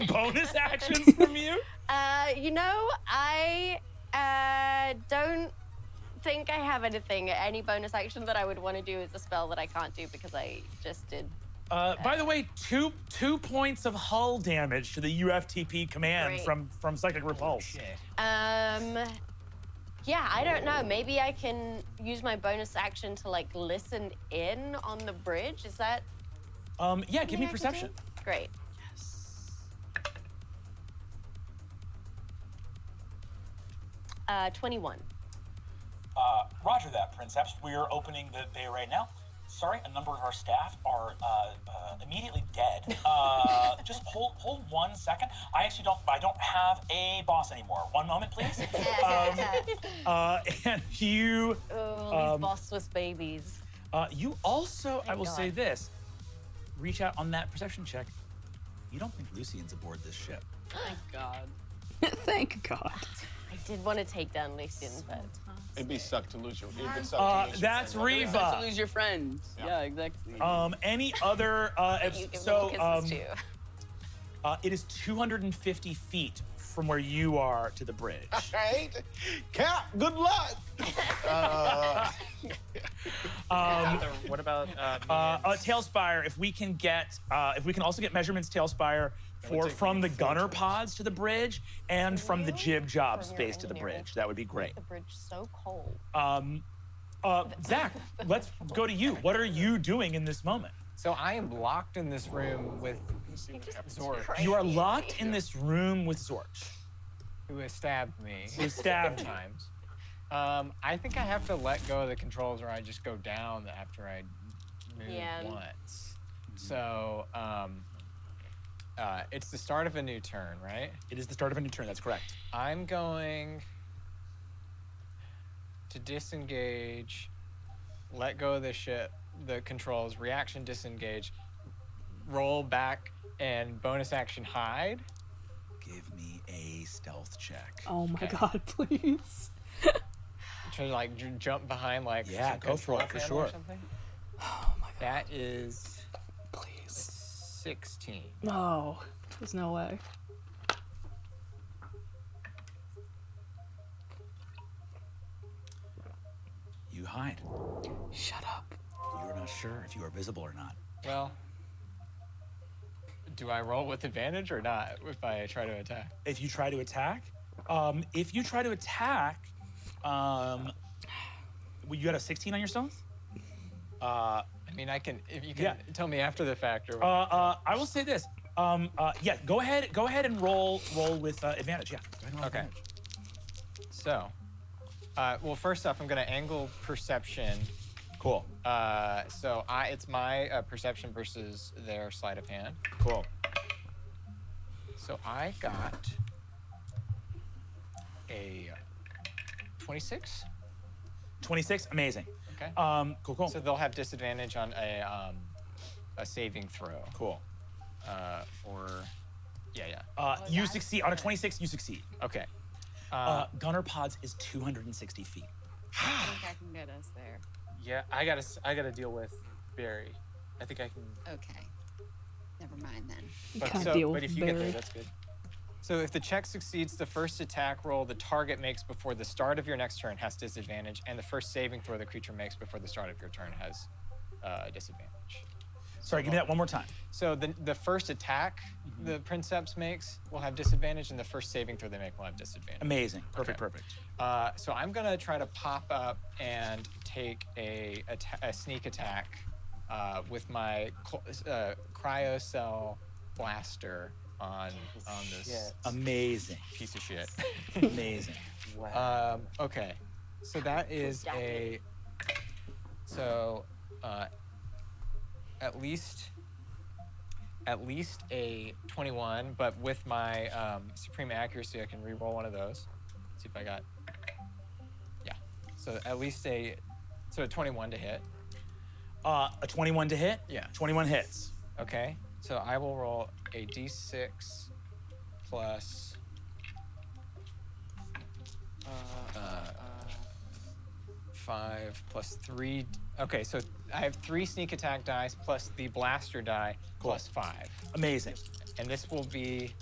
bonus actions from you? You know, I don't think I have anything. Any bonus action that I would want to do is a spell that I can't do because I just did. By the way, two points of hull damage to the UFTP command Great. from Psychic Repulse. Yeah, I don't know. Maybe I can use my bonus action to like listen in on the bridge. Is that? Yeah, give me perception. Great. 21. Roger that, Princeps. We are opening the bay right now. Sorry, a number of our staff are immediately dead. Just hold 1 second. I don't have a boss anymore. 1 moment, please. And you. Oh, these bossless babies. You also, I will God. say this: reach out on that perception check. You don't think Lucian's aboard this ship? Thank God. Thank God. I did want to take down Lucian, but. It'd be suck to lose your. It'd be suck to lose your That's friend. Riva. To lose your friends. Yeah, exactly. Any other? You give me kisses too. It is 250 feet from where you are to the bridge. Right. Cap, good luck. What about about Tailspire? If we can also get measurements, Tailspire, from the gunner pods to the bridge and from the jib job space to the bridge, that would be great. The bridge so cold. Zach, let's go to you. What are you doing in this moment? So I am locked in this room with Zorch. You are locked in this room with Zorch, who has stabbed me. Who stabbed you. times. I think I have to let go of the controls, or I just go down after I move once. So it's the start of a new turn, right? It is the start of a new turn. That's correct. I'm going to disengage, let go of the controls, reaction disengage, roll back, and bonus action hide. Give me a stealth check. Oh my god, please. Try to like jump behind like go for it for sure. Oh my god. That is please 16. No, there's no way. You hide. Shut up. You're not sure if you are visible or not. Well, do I roll with advantage or not if I try to attack? If you try to attack, you got a 16 on your stealth? I mean, I can, if you can tell me after the fact or I will say this. Go ahead and roll with advantage. Yeah. Okay. So, well, first off, I'm gonna angle perception. Cool. So it's my perception versus their sleight of hand. Cool. So I got a 26. 26, amazing. Okay. Cool. So they'll have disadvantage on a saving throw. Cool. You succeed on a 26. You succeed. Okay. Gunner pods is 260 feet. I think I can get us there. Yeah, I gotta deal with Barry. I think I can. Okay. Never mind then. But if you get there, that's good. So if the check succeeds, the first attack roll the target makes before the start of your next turn has disadvantage, and the first saving throw the creature makes before the start of your turn has disadvantage. Sorry, give me that one more time. So the first attack the Princeps makes will have disadvantage, and the first saving throw they make will have disadvantage. Amazing. Perfect. So I'm gonna try to pop up and take a sneak attack with my cryocell blaster on this amazing piece of shit. Amazing. Wow. Okay. So that is at least a 21, but with my supreme accuracy, I can re-roll one of those. See if I got. Yeah. So at least a 21 to hit. A 21 to hit? Yeah. 21 hits. Okay. So I will roll a d6 plus 5 plus 3. Okay, so I have 3 sneak attack dice plus the blaster die plus 5. Amazing. And this will be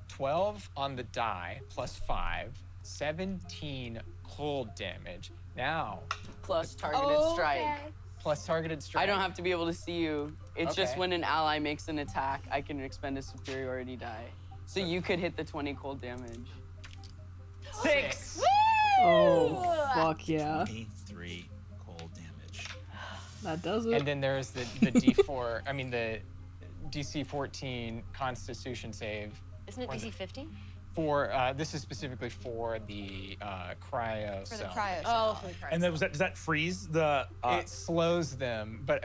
12 on the die plus 5, 17 cold damage. Now. Plus targeted strike. Plus targeted strike. I don't have to be able to see you. It's just Okay. when an ally makes an attack, I can expend a superiority die. So you could hit the 20 cold damage. 6! Oh, fuck yeah. 3 cold damage. That does it. And then there's the D4, I mean the DC 14 Constitution save. Isn't it DC 50? For, this is specifically for the cryo For the cell. cryo cell. For the cryo And then does that freeze the? It slows them, but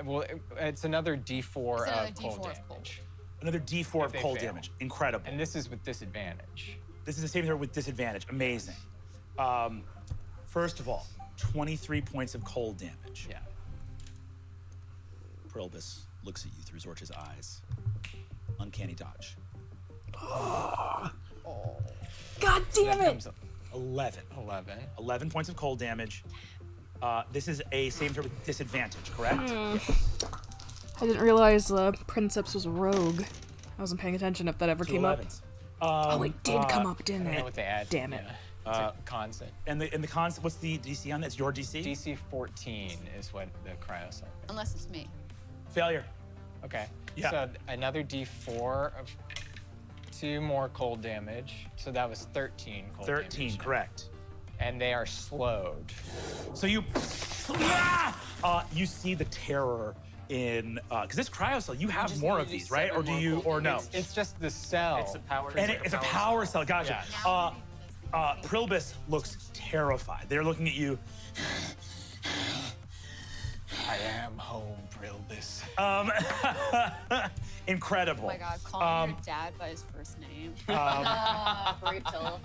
it's another D4 of cold damage. Another D4 of If they cold fail. damage. Incredible. And this is with disadvantage. This is the same thing with disadvantage. Amazing. First of all, 23 points of cold damage. Yeah. Prilbus looks at you through Zorch's eyes. Uncanny dodge. God damn it! 11. 11 points of cold damage. This is a save throw with disadvantage, correct? I didn't realize Princeps was a rogue. I wasn't paying attention if that ever came up. Elevens. Oh, it did come up, didn't I don't it? know what they add. Damn it. Con save. And the con, what's the DC on that? It's your DC? DC 14 is what the cryo cell. Unless it's me. Failure. Okay. Yeah. So another D4 of 2 more cold damage. So that was 13 cold damage. 13, correct. And they are slowed. So you see the terror in because this cryo cell, you have more of these, right? Or do you, or no? It's just the cell. It's a power. And it's a power cell. Gotcha. Prilbus looks terrified. They're looking at you. I am home, Prilbus. Incredible. Oh my God, calling your dad by his first name. Brutal.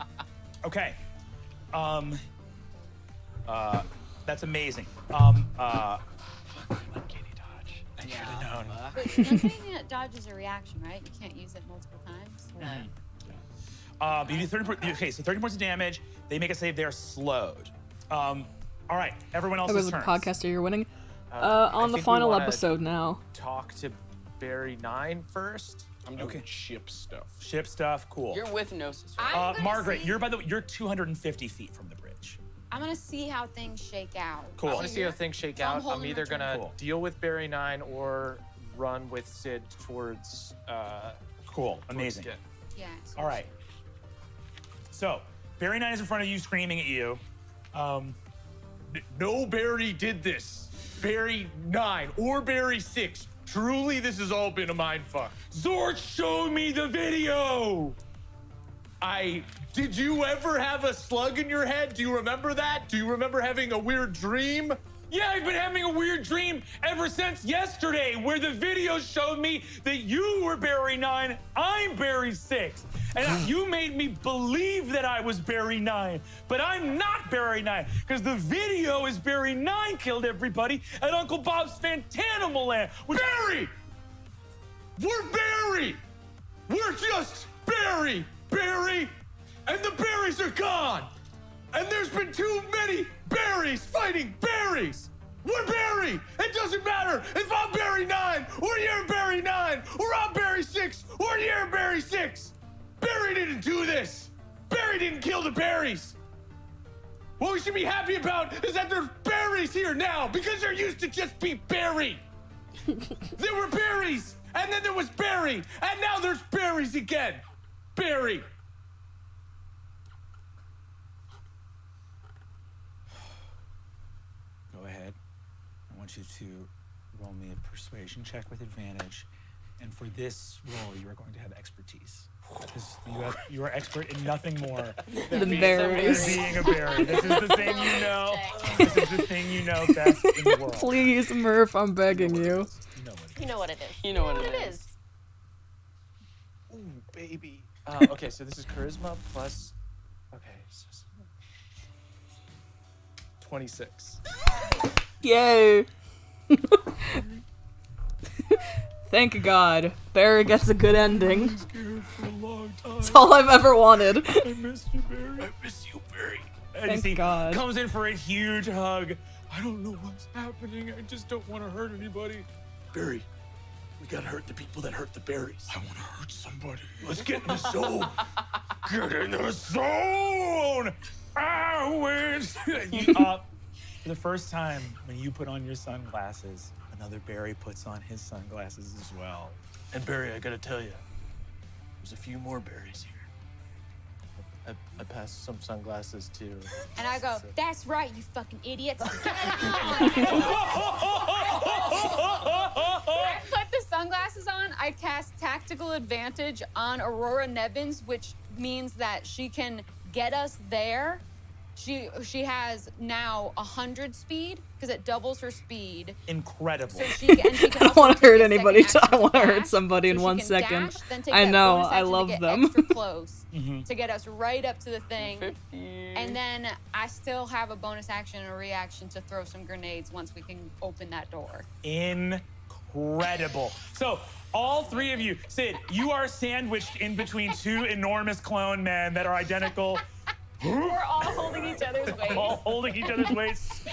Okay. That's amazing. I should have known. But nothing that dodges a reaction, right? You can't use it multiple times. You do 30 okay, so 30 points of damage. They make a save. They are slowed. All right, everyone else's That was a turn. podcaster. You're winning. I On the think we final wanna episode now. Talk to Barry 9 first. I'm doing ship stuff. Ship stuff. Cool. You're with Gnosis. I'm gonna Margaret, see- you're 250 feet from the bridge. I'm gonna see how things shake out. Cool. I want to see how things shake So I'm out. I'm holding either my turn. gonna Cool. deal with Barry 9 or run with Sid towards. Cool. Amazing. Towards Yeah. All right. So Barry 9 is in front of you, screaming at you. No Barry did this. Barry 9 or Barry 6. Truly, this has all been a mindfuck. Zorch showed me the video. Did you ever have a slug in your head? Do you remember that? Do you remember having a weird dream? Yeah, I've been having a weird dream ever since yesterday, where the video showed me that you were Barry 9, I'm Barry 6. And you made me believe that I was Barry 9, but I'm not Barry 9, because the video is Barry 9 killed everybody at Uncle Bob's Fantanimal Land. Barry! We're Barry! We're just Barry! Barry! And the berries are gone! And there's been too many berries fighting berries! We're Barry! It doesn't matter if I'm Barry 9, or you're Barry 9, or I'm Barry 6, or you're Barry 6! Barry didn't do this! Barry didn't kill the berries! What we should be happy about is that there's berries here now, because there used to just be Barry! There were berries, and then there was Barry, and now there's berries again! Barry! Go ahead. I want you to roll me a persuasion check with advantage. And for this roll, you are going to have expertise. Because you are expert in nothing more Than being berries. being a berry. This is the thing you know. This is the thing you know best in the world. Please, Murph, I'm begging you. You know what it is. You know what it is. Ooh, baby. Okay, so this is charisma plus. Okay, so 26. Yay! Thank God. Barry gets a good ending. That's all I've ever wanted. I missed you, Barry. I miss you, Barry. And Thank you see, God. comes in for a huge hug. I don't know what's happening. I just don't want to hurt anybody. Barry, we gotta hurt the people that hurt the berries. I want to hurt somebody. Let's get in the zone. Get in the zone. I win. For the first time, when you put on your sunglasses, another Barry puts on his sunglasses as well. And Barry, I gotta tell you, there's a few more berries here. I passed some sunglasses too. And I go, that's right, you fucking idiots. I put the sunglasses on. I cast Tactical Advantage on Aurora Nevins, which means that she can get us there. She has now 100 speed because it doubles her speed. Incredible. So she can I don't want to hurt anybody. I want to hurt somebody in so 1 she can second. dash, then take I that know. bonus I action to love get them. Extra close Mhm. to get us right up to the thing. And then I still have a bonus action and a reaction to throw some grenades once we can open that door. Incredible. So, all three of you, Sid, you are sandwiched in between two enormous clone men that are identical. We're all holding each other's waist. All holding each other's waists.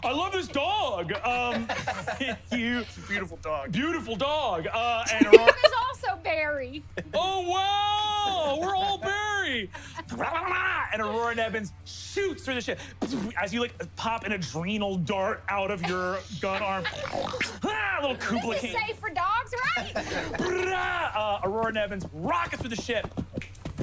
I love this dog. It's a beautiful dog. Beautiful dog. And Aurora. There's also Barry. Oh, wow. We're all Barry. Barry! And Aurora Nevins shoots through the ship as you like pop an adrenal dart out of your gun arm. Little Kubla This King. is safe for dogs, right? Aurora Nevins rockets through the ship,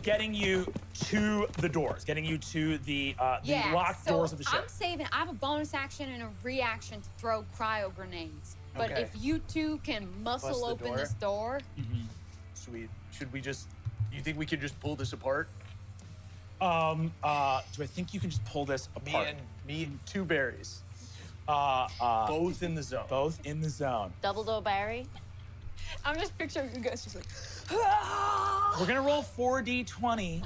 getting you to the doors, getting you to the locked doors of the ship. I'm saving. I have a bonus action and a reaction to throw cryo grenades. But Okay. if you two can muscle Bust the open door? this door, Sweet. Should we just? You think we could just pull this apart? Do I think you can just pull this apart? Me and two berries. Both in the zone. Both in the zone. Double door Barry. I'm just picturing you guys just like. We're gonna roll 4d20.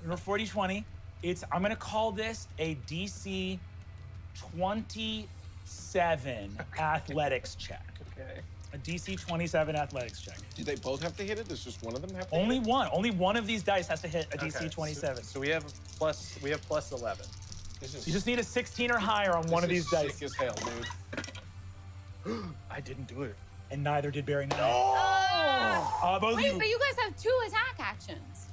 Roll 4d20. I'm gonna call this a DC 27 athletics check. Okay. A DC 27 athletics check. Do they both have to hit it? Does just one of them have to Only hit it? one. Only one of these dice has to hit a DC Okay, 27. So we have plus 11. You just need a 16 or higher on one of these dice. Sick as hell, dude. I didn't do it, and neither did Barry Knight. Both of Wait, you. but you guys have 2 attack actions.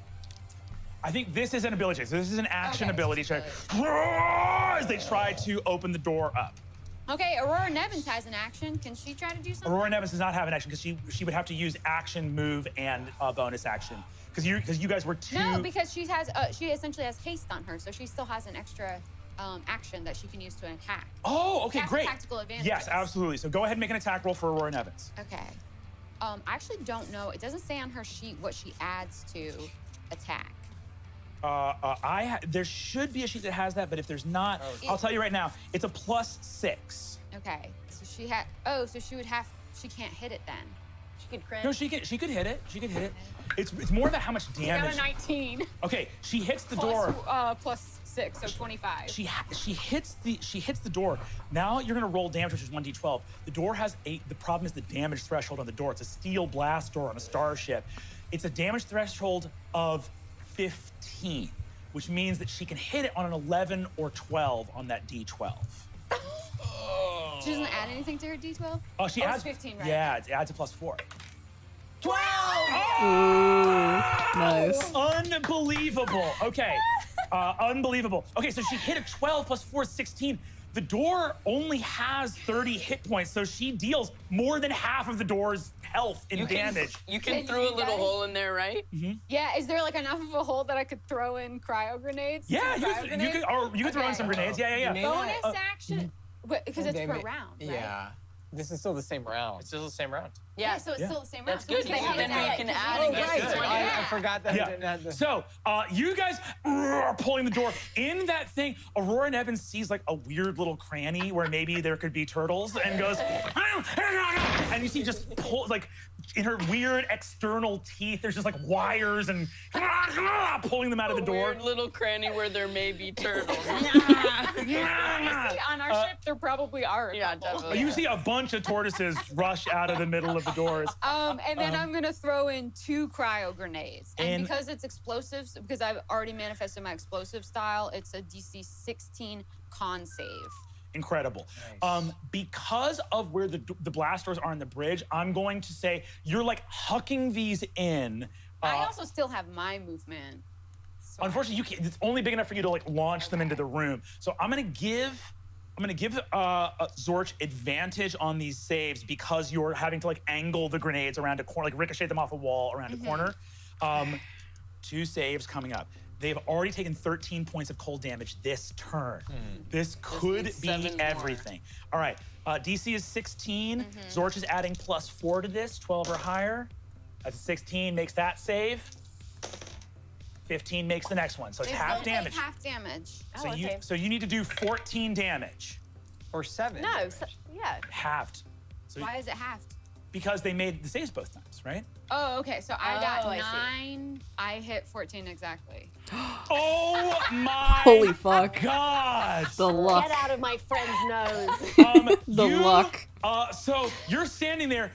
I think this is an ability check. So this is an action ability check. As they try to open the door up. Okay, Aurora Nevins has an action. Can she try to do something? Aurora Nevins does not have an action because she would have to use action, move, and bonus action. Because you guys were two. No, because she essentially has haste on her, so she still has an extra action that she can use to attack. Oh, okay, That's great. Tactical advantage. Yes, absolutely. So go ahead and make an attack roll for Aurora Nevins. Okay. I actually don't know. It doesn't say on her sheet what she adds to attack. There should be a sheet that has that, but if there's not, I'll tell you right now, it's a +6. Okay. So she had. Oh, so she would have. She can't hit it then. She could crit. No, she could hit it. She could hit it. It's more about how much She got damage. a 19. Okay, she hits the Plus, door. plus 6, so 25. She hits the door. Now you're gonna roll damage, which is 1d12. The door has the problem is the damage threshold on the door. It's a steel blast door on a starship. It's a damage threshold of 15, which means that she can hit it on an 11 or 12 on that d12. She doesn't add anything to her D12? Oh, she It's adds 15, right? Yeah, it adds a +4. 12! Nice. Unbelievable. Okay. Unbelievable. Okay, so she hit a 12 plus 4 is 16. The door only has 30 hit points, so she deals more than half of the door's health in damage. You can throw a little hole in there, right? Yeah, is there like enough of a hole that I could throw in cryo grenades? Yeah, Some you cryo could grenades? throw in some grenades. Yeah. Bonus action? Because it's per round, right? Yeah. This is still the same round. It's still the same round. Yeah, so it's still the same round. That's good. They have Then that. we can add Oh, and get right. to 20. I forgot that. I Yeah. didn't have the... So you guys are pulling the door. In that thing, Aurora Nevins sees like a weird little cranny where maybe there could be turtles and goes, and you see just pull like in her weird external teeth, there's just like wires and pulling them out of the door. Weird little cranny where there may be turtles. Honestly, on our ship, there probably are. Yeah, definitely. You see a bunch of tortoises rush out of the middle of the doors. And then I'm gonna throw in 2 cryo grenades. And And- because it's explosives, because I've already manifested my explosive style, it's a DC 16 con save. Incredible. Because of where the blast doors are on the bridge, I'm going to say you're like hucking these in. I also still have my movement. So Unfortunately, you can't. It's only big enough for you to like launch them into the room. So I'm gonna give Zorch advantage on these saves because you're having to like angle the grenades around a corner, like ricochet them off a wall around a corner. 2 saves coming up. They've already taken 13 points of cold damage this turn. This could needs be 7 more. everything. All right, DC is 16. Zorch is adding +4 to this, 12 or higher. That's 16, makes that save. 15 makes the next one, so it's They half still take damage. half damage. So you need to do 14 damage. Or 7. No, yeah. Halved. So Why is it halved? because they made the saves both times, right? Oh, okay. So I got Oh, I see. 9. I hit 14 exactly. Oh my Holy fuck. God. The luck. Get out of my friend's nose. The luck. So you're standing there.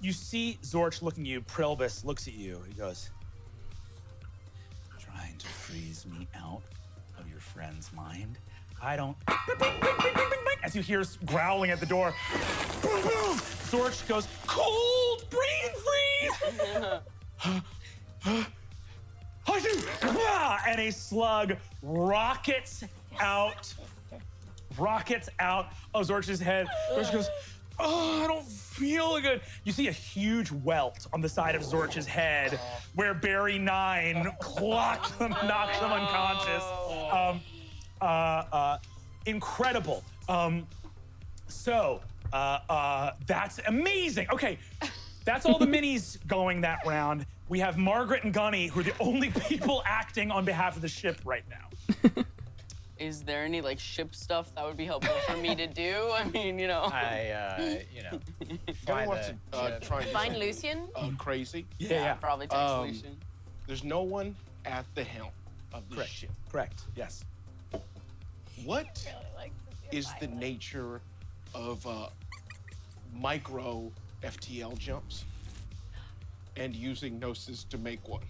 You see Zorch looking at you. Prilbus looks at you. He goes, trying to freeze me out of your friend's mind? I don't. As you hear growling at the door, Zorch goes, cold brain freeze! I do and a slug rockets out of Zorch's head. Zorch goes, oh, I don't feel good. You see a huge welt on the side of Zorch's head where Barry 9 knocks him unconscious. Incredible. That's amazing. Okay, that's all the minis going that round. We have Margaret and Gunny, who are the only people acting on behalf of the ship right now. Is there any like ship stuff that would be helpful for me to do? I mean, you know. Gunny wants to try and do Find something, Lucian? crazy. Yeah. Probably text Lucian. There's no one at the helm of the ship. Correct. Yes. What is the nature of micro FTL jumps and using Gnosis to make one?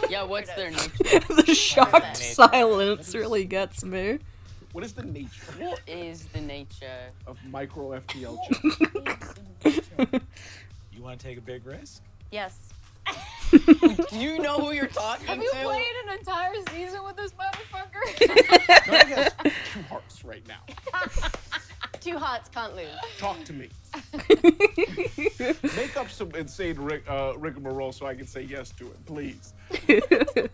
Yeah, what's their nature? The shocked silence really gets me. What is the nature? What is the nature of micro FTL jumps? You want to take a big risk? Yes. You know who you're talking Have to? you played an entire season with this motherfucker? Gunny has 2 hearts right now. 2 hearts can't lose. Talk to me. Make up some insane rigmarole so I can say yes to it, please.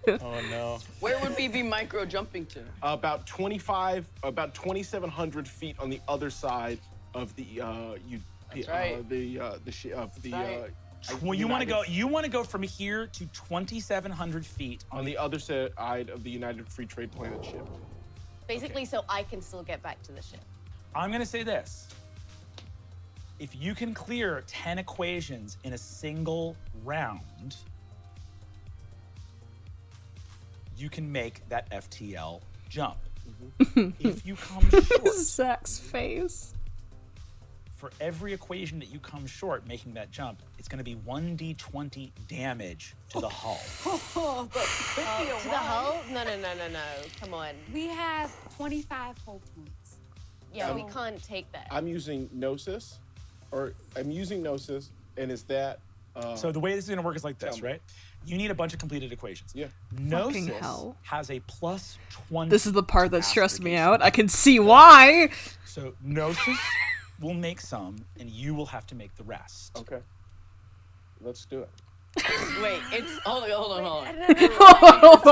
Oh no. Where would we be micro jumping to? About 2,700 feet on the other side of the Well, you want to go from here to 2,700 feet on the other side of the United Free Trade Planet ship. Basically, so I can still get back to the ship. I'm gonna say this. If you can clear 10 equations in a single round, you can make that FTL jump. If you come short, Zach's face. for every equation that you come short making that jump, it's gonna be 1d20 damage to the hull. To the hull? No. Come on. We have 25 hull points. Yeah, we can't take that. I'm using Gnosis, and is that... So the way this is gonna work is like this, right? You need a bunch of completed equations. Yeah. Gnosis hell. has a plus 20. This is the part that stressed me out. I can see why. So Gnosis will make some, and you will have to make the rest. Okay. Let's do it. Wait, it's hold on.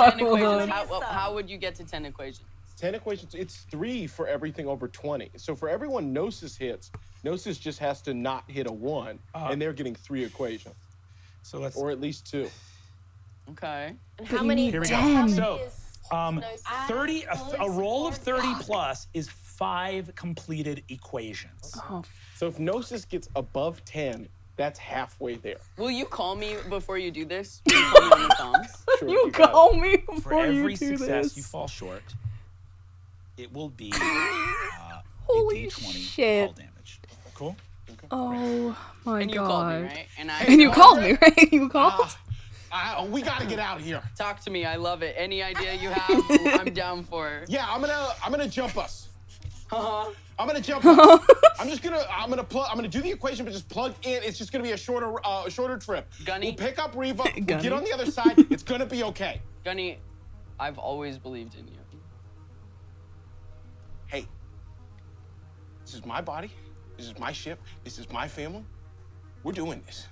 Hold on. How would you get to 10 equations? 10 equations, it's 3 for everything over 20. So for everyone Gnosis hits, Gnosis just has to not hit a 1, and they're getting 3 equations. So let's... Or at least 2. Okay. And how many? Here we go. 10. So, 30. A roll of 30 plus is 5 completed equations. Oh, So if Gnosis gets above 10, that's halfway there. Will you call me before you do this? Will you call me on the thumbs? Sure, you call me For before you every do success this. you fall short, it will be Holy a d20 shit. hull damage. Cool? Oh my And you god. called me, right? And you called me, right? You called? We gotta get out of here. Talk to me. I love it. Any idea you have, I'm down for. Yeah, I'm gonna jump us. Uh-huh. I'm gonna jump us. I'm gonna do the equation, but just plug in. It's just gonna be a shorter trip. Gunny? We'll pick up Reva. We'll Gunny? get on the other side. It's gonna be okay. Gunny, I've always believed in you. Hey, this is my body. This is my ship. This is my family. We're doing this.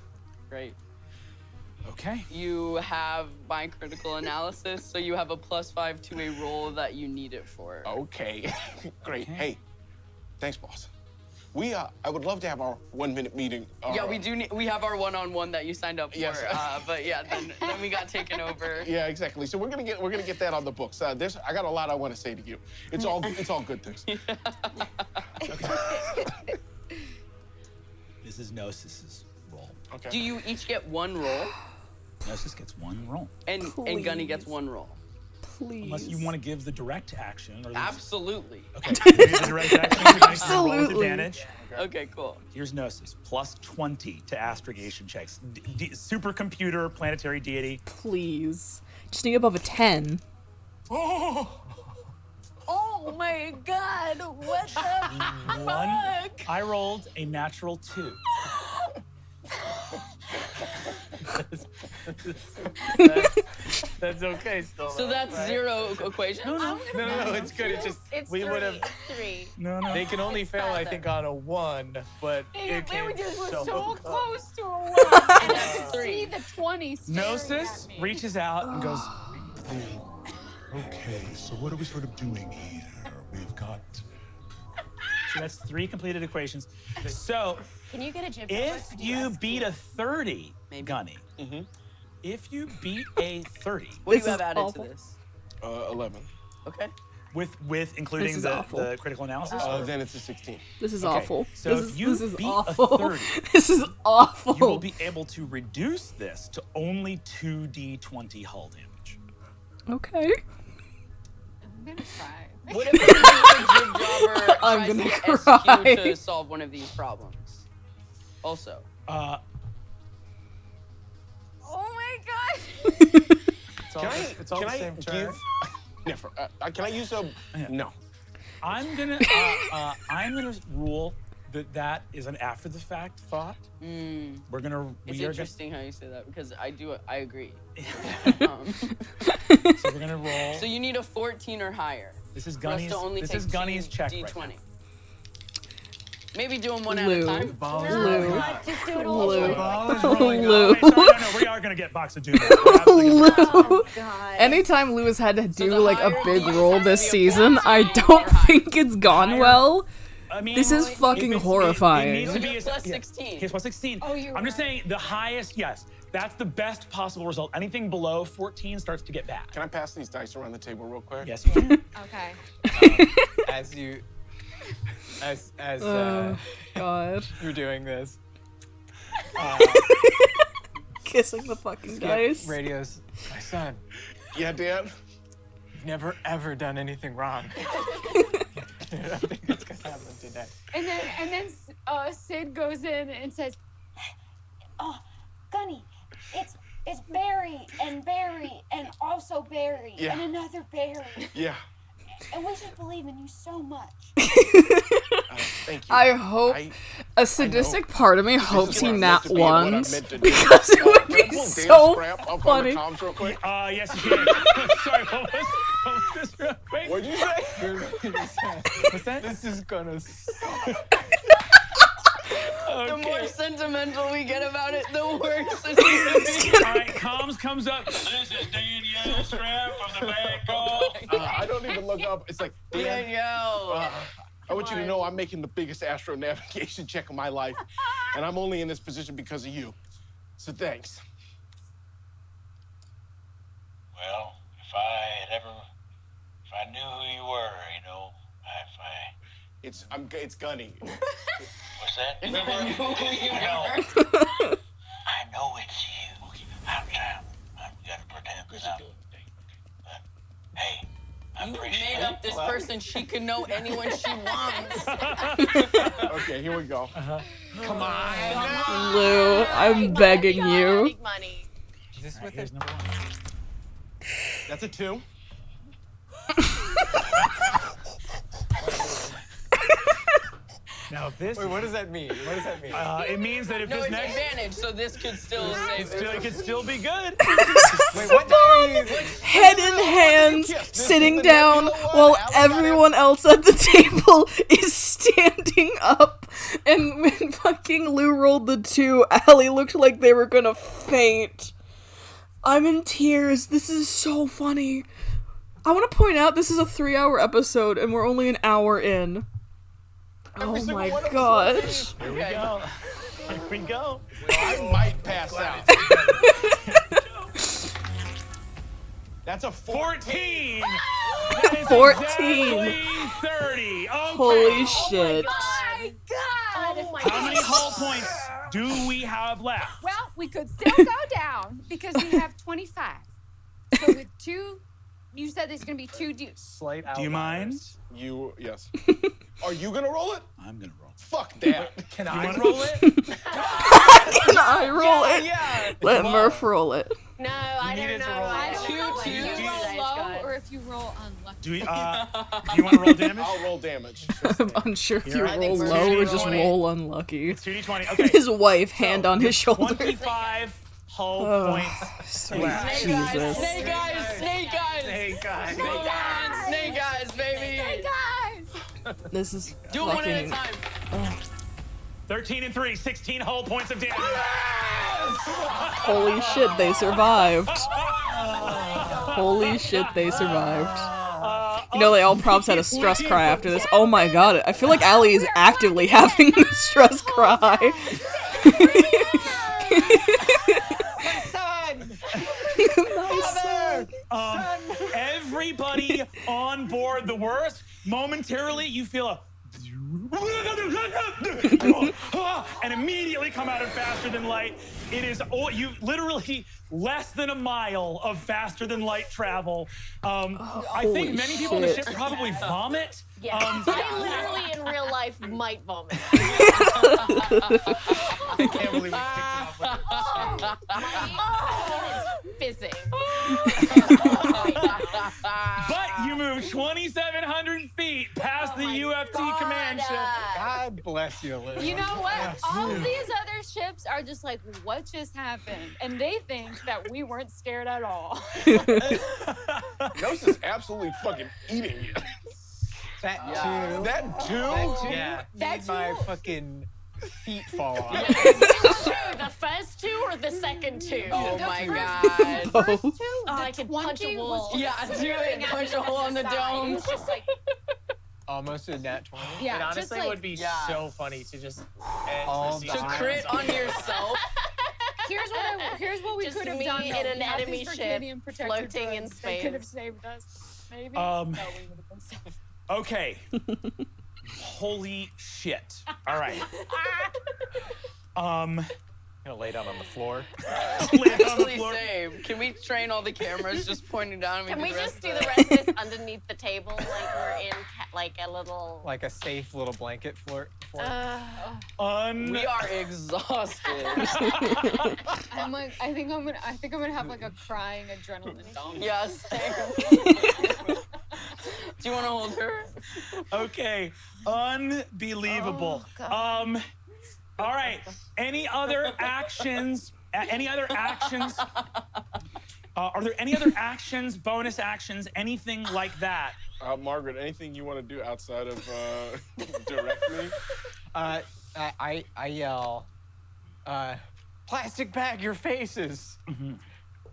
Great. Okay. You have my critical analysis, so you have a +5 to a roll that you need it for. Okay, great. Hey, thanks, boss. I would love to have our 1-minute meeting. Yeah, we do. We have our one-on-one that you signed up for. Yes. But yeah, then we got taken over. Yeah, exactly. So we're gonna get that on the books. I got a lot I want to say to you. It's all good things. This is Gnosis's roll. Okay. Do you each get 1 roll? Gnosis gets 1 roll. And Gunny gets 1 roll. Please. Unless you want to give the direct action. Or Absolutely. Okay. Give the direct action. Roll with Absolutely. advantage. Okay, cool. Here's Gnosis. +20 to astrogation checks. Supercomputer, planetary deity. Please. Just need above a 10. Oh my god, what the fuck? I rolled a natural 2. That's okay still. So that's right? 0 equation? No, it's good. It's just we would have. Three. No. They can only fail, I think, on a 1, but it They were came just so close to a 1. And I could see the 20 staring Gnosis at me. reaches out and goes, Okay, so what are we sort of doing here? We've got. so that's 3 completed equations. So Can you get a jib? if you beat a 30, Gunny, if you beat a 30, What do you have added to this? 11. Okay. With including This is the awful. critical analysis? Then it's a 16. This is Okay, awful. So this if you is beat awful. a 30, This is awful. you will be able to reduce this to only 2d20 hull damage. Okay. I'm gonna try. What if the jib jobber I'm tries gonna to get cry. SQ to solve one of these problems? Also. Oh my god. It's all the same turn. Can I use a? No. I'm gonna rule that is an after the fact thought. We're gonna. It's we are interesting how you say that because I agree. So we're gonna roll. So you need a 14 or higher. This is for us Gunny's. to only This take is Gunny's 2 check D20. right now. Maybe do them one at a Lou. time. Lou. Just do it all Lou. over. Ball is rolling. Lou. Okay, sorry, no, we are gonna get Box of Doom. We're absolutely gonna get Lou. God. Anytime Lou has had to do the like a higher big these roll have to this be a season, 14 I don't or higher. think it's gone well. I mean, This is fucking it horrifying. needs to be Plus 16. Yes, plus 16. Oh, you're I'm just saying the highest. Yes, that's the best possible result. Anything below 14 starts to get bad. Can I pass these dice around the table real quick? Yes, you can. Okay. As you, as God. you're doing this, Kissing the fucking dice. Radio's, my son, Yeah, Dad. you've never ever done anything wrong. I don't think it's gonna happen today. And then Sid goes in and says, Oh, Gunny, it's Barry and also Barry Yeah. and another Barry. Yeah. And we just believe in you so much. Thank you. I hope I a sadistic part of me hopes he nat ones meant to do. because it would Can I be pull Dan's so crap up on the funny. comms real quick? Yes, you can. Sorry, what was this real quick? What'd you say? What's that? This is gonna suck. The more sentimental we get about it, the worse it's gonna be. All right, comms comes up. This is Danielle Strap from the Bangkok. I don't even look up. It's like, Dan, Danielle. I want you to know I'm making the biggest astro navigation check of my life, and I'm only in this position because of you. So thanks. Well, if I knew who you were, you know, It's Gunny. what's that? If I knew who you I know. were. I know it's you. I'm gotta pretend now. Hey, I You appreciate made up this person. She can know anyone she wants. Okay, here we go. Come on. Lou, I'm begging you. Big money. Is this with Here's it? number 1. That's a 2. Now, if this. Wait, what does that mean? What does that mean? It means that if No, this it's next. advantage, so this could still save It could still be good. Wait, what do you Head in hands, sitting down while everyone else at the table is standing up. And when fucking Lou rolled the 2, Allie looked like they were gonna faint. I'm in tears. This is so funny. I want to point out this is a 3-hour episode and we're only an hour in. Oh my gosh. Here we go. Here we go. I might pass out. That's a 14. That is 14. exactly 30. Okay. Holy shit. my God! Oh my How many God. hull points do we have left? Well, we could still go down because we have 25. So with 2, you said there's going to be 2 dudes. Slight Do you mind? Yes. Are you gonna roll it? I'm gonna roll. Fuck that. Can You I want to roll? roll it? Can I roll it? Yeah. Let Murph roll it. No, I don't needed to know. roll I it. don't If you know what roll guys low got. or if you roll unlucky. Do you want to roll damage? I'll roll damage. I'm unsure if you Here, I roll think low we're or just rolling. roll unlucky. It's 2d20. Okay. His wife, hand on his shoulder. 25 hull Oh, points sweet left. Jesus. Snake eyes, snake eyes. Snake eyes. Come on, snake eyes, baby. Snake eyes. This is Do it one at a fucking. time. Oh, 13 and 3, 16 hull points of damage. holy shit, they survived. Holy shit, they survived. You know, they all props had a stress cry after this. Oh my god, I feel like Allie is actively having a stress cry. Everybody on board the worst, momentarily you feel a and immediately come out of faster than light. It is you literally less than a mile of faster than light travel. I think many people on the ship probably vomit. Yeah. I literally in real life might vomit. I can't believe we kicked it off with Fizzing. But you move 2,700 feet past the UFT command ship. God bless you, Liz. You know what? All of these other ships are just like, what just happened? And they think that we weren't scared at all. Ghost is absolutely fucking eating you. That Yeah. too. That too? That too. That Made my too. fucking feet fall off. The first two or the second two? Oh my god. Both. Oh, I could punch a wall. Yeah, do it. Punch a hole in the dome. It was just like, Almost a nat 20. Yeah, It just honestly like, would be Yeah. so funny to just All to the To crit on yourself. here's what we Just could have me done. in though. an We had enemy these ship Circadian protector floating in drugs that could have space. saved us. Maybe. Um, No, we would have been safe. Okay. Holy shit. All right. Gonna lay down on the floor. Actually, same. Can we train all the cameras just pointing down? And can we do the just do rest the of rest of this underneath the table like we're in like a little... Like a safe little blanket fort. We are exhausted. I'm like, I think I'm gonna have like a crying adrenaline dump. Yeah, same. Do you want to hold her? Okay. Unbelievable. Oh, All right. Any other actions? Any other actions? Are there any other actions, bonus actions, anything like that? Margaret, anything you want to do outside of direct me? I yell, plastic bag your faces.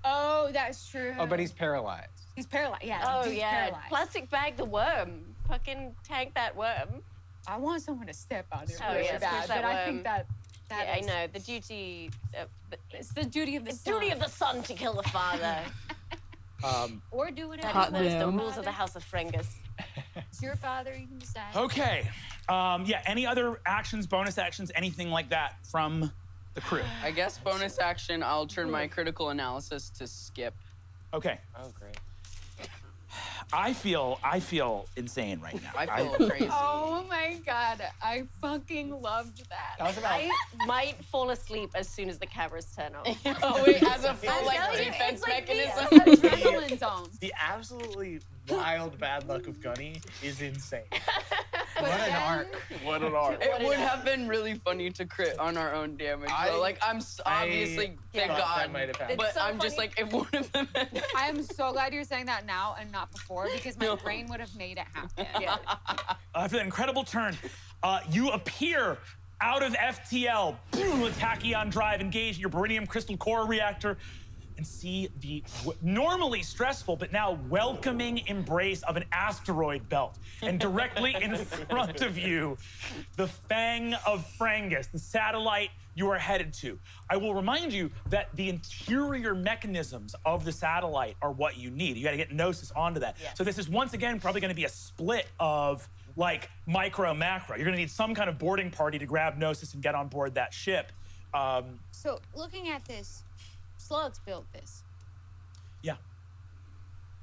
Oh, that's true. Oh, but he's paralyzed. He's paralyzed. Yeah. Oh, he's yeah. Paralyzed. Plastic bag the worm. Fucking tank that worm. I want someone to step on it Oh, really yeah, bad, push but that I worm. think that Yeah, I is- know. The duty... It's the duty of the It's duty of the son to kill the father. Or do it. That is the rules of the House of Frengus. It's your father. You can decide. Okay. Yeah. Any other actions, bonus actions, anything like that from the crew? I guess bonus action, I'll turn my critical analysis to skip. Okay. Oh, great. I feel insane right now. I feel crazy. Oh my god, I fucking loved that. I might fall asleep as soon as the cameras turn on. Oh, wait, as a full I'm like telling you, defense it's like mechanism. the adrenaline zone. The absolutely wild bad luck of Gunny is insane. What an arc. What an arc. It would have been really funny to crit on our own damage. Though. Like obviously, thank thought God. that might have happened. But It's so I'm just funny. like, it would have been. I am so glad you're saying that now and not before because my brain would have made it happen. Yeah. After that incredible turn, you appear out of FTL, boom, Tachyon drive, engage your beryllium crystal core reactor, and see the normally stressful but now welcoming embrace of an asteroid belt. And directly in front of you, the Fang of Frangus, the satellite you are headed to. I will remind you that the interior mechanisms of the satellite are what you need. You got to get Gnosis onto that. Yeah. So this is once again probably going to be a split of like micro macro. You're going to need some kind of boarding party to grab Gnosis and get on board that ship. So looking at this, Slugs built this. Yeah.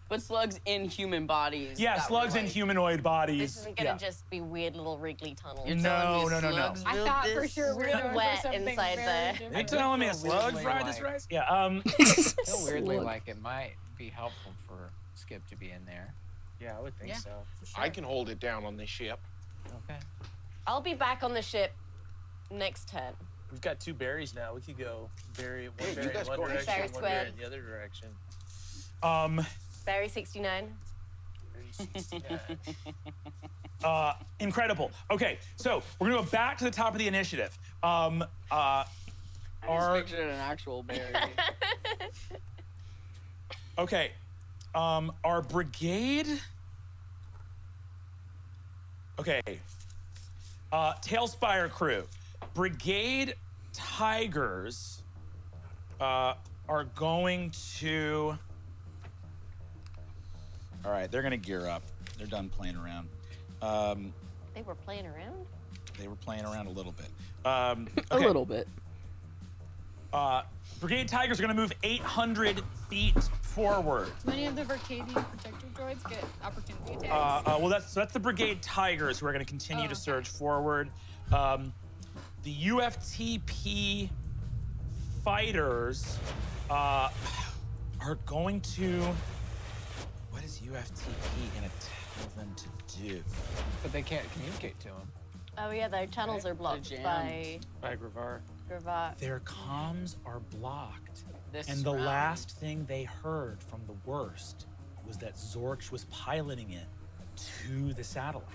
But slugs in human bodies. Yeah, that slugs were in like- humanoid bodies. This isn't gonna Yeah. just be weird little wriggly tunnels. You're No, telling me no, no, no. slugs I built thought for this? sure we were going Wet for something inside very there. different. You're telling me a feel slug weirdly fried this like- rice? Yeah. I feel weirdly like it might be helpful for Skip to be in there. Yeah, I would think Yeah. so. I can hold it down on this ship. Okay. I'll be back on the ship next turn. We've got 2 berries now. We could go berry one Yeah, you berry in guys one go ahead. direction, Berry one berry squared. in the other direction. Barry 69. Incredible. Okay, so we're gonna go back to the top of the initiative. I just pictured an actual berry. Okay, our brigade. Okay, Tailspire crew, Brigade Tigers are going to. All right, they're gonna gear up. They're done playing around. They were playing around? They were playing around a little bit. A Okay. little bit. Brigade Tigers are going to move 800 feet forward. Do any of the Verkadian protector droids get opportunity attacks? Well, that's the Brigade Tigers who are going to continue to surge forward. The UFTP fighters are going to. What is UFTP going to tell them to do? But they can't communicate to him. Oh yeah, their channels are blocked by Gravar. Gravat. Their comms are blocked. This And the round. last thing they heard from the worst was that Zorch was piloting it to the satellite.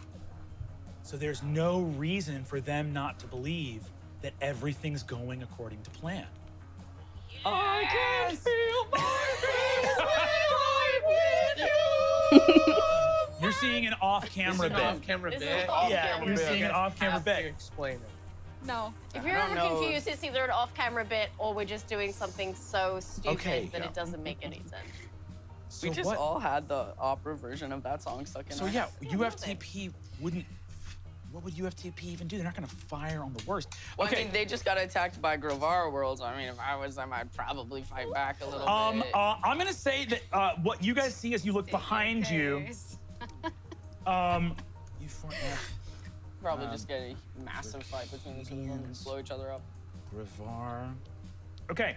So there's no reason for them not to believe that everything's going according to plan. I can't feel You're seeing an off-camera This is bit. an off-camera This is bit. an off-camera Yeah, you're bit. seeing an off-camera Have to bit. explain it. No. If you're I don't ever know. confused, it's either an off-camera bit or we're just doing something so stupid Okay. that it doesn't make any sense. So We just what? all had the opera version of that song stuck in So our yeah, head. UFTP wouldn't. What would UFTP even do? They're not going to fire on the worst. Well, Okay. I mean, they just got attacked by Gravar worlds. I mean, if I was them, I'd probably fight back a little bit. I'm gonna say that what you guys see as you look behind you, U4F, Probably just get a massive fight between the two of them and blow each other up. Gravar. Okay.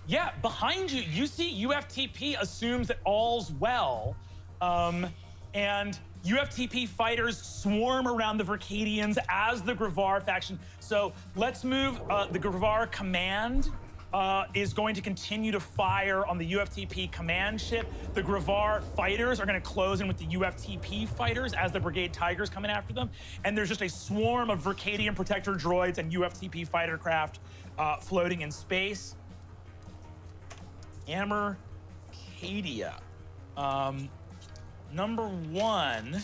Yeah, behind you, you see UFTP assumes that all's well, and UFTP fighters swarm around the Verkadians as the Gravar faction. So let's move. The Gravar command is going to continue to fire on the UFTP command ship. The Gravar fighters are going to close in with the UFTP fighters as the Brigade Tigers coming after them. And there's just a swarm of Verkadian protector droids and UFTP fighter craft floating in space. Amercadia. Number 1,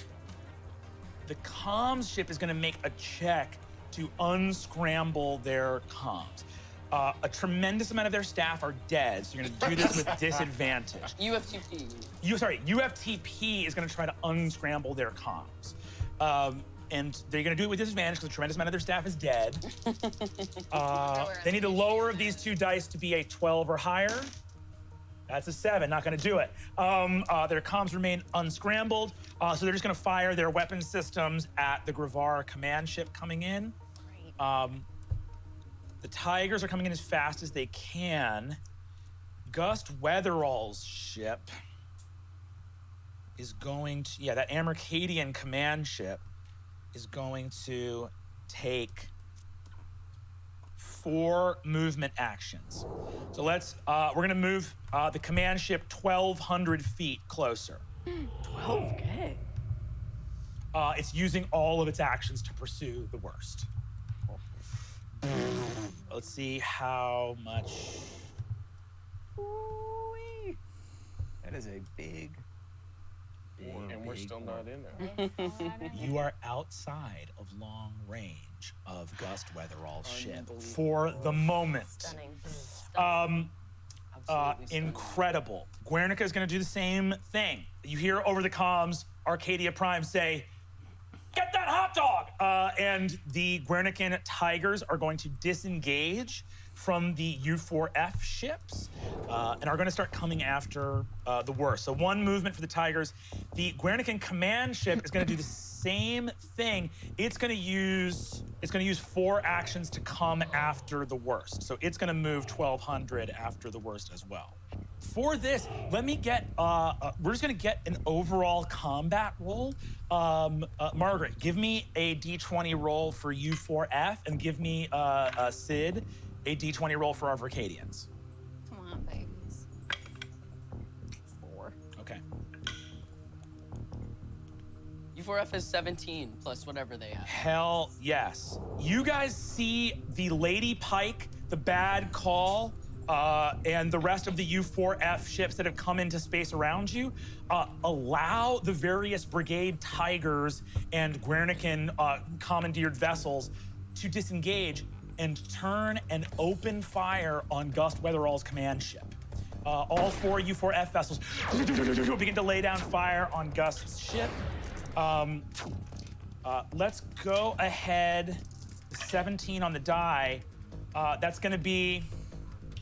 the comms ship is going to make a check to unscramble their comms. A tremendous amount of their staff are dead, so you're going to do this with disadvantage. UFTP. UFTP is going to try to unscramble their comms. And they're going to do it with disadvantage because a tremendous amount of their staff is dead. They need the lower of these 2 dice to be a 12 or higher. That's a 7, not gonna do it. Their comms remain unscrambled, so they're just gonna fire their weapon systems at the Gravar command ship coming in. The Tigers are coming in as fast as they can. Gust Weatherall's ship is going to, yeah, that Amercadian command ship is going to take 4 movement actions. So let's, we're gonna move the command ship 1,200 feet closer. 12K. It's using all of its actions to pursue the worst. Let's see how much. That is a big. And we're still not in there. You are outside of long range of Gust Weatherall's ship for the moment. Stunning. Incredible. Guernica is going to do the same thing. You hear over the comms Arcadia Prime say, "Get that hot dog!" And the Guernican Tigers are going to disengage from the U4F ships and are going to start coming after the worst. So 1 movement for the Tigers. The Guernican command ship is going to do the same thing. It's going to use 4 actions to come after the worst. So it's going to move 1,200 after the worst as well. for this, let me get, we're just gonna get an overall combat roll. Margaret, give me a D20 roll for U4F and give me, Sid, a D20 roll for our Verkadians. Come on, babies. 4. Okay. U4F is 17 plus whatever they have. Hell yes. You guys see the Lady Pike, the Bad Call, and the rest of the U4F ships that have come into space around you, allow the various Brigade Tigers and Guernican commandeered vessels to disengage and turn and open fire on Gust Weatherall's command ship. All 4 U4F vessels begin to lay down fire on Gust's ship. Let's go ahead, 17 on the die. That's gonna be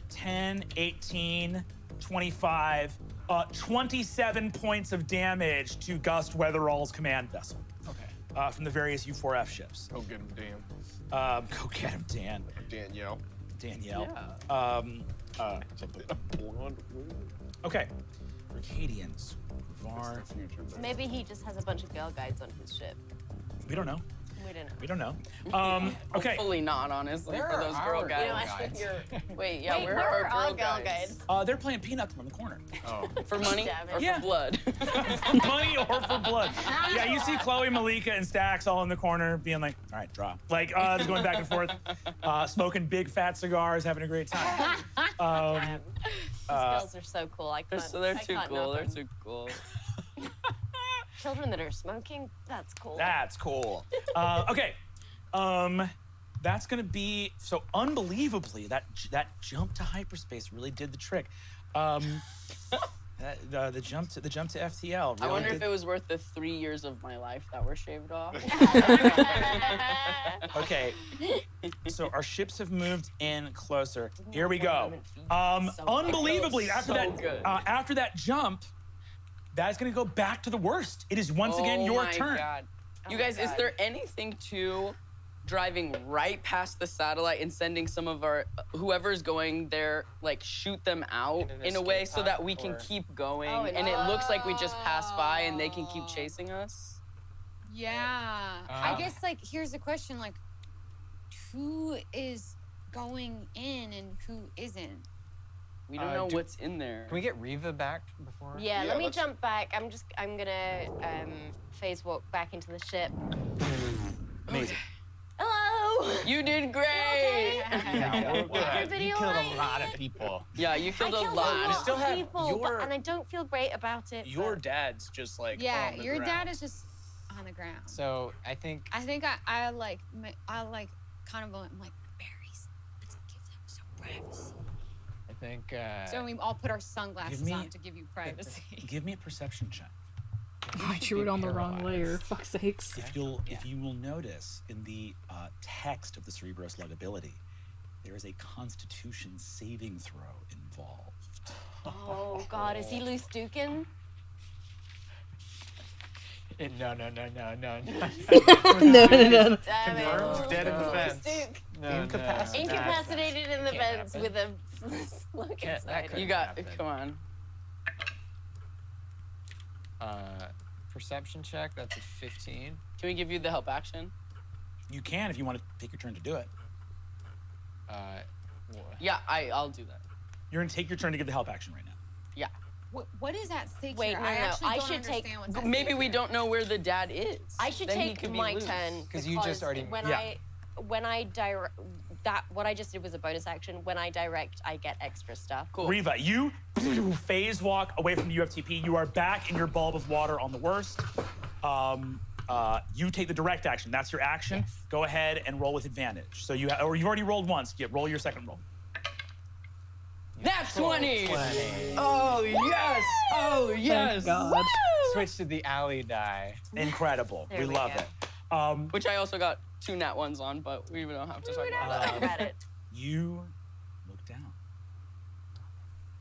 10, 18, 25, 27 points of damage to Gust Weatherall's command vessel. Okay. From the various U4F ships. Go get him, Dan. Go get him, Dan. Danielle. Danielle. Something. Okay. Verkadians. Var. Maybe he just has a bunch of girl guides on his ship. We don't know. We don't know. We don't know. Okay. Hopefully not, honestly, Where for are those our girl guides. guides? Wait, yeah, Wait, where where are are girl girl guides? They're playing Peanuts on the corner. Oh. For money or Yeah. for blood? For money or for blood. Yeah, you see Chloe, Malika, and Stax all in the corner being like, all right, draw. Like, just going back and forth, smoking big fat cigars, having a great time. These girls are so cool. I can't. They're I too can't cool. knock They're them. too cool. Children that are smoking, that's cool. That's cool. Okay. That's gonna be, so unbelievably, that jump to hyperspace really did the trick. The jump to FTL. Really I wonder did. if it was worth the 3 years of my life that were shaved off. Okay, so our ships have moved in closer. Here we go. Unbelievably, after that jump, that's gonna go back to the worst. It is once again your turn. God. Oh You guys, is there anything to driving right past the satellite and sending some of our whoever's going there, like shoot them out in a way so that we can keep going, and it looks like we just passed by and they can keep chasing us? Yeah. I guess, like, here's the question, like, who is going in and who isn't? We don't know what's in there. Can we get Riva back before? Yeah, let me jump back. I'm gonna phase walk back into the ship. Amazing. Hello. You did great. Everybody You all killed right? a lot of people. Yeah, you killed I a killed lot. a lot You still of have people, your- and I don't feel great about it. Your dad's just like Yeah, on the your ground. dad is just on the ground. So I think I kind of I'm like, berries. Let's give them some privacy. I think So we all put our sunglasses Give me- on to give you privacy. Give me a perception check. I drew it on the wrong layer. Fuck's sakes. If you will notice in the text of the Cerebro Slug ability, there is a Constitution saving throw involved. Oh God, is he loose duking? no. No. Damn Confirmed it. dead in the Loose vents. duke. Incapacitated. Incapacitated in the Can't vents happen. with a slug Can't- that inside. couldn't You got. happen. Come on. Perception check. That's a 15. Can we give you the help action? You can if you want to take your turn to do it. Yeah, I'll do that. You're gonna take your turn to get the help action right now. Yeah. What is at stake Wait, here? no, I no, actually I don't should take- understand what's at Maybe stake we here. don't know where the dad is. I should Then he take could be my loose. turn 'Cause you just already- when Yeah. when I direct that what I just did was a bonus action. When I direct, I get extra stuff. Cool. Riva, you phase walk away from the UFTP. You are back in your bulb of water on the worst. You take the direct action. That's your action. Yes. Go ahead and roll with advantage. So you've already rolled once. Roll your second roll. That's 20. Oh yes. Oh yes. Thank God. Switch to the alley die. Incredible. There we we love go. it. Which I also got 2 nat ones on, but we don't have to talk about that. Talk about it. You look down.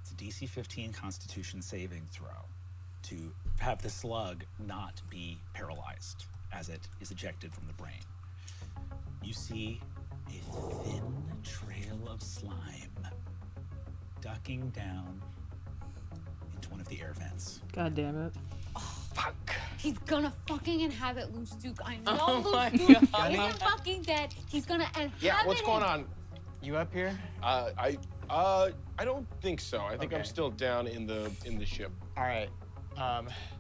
It's a DC 15 Constitution saving throw to have the slug not be paralyzed as it is ejected from the brain. You see a thin trail of slime ducking down one of the air vents. God damn it. He's gonna fucking inhabit Loose Duke. I know Oh my Loose Duke God. isn't fucking dead. He's gonna inhabit Yeah, what's going him. on? You up here? I don't think so. I think I'm still down in the ship. All right.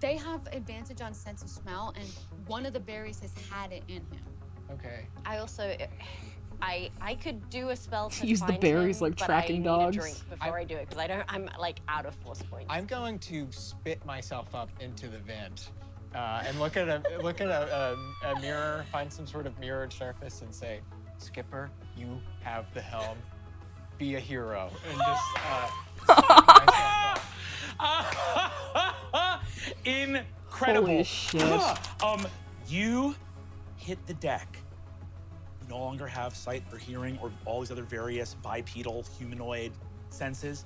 They have advantage on sense of smell, and one of the berries has had it in him. Okay. I also, I could do a spell to Use the find berries him, like but tracking I need dogs. a drink before I do it because I'm like out of force points. I'm going to spit myself up into the vent, and look at a mirror, find some sort of mirrored surface, and say, "Skipper, you have the helm. Be a hero." And just spit myself up. Incredible. Holy shit. You hit the deck. You no longer have sight or hearing or all these other various bipedal humanoid senses.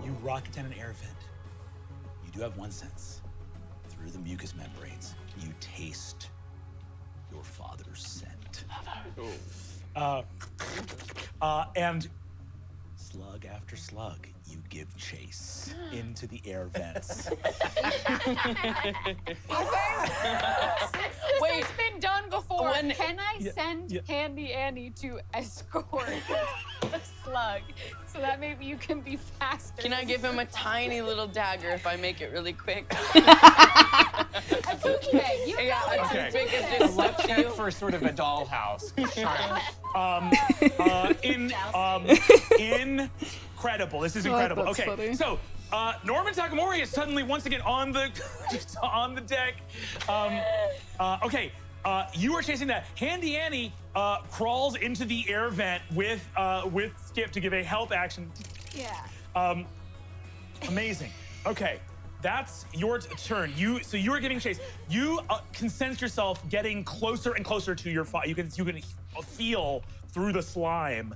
You rocket down an air vent. You do have one sense. Through the mucous membranes, you taste your father's scent. And slug after slug, you give chase into the air vents. Since this has been done before, can I send Handy Annie to escort the slug so that maybe you can be faster? Can I give him a tiny little dagger if I make it really quick? A toothpick. You Yeah, know a what a toothpick is toothpick just is. left to you. For sort of a dollhouse. Incredible. This is Oh, incredible. that's Okay, funny. so Norman Takamori is suddenly once again on the on the deck. Okay, you are chasing that. Handy Annie crawls into the air vent with Skip to give a help action. Yeah. Amazing. Okay, that's your turn. So you are giving chase. You can sense yourself getting closer and closer to your fire. You can feel through the slime.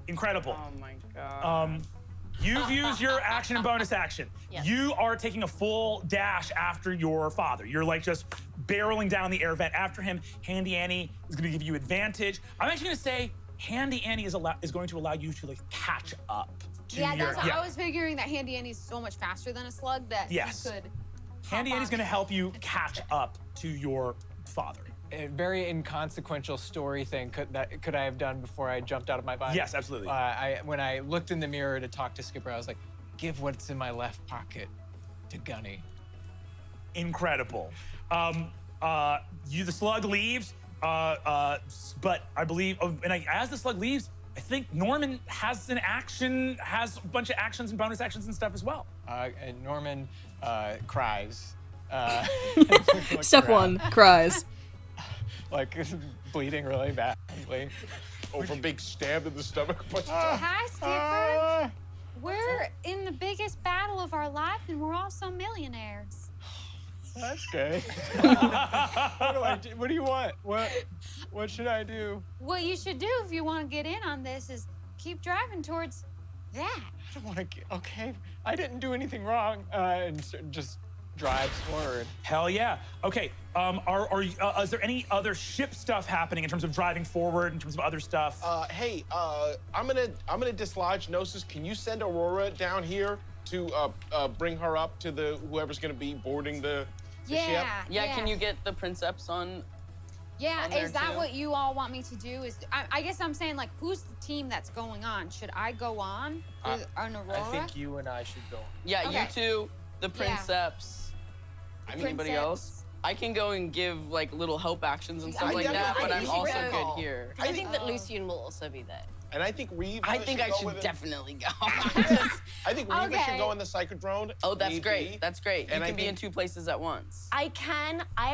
Incredible. Oh my god. You've used your action and bonus action. Yes. You are taking a full dash after your father. You're like just barreling down the air vent after him. Handy Annie is going to give you advantage. I'm actually going to say Handy Annie is going to allow you to like catch up to Yeah, your. that's what I was figuring that Handy Annie's so much faster than a slug that Yes. he could. Handy Annie's going to help you catch up to your father. A very inconsequential story thing could I have done before I jumped out of my body? Yes, absolutely. When I looked in the mirror to talk to Skipper, I was like, "Give what's in my left pocket to Gunny." Incredible. The slug leaves, but I believe, as the slug leaves, I think Norman has a bunch of actions and bonus actions and stuff as well. And Norman cries. Step one, cries. Like bleeding really badly. Oh, from being stabbed in the stomach. Hi, Skipper. We're in the biggest battle of our life, and we're also millionaires. That's good. What do you want? What should I do? What you should do if you want to get in on this is keep driving towards that. I don't want to get, okay, I didn't do anything wrong. And just drives forward. Hell yeah. Okay. Is there any other ship stuff happening in terms of driving forward, in terms of other stuff? Hey, I'm gonna dislodge Gnosis. Can you send Aurora down here to bring her up to whoever's gonna be boarding the ship? Yeah, can you get the Princeps on? Yeah, on there is that too? what you all want me to do? I guess I'm saying, like, who's the team that's going on? Should I go on with an Aurora? I think you and I should go. Yeah, Okay. you two, the Yeah. Princeps. Anybody Princeps. else? I can go and give like little help actions and stuff I like that, but I'm think also so. good here. I think that Lucian will also be there. And I think Reeve. I think I go should with it. definitely go. I think Reva Okay. should go in the psychodrone. Oh, that's need great. be. That's great. You And I can be in think- 2 places at once. I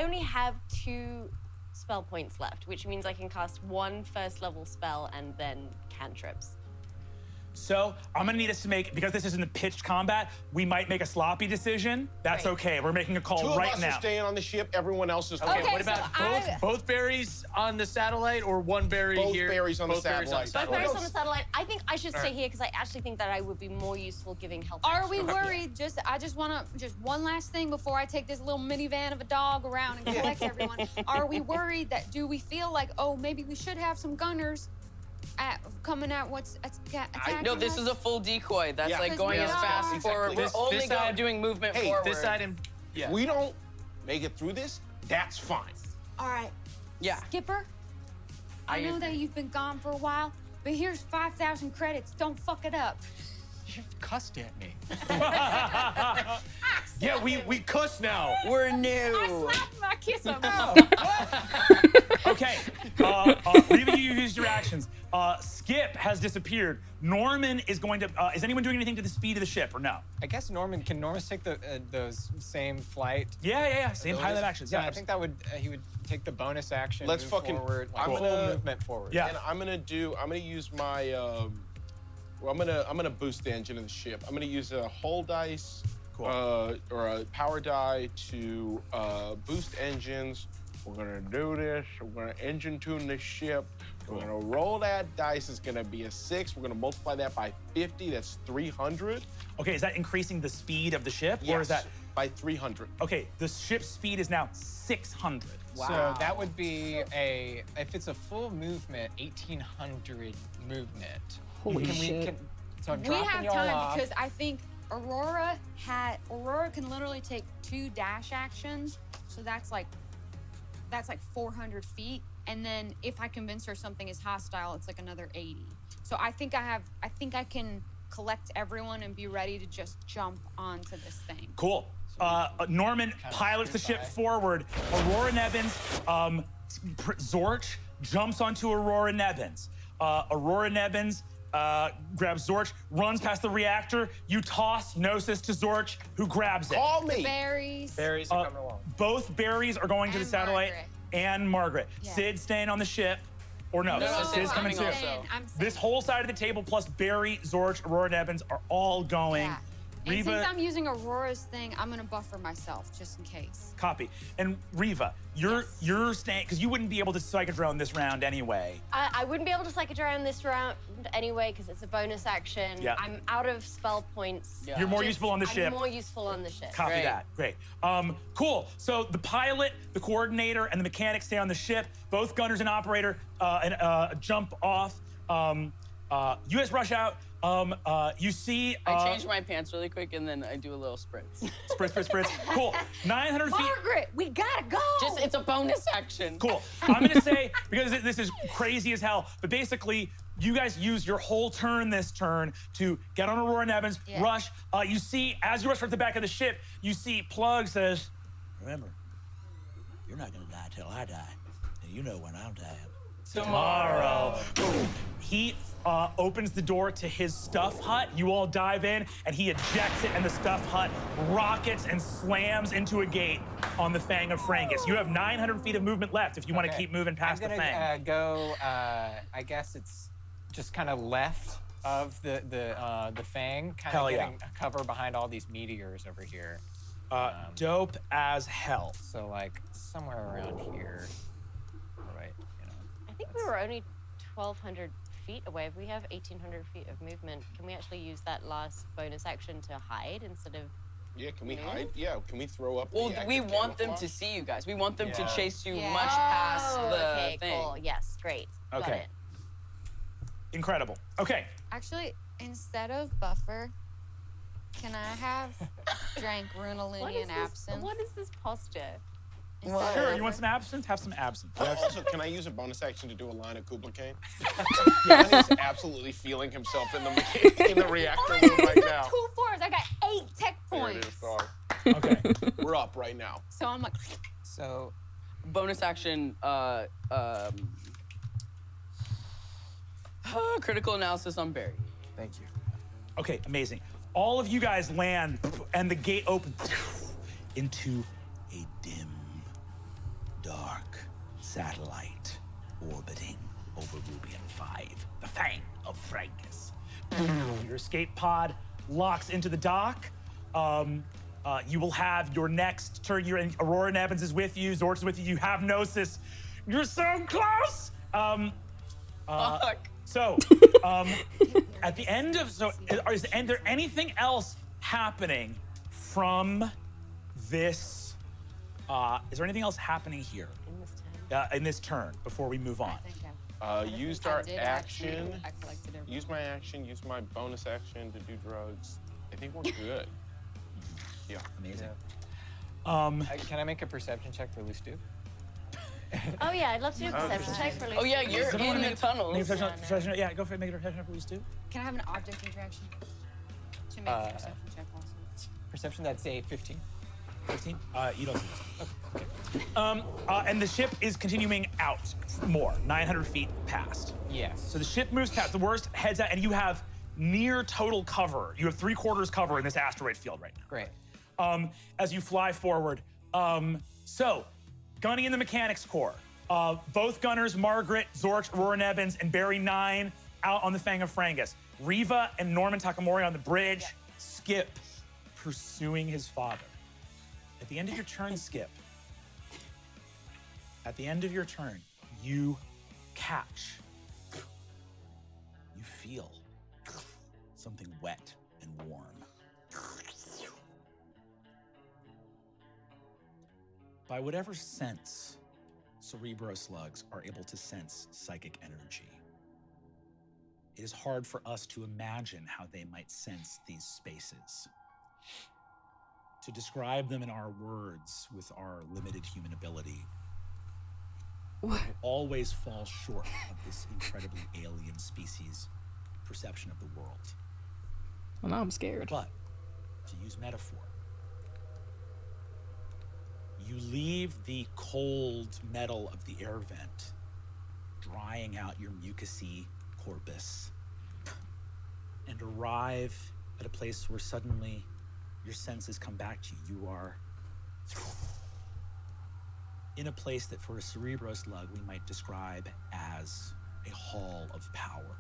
only have 2 spell points left, which means I can cast 1 first level spell and then cantrips. So I'm gonna need us to make, because this isn't a pitched combat, we might make a sloppy decision. That's Right. okay. We're making a call 2 of right us now. are staying on the ship. Everyone else is. Okay, Okay, what about so both berries on the satellite or one berry Both here? berries on the Both berries satellite. Both berries Well, on the satellite. I think I should stay Alright. here because I actually think that I would be more useful giving help. Are we action. worried? I just want to, just one last thing before I take this little minivan of a dog around and collect everyone. Are we worried that, do we feel like, oh, maybe we should have some gunners coming at what's attacking No, this us? is a full decoy. That's Yeah. like going as fast forward. This- We're only this side- doing movement Hey, forward. this side If we don't make it through this, that's fine. All right. Yeah. Skipper, I know that you've been gone for a while, but here's 5,000 credits. Don't fuck it up. You cussed at me. Yeah, we cuss now. We're new. I slapped him, I kiss him. Okay, Reva, you used your actions. Skip has disappeared. Norman is going to. Is anyone doing anything to the speed of the ship or no? I guess can Norman take those same flight? Yeah. Same abilities? pilot actions. Yeah, I think that would he would take the bonus action. Let's move fucking. forward, like I'm full gonna movement forward. Yeah. And I'm gonna use my. Well, I'm gonna boost the engine of the ship. I'm gonna use a hull dice, or a power die to boost engines. We're gonna do this. We're gonna engine tune the ship. We're gonna roll that dice. It's gonna be a 6. We're gonna multiply that by 50. That's 300. Okay, is that increasing the speed of the ship, Yes, or is that by 300? Okay, the ship's speed is now 600. So that would be if it's a full movement, 1,800 movement. Holy shit. So I'm We dropping have y'all time off. because I think Aurora can literally take 2 dash actions, so that's like 400 feet. And then if I convince her something is hostile, it's like another 80. So I think I can collect everyone and be ready to just jump onto this thing. Cool. Norman pilots the ship forward. Aurora Nebbins, Zorch jumps onto Aurora Nebbins. Aurora Nebbins grabs Zorch, runs past the reactor. You toss Gnosis to Zorch, who grabs it. Call me. Berries. Berries are coming along. Both berries are going to the And satellite. Margaret. And Margaret. Yeah. Sid staying on the ship. Or no, No, Sid's coming too. I'm This whole side of the table plus Barry, Zorch, Aurora Nebbins are all going. Yeah. And Reva, since I'm using Aurora's thing, I'm gonna buffer myself just in case. copy. And Reva, you're staying because you wouldn't be able to psychodrone this round anyway. I wouldn't be able to psych around this round anyway because it's a bonus action. Yeah. I'm out of spell points. Yeah. You're more useful on the ship. I'm more useful on the ship. Copy that. Great. Cool. So the pilot, the coordinator, and the mechanic stay on the ship. Both gunners and operator jump off. U.S. rush out. You see. I change my pants really quick and then I do a little sprint. Spritz. Cool. 900 feet. Margaret, we gotta go. Just it's a bonus action. Cool. I'm gonna say, because this is crazy as hell, but basically, you guys use your whole turn this turn to get on Aurora Nebbins, rush. You see, as you rush from the back of the ship, you see Plug says, Remember, you're not gonna die till I die. And you know when I'm dying. tomorrow. He opens the door to his stuff hut. You all dive in, and he ejects it, and the stuff hut rockets and slams into a gate on the Fang of Frangus. You have 900 feet of movement left if you want to keep moving past the I'm Fang. gonna go. I guess it's just kind of left of the Fang, kind Hell of yeah. getting cover behind all these meteors over here. Dope as hell. So like somewhere around here, right? I think we were only 1,200 feet away. If we have 1,800 feet of movement, can we actually use that last bonus action to hide instead of? Yeah, can we hide? Yeah, can we throw up? Well, the we active want them camouflage? to see you guys. We want them to Yeah. chase you Yeah. much past Oh, the okay, thing. cool. Yes, great. Got Okay. it. Incredible. Okay. Actually, instead of buffer, can I have drank Runalunian absinthe? What is this posture? Instead Sure, of you want some absinthe? Have some absinthe. Also, can I use a bonus action to do a line of Kubla Kane? Yanni's absolutely feeling himself in the reactor room right now. 2 floors. I got 8 tech There it points. is, dog. Okay. We're up right now. So I'm like, So Bonus action. Critical analysis on Barry. Thank you. Okay, amazing. All of you guys land, and the gate opens into a dim, dark satellite orbiting over Rubian 5, the Fang of Frankus. Your escape pod locks into the dock. You will have your next turn. Aurora Nebbins is with you. Zorch is with you. You have Gnosis. You're so close. So, at the end of is there anything else happening from this? Is there anything else happening here In this time. in this turn before we move on? I think Used our did action. I collected everything. Use my action. Use my bonus action to do drugs. I think we're good. Yeah. Amazing. Can I make a perception check for Loose Duke? Oh yeah, I'd love to do a perception check for Lucy. Oh yeah, you're in the tunnels. Yeah, go for it. Make it a perception for Lucy too. Can I have an object interaction to make a perception check also? Perception, that's a 15. 15? You don't see this. Okay. And the ship is continuing out more, 900 feet past. Yes. So the ship moves past, the worst heads out, and you have near total cover. You have 3/4 cover in this asteroid field right now. Great. As you fly forward. So, gunning in the mechanics core. Both gunners, Margaret, Zorch, Aurora Nebbins, and Barry 9 out on the Fang of Frangus. Riva and Norman Takamori on the bridge. Skip pursuing his father. At the end of your turn, Skip. At the end of your turn, you catch. You feel something wet and warm. By whatever sense Cerebro slugs are able to sense psychic energy, it is hard for us to imagine how they might sense these spaces. To describe them in our words with our limited human ability will always fall short of this incredibly alien species' perception of the world. Well, now I'm scared. But, to use metaphor, you leave the cold metal of the air vent, drying out your mucousy corpus, and arrive at a place where suddenly your senses come back to you. You are in a place that for a Cerebro slug we might describe as a hall of power.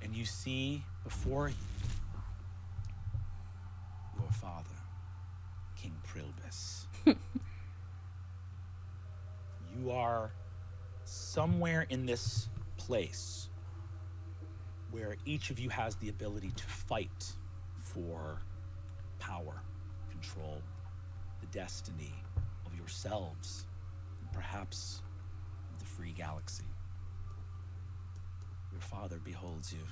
And you see before you your father, King Prilbus. You are somewhere in this place where each of you has the ability to fight for power, control, the destiny of yourselves, and perhaps of the free galaxy. Your father beholds you.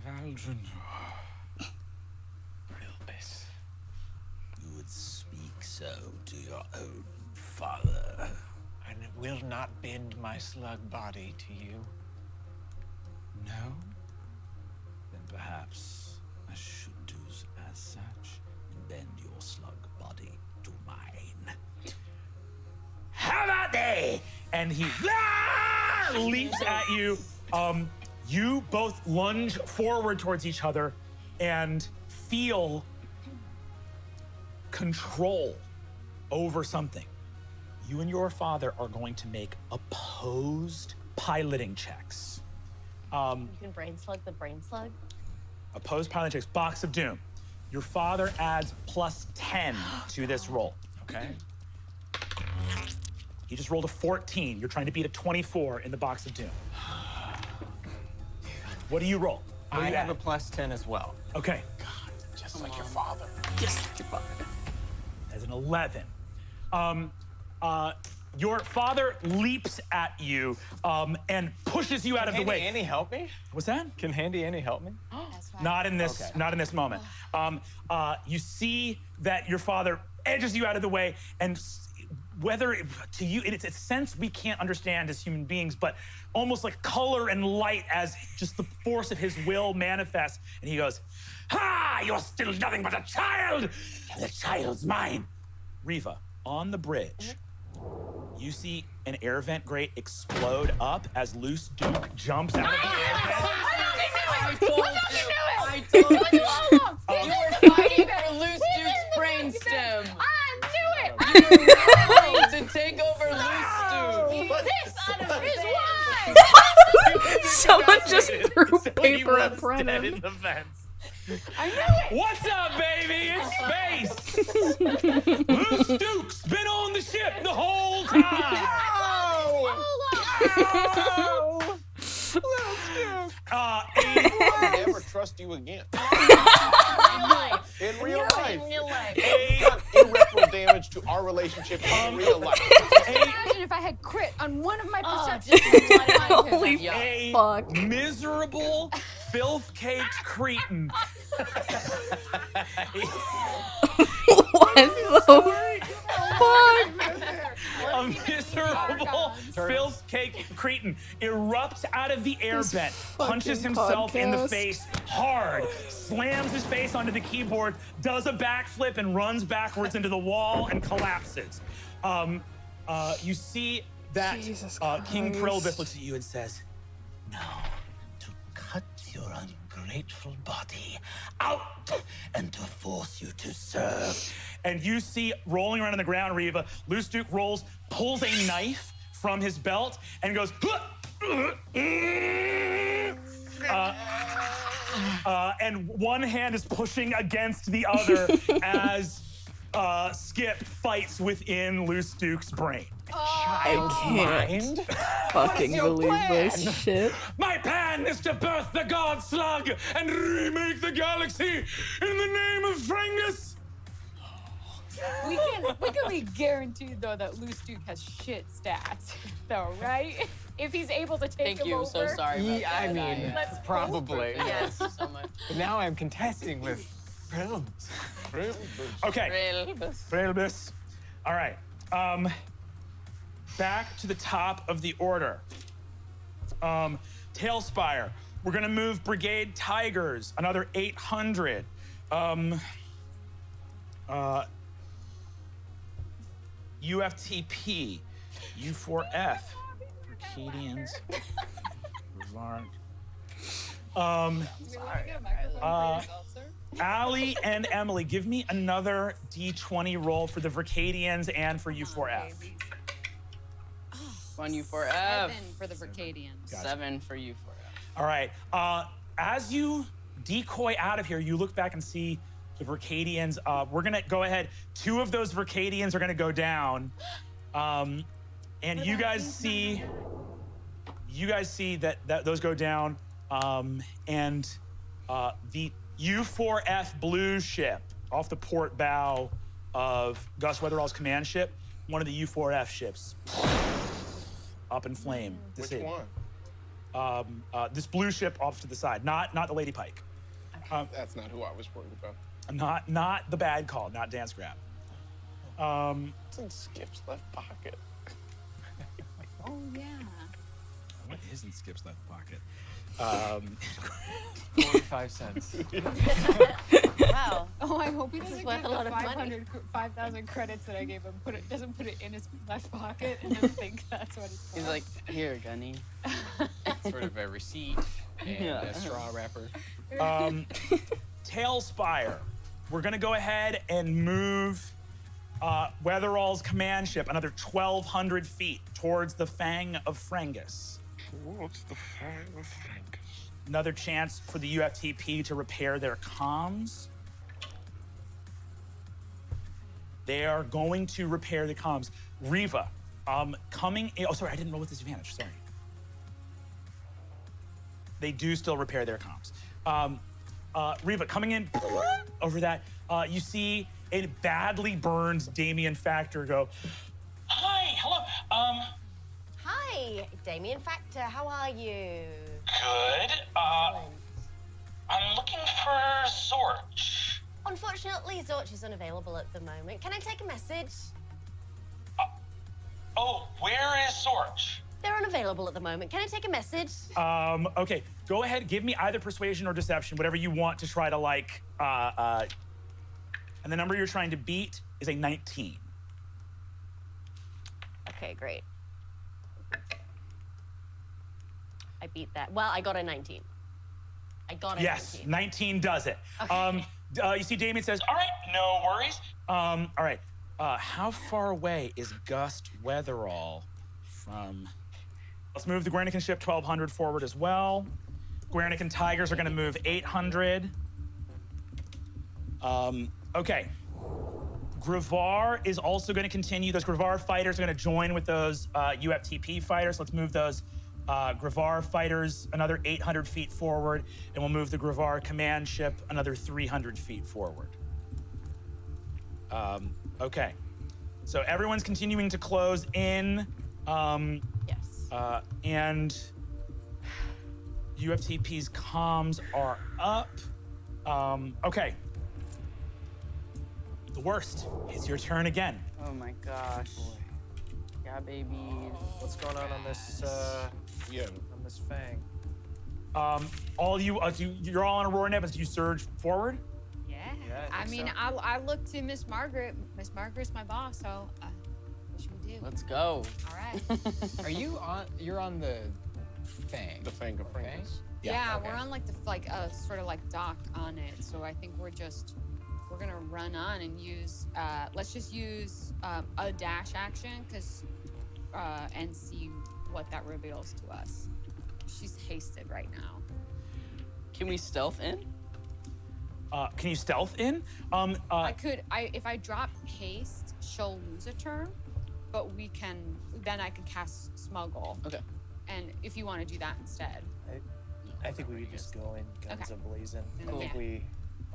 Valdrin. Prilbus. You would speak so to your own father. And it will not bend my slug body to you. No? Then perhaps I should do as such. Bend your slug body to mine. How about they? And he leaps at you. You both lunge forward towards each other and feel control over something. You and your father are going to make opposed piloting checks. You can brain slug the brain slug. Opposed piloting checks. Box of Doom. Your father adds +10 to this roll. Okay. He just rolled a 14. You're trying to beat a 24 in the Box of Doom. What do you roll? I have a +10 as well. Okay. Just like your father. Just like your father. As an 11. Your father leaps at you and pushes you out of the way. Can Handy Annie help me? What's that? Can Handy Annie help me? Not in this. Okay. Not in this moment. You see that your father edges you out of the way, and whether to you, it's a sense we can't understand as human beings, but almost like color and light as just the force of his will manifests. And he goes, "Ha! You're still nothing but a child, and the child's mine." Riva, on the bridge, you see an air vent grate explode up as Loose Duke jumps out of the air vent. I told you. You were fighting for Loose Duke's brainstem. I knew it! You were going to take over Loose Duke. This is why! Someone just threw So he paper at was Brennan. dead in the vents. I knew it! What's up, baby? It's Space. Loose Duke's been on the ship the whole time. Hold on! A I'll never trust you again. In real life. You've done irreparable damage to our relationship in real life. Imagine if I had crit on one of my perceptions. Holy A fuck. miserable, filth-caked cretin. What the fuck? A miserable, filth-caked cretin erupts out of the air This vent, punches fucking himself in the podcast. face hard, slams his face onto the keyboard, does a backflip, and runs backwards into the wall and collapses. You see that King Prilbus looks at you and says, Cut your ungrateful body out and to force you to serve. and you see rolling around on the ground, Riva, Loose Duke rolls, pulls a knife from his belt, and goes, and one hand is pushing against the other as Skip fights within Loose Duke's brain. I can't fucking believe this shit. My plan is to birth the God Slug and remake the galaxy in the name of Frangus. We can be guaranteed though that Loose Duke has shit stats, though, right? If he's able to take Thank him you. over. So sorry. Yeah, I mean, Let's probably. Yes, so much. But now I'm contesting with Prilbus. Okay. Prilbus. All right. Back to the top of the order. Tailspire. We're gonna move Brigade Tigers, another 800. UFTP, U4F, Arcadians, Brevard. Allie and Emily, give me another D20 roll for the Vricadians and for U4F. On U4F. 7 for the Vricadians. Gotcha. 7 for U4F. All right. As you decoy out of here, you look back and see the Vricadians. We're gonna go ahead. 2 of those Vricadians are gonna go down, and you guys see that those go down, and the U4F blue ship off the port bow of Gus Weatherall's command ship, one of the U4F ships, up in flame. Which one? This blue ship off to the side, not the Lady Pike. That's not who I was worried about. Not the bad call, not Dance Grab. It's in Skip's left pocket. Oh yeah. What is in Skip's left pocket? 45 cents. Wow. Oh, I hope he This is doesn't worth get a lot the of money. 5,000 credits that I gave him. Doesn't put it in his left pocket and then think that's what it's for. He's like, here, Gunny. Sort of a receipt and a straw wrapper. Tailspire. We're gonna go ahead and move Weatherall's command ship another 1,200 feet towards the Fang of Frangus. What's the Fang of Frangus? Another chance for the UFTP to repair their comms. They are going to repair the comms. Riva, coming in. Oh, sorry, I didn't roll with disadvantage. Sorry. They do still repair their comms. Riva, coming in over that, you see a badly burned Damien Factor go, Hi, hello. Hi, Damien Factor. How are you? Good. I'm looking for Zorch. Unfortunately, Zorch is unavailable at the moment. Can I take a message? Oh, where is Zorch? They're unavailable at the moment. Can I take a message? okay, go ahead, give me either persuasion or deception, whatever you want to try to like, and the number you're trying to beat is a 19. Okay, great. I beat that. Well, I got a 19. I got a Yes, 19. 19 does it. Okay. You see Damien says, All right, no worries. all right, how far away is Gust Weatherall from... Let's move the Guernican ship 1,200 forward as well. Guernican Tigers are gonna move 800. Okay. Gravar is also gonna continue. Those Gravar fighters are gonna join with those UFTP fighters. Let's move those Gravar fighters another 800 feet forward, and we'll move the Gravar command ship another 300 feet forward. Okay. So everyone's continuing to close in. Yes. And UFTP's comms are up. Okay. The worst. It's your turn again. Oh my gosh. Yeah, babies. What's going on this on this fang? All you, you're all on Aurora Neb as you surge forward. Yeah. I I mean, so. I look to Miss Margaret. Miss Margaret's my boss, so what should we do? Let's go. All right. Are you on? You're on the Fang. The Fang of Pringles. Yeah, okay. we're on like the sort of like dock on it. So I think we're gonna run on and use. Let's just use a dash action and see what that reveals to us. She's hasted right now. Can we stealth in? Can you stealth in? I could. If I drop haste, she'll lose a turn, but then I can cast smuggle. Okay. And if you want to do that instead. I think we would just go in guns Okay. a-blazing. I Cool. think we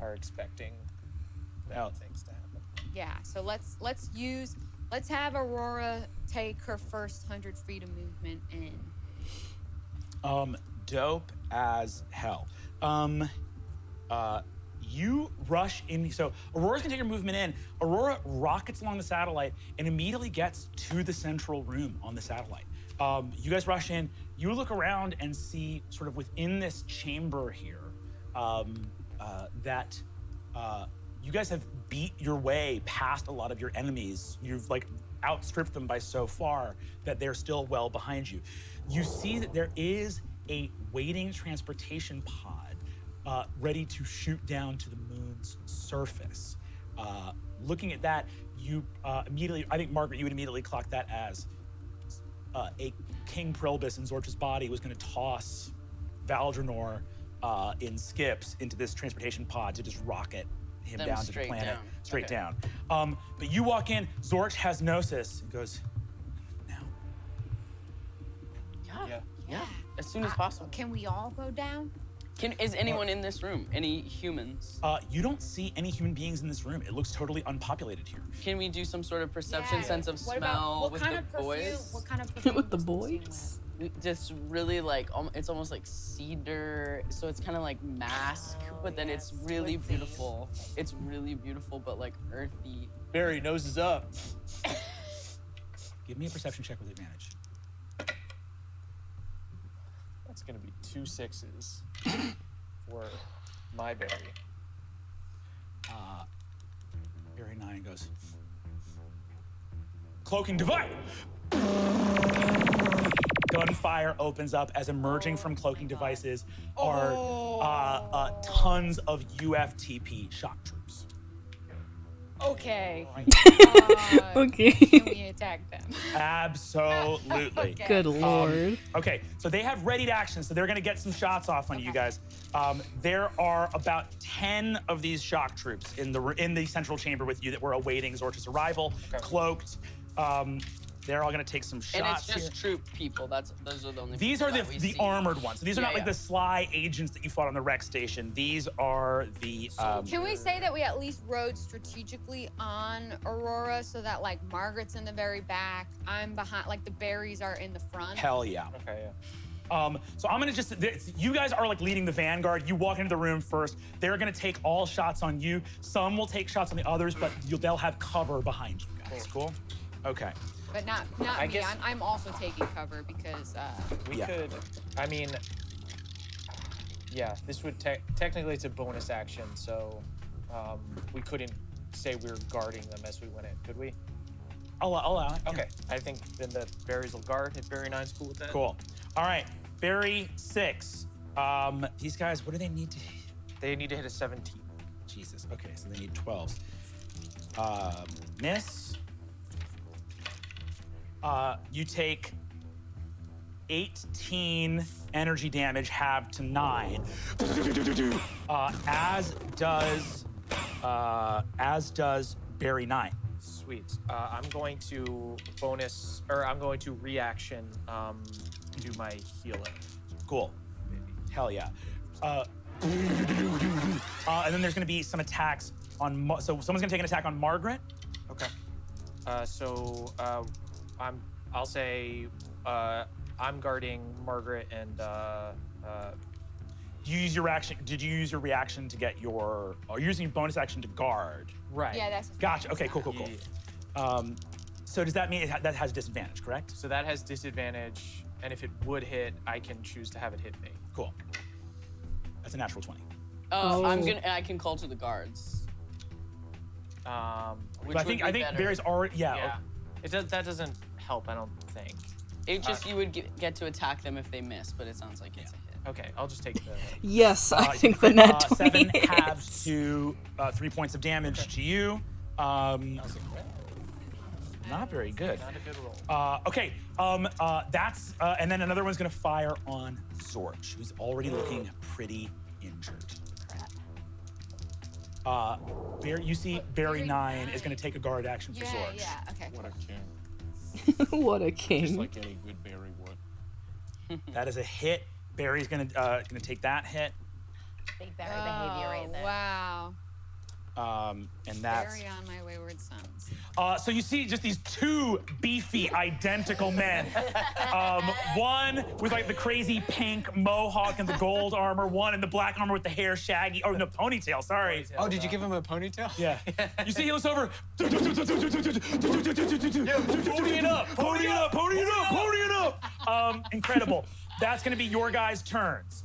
are expecting bad things to happen. Yeah, so let's have Aurora take her first 100 feet of movement in. Dope as hell. You rush in. So Aurora's gonna take her movement in. Aurora rockets along the satellite and immediately gets to the central room on the satellite. You guys rush in. You look around and see sort of within this chamber here that you guys have beat your way past a lot of your enemies. You've like outstripped them by so far that they're still well behind you. You see that there is a waiting transportation pod ready to shoot down to the moon's surface. Looking at that, you immediately, I think Margaret, you would immediately clock that as a King Prilbus in Zorch's body was going to toss Valdrenor in skips into this transportation pod to just rocket him Them down to the straight planet, down. straight Okay. down. But you walk in, Zorch has Gnosis and goes, Yeah. As soon as possible. Can we all go down? Is anyone in this room? Any humans? You don't see any human beings in this room. It looks totally unpopulated here. Can we do some sort of perception, sense of What smell about what with kind the of perfume? boys? What kind of perfume? With the boys? Just really like, it's almost like cedar. So it's kind of like mask, but then it's really beautiful. It's really beautiful, but like earthy. Barry, nose is up. Give me a perception check with advantage. That's gonna be 2 6s for my Barry. Barry 9 goes, cloaking device! Gunfire opens up as emerging from cloaking devices are tons of UFTP shock troops. Okay. Okay. Can we attack them? Absolutely. Okay. Good lord. Okay, so they have readied action, so they're gonna get some shots off on you guys. There are about 10 of these shock troops in the central chamber with you that were awaiting Zorch's arrival, cloaked. They're all gonna take some shots. And it's just here. troop people. Those are the only. These are people that we the see. armored ones. So these are Yeah, not like yeah. the sly agents that you fought on the rec station. These are the. Can we say that we at least rode strategically on Aurora so that like Margaret's in the very back, I'm behind, like the berries are in the front? Hell yeah. Okay, yeah. So I'm gonna you guys are like leading the vanguard. You walk into the room first. They're gonna take all shots on you. Some will take shots on the others, but they'll have cover behind you guys. Cool? Okay. But not I me. guess- I'm also taking cover because We could, I mean, yeah, this would technically it's a bonus action, so we couldn't say we were guarding them as we went in, could we? I'll allow it. Okay, I think then the berries will guard if Barry 9's cool with that. Cool. All right, Barry 6. These guys, what do they need to? They need to hit a 17. Jesus. Okay, so they need 12s. Miss. You take 18 energy damage, halved to 9. As does Barry 9. Sweet. I'm going to reaction do my healing. Cool. Hell yeah. And then there's going to be some attacks on. So someone's going to take an attack on Margaret. Okay. I'll say I'm guarding Margaret and. You use your reaction. Did you use your reaction to get your? Or you're using your bonus action to guard. Right. Yeah, that's. Gotcha. Okay. Cool. So does that mean that has disadvantage? Correct. So that has disadvantage, and if it would hit, I can choose to have it hit me. Cool. That's a natural 20. I can call to the guards. But I think Barry's already. Yeah. That doesn't help. I don't think. It just you would get to attack them if they miss, but it sounds like it's a hit. Okay, I'll just take the. Yes, I think the net 7 20 halves to 3 points of damage to you. Not very good. Not a good roll. Okay. That's and then another one's gonna fire on Zorch, who's already looking pretty injured. You see Barry 9 is gonna take a guard action for Zorch. Yeah. Okay. What a king. What a king. Just like any good Barry would. That is a hit. Barry's gonna take that hit. Big Barry behavior right there. Wow. And that's Barry on my wayward sons. so you see just these two beefy, identical men. One with like the crazy pink mohawk and the gold armor, one in the black armor with the hair shaggy, or no, ponytail, sorry. Oh, did you give him a ponytail? Yeah. You see he looks over. Pony it up. Incredible. That's gonna be your guys' turns.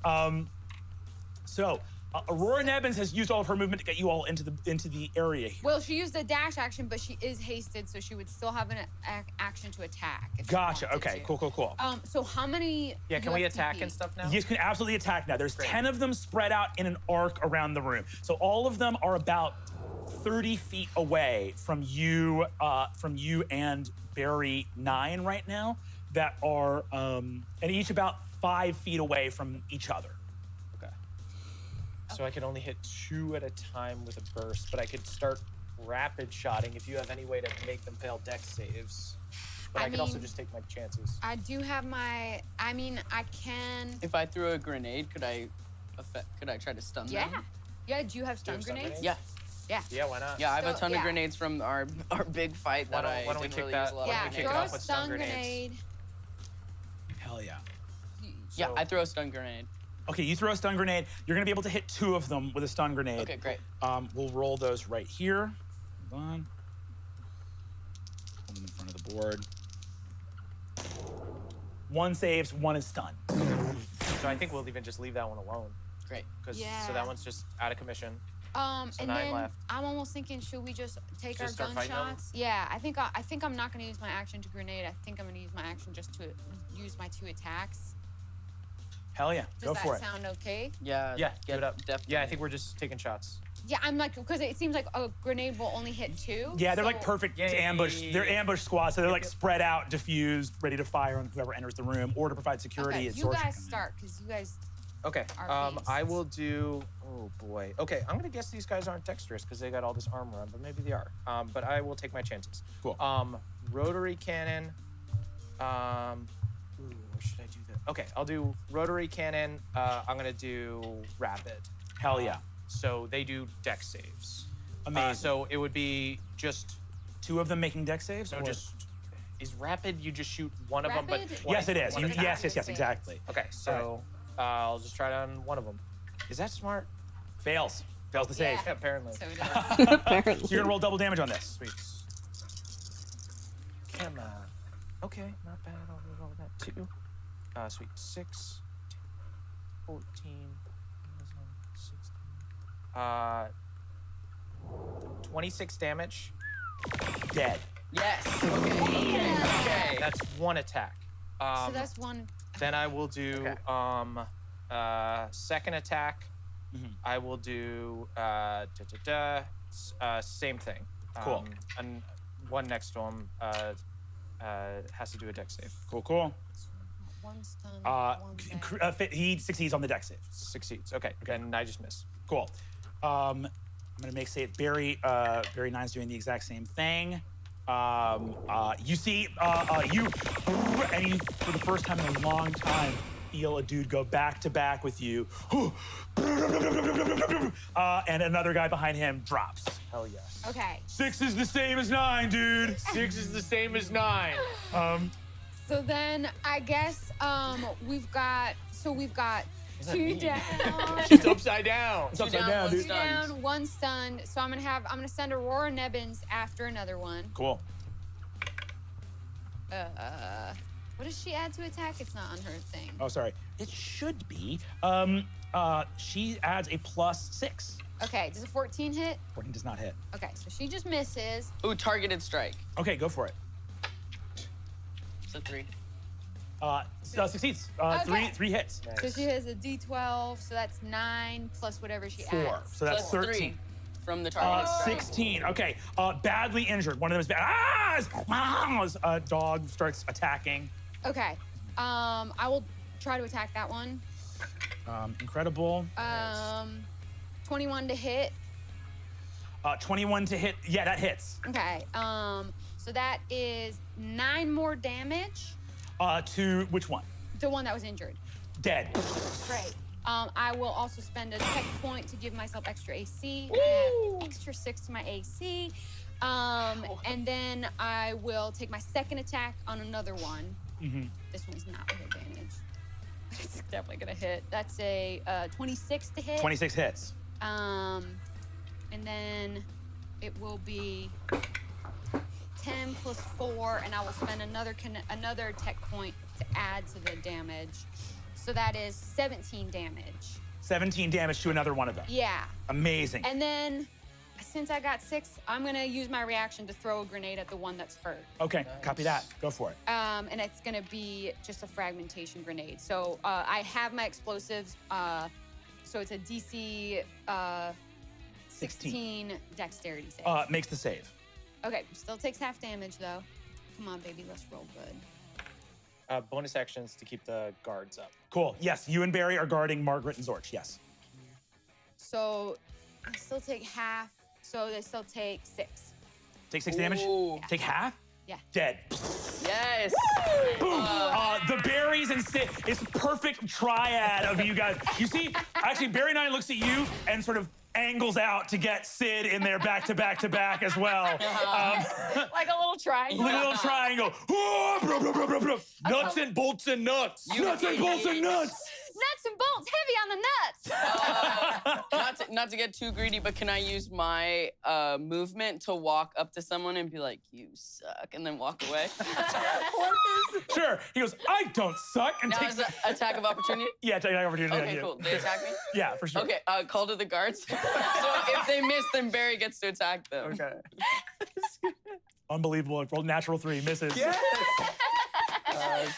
Aurora Nebbins has used all of her movement to get you all into the area here. Well, she used a dash action, but she is hasted, so she would still have an action to attack. if she Gotcha. wanted Okay. to. Cool. So how many? Yeah, can we UFTP? attack and stuff now? You can absolutely attack now. There's 10 of them spread out in an arc around the room. So all of them are about 30 feet away from you and Barry 9 right now. That are and each about 5 feet away from each other. So I can only hit 2 at a time with a burst, but I could start rapid shotting if you have any way to make them fail dex saves. But I could also just take my chances. I do have my. I mean, I can. If I threw a grenade, could I try to stun them? Yeah. Do you have stun grenades? Yeah. Yeah. Yeah, why not? Yeah, I have a So, ton of yeah. grenades from our big fight that Why don't we didn't kick really that- use a lot Yeah. of kick it Throw a off with stun stun grenades. grenade. Hell yeah. Yeah, I throw a stun grenade. Okay, you throw a stun grenade. You're gonna be able to hit 2 of them with a stun grenade. Okay, great. We'll roll those right here. Hold on. Hold them in front of the board. 1 saves, 1 is stunned. So I think we'll even just leave that one alone. Great. Yeah. So that one's just out of commission. So And 9 then left. I'm almost thinking, should we just take Just our start fighting them? gunshots? Yeah, I think I'm not gonna use my action to grenade. I think I'm gonna use my action just to use my 2 attacks. Hell yeah, Does go that for it. sound okay? Yeah. Yeah, give it up. Definitely. Yeah, I think we're just taking shots. Yeah, I'm like, because it seems like a grenade will only hit 2. Yeah, they're so- like perfect ambush. They're ambush squads, so they're like spread out, diffused, ready to fire on whoever enters the room or to provide security. Okay, as you Zorch guys comes in. start, because you guys. Okay. Our I will do. Oh boy. Okay, I'm gonna guess these guys aren't dexterous because they got all this armor on, but maybe they are. But I will take my chances. Cool. Rotary cannon. Ooh, or should I do that? Okay, I'll do rotary cannon. I'm gonna do rapid. Hell yeah. So they do dex saves. Amazing. So it would be just 2 of them making dex saves? no, or- just is rapid. You just shoot one of them, but Rapid? twice. Yes, it is. One attack. Yes, exactly. Okay, so I'll just try it on one of them. Is that smart? Fails. Fails the save. Yeah, apparently. So Apparently. So you're gonna roll double damage on this. Sweet. Come on. Okay, not bad. I'll roll that too. Sweet. 6, 14, 16. 26 damage. Dead. Yes. Okay. That's 1 attack. so that's 1. Then I will do second attack. I will do same thing. Cool. And one next to him has to do a dex save. Cool. 1 stun. 1 dead. He succeeds on the dex save. Succeeds. Okay. Then I just miss. Cool. I'm gonna make say it. Barry 9's doing the exact same thing. You see, you for the first time in a long time, feel a dude go back to back with you, and another guy behind him drops. Hell yes. Okay. 6 is the same as 9, dude. 6 is the same as 9. So then I guess we've got does that 2 mean? down. It's upside down. It's upside down, dude. 2 down, 1 stunned. So I'm gonna send Aurora Nebbins after another one. Cool. What does she add to attack? It's not on her thing. Oh, sorry. It should be. She adds a +6. Okay, does a 14 hit? 14 does not hit. Okay, so she just misses. Ooh, targeted strike. Okay, go for it. So 3. Succeeds. Okay. 3 hits. So she has a D12, so that's 9 plus whatever she 4. adds. So that's Plus 13. 3 from the targeted strike. 16. Okay. Badly injured. One of them is bad. As a dog starts attacking. Okay. I will try to attack that one. Incredible. 21 to hit. 21 to hit. Yeah, that hits. Okay. So that is 9 more damage. To which one? The one that was injured. Dead. Great. I will also spend a tech point to give myself extra AC. I have extra 6 to my AC. And then I will take my second attack on another one. Mm-hmm. This one's not with advantage. It's definitely gonna hit. That's a 26 to hit. 26 hits. And then it will be 10 plus 4, and I will spend another tech point to add to the damage. So that is 17 damage. 17 damage to another one of them. Yeah. Amazing. And then, since I got 6, I'm gonna use my reaction to throw a grenade at the one that's hurt. Okay, copy that. Go for it. And it's gonna be just a fragmentation grenade. So I have my explosives. So it's a DC 16 dexterity save. Makes the save. Okay, still takes half damage though. Come on, baby, let's roll good. Bonus actions to keep the guards up. Cool. Yes, you and Barry are guarding Margaret and Zorch. Yes. So I still take half. So they still take 6. Take 6 damage. Ooh. Take half. Yeah. Dead. Yes. Boom. The berries and Sid. It's a perfect triad of you guys. You see, actually, Barry 9 looks at you and sort of angles out to get Sid in there back to back to back as well. Like a little triangle. Like a little triangle. Oh, bro, bro, bro, bro, bro. Nuts and bolts and nuts. Nuts and bolts and nuts. Nuts and bolts, heavy on the nuts. Not to get too greedy, but can I use my movement to walk up to someone and be like, "You suck," and then walk away? Sure. He goes, "I don't suck," and Now takes is an attack of opportunity. Yeah, take an opportunity. Okay, cool. They attack me. Yeah, for sure. Okay, call to the guards. So if they miss, then Barry gets to attack them. Okay. Unbelievable. Rolled natural 3, misses. Yes.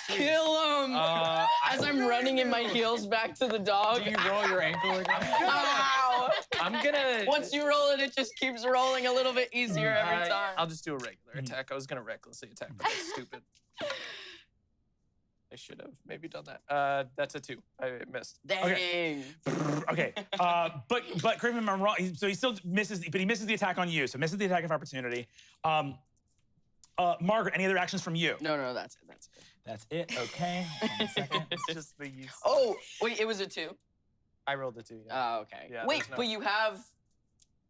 Kill him! As I'm running in my heels back to the dog. Do you roll your ankle again? Ow! I'm gonna. Once you roll it, it just keeps rolling a little bit easier every time. I'll just do a regular attack. I was gonna recklessly attack, but that's stupid. I should have maybe done that. That's a 2. I missed. Dang. Okay. But correct me if I'm wrong. So he still misses, but he misses the attack on you. So misses the attack of opportunity. Margaret, any other actions from you? No, that's it. That's it. That's it. Okay. 1 second. It's just the use. Oh, wait, it was a 2. I rolled a 2. Yeah. Oh, okay. Yeah, wait, there's no- but you have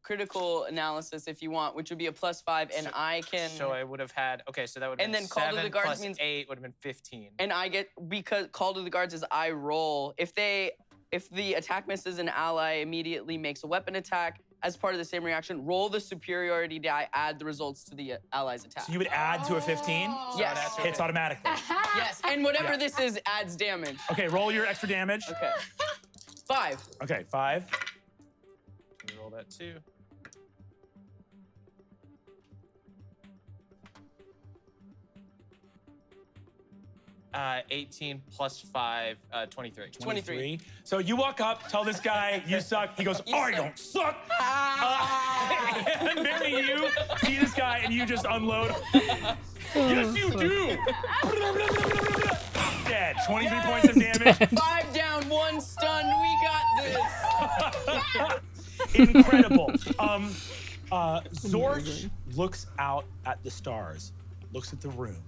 critical analysis if you want, which would be a +5, and I can. So I would have had. Okay, so that would have And been then call to the 7 guards plus means- 8 would have been 15. And I get, because call to the guards is I roll. If the attack misses, an ally immediately makes a weapon attack. As part of the same reaction, roll the superiority die, add the results to the ally's attack. So you would add to a 15? Yes. Hits automatically. Yes, and whatever Yeah. this is adds damage. Okay, roll your extra damage. Okay. 5. Okay, 5. Can you roll that 2? 18 plus 5, 23. 23. So you walk up, tell this guy you suck. He goes, I don't suck. And Barry, you see this guy and you just unload. Yes, you do. Dead. 23 points of damage. 5 down, 1 stunned. We got this. Incredible. Zorch Amazing. looks out at the stars, looks at the room,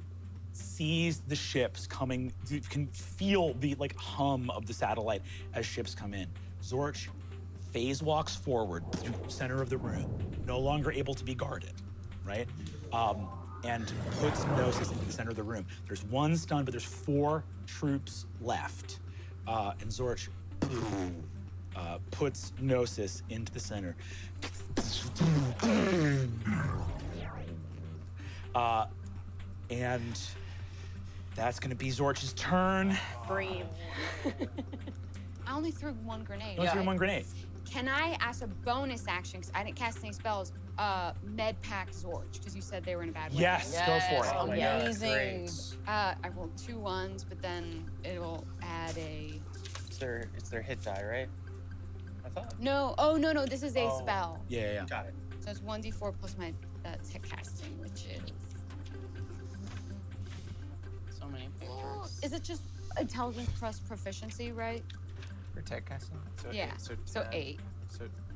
sees the ships coming, you can feel the like hum of the satellite as ships come in. Zorch phase walks forward through the center of the room, no longer able to be guarded, right? And puts Gnosis into the center of the room. There's one stun, but there's 4 troops left. And Zorch puts Gnosis into the center. And that's gonna be Zorch's turn. Breathe. I only threw 1 grenade. Only threw 1 grenade. Can I, as a bonus action, because I didn't cast any spells, med pack Zorch, because you said they were in a bad way? Yes, go for it. Oh my God, amazing. I rolled 2 1s, but then it'll add a... It's their hit die, right? I thought. No, oh, no, this is a Oh. spell. Yeah. Got it. So it's 1d4 plus my tech casting, which is... So many floors. Is it just intelligence plus proficiency, right? For tech casting? Yeah, so 8.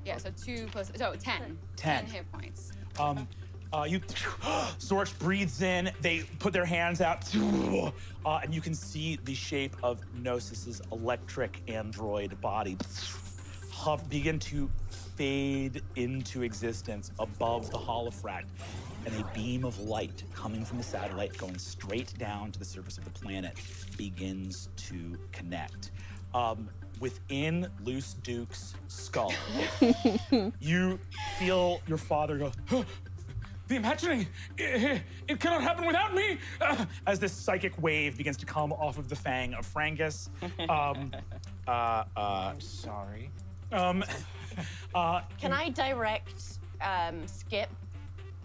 Yeah, so 2 plus, so 10. 10. 10 hit points. Zorch breathes in, they put their hands out, and you can see the shape of Gnosis's electric android body begin to fade into existence above the holofract, and a beam of light coming from the satellite going straight down to the surface of the planet begins to connect. Within Luce Duke's skull, you feel your father go, the imagining, it cannot happen without me, as this psychic wave begins to come off of the fang of Frangus. I'm sorry. Can I direct Skip?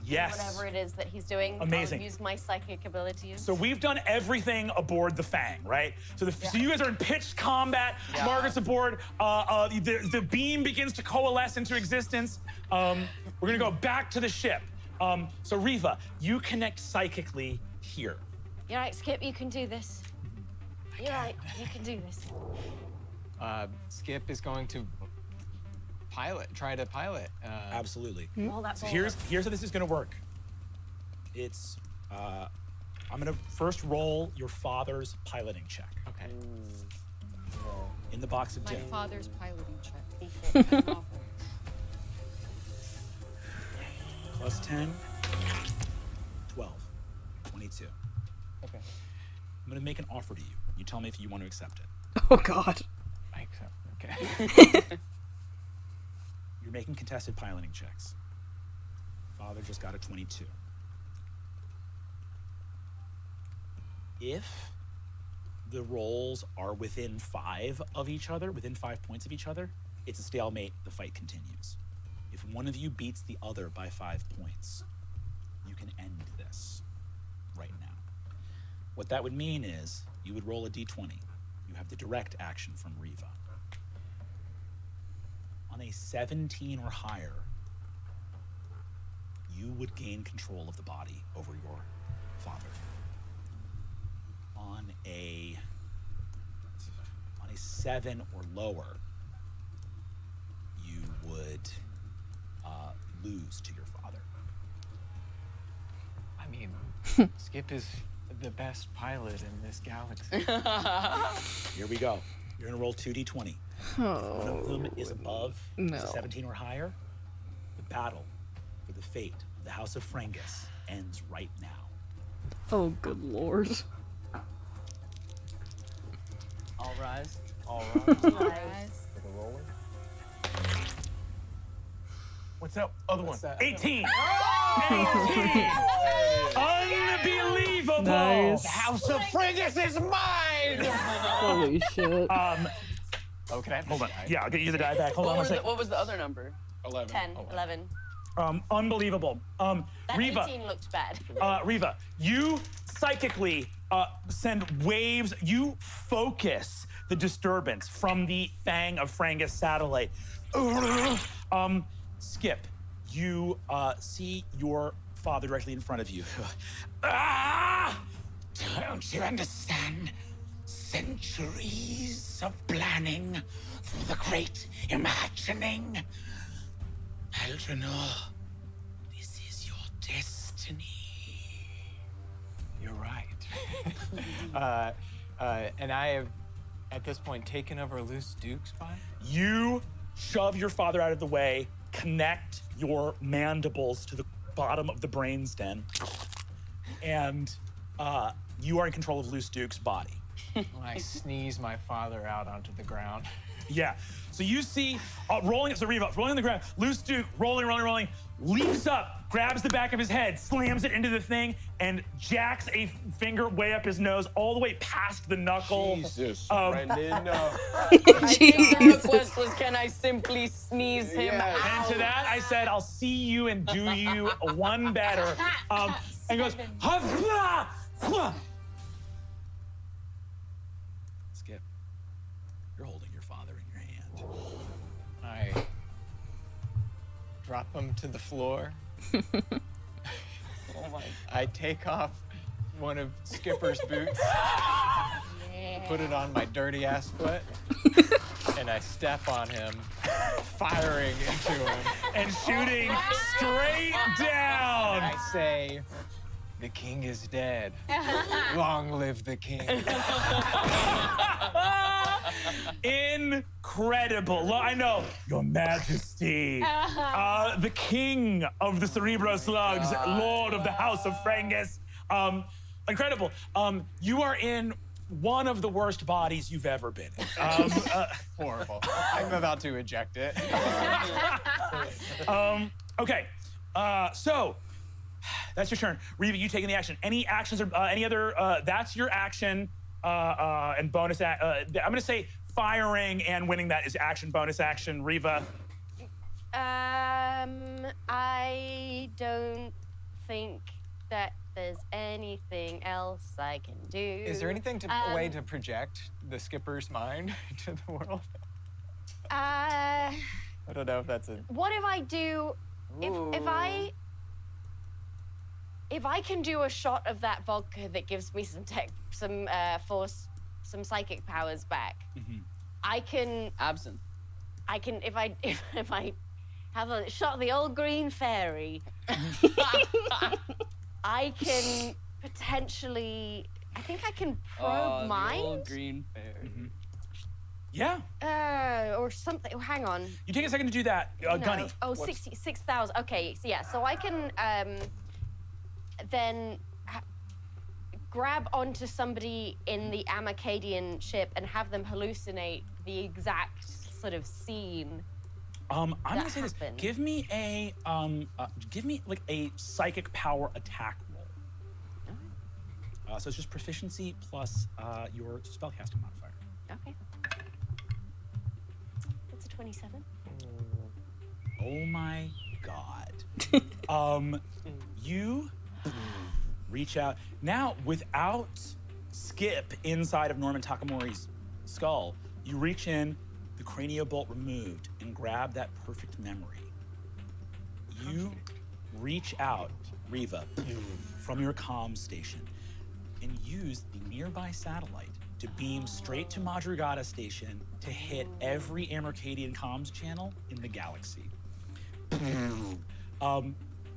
Yes. Whatever it is that he's doing. Amazing. I'll use my psychic abilities. So we've done everything aboard the Fang, right? So so you guys are in pitched combat. Yeah. Margaret's aboard. The beam begins to coalesce into existence. We're gonna go back to the ship. So Riva, you connect psychically here. You're right, Skip, you can do this. You're right, you can do this. Skip is going to try to pilot. Absolutely. Roll that So ball here's up. how this is gonna work. It's I'm gonna first roll your father's piloting check. Okay. In the box of My dim. father's piloting check. Plus 10, 12, 22. Okay. I'm gonna make an offer to you. You tell me if you want to accept it. Oh God. I accept. Okay. You're making contested piloting checks. Father just got a 22. If the rolls are within 5 of each other, within 5 points of each other, it's a stalemate, the fight continues. If one of you beats the other by 5 points, you can end this right now. What that would mean is you would roll a d20. You have the direct action from Riva. On a 17 or higher, you would gain control of the body over your father. On a 7 or lower, you would lose to your father. I mean, Skip is the best pilot in this galaxy. Here we go. You're gonna roll 2d20. If one of them is above No. 17 or higher, the battle for the fate of the House of Frangus ends right now. Oh, good lord. All rise. All rise. right. For the roller. What's that other one? 18! Oh! 18! Unbelievable! Nice. The House of Frangus is mine! Holy shit. Oh, can I have Hold on. the die? Yeah, I'll get you the die back. Hold on one second. What was the other number? 11. 10, 11. Unbelievable. That Riva, 18 looked bad. Riva, you psychically send waves. You focus the disturbance from the Fang of Frangus satellite. Skip, you see your father directly in front of you. Don't you understand? Centuries of planning for the great imagining. Eldrinor, And I have, at this point, taken over Loose Duke's body. You shove your father out of the way, connect your mandibles to the bottom of the brainstem, and you are in control of Loose Duke's body. I sneeze my father out onto the ground. Yeah. So you see, rolling, so Riva, rolling on the ground, Loose Duke, rolling, leaps up, grabs the back of his head, slams it into the thing, and jacks a finger way up his nose, all the way past the knuckle. Jesus, Brendan, no. I think the request was, can I simply sneeze him out? And to that, I said, I'll see you and do you one better. And goes, "Hafla! Hafla!" Skip, you're holding your father in your hand. I drop him to the floor. Oh my. I take off one of Skipper's boots, put it on my dirty ass foot, and I step on him, firing into him. And shooting straight down. I say, the king is dead. Long live the king. Incredible. I know, Your Majesty, the king of the Cerebro Slugs, Lord of the House of Frangus. Incredible. You are in one of the worst bodies you've ever been in. Horrible. I'm about to eject it. Okay, so that's your turn. Riva, you taking the action. Any actions or any other, that's your action and bonus, I'm gonna say firing and winning that is action, bonus action. Riva? I don't think that there's anything else I can do. Is there anything a way to project the Skipper's mind to the world? I don't know if that's a... What if I do, if I can do a shot of that vodka that gives me some force, some psychic powers back, I can... Absinthe. I can, if I have a shot of the old green fairy, I can potentially, I think I can probe minds. The old green fairy. Yeah. Or something. Oh, hang on. You take a second to do that, Gunny. Oh, 6,000. Okay, so yeah. So I can then grab onto somebody in the Amakadian ship and have them hallucinate the exact sort of scene. I'm gonna say this. Give me like a psychic power attack roll. So it's just proficiency plus your spellcasting modifier. Okay. That's a 27. Oh my god. You reach out now without Skip inside of Norman Takamori's skull. You reach in, the cranial bolt removed, and grab that perfect memory. You reach out, Riva, from your comm station and use the nearby satellite to beam straight to Madrugada Station to hit every Amercadian comms channel in the galaxy.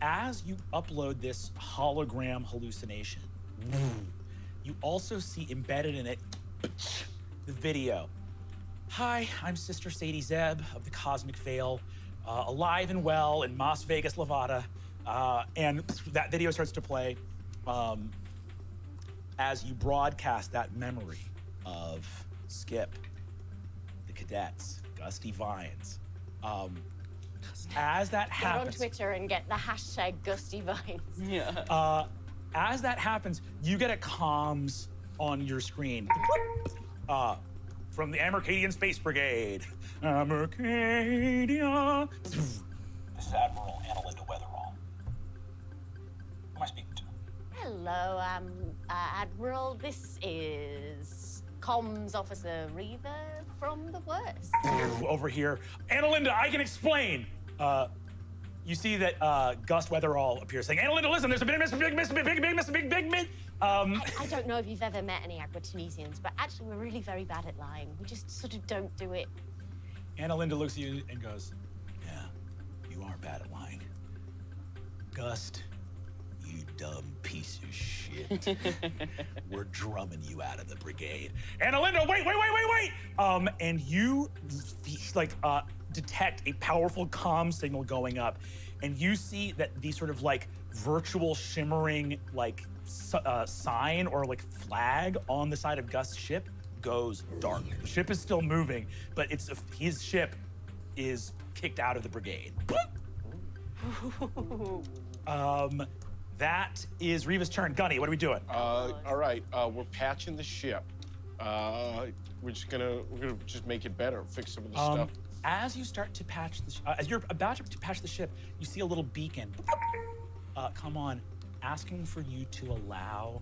As you upload this hologram hallucination, you also see embedded in it the video. Hi, I'm Sister Sadie Zeb of the Cosmic Veil, alive and well in Las Vegas, Nevada. And that video starts to play as you broadcast that memory of Skip, the cadets, Gusty Vines. As that happens... Get on Twitter and get the hashtag Gusty Vines. Yeah. As that happens, you get a comms on your screen. From the Amercadian Space Brigade. Amercadia. This is Admiral Analinda Weatherall. Who am I speaking to? Hello, Admiral. This is Comms Officer Riva from the Worst. Over here. Analinda, I can explain. You see that Gus Weatherall appears saying, Analinda, listen, there's a big miss. I don't know if you've ever met any Aquatunisians, but actually we're really very bad at lying. We just sort of don't do it. Analinda looks at you and goes, yeah, you are bad at lying. Gust, You dumb piece of shit. We're drumming you out of the brigade. And Alinda, wait. And you detect a powerful comm signal going up, and you see that the sort of like virtual shimmering like sign or like flag on the side of Gus' ship goes dark. The ship is still moving, but his ship is kicked out of the brigade. That is Reva's turn. Gunny, what are we doing? All right, we're patching the ship. We're gonna just make it better, fix some of the stuff. As you start to patch as you're about to patch the ship, you see a little beacon come on, asking for you to allow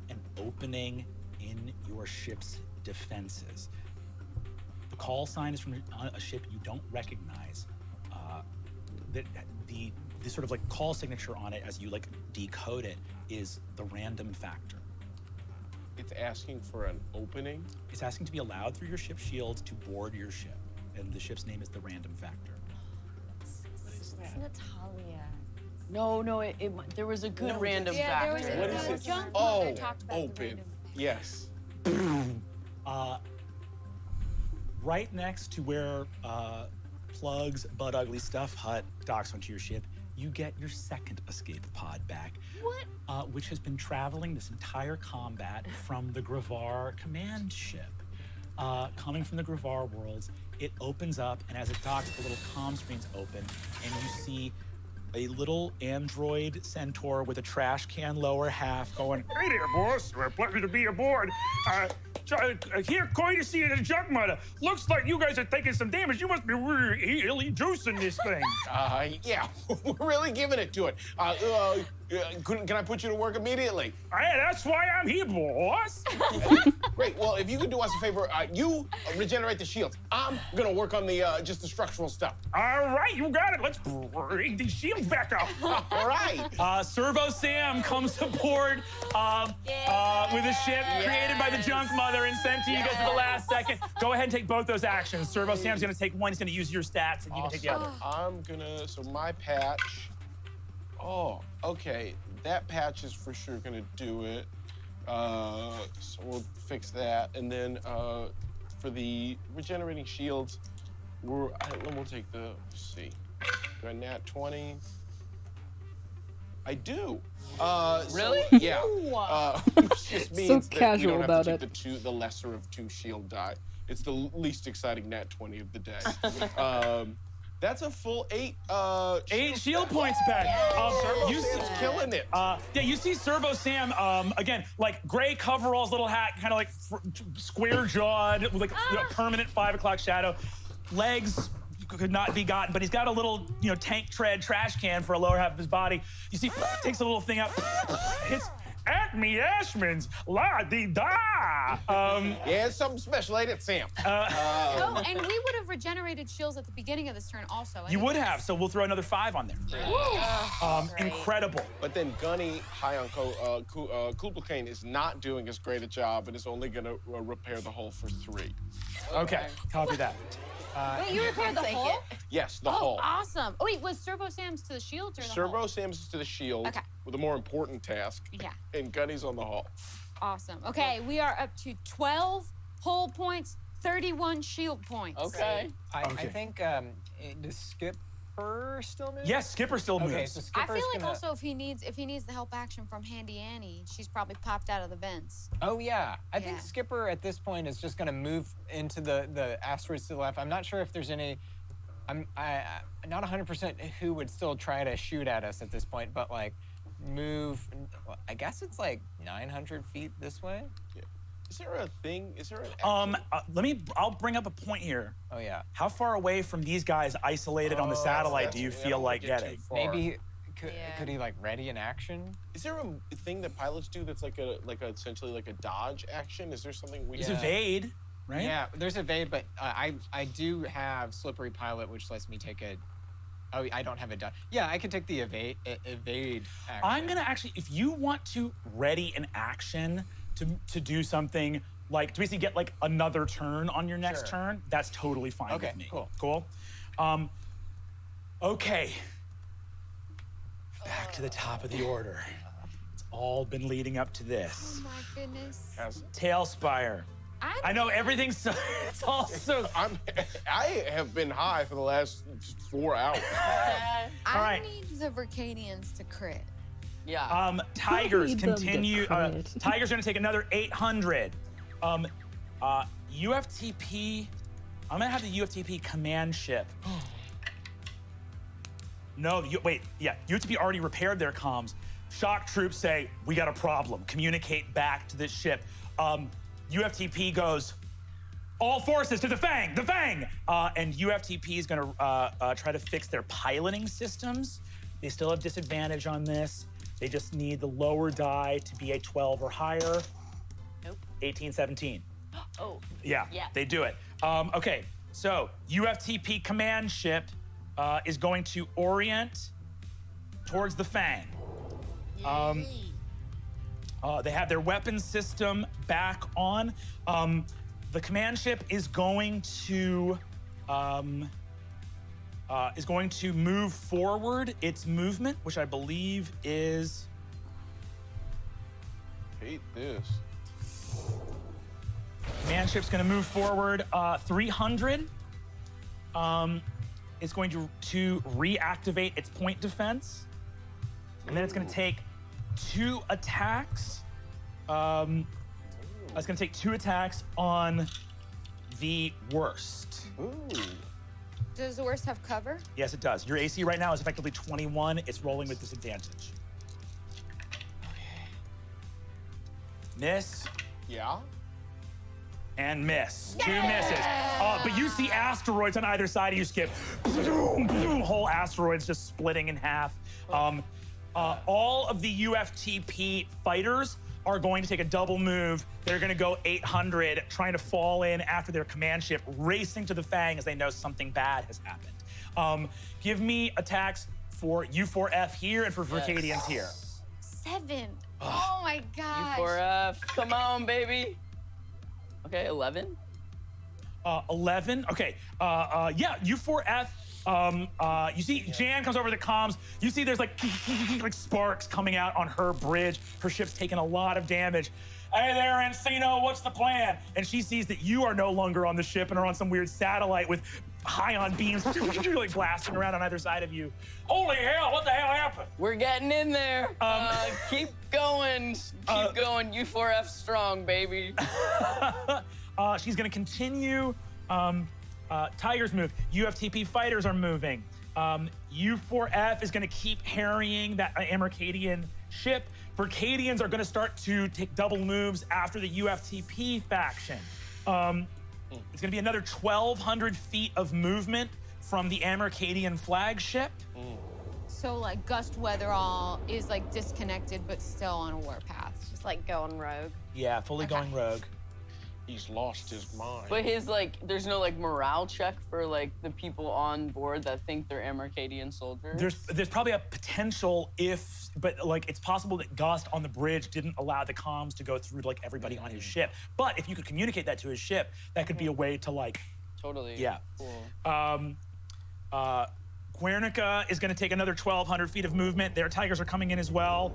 an opening in your ship's defenses. The call sign is from a ship you don't recognize. The sort of like call signature on it, as you like decode it, is the random factor. It's asking for an opening? It's asking to be allowed through your ship's shield to board your ship. And the ship's name is the random factor. It's Natalia. No, there was a good random factor. What is it? Oh, talked about open. Yes. Right next to where Plug's Bud Ugly Stuff Hut docks onto your ship, you get your second escape pod back. What? Which has been traveling this entire combat from the Gravar command ship. Coming from the Gravar worlds, it opens up, and as it docks, the little comm screens open, and you see a little android centaur with a trash can lower half going, Hey there, boss. Pleasure to be aboard. Here, courtesy of the junk mother. Looks like you guys are taking some damage. You must be really juicing this thing. Yeah, we're really giving it to it. Can I put you to work immediately? Hey, that's why I'm here, boss. Great. Well, if you could do us a favor, you regenerate the shields. I'm gonna work on the just the structural stuff. All right, you got it. Let's bring these shields back up. All right. Servo Sam comes aboard with a ship created by the junk mother and sent to you guys at the last second. Go ahead and take both those actions. Servo Sam's gonna take one. He's gonna use your stats, and you can take the other. I'm gonna, so my patch. Oh, okay. That patch is for sure gonna do it. So we'll fix that. And then for the regenerating shields, we'll take the, let's see. Do I nat 20? I do. Really? So, yeah. Which just means So that casual we don't about have to take the lesser of 2 shield die. It's the least exciting nat 20 of the day. That's a full 8 shield points back. You see killing it. You see Servo Sam again, like gray coveralls, little hat, kind of like square jawed with like a permanent 5 o'clock shadow. Legs could not be gotten, but he's got a little tank tread trash can for a lower half of his body. You see, takes a little thing out, hits. Acme Ashman's la-di-da. Yeah, it's something special, ain't it, Sam? Oh, and we would have regenerated shields at the beginning of this turn also. You would have, so we'll throw another 5 on there. Incredible. But then Gunny, high on Kublai Kane, is not doing as great a job and is only going to repair the hull for 3. Okay, copy that. Wait, you repaired the hull? Yes, the hull. Oh, awesome. Oh, wait, was Servo Sam's to the shields or the hull? Servo Sam's to the shield with a more important task. Yeah. And Gunny's on the hull. Awesome. Okay, we are up to 12 hull points, 31 shield points. Okay. I think, does Skipper still move? Yes, Skipper still moves. Okay, so I Skipper's feel like gonna... also if he needs the help action from Handy Annie, she's probably popped out of the vents. Oh yeah, I think Skipper at this point is just gonna move into the asteroids to the left. I'm not sure if there's any. I'm not 100% who would still try to shoot at us at this point, but like move. I guess it's like 900 feet this way. Yeah. Is there a thing? Is there an I'll bring up a point here. Oh yeah. How far away from these guys isolated on the satellite do you feel like getting? Maybe could he like ready an action? Is there a thing that pilots do that's like a essentially like a dodge action? Is there something we? It's evade, right? Yeah, there's evade, but I do have slippery pilot, which lets me take a. Oh, I don't have a dodge. Yeah, I can take the evade action. I'm gonna actually, if you want to ready an action to do something like to basically get like another turn on your next turn, that's totally fine with me. Cool. Cool. Okay. back to the top of the order. It's all been leading up to this. Oh my goodness. Tailspire. I know everything's so, it's all so. I have been high for the last 4 hours. I need the Vercadians to crit. Yeah. Tigers Need them to continue. crit. Tigers are gonna take another 800. UFTP. I'm gonna have the UFTP command ship. No, wait. Yeah, UFTP already repaired their comms. Shock troops say we got a problem. Communicate back to this ship. UFTP goes, all forces to the Fang, the Fang! And UFTP is gonna try to fix their piloting systems. They still have disadvantage on this. They just need the lower die to be a 12 or higher. Nope. 18, 17. Oh. Yeah, they do it. Okay, so UFTP command ship is going to orient towards the Fang. They have their weapons system back on. The command ship is going to move forward. Its movement, which I believe is. Hate this. Command ship's going to move forward 300. It's going to reactivate its point defense, and then it's going to take 2 attacks. It's going to take 2 attacks on the worst. Does the worst have cover? Yes, it does. Your AC right now is effectively 21. It's rolling with disadvantage. Miss. Yeah. And miss. 2 misses. But you see asteroids on either side of you, Skip. Whole asteroids just splitting in half. All of the UFTP fighters are going to take a double move. They're going to go 800, trying to fall in after their command ship, racing to the Fang as they know something bad has happened. Give me attacks for U4F here and for Vercadians here. 7. Oh my gosh. U4F. Come on, baby. Okay, 11. 11. Okay. Yeah, U4F. You see Jan comes over the comms. You see there's like sparks coming out on her bridge. Her ship's taking a lot of damage. Hey there, Encino, what's the plan? And she sees that you are no longer on the ship and are on some weird satellite with ion beams like blasting around on either side of you. Holy hell, what the hell happened? We're getting in there. Keep going. Keep going. U4F strong, baby. She's gonna continue. Tigers move. UFTP fighters are moving. U4F is going to keep harrying that Amercadian ship. Vercadians are going to start to take double moves after the UFTP faction. It's going to be another 1,200 feet of movement from the Amercadian flagship. So like Gust Weatherall is like disconnected but still on a warpath. Just like going rogue. Yeah, fully going rogue. He's lost his mind. But his there's no morale check for the people on board that think they're Amercadian soldiers. There's probably a potential but it's possible that Gust on the bridge didn't allow the comms to go through to everybody on his ship. But if you could communicate that to his ship, that could be a way to Totally. Yeah. Cool. Guernica is going to take another 1,200 feet of movement. Their Tigers are coming in as well.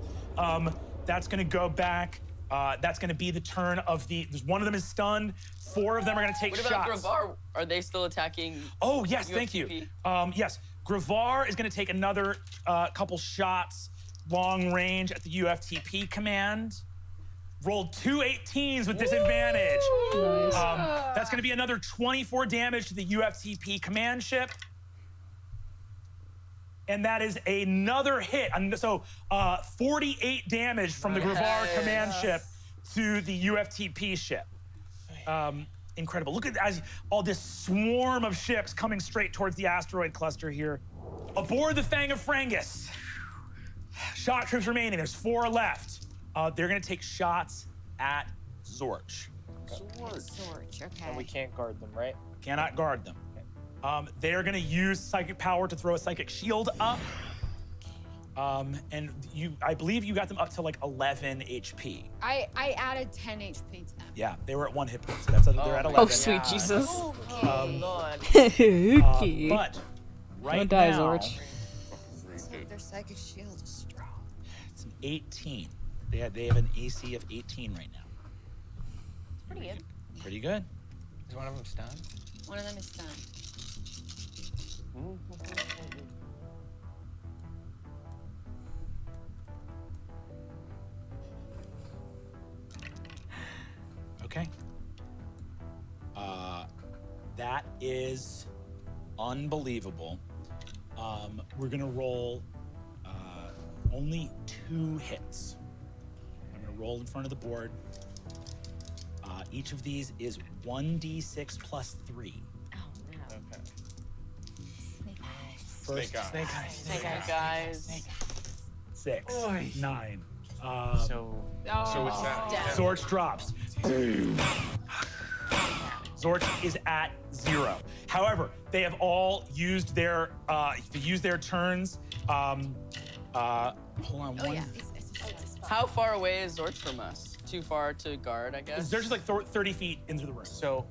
That's going to go back. That's going to be the turn of one of them is stunned. 4 of them are going to take shots. What about Gravar? Are they still attacking? Oh, yes, thank you. Yes, Gravar is going to take another couple shots long range at the UFTP command. Rolled 2 18s with disadvantage. Nice. That's going to be another 24 damage to the UFTP command ship. And that is another hit. So 48 damage from the Gravar command ship to the UFTP ship. Incredible. Look at all this swarm of ships coming straight towards the asteroid cluster here. Aboard the Fang of Frangus. Shock troops remaining. There's 4 left. They're going to take shots at Zorch. Zorch, okay. And we can't guard them, right? Cannot guard them. They're going to use psychic power to throw a psychic shield up. And I believe you got them up to 11 HP. I added 10 HP to them. Yeah, they were at 1 hit point, so they're at 11. Oh, sweet Jesus. Lord. But right Don't die, now, Zorch. So they're their psychic shield is strong. It's an 18. They have an AC of 18 right now. Pretty good. Pretty good. Is one of them stunned? One of them is stunned. Okay. That is unbelievable. We're gonna roll only 2 hits. I'm gonna roll in front of the board. Each of these is 1d6 plus 3. Oh no. Okay. First, Snake eyes. Snake eyes. Guys. 6, 9. So it's that. Zorch drops. Zorch is at 0. However, they have all used their turns. Hold on one. How far away is Zorch from us? Too far to guard, I guess. Zorch is like 30 feet into the room. So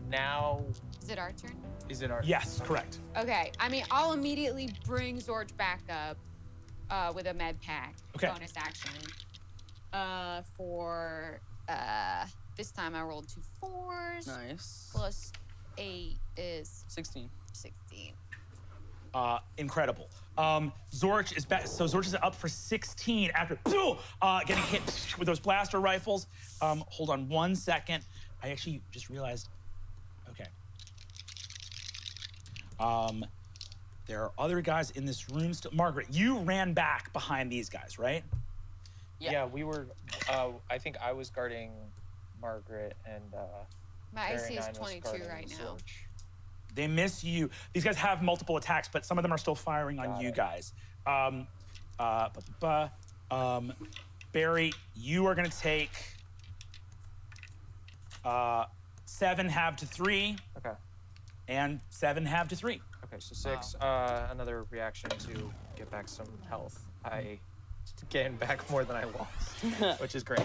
now Is it our turn? is it our? Yes, correct. Okay, I mean, I'll immediately bring Zorch back up with a med pack Okay. bonus action. For this time I rolled 2 4s. Nice. Plus 8 is 16. 16. Incredible. Zorch is back. So Zorch is up for 16 after getting hit with those blaster rifles. Hold on one second. I actually just realized. Okay. There are other guys in this room still. Margaret, you ran back behind these guys, right? Yeah, we were. I think I was guarding Margaret and. My AC is 39 was 22 guarding right now. Zorch. They miss you. These guys have multiple attacks, but some of them are still firing on you guys. Barry, you are going to take 7 halved to 3. Okay. And 7 halved to 3. Okay, so 6. Another reaction to get back some health. I gained back more than I lost, which is great.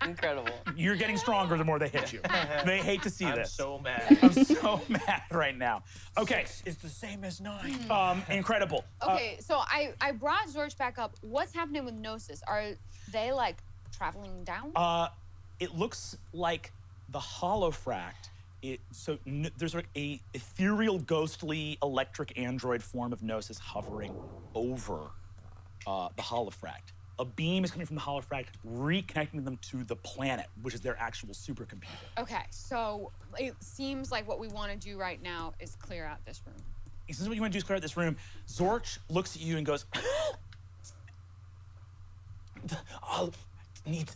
Incredible. You're getting stronger the more they hit you. They hate to see I'm this. so mad. I'm so mad right now. Okay. It's the same as 9. Incredible. Okay, so I brought Zorch back up. What's happening with Gnosis? Are they like traveling down? It looks like the Holofract. There's like a ethereal, ghostly, electric android form of Gnosis hovering over the Holofract. A beam is coming from the Holofract, reconnecting them to the planet, which is their actual supercomputer. Okay, so it seems like what we want to do right now is clear out this room. This is what you want to do is clear out this room. Zorch looks at you and goes, the Holofract needs,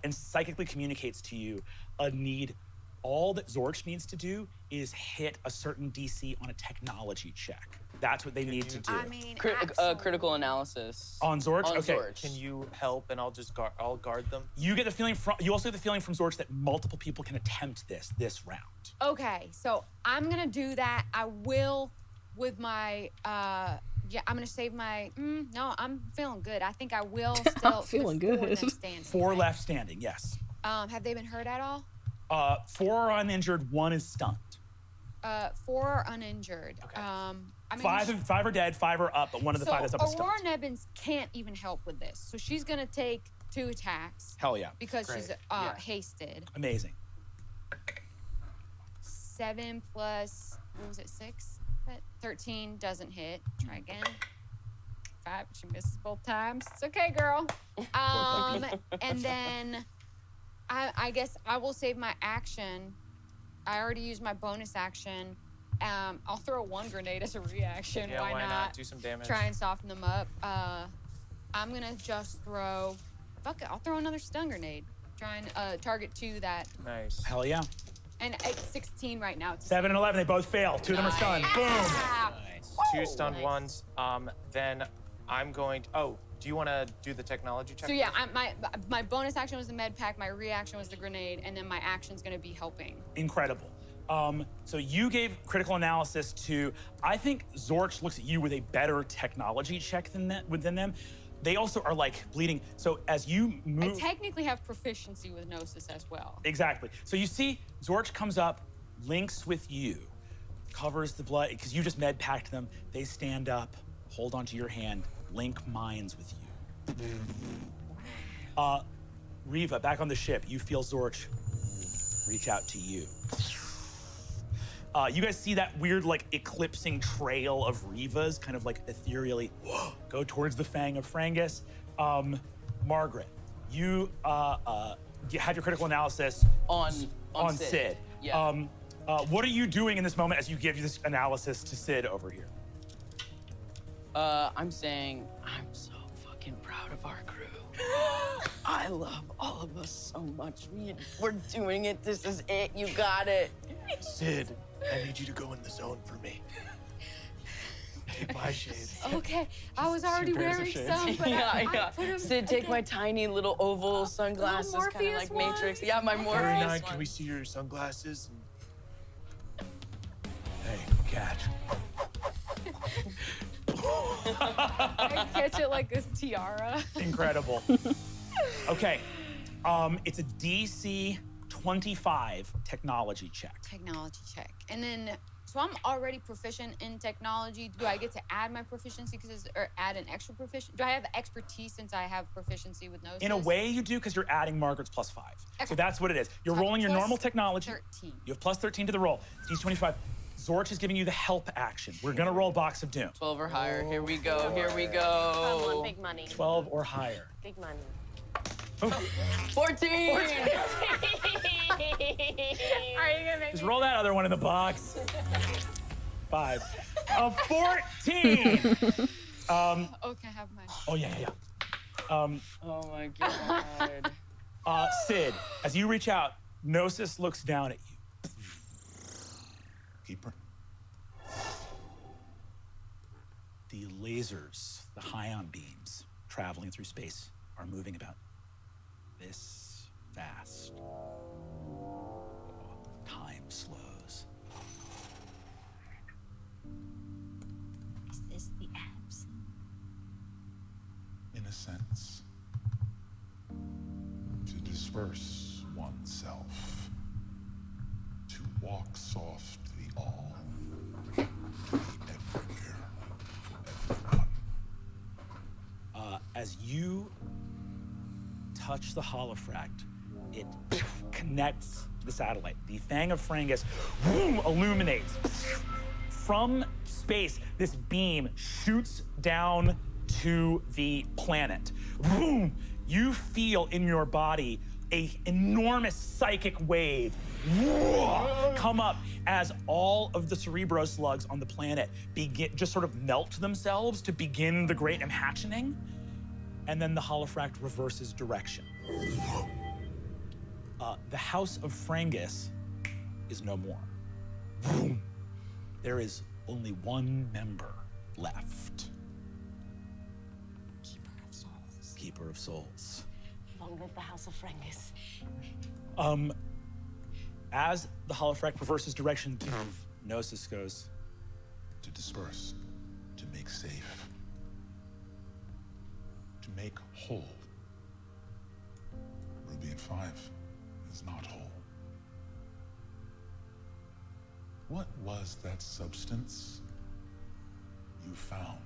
and psychically communicates to you a need. All that Zorch needs to do is hit a certain DC on a technology check. That's what they need to do. I mean, Critical analysis. On Zorch? On Okay. Zorch. Can you help and I'll guard them? You get the feeling you also get the feeling from Zorch that multiple people can attempt this round. Okay, so I'm gonna do that. I will with my I'm gonna save my no, I'm feeling good. I think I will still feeling with 4 good. of them standing. 4 left standing, yes. Have they been hurt at all? 4 are uninjured, 1 is stunned. 4 are uninjured. Okay. I mean, 5 are dead, 5 are up, but one of the 5 is up is stunned. Aurora Nebbins can't even help with this, so she's gonna take 2 attacks. Hell yeah. Because Great. she's Yeah. hasted. Amazing. 7 plus what was it? 6? 13 doesn't hit. Try again. 5. She misses both times. It's okay, girl. And then I guess I will save my action. I already used my bonus action. I'll throw 1 grenade as a reaction. Yeah, why not? Do some damage. Try and soften them up. I'm gonna just throw. Fuck it. I'll throw another stun grenade. Try and target 2 that. Nice. Hell yeah. And it's 16 right now. It's 7 and 11, they both fail. 2 of them are stunned. Boom. Nice. 2 stunned ones. Then I'm going to, do you want to do the technology check? So yeah, my bonus action was the med pack, my reaction was the grenade, and then my action's gonna be helping. Incredible. So you gave critical analysis to, I think Zorch looks at you with a better technology check than them. They also are like bleeding. So as you move. I technically have proficiency with Gnosis as well. Exactly. So you see Zorch comes up, links with you, covers the blood, because you just med packed them. They stand up, hold onto your hand, link minds with you. Riva, back on the ship, you feel Zorch reach out to you. You guys see that weird, like, eclipsing trail of Rivas kind of, like, ethereally go towards the Fang of Frangus. Margaret, you had your critical analysis on Sid. Yeah. What are you doing in this moment as you give this analysis to Sid over here? I'm saying I'm so fucking proud of our crew. I love all of us so much. We're doing it. This is it. You got it. Sid, I need you to go in the zone for me. Take my shades. Okay, I was already wearing some, but I put them. Sid, take my tiny little oval sunglasses, kind of like Matrix. Yeah, my Morpheus Very one. nice. Can we see your sunglasses? Hey, catch. I catch it like a tiara. Incredible. Okay, it's a DC 25 technology check. Technology check. And then, so I'm already proficient in technology. Do I get to add my proficiency or add an extra proficiency? Do I have expertise since I have proficiency with Gnosis? In a way you do, because you're adding Margaret's +5. So that's what it is. You're rolling your normal technology. 13. You have +13 to the roll. It's DC 25. Zorch is giving you the help action. We're gonna roll Box of Doom. 12 or higher. Here we go. Here we go. Come on, big money. 12 or higher. Big money. 14. Are you gonna make Just roll that other one in the box. 5. 14. Oh, can I have mine? Oh, yeah. Oh my god. Sid, as you reach out, Gnosis looks down at you. Keeper. The lasers, the Hion beams traveling through space are moving about this fast. Time slows. Is this the abs? In a sense, to disperse oneself, to walk softly all, be everywhere for everyone. As you touch the holofract, it connects to the satellite. The Fang of Frangus illuminates. From space, this beam shoots down to the planet. Boom! You feel in your body an enormous psychic wave come up as all of the Cerebro slugs on the planet just sort of melt themselves to begin the Great Imhatchening, and then the holofract reverses direction. The House of Frangus is no more. Boom. There is only one member left. Keeper of souls. Keeper of Souls. Long live the House of Frangus. As the holofract reverses direction, Gnosis goes. To disperse, to make safe, to make whole. Ruby and 5 is not whole. What was that substance you found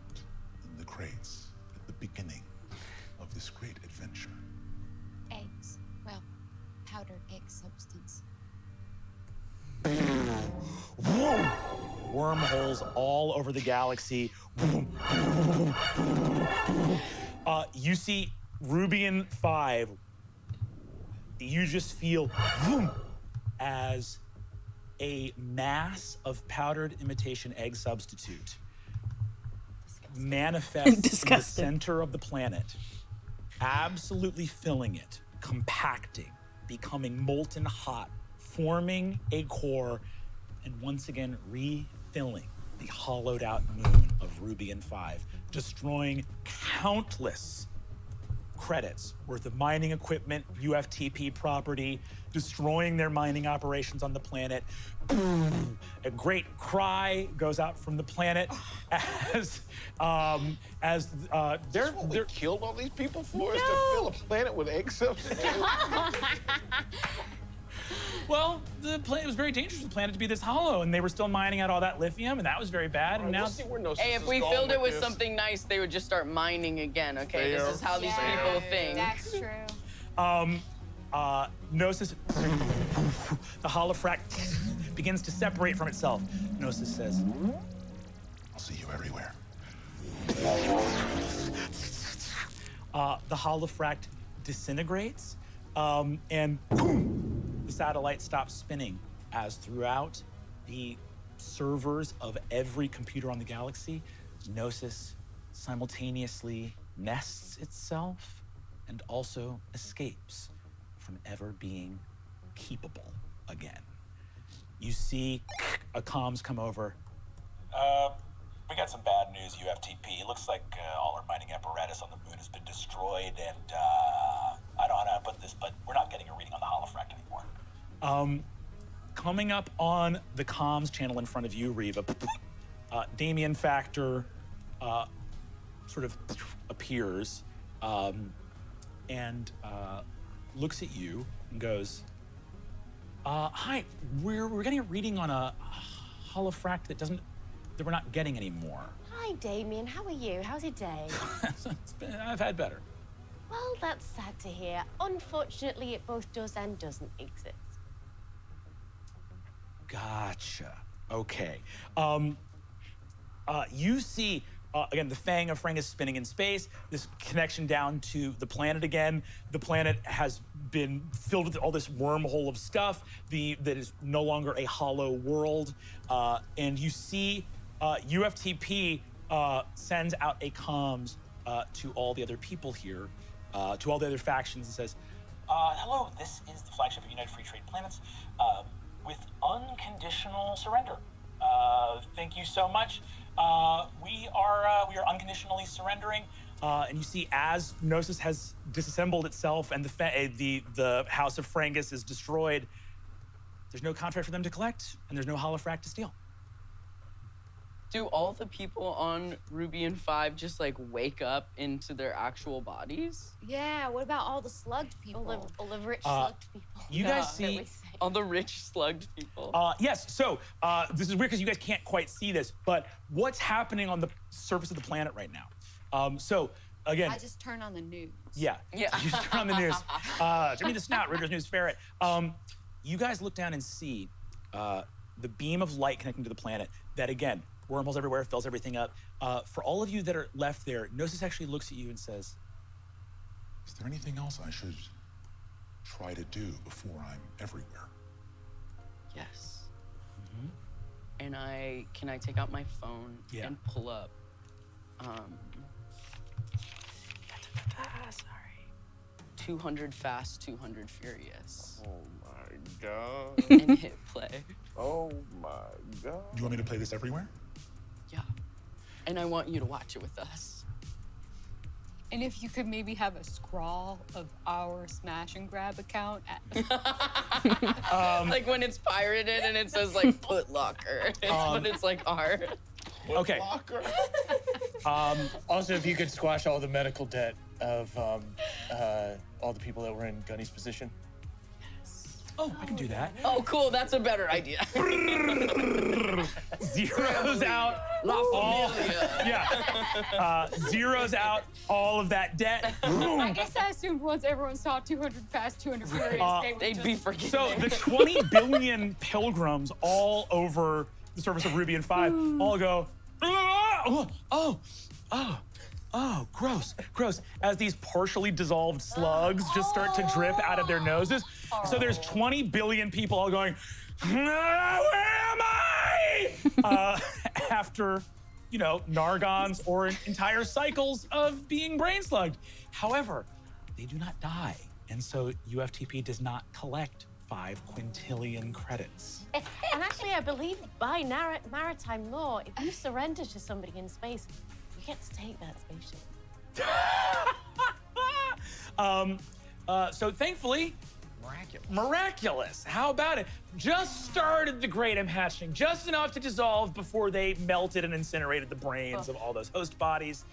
in the crates at the beginning of this great adventure? Eggs. Well, powdered egg substance. Wormholes all over the galaxy. You see Rubian 5. You just feel as a mass of powdered imitation egg substitute manifests in the center of the planet, absolutely filling it, compacting, becoming molten hot, forming a core, and once again refilling the hollowed out moon of Rubian 5, destroying countless credits worth of mining equipment, UFTP property, destroying their mining operations on the planet. A great cry goes out from the planet as they're killed all these people for us to fill a planet with egg substitute. Well, it was very dangerous for the planet to be this hollow, and they were still mining out all that lithium, and that was very bad. And now, Hey, if we filled it with something nice, they would just start mining again. Okay, this is how these people think. That's true. Gnosis, the holofract begins to separate from itself. Gnosis says, I'll see you everywhere. The holofract disintegrates, and boom, the satellite stops spinning as throughout the servers of every computer on the galaxy, Gnosis simultaneously nests itself and also escapes from ever being keepable again. You see a comms come over. We got some bad news, UFTP. It looks like all our mining apparatus on the moon has been destroyed, and I don't know how to put this, but we're not getting a reading on the holofract anymore. Coming up on the comms channel in front of you, Reva, Damien Factor sort of appears and looks at you and goes, hi, we're getting a reading on a holofract that we're not getting anymore. Hi, Damien. How are you? How's your day? I've had better. Well, that's sad to hear. Unfortunately, it both does and doesn't exist. Gotcha. Okay. You see, again, the Fang of Frangus spinning in space, this connection down to the planet again. The planet has been filled with all this wormhole of stuff that is no longer a hollow world. And you see UFTP sends out a comms to all the other people here, to all the other factions, and says, hello, this is the flagship of United Free Trade Planets with unconditional surrender. Thank you so much. We are unconditionally surrendering. And you see, as Gnosis has disassembled itself and the House of Frangus is destroyed, there's no contract for them to collect, and there's no holofract to steal. Do all the people on Rubian 5 just like wake up into their actual bodies? Yeah, what about all the slugged people? All the rich slugged people. You guys see all the rich slugged people? Yes, so this is weird because you guys can't quite see this, but what's happening on the surface of the planet right now? So again, I just turn on the news. Yeah. You just turn on the news. Jimmy the Snout, Reuters News Ferret. You guys look down and see the beam of light connecting to the planet that, again, wormholes everywhere, fills everything up. For all of you that are left there, Gnosis actually looks at you and says, is there anything else I should try to do before I'm everywhere? Yes. And can I take out my phone and pull up sorry. 200 Fast, 200 Furious. Oh my god. And hit play. Oh my god. You want me to play this everywhere? Yeah. And I want you to watch it with us. And if you could maybe have a scrawl of our Smash and Grab account like when it's pirated and it says like Foot Locker. But it's like our Okay. Also, if you could squash all the medical debt of all the people that were in Gunny's position. Oh, I can do that. Oh, cool. That's a better idea. Zeroes out. All, zeroes out all of that debt. I guess I assumed once everyone saw 200 Fast, 200 Furious, they'd be forgetting. So the 20 billion pilgrims all over the surface of Rubian 5 all go, oh, gross, as these partially dissolved slugs just start to drip out of their noses. So there's 20 billion people all going, where am I? After, Nargons or entire cycles of being brain slugged. However, they do not die. And so UFTP does not collect 5 quintillion credits. And actually, I believe by maritime law, if you surrender to somebody in space, you get to take that spaceship. So thankfully, miraculous. How about it? Just started the Greatum hatching, just enough to dissolve before they melted and incinerated the brains of all those host bodies.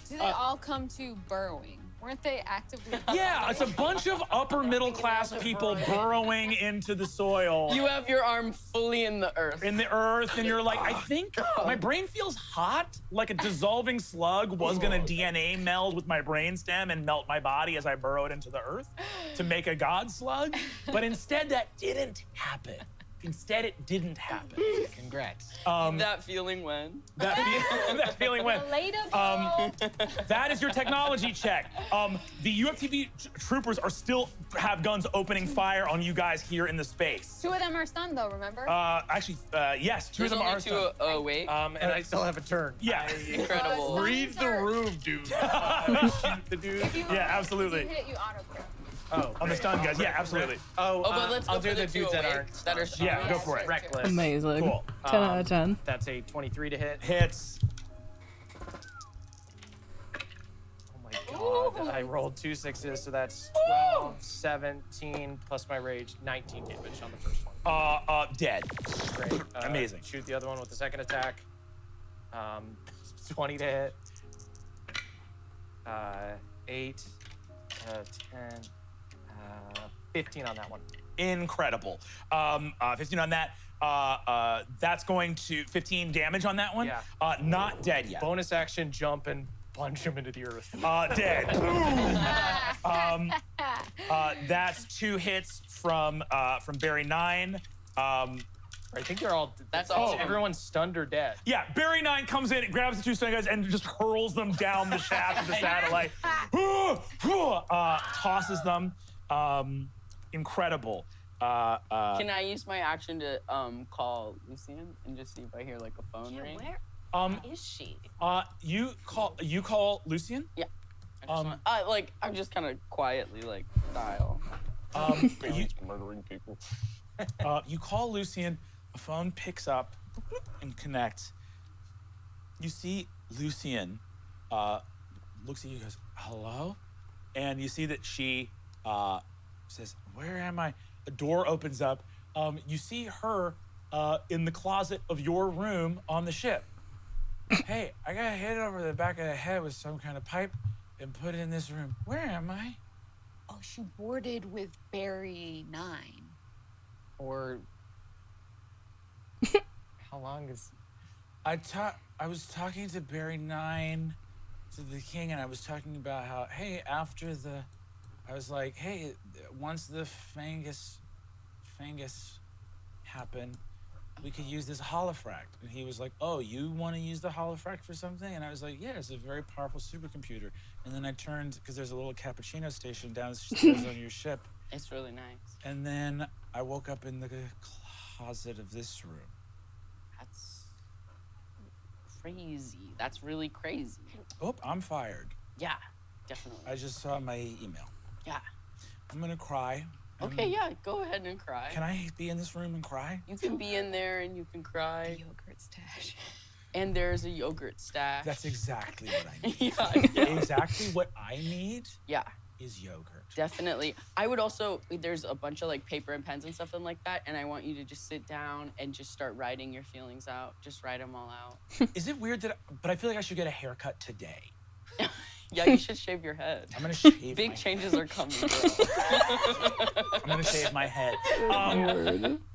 Do they all come to burrowing? Weren't they actively? Yeah, it's a bunch of upper middle class people burrowing into the soil. You have your arm fully in the earth. In the earth, and you're like, I think my brain feels hot, like a dissolving slug was gonna DNA meld with my brainstem and melt my body as I burrowed into the earth to make a god slug. But instead, that didn't happen. Instead, it didn't happen. Congrats. That feeling when? That feeling when? Relatable. That is your technology check. The UFTB troopers are still have guns opening fire on you guys here in the space. 2 of them are stunned, though. Remember? Actually, yes, 2 of them are stunned. Wait. And I still have a turn. Yeah. Incredible. Read the room, dude. Shoot the dude. Yeah, absolutely. If you hit, you auto crit. Oh, on the stun guys, yeah, absolutely. But let's I'll go do for the the dudes that 208 aren't. that are Yeah, go for it. Reckless. Amazing. Cool. 10 out of 10. That's a 23 to hit. Hits. Oh my god. I rolled 2 6s, so that's 12, 17, plus my rage, 19 damage on the first one. Dead. Great. Amazing. Shoot the other one with the second attack. 20 to hit. 8, 10, 15 on that one. Incredible. 15 on that. That's going to 15 damage on that one. Yeah. Not dead yet. Bonus action, jump and plunge him into the earth. Dead. Boom. That's 2 hits from Barry 9. I think they're all. That's all. Everyone's stunned or dead. Yeah, Barry 9 comes in, grabs the 2 stun guys, and just hurls them down the shaft of the satellite. Tosses them. Incredible. Can I use my action to call Lucian and just see if I hear like a phone ring? Where is she? You call Lucian? Yeah. I'm just kind of quietly like dial. Barry's murdering people. You call Lucian, a phone picks up and connects. You see Lucian looks at you and goes, hello? And you see that she says, where am I? A door opens up. You see her in the closet of your room on the ship. Hey, I got hit over the back of the head with some kind of pipe and put it in this room. Where am I? Oh, she boarded with Barry 9. Or how long is? I was talking to Barry 9, to the king, and I was talking about how, hey, I was like, hey, once the fungus happened, we could use this holofract. And he was like, oh, you want to use the holofract for something? And I was like, yeah, it's a very powerful supercomputer. And then I turned, because there's a little cappuccino station downstairs on your ship. It's really nice. And then I woke up in the closet of this room. That's crazy. That's really crazy. Oh, I'm fired. Yeah, definitely. I just saw my email. Yeah. I'm gonna cry. Okay, yeah, go ahead and cry. Can I be in this room and cry? You can be in there and you can cry. The yogurt stash. And there's a yogurt stash. That's exactly what I need. Yeah. Exactly what I need Yeah. is yogurt. Definitely. I would also, there's a bunch of like paper and pens and stuff like that, and I want you to just sit down and just start writing your feelings out. Just write them all out. Is it weird but I feel like I should get a haircut today. Yeah, you should shave your head. I'm gonna shave Big my changes are coming, bro. I'm gonna shave my head.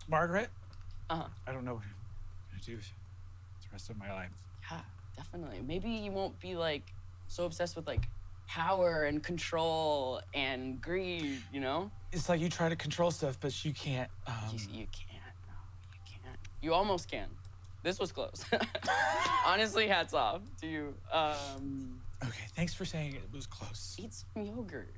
Margaret? Uh-huh. I don't know what I'm gonna do the rest of my life. Yeah, definitely. Maybe you won't be like so obsessed with like power and control and greed, you know? It's like you try to control stuff, but you can't. You can't. No, you can't. You almost can. This was close. Honestly, hats off to you. Okay, thanks for saying it was close. Eat some yogurt.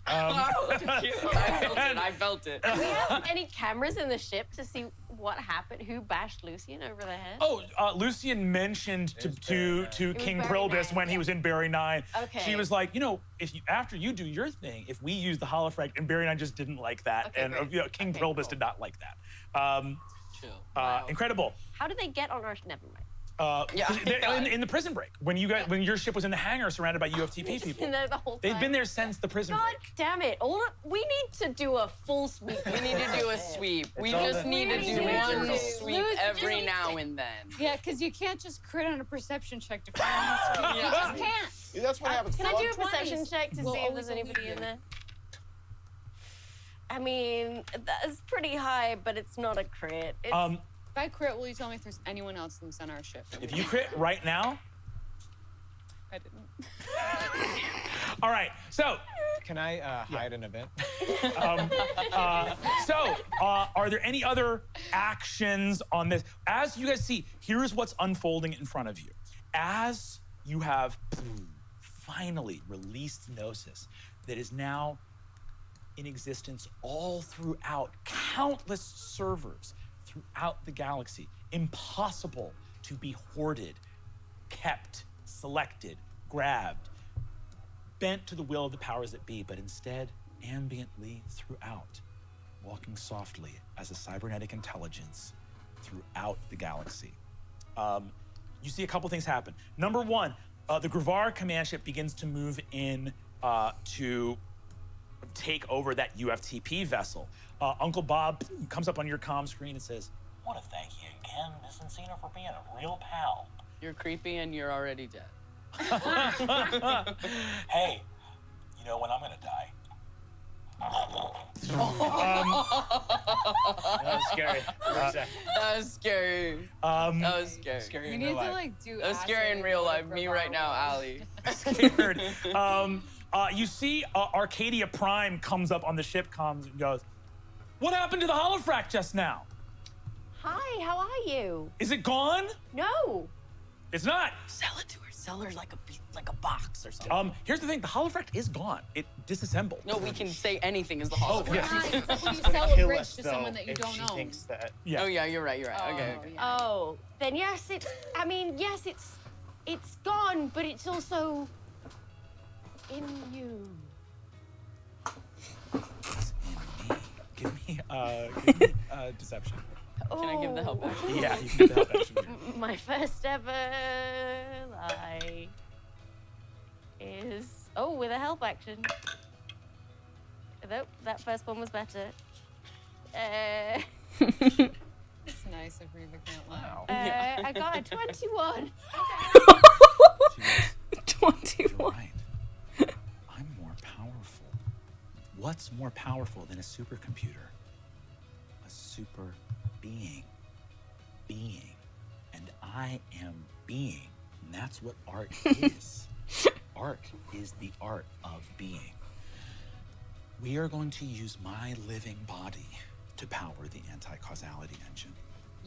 Look at you. I felt it. Do we have any cameras in the ship to see what happened? Who bashed Lucian over the head? Oh, Lucian mentioned to King Barry Krillbis 9, when he was in Barry 9. Okay. She was like, you know, if you after you do your thing, if we use the holofract, and Barry 9 just didn't like that, Okay, and great. you know, King Krillbis did not like that. Chill. Incredible. How did they get on our? Never mind. In the prison break, when your ship was in the hangar surrounded by UFTP people. Been there the whole They've time. been there since the prison God break. damn it! We need to do a full sweep. We need to do a sweep. We all just the- need to We do need to one do- sweep Lose- every just- now and then. Yeah, because you can't just crit on a perception check to find this. You just can't. That's what happens. Can I do a perception 20s check to will see if always there's anybody elude in you. there? I mean, that's pretty high, but it's not a crit. It's, If I crit, will you tell me if there's anyone else loose on our ship? If you crit right now, I didn't. all right. So, Can I hide an event? Are there any other actions on this? As you guys see, here's what's unfolding in front of you. As you have finally released Gnosis, that is now in existence all throughout countless servers throughout the galaxy. Impossible to be hoarded, kept, selected, grabbed, bent to the will of the powers that be, but instead ambiently throughout, walking softly as a cybernetic intelligence throughout the galaxy. You see a couple things happen. Number one, the Gravar command ship begins to move in to take over that UFTP vessel. Uncle Bob comes up on your comm screen and says, I want to thank you again, Miss Encina, for being a real pal. You're creepy and you're already dead. Hey, you know when I'm gonna die? That was scary. That was scary. That was scary. You need to like do. That's scary in real life. Me right now, Allie. scared. You see Arcadia Prime comes up on the ship comms and goes, what happened to the holofract just now? Hi, how are you? Is it gone? No. It's not. Sell it to her. Sell her like a box or something. Here's the thing, the holofract is gone. It disassembled. No, we can say anything as the Oh, hologram. yeah. It's like when you sell a bridge to someone that you don't know. Yeah. Oh yeah, you're right. You're right. Okay. Okay. Oh, then yes, it's. I mean, yes, it's gone, but it's also in you. Give me deception. Can I give the help action? Yeah, you can give the help action. My first ever lie is with a help action. Nope, that first one was better. It's nice if Reva can't lie. I got a 21. 21. I'm more powerful. What's more powerful than a supercomputer? A super being. And I am being. And that's what art is. Art is the art of being. We are going to use my living body to power the anti-causality engine.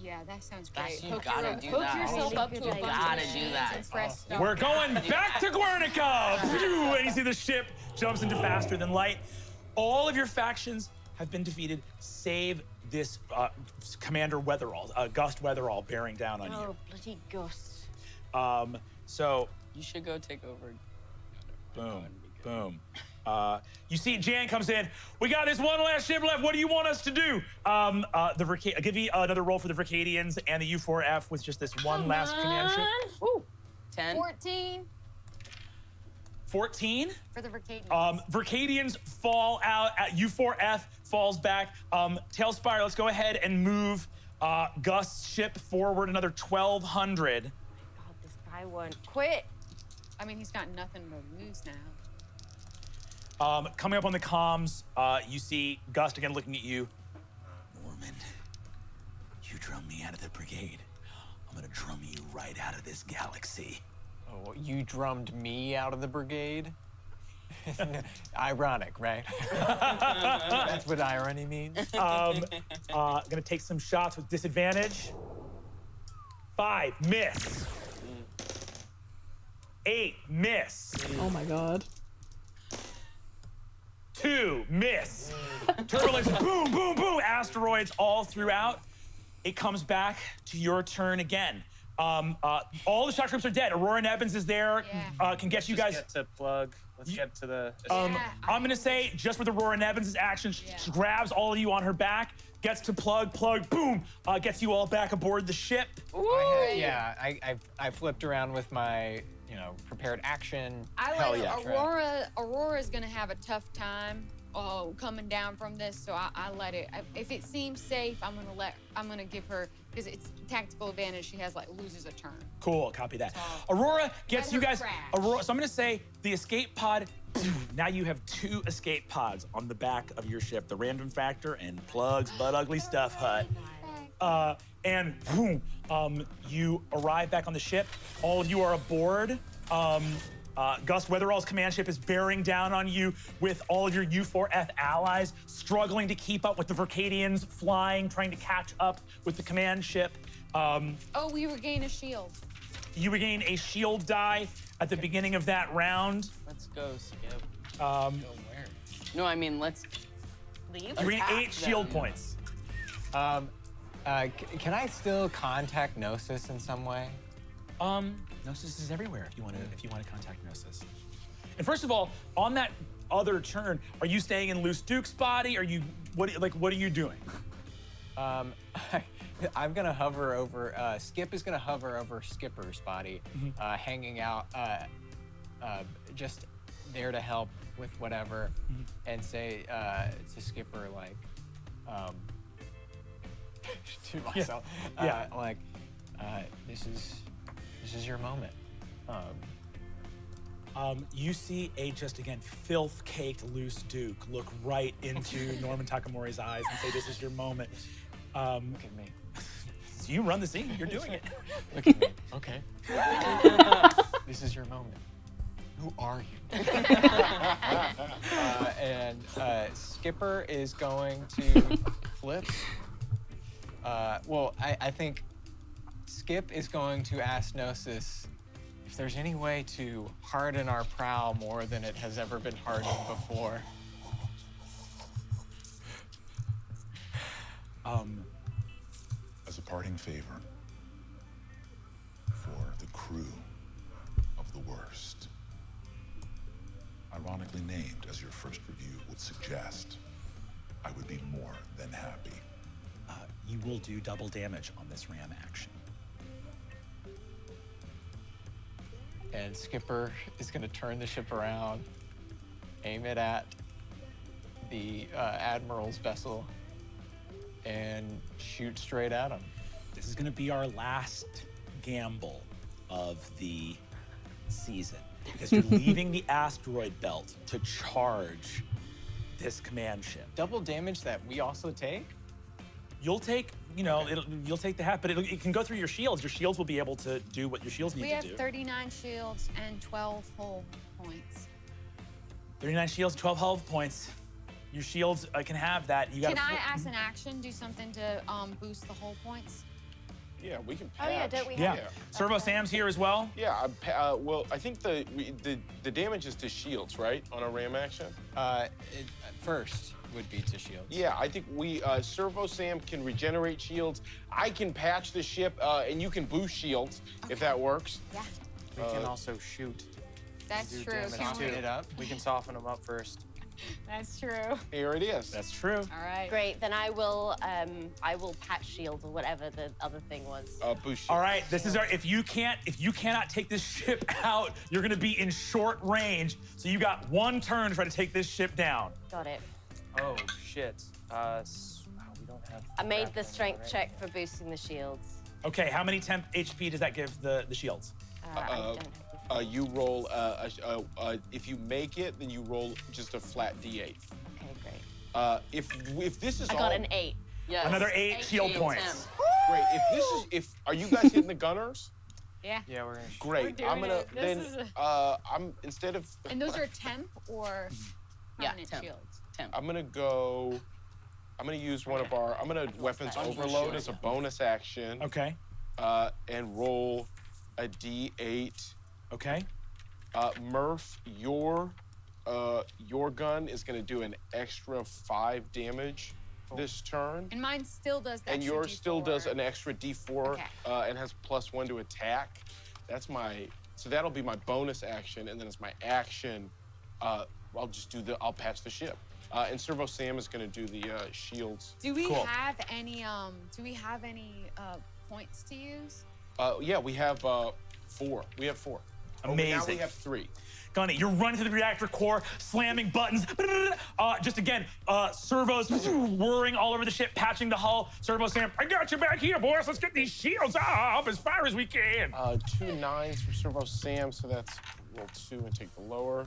Yeah, that sounds great. You Hook gotta do hook that. yourself up to a bunch Gotta of do machines that. and press start. We're going back to Guernica! Phew, and you see the ship jumps into faster than light. All of your factions have been defeated, save this Commander Weatherall, Gust Weatherall, bearing down on Oh, bloody ghost. you. So, You should go take over. boom. You see Jan comes in. We got this one last ship left. What do you want us to do? I'll give you another roll for the Vercadians and the U4F with just this one last command ship. Ooh, 10. 14 14. for the Vercadians. Vercadians fall out. U4F falls back. Tailspire, let's go ahead and move Gust's ship forward another 1,200. God, this guy won't quit. I mean, he's got nothing to lose now. Coming up on the comms, you see Gust again looking at you. Norman, you drummed me out of the brigade. I'm gonna drum you right out of this galaxy. Oh, you drummed me out of the brigade? Ironic, right? That's what irony means. Gonna take some shots with disadvantage. 5, miss. 8, miss. Oh my god. 2, miss. Turbulence, boom, boom, boom. Asteroids all throughout. It comes back to your turn again. All the shock troops are dead. Aurora and Evans is there. Can get you guys. Let's get to plug. Let's get to the. I'm gonna say just with Aurora and Evans' action, she grabs all of you on her back, gets to Plug, boom, gets you all back aboard the ship. I flipped around with my, prepared action. I let Aurora's gonna have a tough time coming down from this, so I let it. If it seems safe, I'm gonna give her, because it's tactical advantage. She has loses a turn. Cool, copy that. Aurora gets you guys. Aurora, so I'm gonna say the escape pod. Now you have 2 escape pods on the back of your ship. The Random Factor and Plug's Butt Ugly Stuff Hut. And boom, you arrive back on the ship. All of you are aboard. Gus Weatherall's command ship is bearing down on you with all of your U4F allies, struggling to keep up with the Verkadians flying, trying to catch up with the command ship. We regain a shield. You regain a shield die at the beginning of that round. Let's go, Skip. Go where? No, I mean, let's leave. You regain 8 shield points. Can I still contact Gnosis in some way? Gnosis is everywhere if you want to contact Gnosis. And first of all, on that other turn, are you staying in Loose Duke's body? What are you doing? I'm gonna hover over. Skip is gonna hover over Skipper's body, hanging out, just there to help with whatever, and say to Skipper to myself, this is your moment. You see a filth-caked Loose Duke look right into Norman Takamori's eyes and say, "This is your moment." Look at me. So you run the scene. You're doing it. Look at me. Okay. This is your moment. Who are you? And Skipper is going to flip. I think Skip is going to ask Gnosis if there's any way to harden our prow more than it has ever been hardened before. As a parting favor for the crew of the worst, ironically named as your first review would suggest, I would be more than happy. You will do double damage on this ram action. And Skipper is going to turn the ship around, aim it at the Admiral's vessel, and shoot straight at him. This is going to be our last gamble of the season, because you're leaving the asteroid belt to charge this command ship. Double damage that we also take? You'll take, you'll take the half, but it can go through your shields. Your shields will be able to do what your shields need We to have do. 39 shields and 12 hull points. 39 shields, 12 hull points. Your shields can have that. Can I, as an action, do something to boost the hull points? Yeah, we can Oh, yeah, don't we Yeah. Servo Sam's here as well. Yeah, I think the damage is to shields, right? On a ram action? First would be to shields. Yeah, I think Servo Sam can regenerate shields. I can patch the ship, and you can boost shields, if that works. Yeah. We can also shoot. That's do true. damage Can't we? too. We can soften them up first. That's true. Here it is. That's true. All right. Great. Then I will patch shields or whatever the other thing was. Boost. All right, this is if you cannot take this ship out, you're gonna be in short range. So you got 1 turn to try to take this ship down. Got it. Oh shit. We don't have. I made the grappling, strength right? check for boosting the shields. Okay, how many temp HP does that give the shields? I don't have You roll, if you make it, then you roll just a flat D8. Okay, great. If this is I got an 8. Yes. Another 8 shield points. Great. Are you guys hitting the gunners? Yeah. Yeah, we're gonna. Great. We're doing I'm gonna it. This is I'm instead of. And those are temp or permanent temp. shields? I'm gonna use one of our. I'm gonna weapons overload as a bonus action. Okay. And roll a D8. Okay. Murph, your gun is gonna do an extra 5 damage this turn. And mine still does that. And yours still does an extra D4 Okay. and has +1 to attack. So that'll be my bonus action, and then as my action, I'll patch the ship. And Servo Sam is going to do the shields. Do we have any points to use? Yeah, we have 4. We have 4. Amazing. Now we have 3. Gunny, you're running through the reactor core, slamming buttons. Just again, servos whirring all over the ship, patching the hull. Servo Sam, I got you back here, boys. Let's get these shields up as far as we can. 2 9s for Servo Sam, so that's roll 2 and take the lower.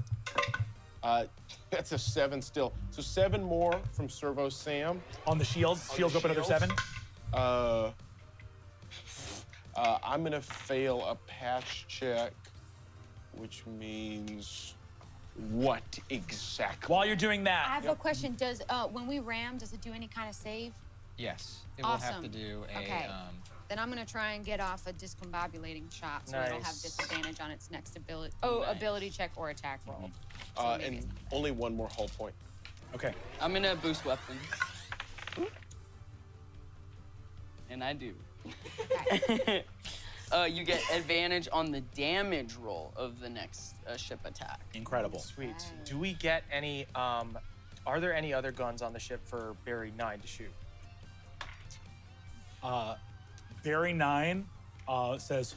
That's a 7 still. So 7 more from Servo Sam. On the shields? Shields up another 7? I'm gonna fail a patch check, which means what exactly? While you're doing that. I have a question. Does when we ram, does it do any kind of save? Yes. It Awesome. will have to do a. Okay. Then I'm gonna try and get off a discombobulating shot, so it'll have Nice. disadvantage on its next ability. Oh, ability check or attack roll. And only 1 more hull point. Okay. I'm gonna boost weapons. And I do. You get advantage on the damage roll of the next ship attack. Incredible. Sweet. Do we get any, are there any other guns on the ship for Barry 9 to shoot? Barry 9 says,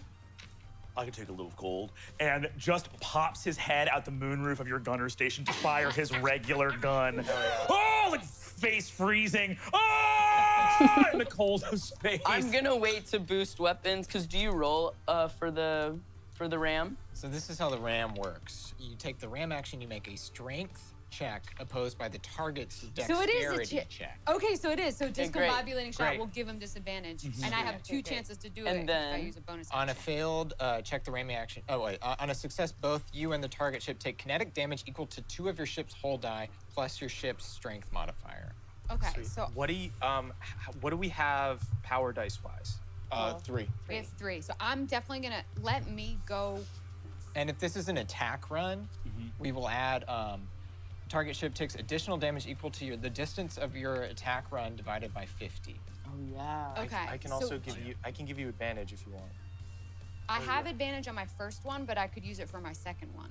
I can take a little cold, and just pops his head out the moonroof of your gunner station to fire his regular gun. Oh, like face freezing. Oh, in the cold of space. I'm gonna wait to boost weapons, because do you roll for the ram? So this is how the ram works. You take the ram action, you make a strength check opposed by the target's So it dexterity is a check. Okay, so it is. So Okay, great. discombobulating shot Great. will give him disadvantage, Mhm. and I have 2 chances to do And it if I use a bonus On a action. failed, check the ram action. Oh, wait. On a success, both you and the target ship take kinetic damage equal to 2 of your ship's hull die plus your ship's strength modifier. Okay, Sweet. so What do we have power dice wise? 3. we have 3. So I'm definitely gonna let me go. And if this is an attack run, we will add target ship takes additional damage equal to the distance of your attack run divided by 50. Oh yeah. Okay, I can so- also give you advantage if you want. I have advantage on my first one, but I could use it for my second one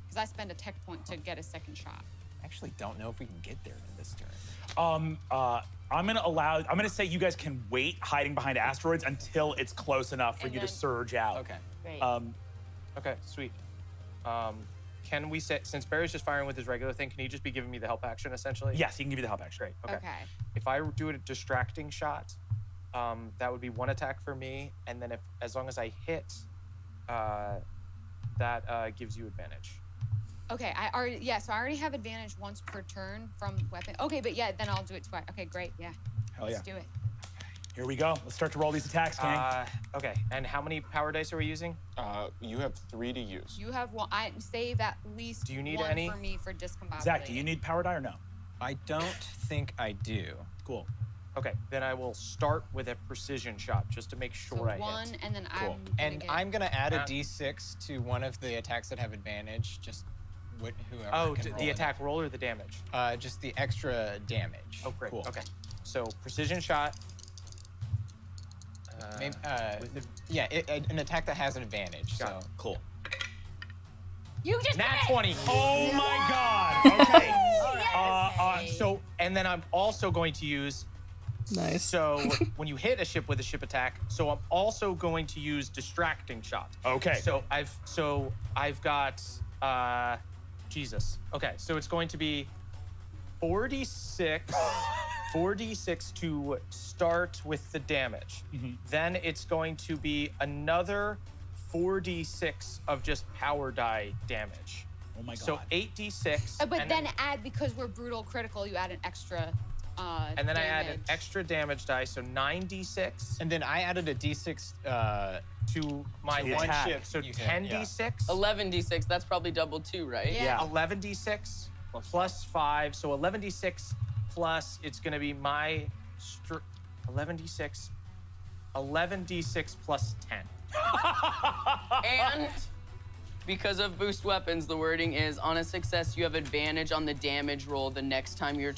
because I spend a tech point to get a second shot. I actually don't know if we can get there in this turn. I'm gonna say you guys can wait hiding behind asteroids until it's close enough for you to surge out. Okay. Great. Okay, sweet. Can we say, since Barry's just firing with his regular thing, can he just be giving me the help action essentially? Yes, he can give you the help action. Great. Okay. Okay. If I do a distracting shot, that would be 1 attack for me, and then as long as I hit, that gives you advantage. Okay, so I already have advantage once per turn from weapon. Okay, but yeah, then I'll do it twice. Okay, great, yeah. Hell yeah. Let's do it. Here we go. Let's start to roll these attacks, gang. Okay, and how many power dice are we using? You have 3 to use. You have one. I save at least Do you need one any? for me for discombobulating. Zach, do you need power die or no? I don't think I do. Cool. Okay, then I will start with a precision shot just to make sure So I one, hit. and then Cool. And I'm gonna add a d6 to one of the attacks that have advantage. Just whoever. Oh, can roll the it. attack roll or the damage? Just the extra damage. Oh, great. Cool. Okay, so precision shot. Maybe, an attack that has an advantage. So cool. You just Nat did it! 20. Oh my god. Okay. So, and then I'm also going to use. Nice. So when you hit a ship with a ship attack, so I'm also going to use distracting shot. Okay. So I've got Jesus. Okay, so it's going to be 4d6 to start with the damage. Then it's going to be another 4d6 of just power die damage. Oh my god. So 8d6. But and then add, because we're brutal critical, you add an extra and then I add an damage. extra damage die, so 9d6. And then I added a d6 to my to one attack. ship, so You hit, 10d6. 11d6. That's probably double 2, right? Yeah. 11d6 plus 5, so 11d6 plus it's gonna be my 11d6 plus 10. And because of boost weapons, the wording is on a success, you have advantage on the damage roll the next time your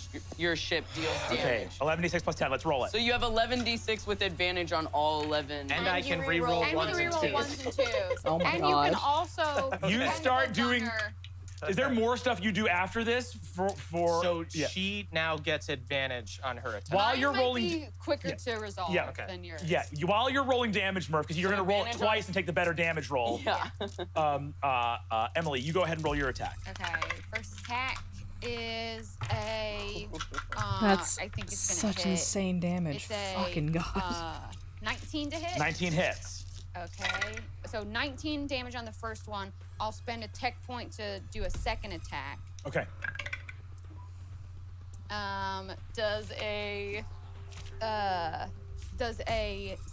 ship deals damage. Okay, 11d6 plus 10. Let's roll it. So you have 11d6 with advantage on all 11. And I can reroll And you ones can and reroll twos. ones and twos. Oh my and god. you can also You and start the doing- gunner- Is there more stuff you do after this for So yeah. she now gets advantage on her attack. While Mine you're might rolling be quicker to resolve than yours. Yeah, while you're rolling damage, Murph, because you're So gonna roll it advantage twice and take the better damage roll. Yeah. Emily, you go ahead and roll your attack. Okay, first attack is a. That's I think it's gonna such hit. insane damage. It's a, Fucking God. 19 to hit. 19 hits. Okay, so 19 damage on the first one. I'll spend a tech point to do a second attack. Okay. Does a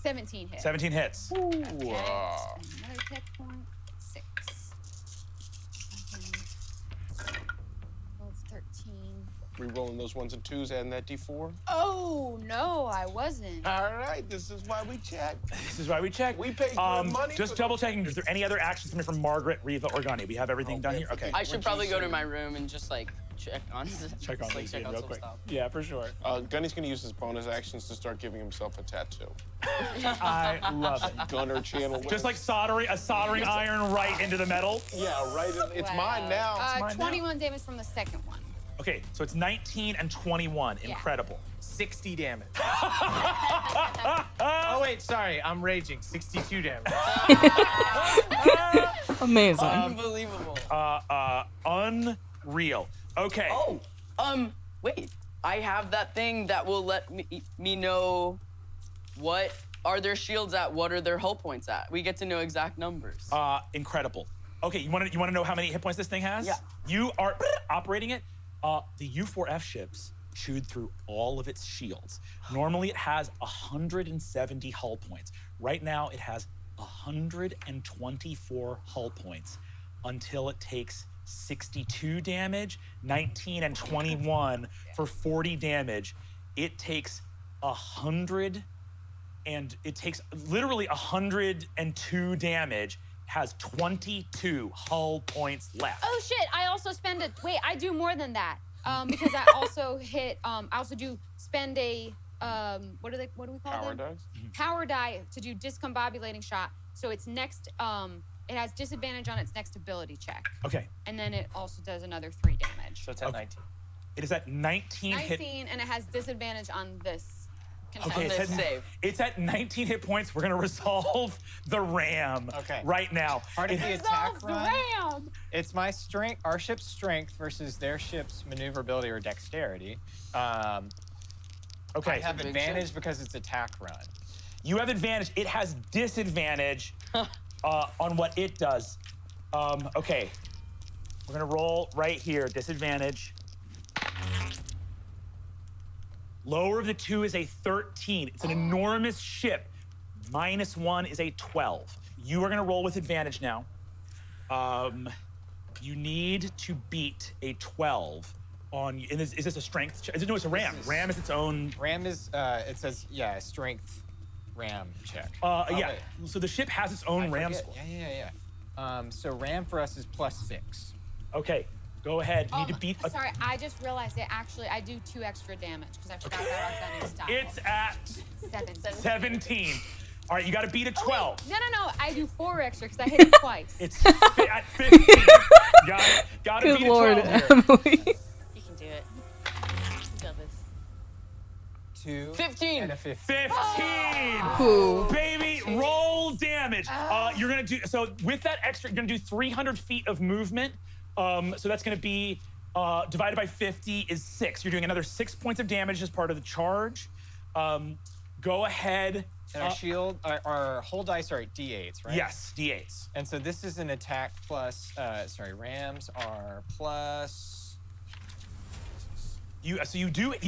17 hit? 17 hits. Okay, so another tech point. 6. 12, 13. Rerolling those 1s and 2s, adding that D4. Oh no, I wasn't. All right, this is why we check. This is why we check. We pay good money. Just double checking. Is there any other actions coming from Margaret, Riva, or Gunny? We have everything done here? Okay. I should probably go to my room and just like check on Check on just, like, these check out real some quick. stuff. Yeah, for sure. Gunny's gonna use his bonus actions to start giving himself a tattoo. I love it. Gunner channel. Just like a soldering iron right into the metal. Yeah, right. It's mine now. It's mine 21 damage from the second one. Okay, so it's 19 and 21. Yeah. Incredible. 60 damage. Oh wait, sorry, I'm raging. 62 damage. Amazing. Unbelievable. Unreal. Okay. Oh, wait. I have that thing that will let me know what are their shields at, what are their hull points at. We get to know exact numbers. Incredible. Okay, you want to know how many hit points this thing has? Yeah. You are operating it. The U4F ships chewed through all of its shields. Normally it has 170 hull points. Right now it has 124 hull points until it takes 62 damage, 19 and 21 for 40 damage. It takes literally 102 damage, has 22 hull points left. Oh shit! I also spend a wait. I do more than that because I also hit. I also do spend a what do we call Power them? dice? Power die to do discombobulating shot. So it's next. It has disadvantage on its next ability check. Okay. And then it also does another 3 damage. So it's at 19. It is at 19 hit. 19, and it has disadvantage on this. Okay, it's at 19 hit points. We're gonna resolve the ram right now. Part of the attack the run. ram. It's my strength, our ship's strength versus their ship's maneuverability or dexterity. I have advantage because it's attack run. You have advantage. It has disadvantage on what it does. Okay, we're gonna roll right here. Disadvantage. Lower of the 2 is a 13. It's an enormous ship. -1 is a 12. You are gonna roll with advantage now. You need to beat a 12 on. And is this a strength? No, it's a ram. Ram is its own. Ram is. It says strength ram check. Yeah. So the ship has its own ram score. Yeah. So ram for us is +6. Okay. Go ahead. You need to beat. Sorry, I just realized that actually I do 2 extra damage because I forgot about our gunning style. It's at 17. All right, you got to beat a 12. No. I do 4 extra because I hit it twice. It's at 15. Got to Good beat Lord, a 12 here. Emily. You can do it. You got this. 2 15 and a 15. 15. Ooh. Baby, roll damage. You're gonna do with that extra. You're gonna do 300 feet of movement. So that's gonna be divided by 50 is 6. You're doing another 6 points of damage as part of the charge. Go ahead. And our shield, our whole dice are at D8s, right? Yes, D8s. And so this is an attack plus. Rams are plus. You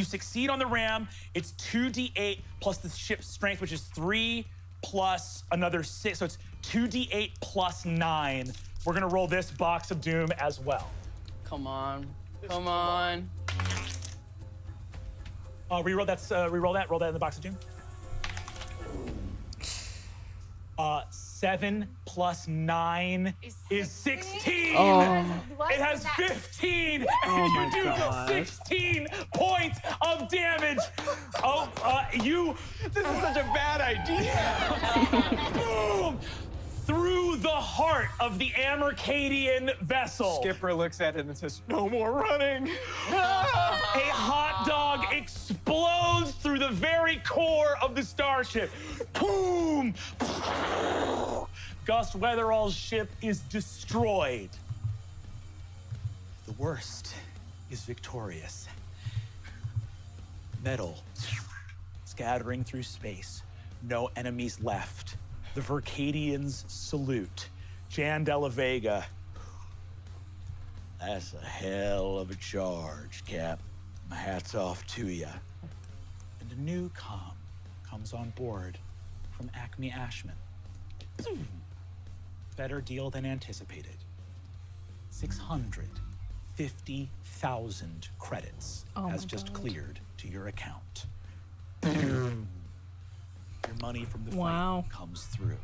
succeed on the ram. It's 2d8 plus the ship's strength, which is 3 plus another 6. So it's 2d8 plus 9. We're gonna roll this box of doom as well. Come on. Come on. Reroll that. Roll that in the box of doom. 7 plus 9 is 16. Oh. It has 15. Oh my you do God. 16 points of damage. This is such a bad idea. Boom! Through the heart of the Amercadian vessel. Skipper looks at it and says, "No more running." A hot dog explodes through the very core of the starship. Boom! Gus Weatherall's ship is destroyed. The worst is victorious. Metal scattering through space. No enemies left. The Vercadians salute. Jan Della Vega. That's a hell of a charge, Cap. My hat's off to ya. And a new comm comes on board from Acme Ashman. Better deal than anticipated. 650,000 credits has just cleared to your account. Your money from the flight comes through.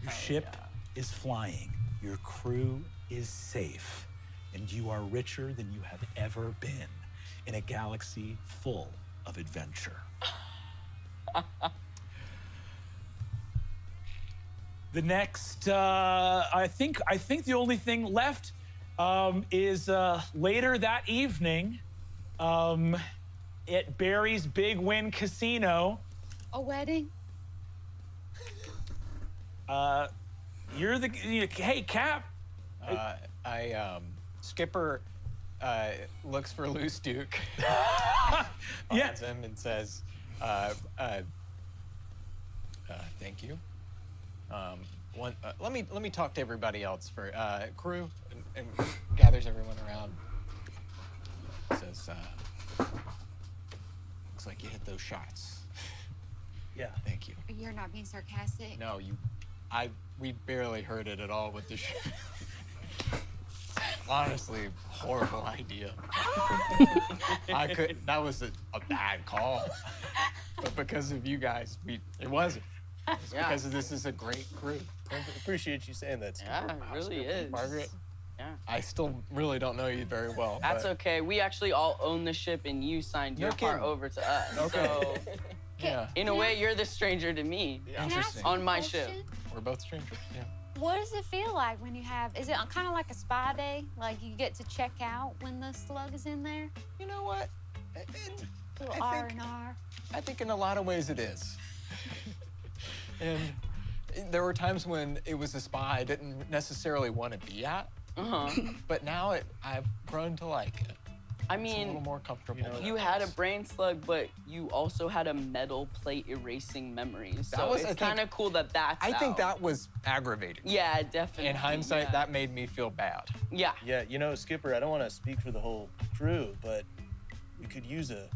Your ship is flying. Your crew is safe. And you are richer than you have ever been in a galaxy full of adventure. The next, I think the only thing left is later that evening at Barry's Big Win Casino. A wedding? Hey, Cap. Skipper looks for Loose Duke. Finds him and says, thank you. Let me talk to everybody else for crew, and gathers everyone around. Says, looks like you hit those shots. Yeah. Thank you. You're not being sarcastic. No, we barely heard it at all with the show. Honestly, horrible idea. That was a bad call. But because of you guys, it wasn't. It's because this is a great crew. I appreciate you saying that. Yeah, it really is. Margaret, Yeah. I still really don't know you very well. That's but okay. We actually all own the ship, and you signed your part over to us. Okay. So, yeah. in a way, you're the stranger to me. Interesting. On my ship. We're both strangers. Yeah. What does it feel like when you have, is it kind of like a spa day? Like you get to check out when the slug is in there? You know what? Little R&R. I think in a lot of ways it is. And there were times when it was a spa I didn't necessarily want to be at. But now I've grown to like it. I It's a little more comfortable. you had a brain slug, but you also had a metal plate erasing memories. So it's kind of cool that that's I think out. that was aggravating. Yeah, definitely. In hindsight, that made me feel bad. Yeah. Yeah, you know, Skipper, I don't want to speak for the whole crew, but we could use a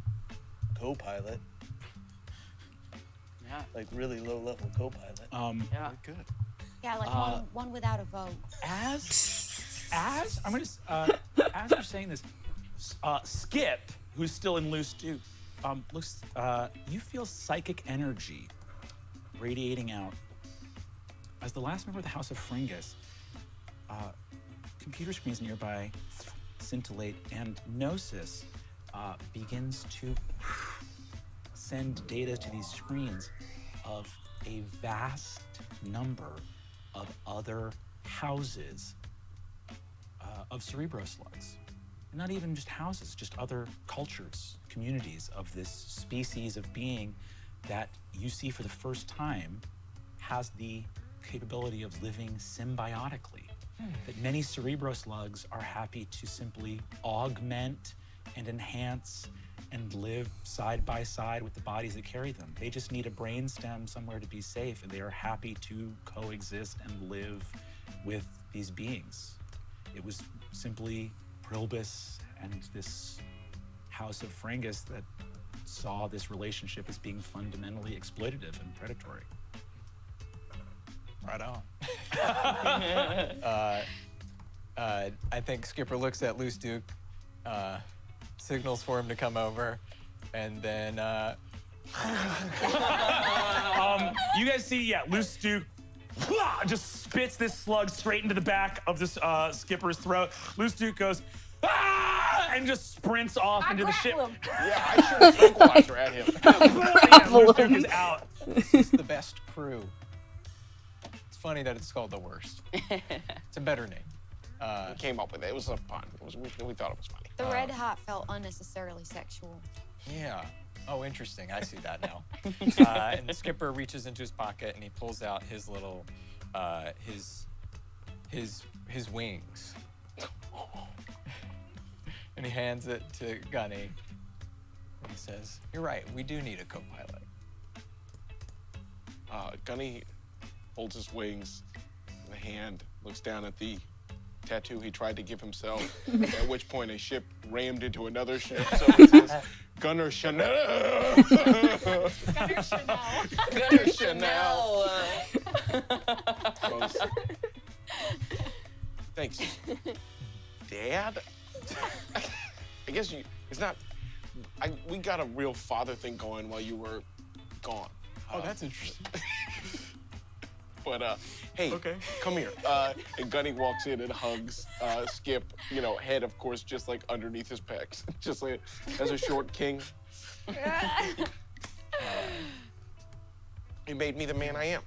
co-pilot. Yeah. Like really low-level co-pilot. Yeah. Good. Yeah, like one without a vote. As you're saying this, Skip, who's still in Loose Duke, looks. You feel psychic energy radiating out. As the last member of the House of Fringus, computer screens nearby scintillate, and Gnosis begins to send data to these screens of a vast number of other houses of Cerebro slugs. Not even just houses, just other cultures, communities of this species of being that you see for the first time has the capability of living symbiotically. That many Cerebro slugs are happy to simply augment and enhance and live side by side with the bodies that carry them. They just need a brainstem somewhere to be safe, and they are happy to coexist and live with these beings. It was simply Prilbus and this House of Fringus that saw this relationship as being fundamentally exploitative and predatory. Right on. I think Skipper looks at Loose Duke, signals for him to come over, and then you guys see, Loose Duke just spits this slug straight into the back of this Skipper's throat. Loose Duke goes, and just sprints off into the ship. Yeah, I should have tranquilizer at him. Loose Duke is out. This is the best crew. It's funny that it's called the worst. It's a better name. We came up with it. It was a fun. We thought it was funny. The red hot felt unnecessarily sexual. Yeah. Oh, interesting. I see that now. And the skipper reaches into his pocket and he pulls out his little, his wings. And he hands it to Gunny. And he says, "You're right. We do need a co-pilot." Gunny holds his wings in the hand, looks down at the tattoo he tried to give himself, at which point a ship rammed into another ship. So it says, Gunner Chanel. Gunner Chanel. Gunner Chanel. Goes, thanks. Dad? I guess it's not, we got a real father thing going while you were gone. Oh, that's interesting. But hey, come here. And Gunny walks in and hugs Skip, head, of course, just like underneath his pecs, just like as a short king. He made me the man I am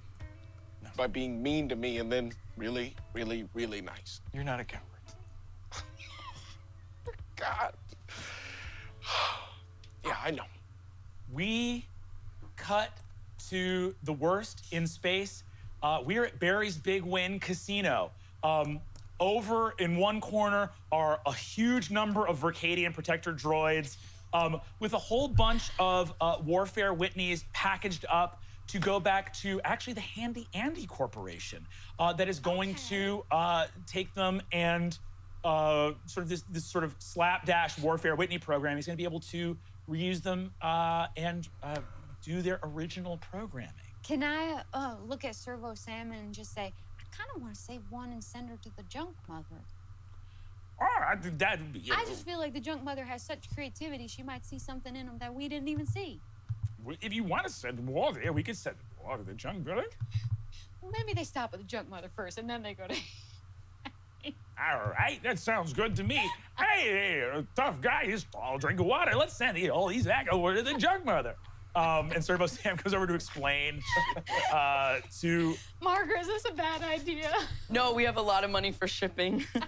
by being mean to me and then really, really, really nice. You're not a coward. God. Yeah, I know. We cut to the worst in space. We're at Barry's Big Win Casino. Over in one corner are a huge number of Verkadian protector droids with a whole bunch of Warfare Whitneys packaged up to go back to actually the Handy Andy Corporation that is going to take them and sort of this sort of slapdash Warfare Whitney program. He's going to be able to reuse them and do their original programming. Can I look at Servo Sam and just say, I kind of want to save one and send her to the Junk Mother? Oh, I think that would be. I just feel like the Junk Mother has such creativity, she might see something in them that we didn't even see. If you want to send them all there, we could send them all to the Junk Mother. Well, maybe they stop at the Junk Mother first and then they go to... All right, that sounds good to me. Hey, a tough guy, he's all drink of water. Let's send all these back over to the Junk Mother. And Servo Sam goes over to explain to... Margaret, is this a bad idea? No, we have a lot of money for shipping. You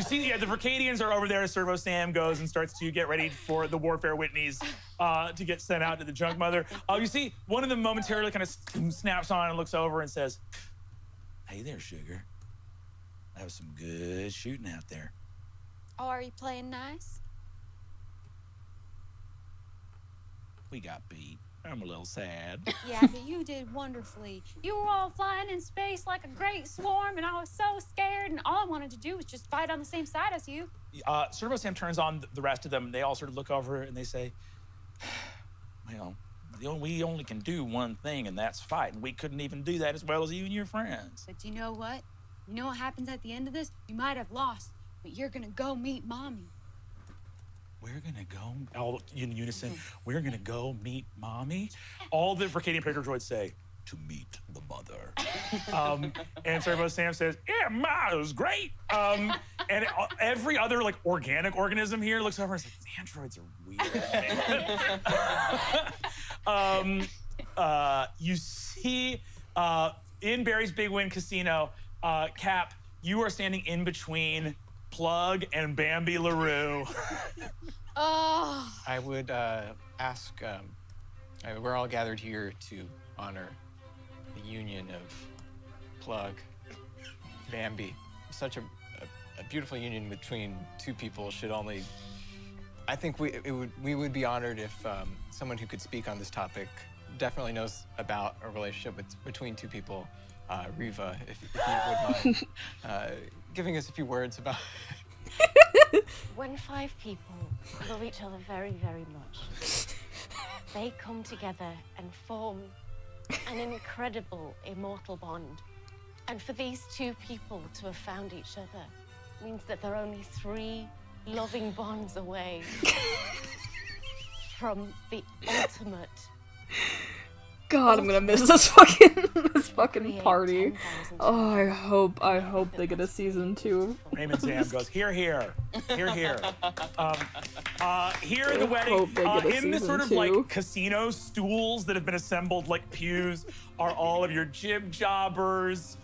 see, the Verkadians are over there as Servo Sam goes and starts to get ready for the Warfare Whitneys to get sent out to the Junk Mother. You see, one of them momentarily kind of snaps on and looks over and says, "Hey there, sugar. That was some good shooting out there." Oh, are you playing nice? We got beat. I'm a little sad. Yeah, but you did wonderfully. You were all flying in space like a great swarm, and I was so scared, and all I wanted to do was just fight on the same side as you. Servo Sam turns on the rest of them, and they all sort of look over and they say, "Well, we only can do one thing, and that's fight, and we couldn't even do that as well as you and your friends." But you know what? You know what happens at the end of this? You might have lost, but you're gonna go meet Mommy. We're gonna go, all in unison, we're gonna go meet Mommy. All the Verkadian Praetor droids say, "To meet the mother." And Servo Sam says, "Yeah, Ma, it was great." And every other organic organism here looks over and says, "Androids are weird." You see, in Barry's Big Win Casino, Cap, you are standing in between Plug and Bambi LaRue. Oh. I would ask, we're all gathered here to honor the union of Plug, Bambi. Such a beautiful union between two people should only, I think we would be honored if someone who could speak on this topic definitely knows about a relationship between two people. Riva, if you would mind giving us a few words about... When 5 people love each other very, very much, they come together and form an incredible, immortal bond. And for these 2 people to have found each other means that they're only 3 loving bonds away from the ultimate God, I'm gonna miss this fucking party. Oh, I hope they get a season 2. Raymond Zam goes, here. Here in the wedding, hope they get a in the season sort of 2. like casino stools that have been assembled like pews, are all of your jib jobbers.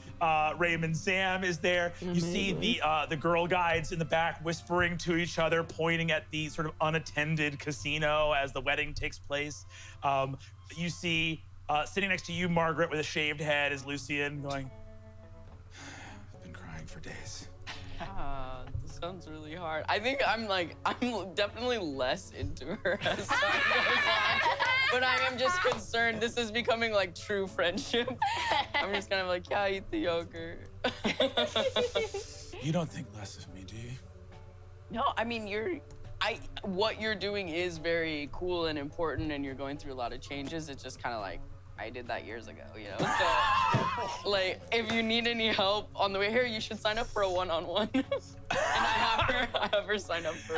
Raymond Zam is there. You see the girl guides in the back whispering to each other, pointing at the sort of unattended casino as the wedding takes place. You see sitting next to you, Margaret, with a shaved head, is Lucian going, I've been crying for days. This sounds really hard. I think I'm definitely less into her as time goes on. But I am just concerned this is becoming like true friendship. I'm just kind of like, yeah, eat the yogurt. You don't think less of me, do you? No, I mean, what you're doing is very cool and important, and you're going through a lot of changes. It's just kind of like, I did that years ago, you know? So, like, if you need any help on the way here, you should sign up for a one-on-one. And I have her sign up for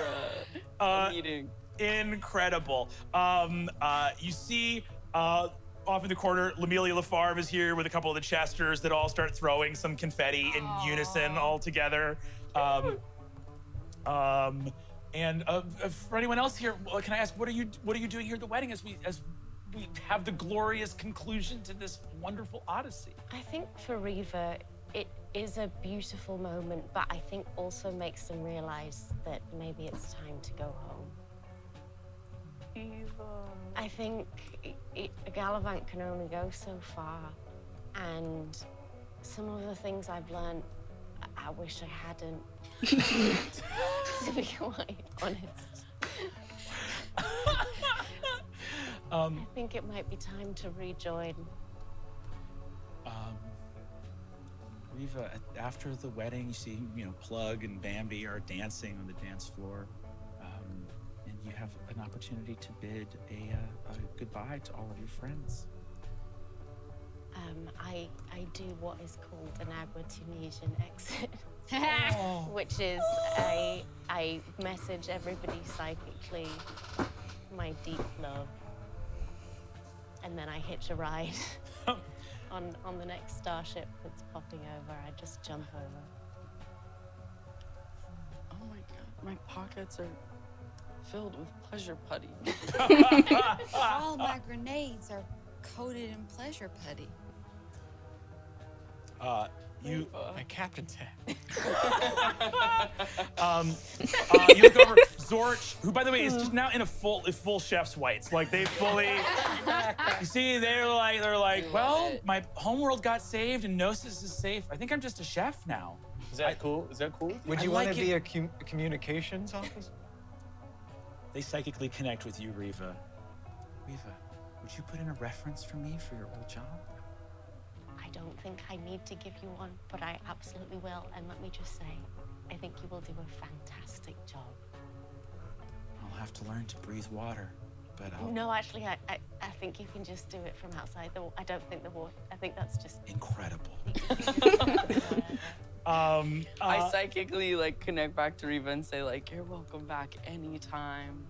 a meeting. Incredible. You see off in the corner, L'Amelia Lafarve is here with a couple of the Chesters that all start throwing some confetti in unison all together. And for anyone else here, can I ask, what are you doing here at the wedding as we have the glorious conclusion to this wonderful odyssey? I think for Reva, it is a beautiful moment, but I think also makes them realize that maybe it's time to go home. I think a Gallivant can only go so far, and some of the things I've learned, I wish I hadn't. To be quite honest. I think it might be time to rejoin. Reva, after the wedding, you see, Plug and Bambi are dancing on the dance floor. And you have an opportunity to bid a goodbye to all of your friends. I do what is called an Agua-Tunisian exit, which is I message everybody psychically my deep love, and then I hitch a ride on the next starship that's popping over. I just jump over. Oh my God, my pockets are filled with pleasure putty. All my grenades are coated in pleasure putty. My captain's hat. You look over Zorch, who, by the way, is just now in a full chef's whites. Like, they fully. You see, they're like, well, my homeworld got saved and Gnosis is safe. I think I'm just a chef now. Is that cool? Is that cool? Would you want to be a communications officer? They psychically connect with you, Reva. Reva, would you put in a reference for me for your old job? I don't think I need to give you one, but I absolutely will. And let me just say, I think you will do a fantastic job. I'll have to learn to breathe water, but I'll... No, actually, I think you can just do it from outside. I don't think the water, I think that's just... Incredible. I psychically connect back to Reva and say you're welcome back anytime.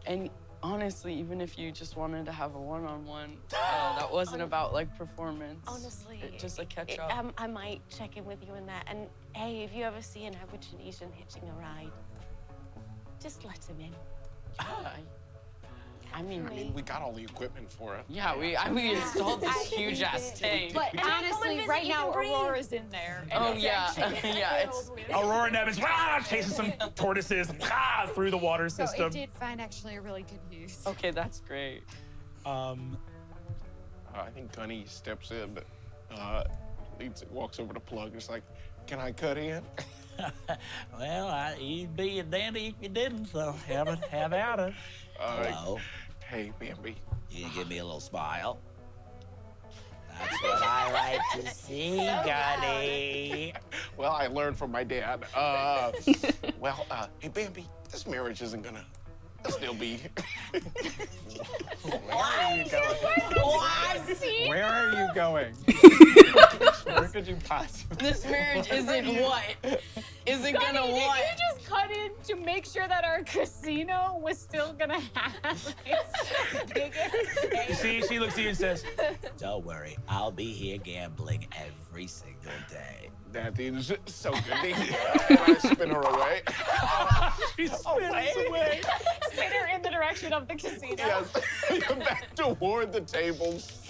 And honestly, even if you just wanted to have a one-on-one, that wasn't about performance. Honestly, just catch up. I might check in with you in that. And hey, if you ever see an Agua-Tunisian hitching a ride, just let him in. I mean, we got all the equipment for it. Yeah, we installed this huge ass tank. But honestly, right now Aurora's in there. And it's Aurora Nevins chasing some tortoises through the water system. So it did find actually a really good use. Okay, that's great. I think Gunny steps in, walks over to Plug and is like, "Can I cut in?" Well, you'd be a dandy if you didn't, so have at it. Hello. Hey, Bambi. You can give me a little smile. That's what I like to see, Gunny. Well, I learned from my dad. Hey, Bambi, this marriage isn't gonna still be. Where are you going? Where are you going? Where could you possibly? This marriage isn't what? Isn't Gunny, gonna did what? you just cut in to make sure that our casino was still gonna have its biggest She looks at you and says, "Don't worry, I'll be here gambling every single day." That thing is so good. I spin her away. She spins away. Spin her in the direction of the casino. Yes. Back toward the tables.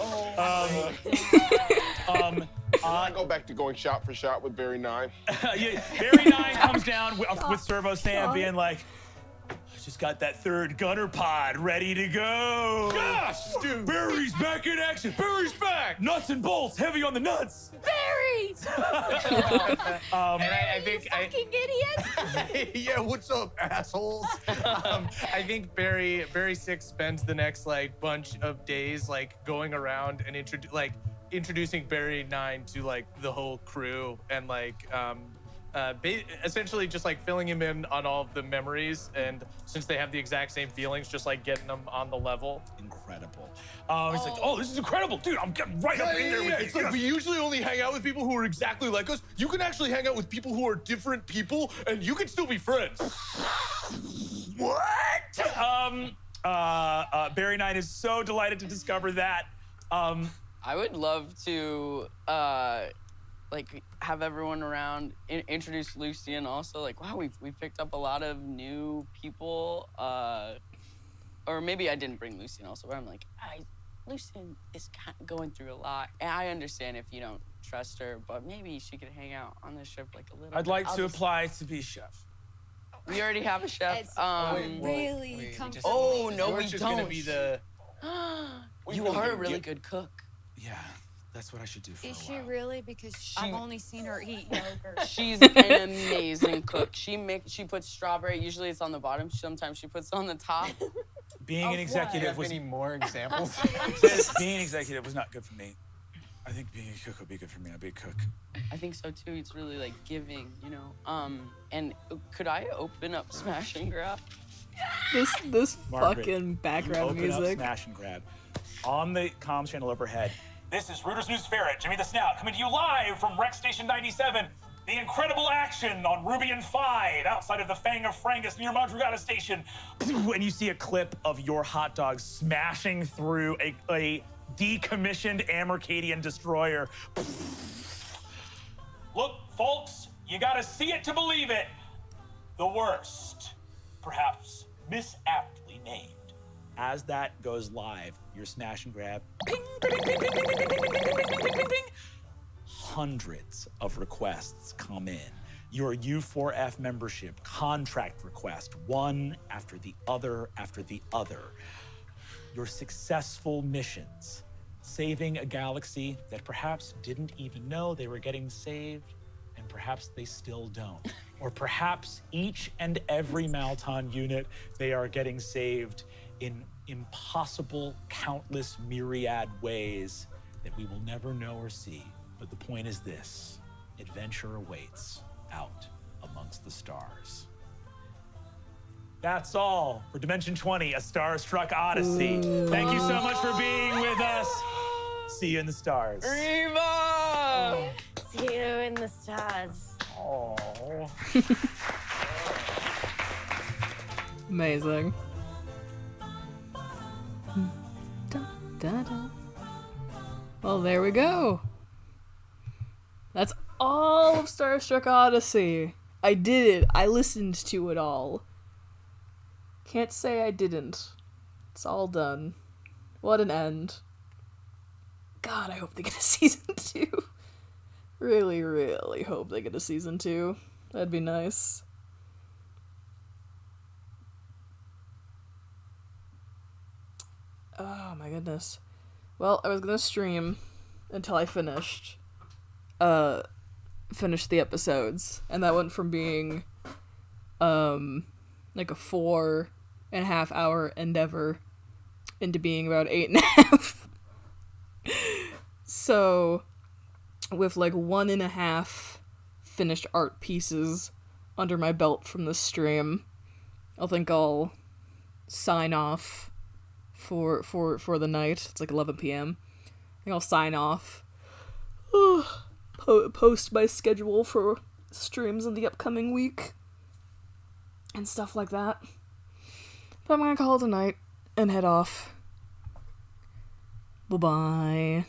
I go back to going shot for shot with Barry 9. Yeah, Barry 9 comes down with Servo Sam being like, "I just got that third gunner pod ready to go. Gosh, dude. Barry's back in action. Barry's back. Nuts and bolts, heavy on the nuts." Barry! And I think Fucking idiot! yeah, what's up, assholes? I think Barry 6 spends the next like bunch of days like going around and introducing Barry 9 to like the whole crew and like essentially just like filling him in on all of the memories, and since they have the exact same feelings, just like getting them on the level. Incredible. He's like, "Oh, this is incredible, dude! I'm getting right up in there with It's like we usually only hang out with people who are exactly like us. You can actually hang out with people who are different people, and you can still be friends." What? Barry 9 is so delighted to discover that. I would love to like have everyone around, introduce Lucian also. Like, wow, we've picked up a lot of new people. Or maybe I didn't bring Lucian also, but I'm like, Lucian is kind of going through a lot. And I understand if you don't trust her, but maybe she could hang out on the ship like a little I'd bit. like to apply to be chef. We already have a chef. Really Oh, no, we George is don't. gonna be the. You are a really good cook. Yeah, that's what I should do for Is a she while. really? Because I've only seen her eat yogurt. She's an amazing cook. She puts strawberry. Usually it's on the bottom. Sometimes she puts it on the top. Being an executive was any more examples? Being an executive was not good for me. I think being a cook would be good for me. I'd be a cook. I think so too. It's really like giving, you know. And could I open up Smash and Grab? This Margaret, fucking background you open up music. Smash and Grab. On the comms channel overhead, This is Reuters News Ferret, Jimmy the Snout, coming to you live from Rec Station 97. The incredible action on Ruby and Fide outside of the Fang of Frangus near Madrugada Station. and you see a clip of your hot dog smashing through a decommissioned Amercadian destroyer. Look, folks, you gotta see it to believe it. The worst, perhaps misaptly named. As that goes live, your Smash and Grab, ping, ping, ping, ping, ping, ping, ping, ping, ping, ping, ping, ping. Hundreds of requests come in. Your U4F membership contract request, one after the other after the other. Your successful missions, saving a galaxy that perhaps didn't even know they were getting saved, and perhaps they still don't. Or perhaps each and every Malton unit, they are getting saved in impossible, countless, myriad ways that we will never know or see. But the point is this: adventure awaits out amongst the stars. That's all for Dimension 20, A Starstruck Odyssey. Thank you so much for being with us. See you in the stars. Riva! See you in the stars. Oh. Amazing. Da, da, da. Well, there we go. That's all of Starstruck Odyssey. I did it. I listened to it all. Can't say I didn't. It's all done. What an end. God, I hope they get a season 2. Really, really hope they get a season 2. That'd be nice. Oh my goodness. Well, I was gonna stream until I finished the episodes, and that went from being like a 4.5 hour endeavor into being about 8.5. So with like 1.5 finished art pieces under my belt from the stream, I think I'll sign off for the night. It's like 11 p.m. I think I'll sign off. post my schedule for streams in the upcoming week and stuff like that. But I'm gonna call it a night and head off. Bye-bye.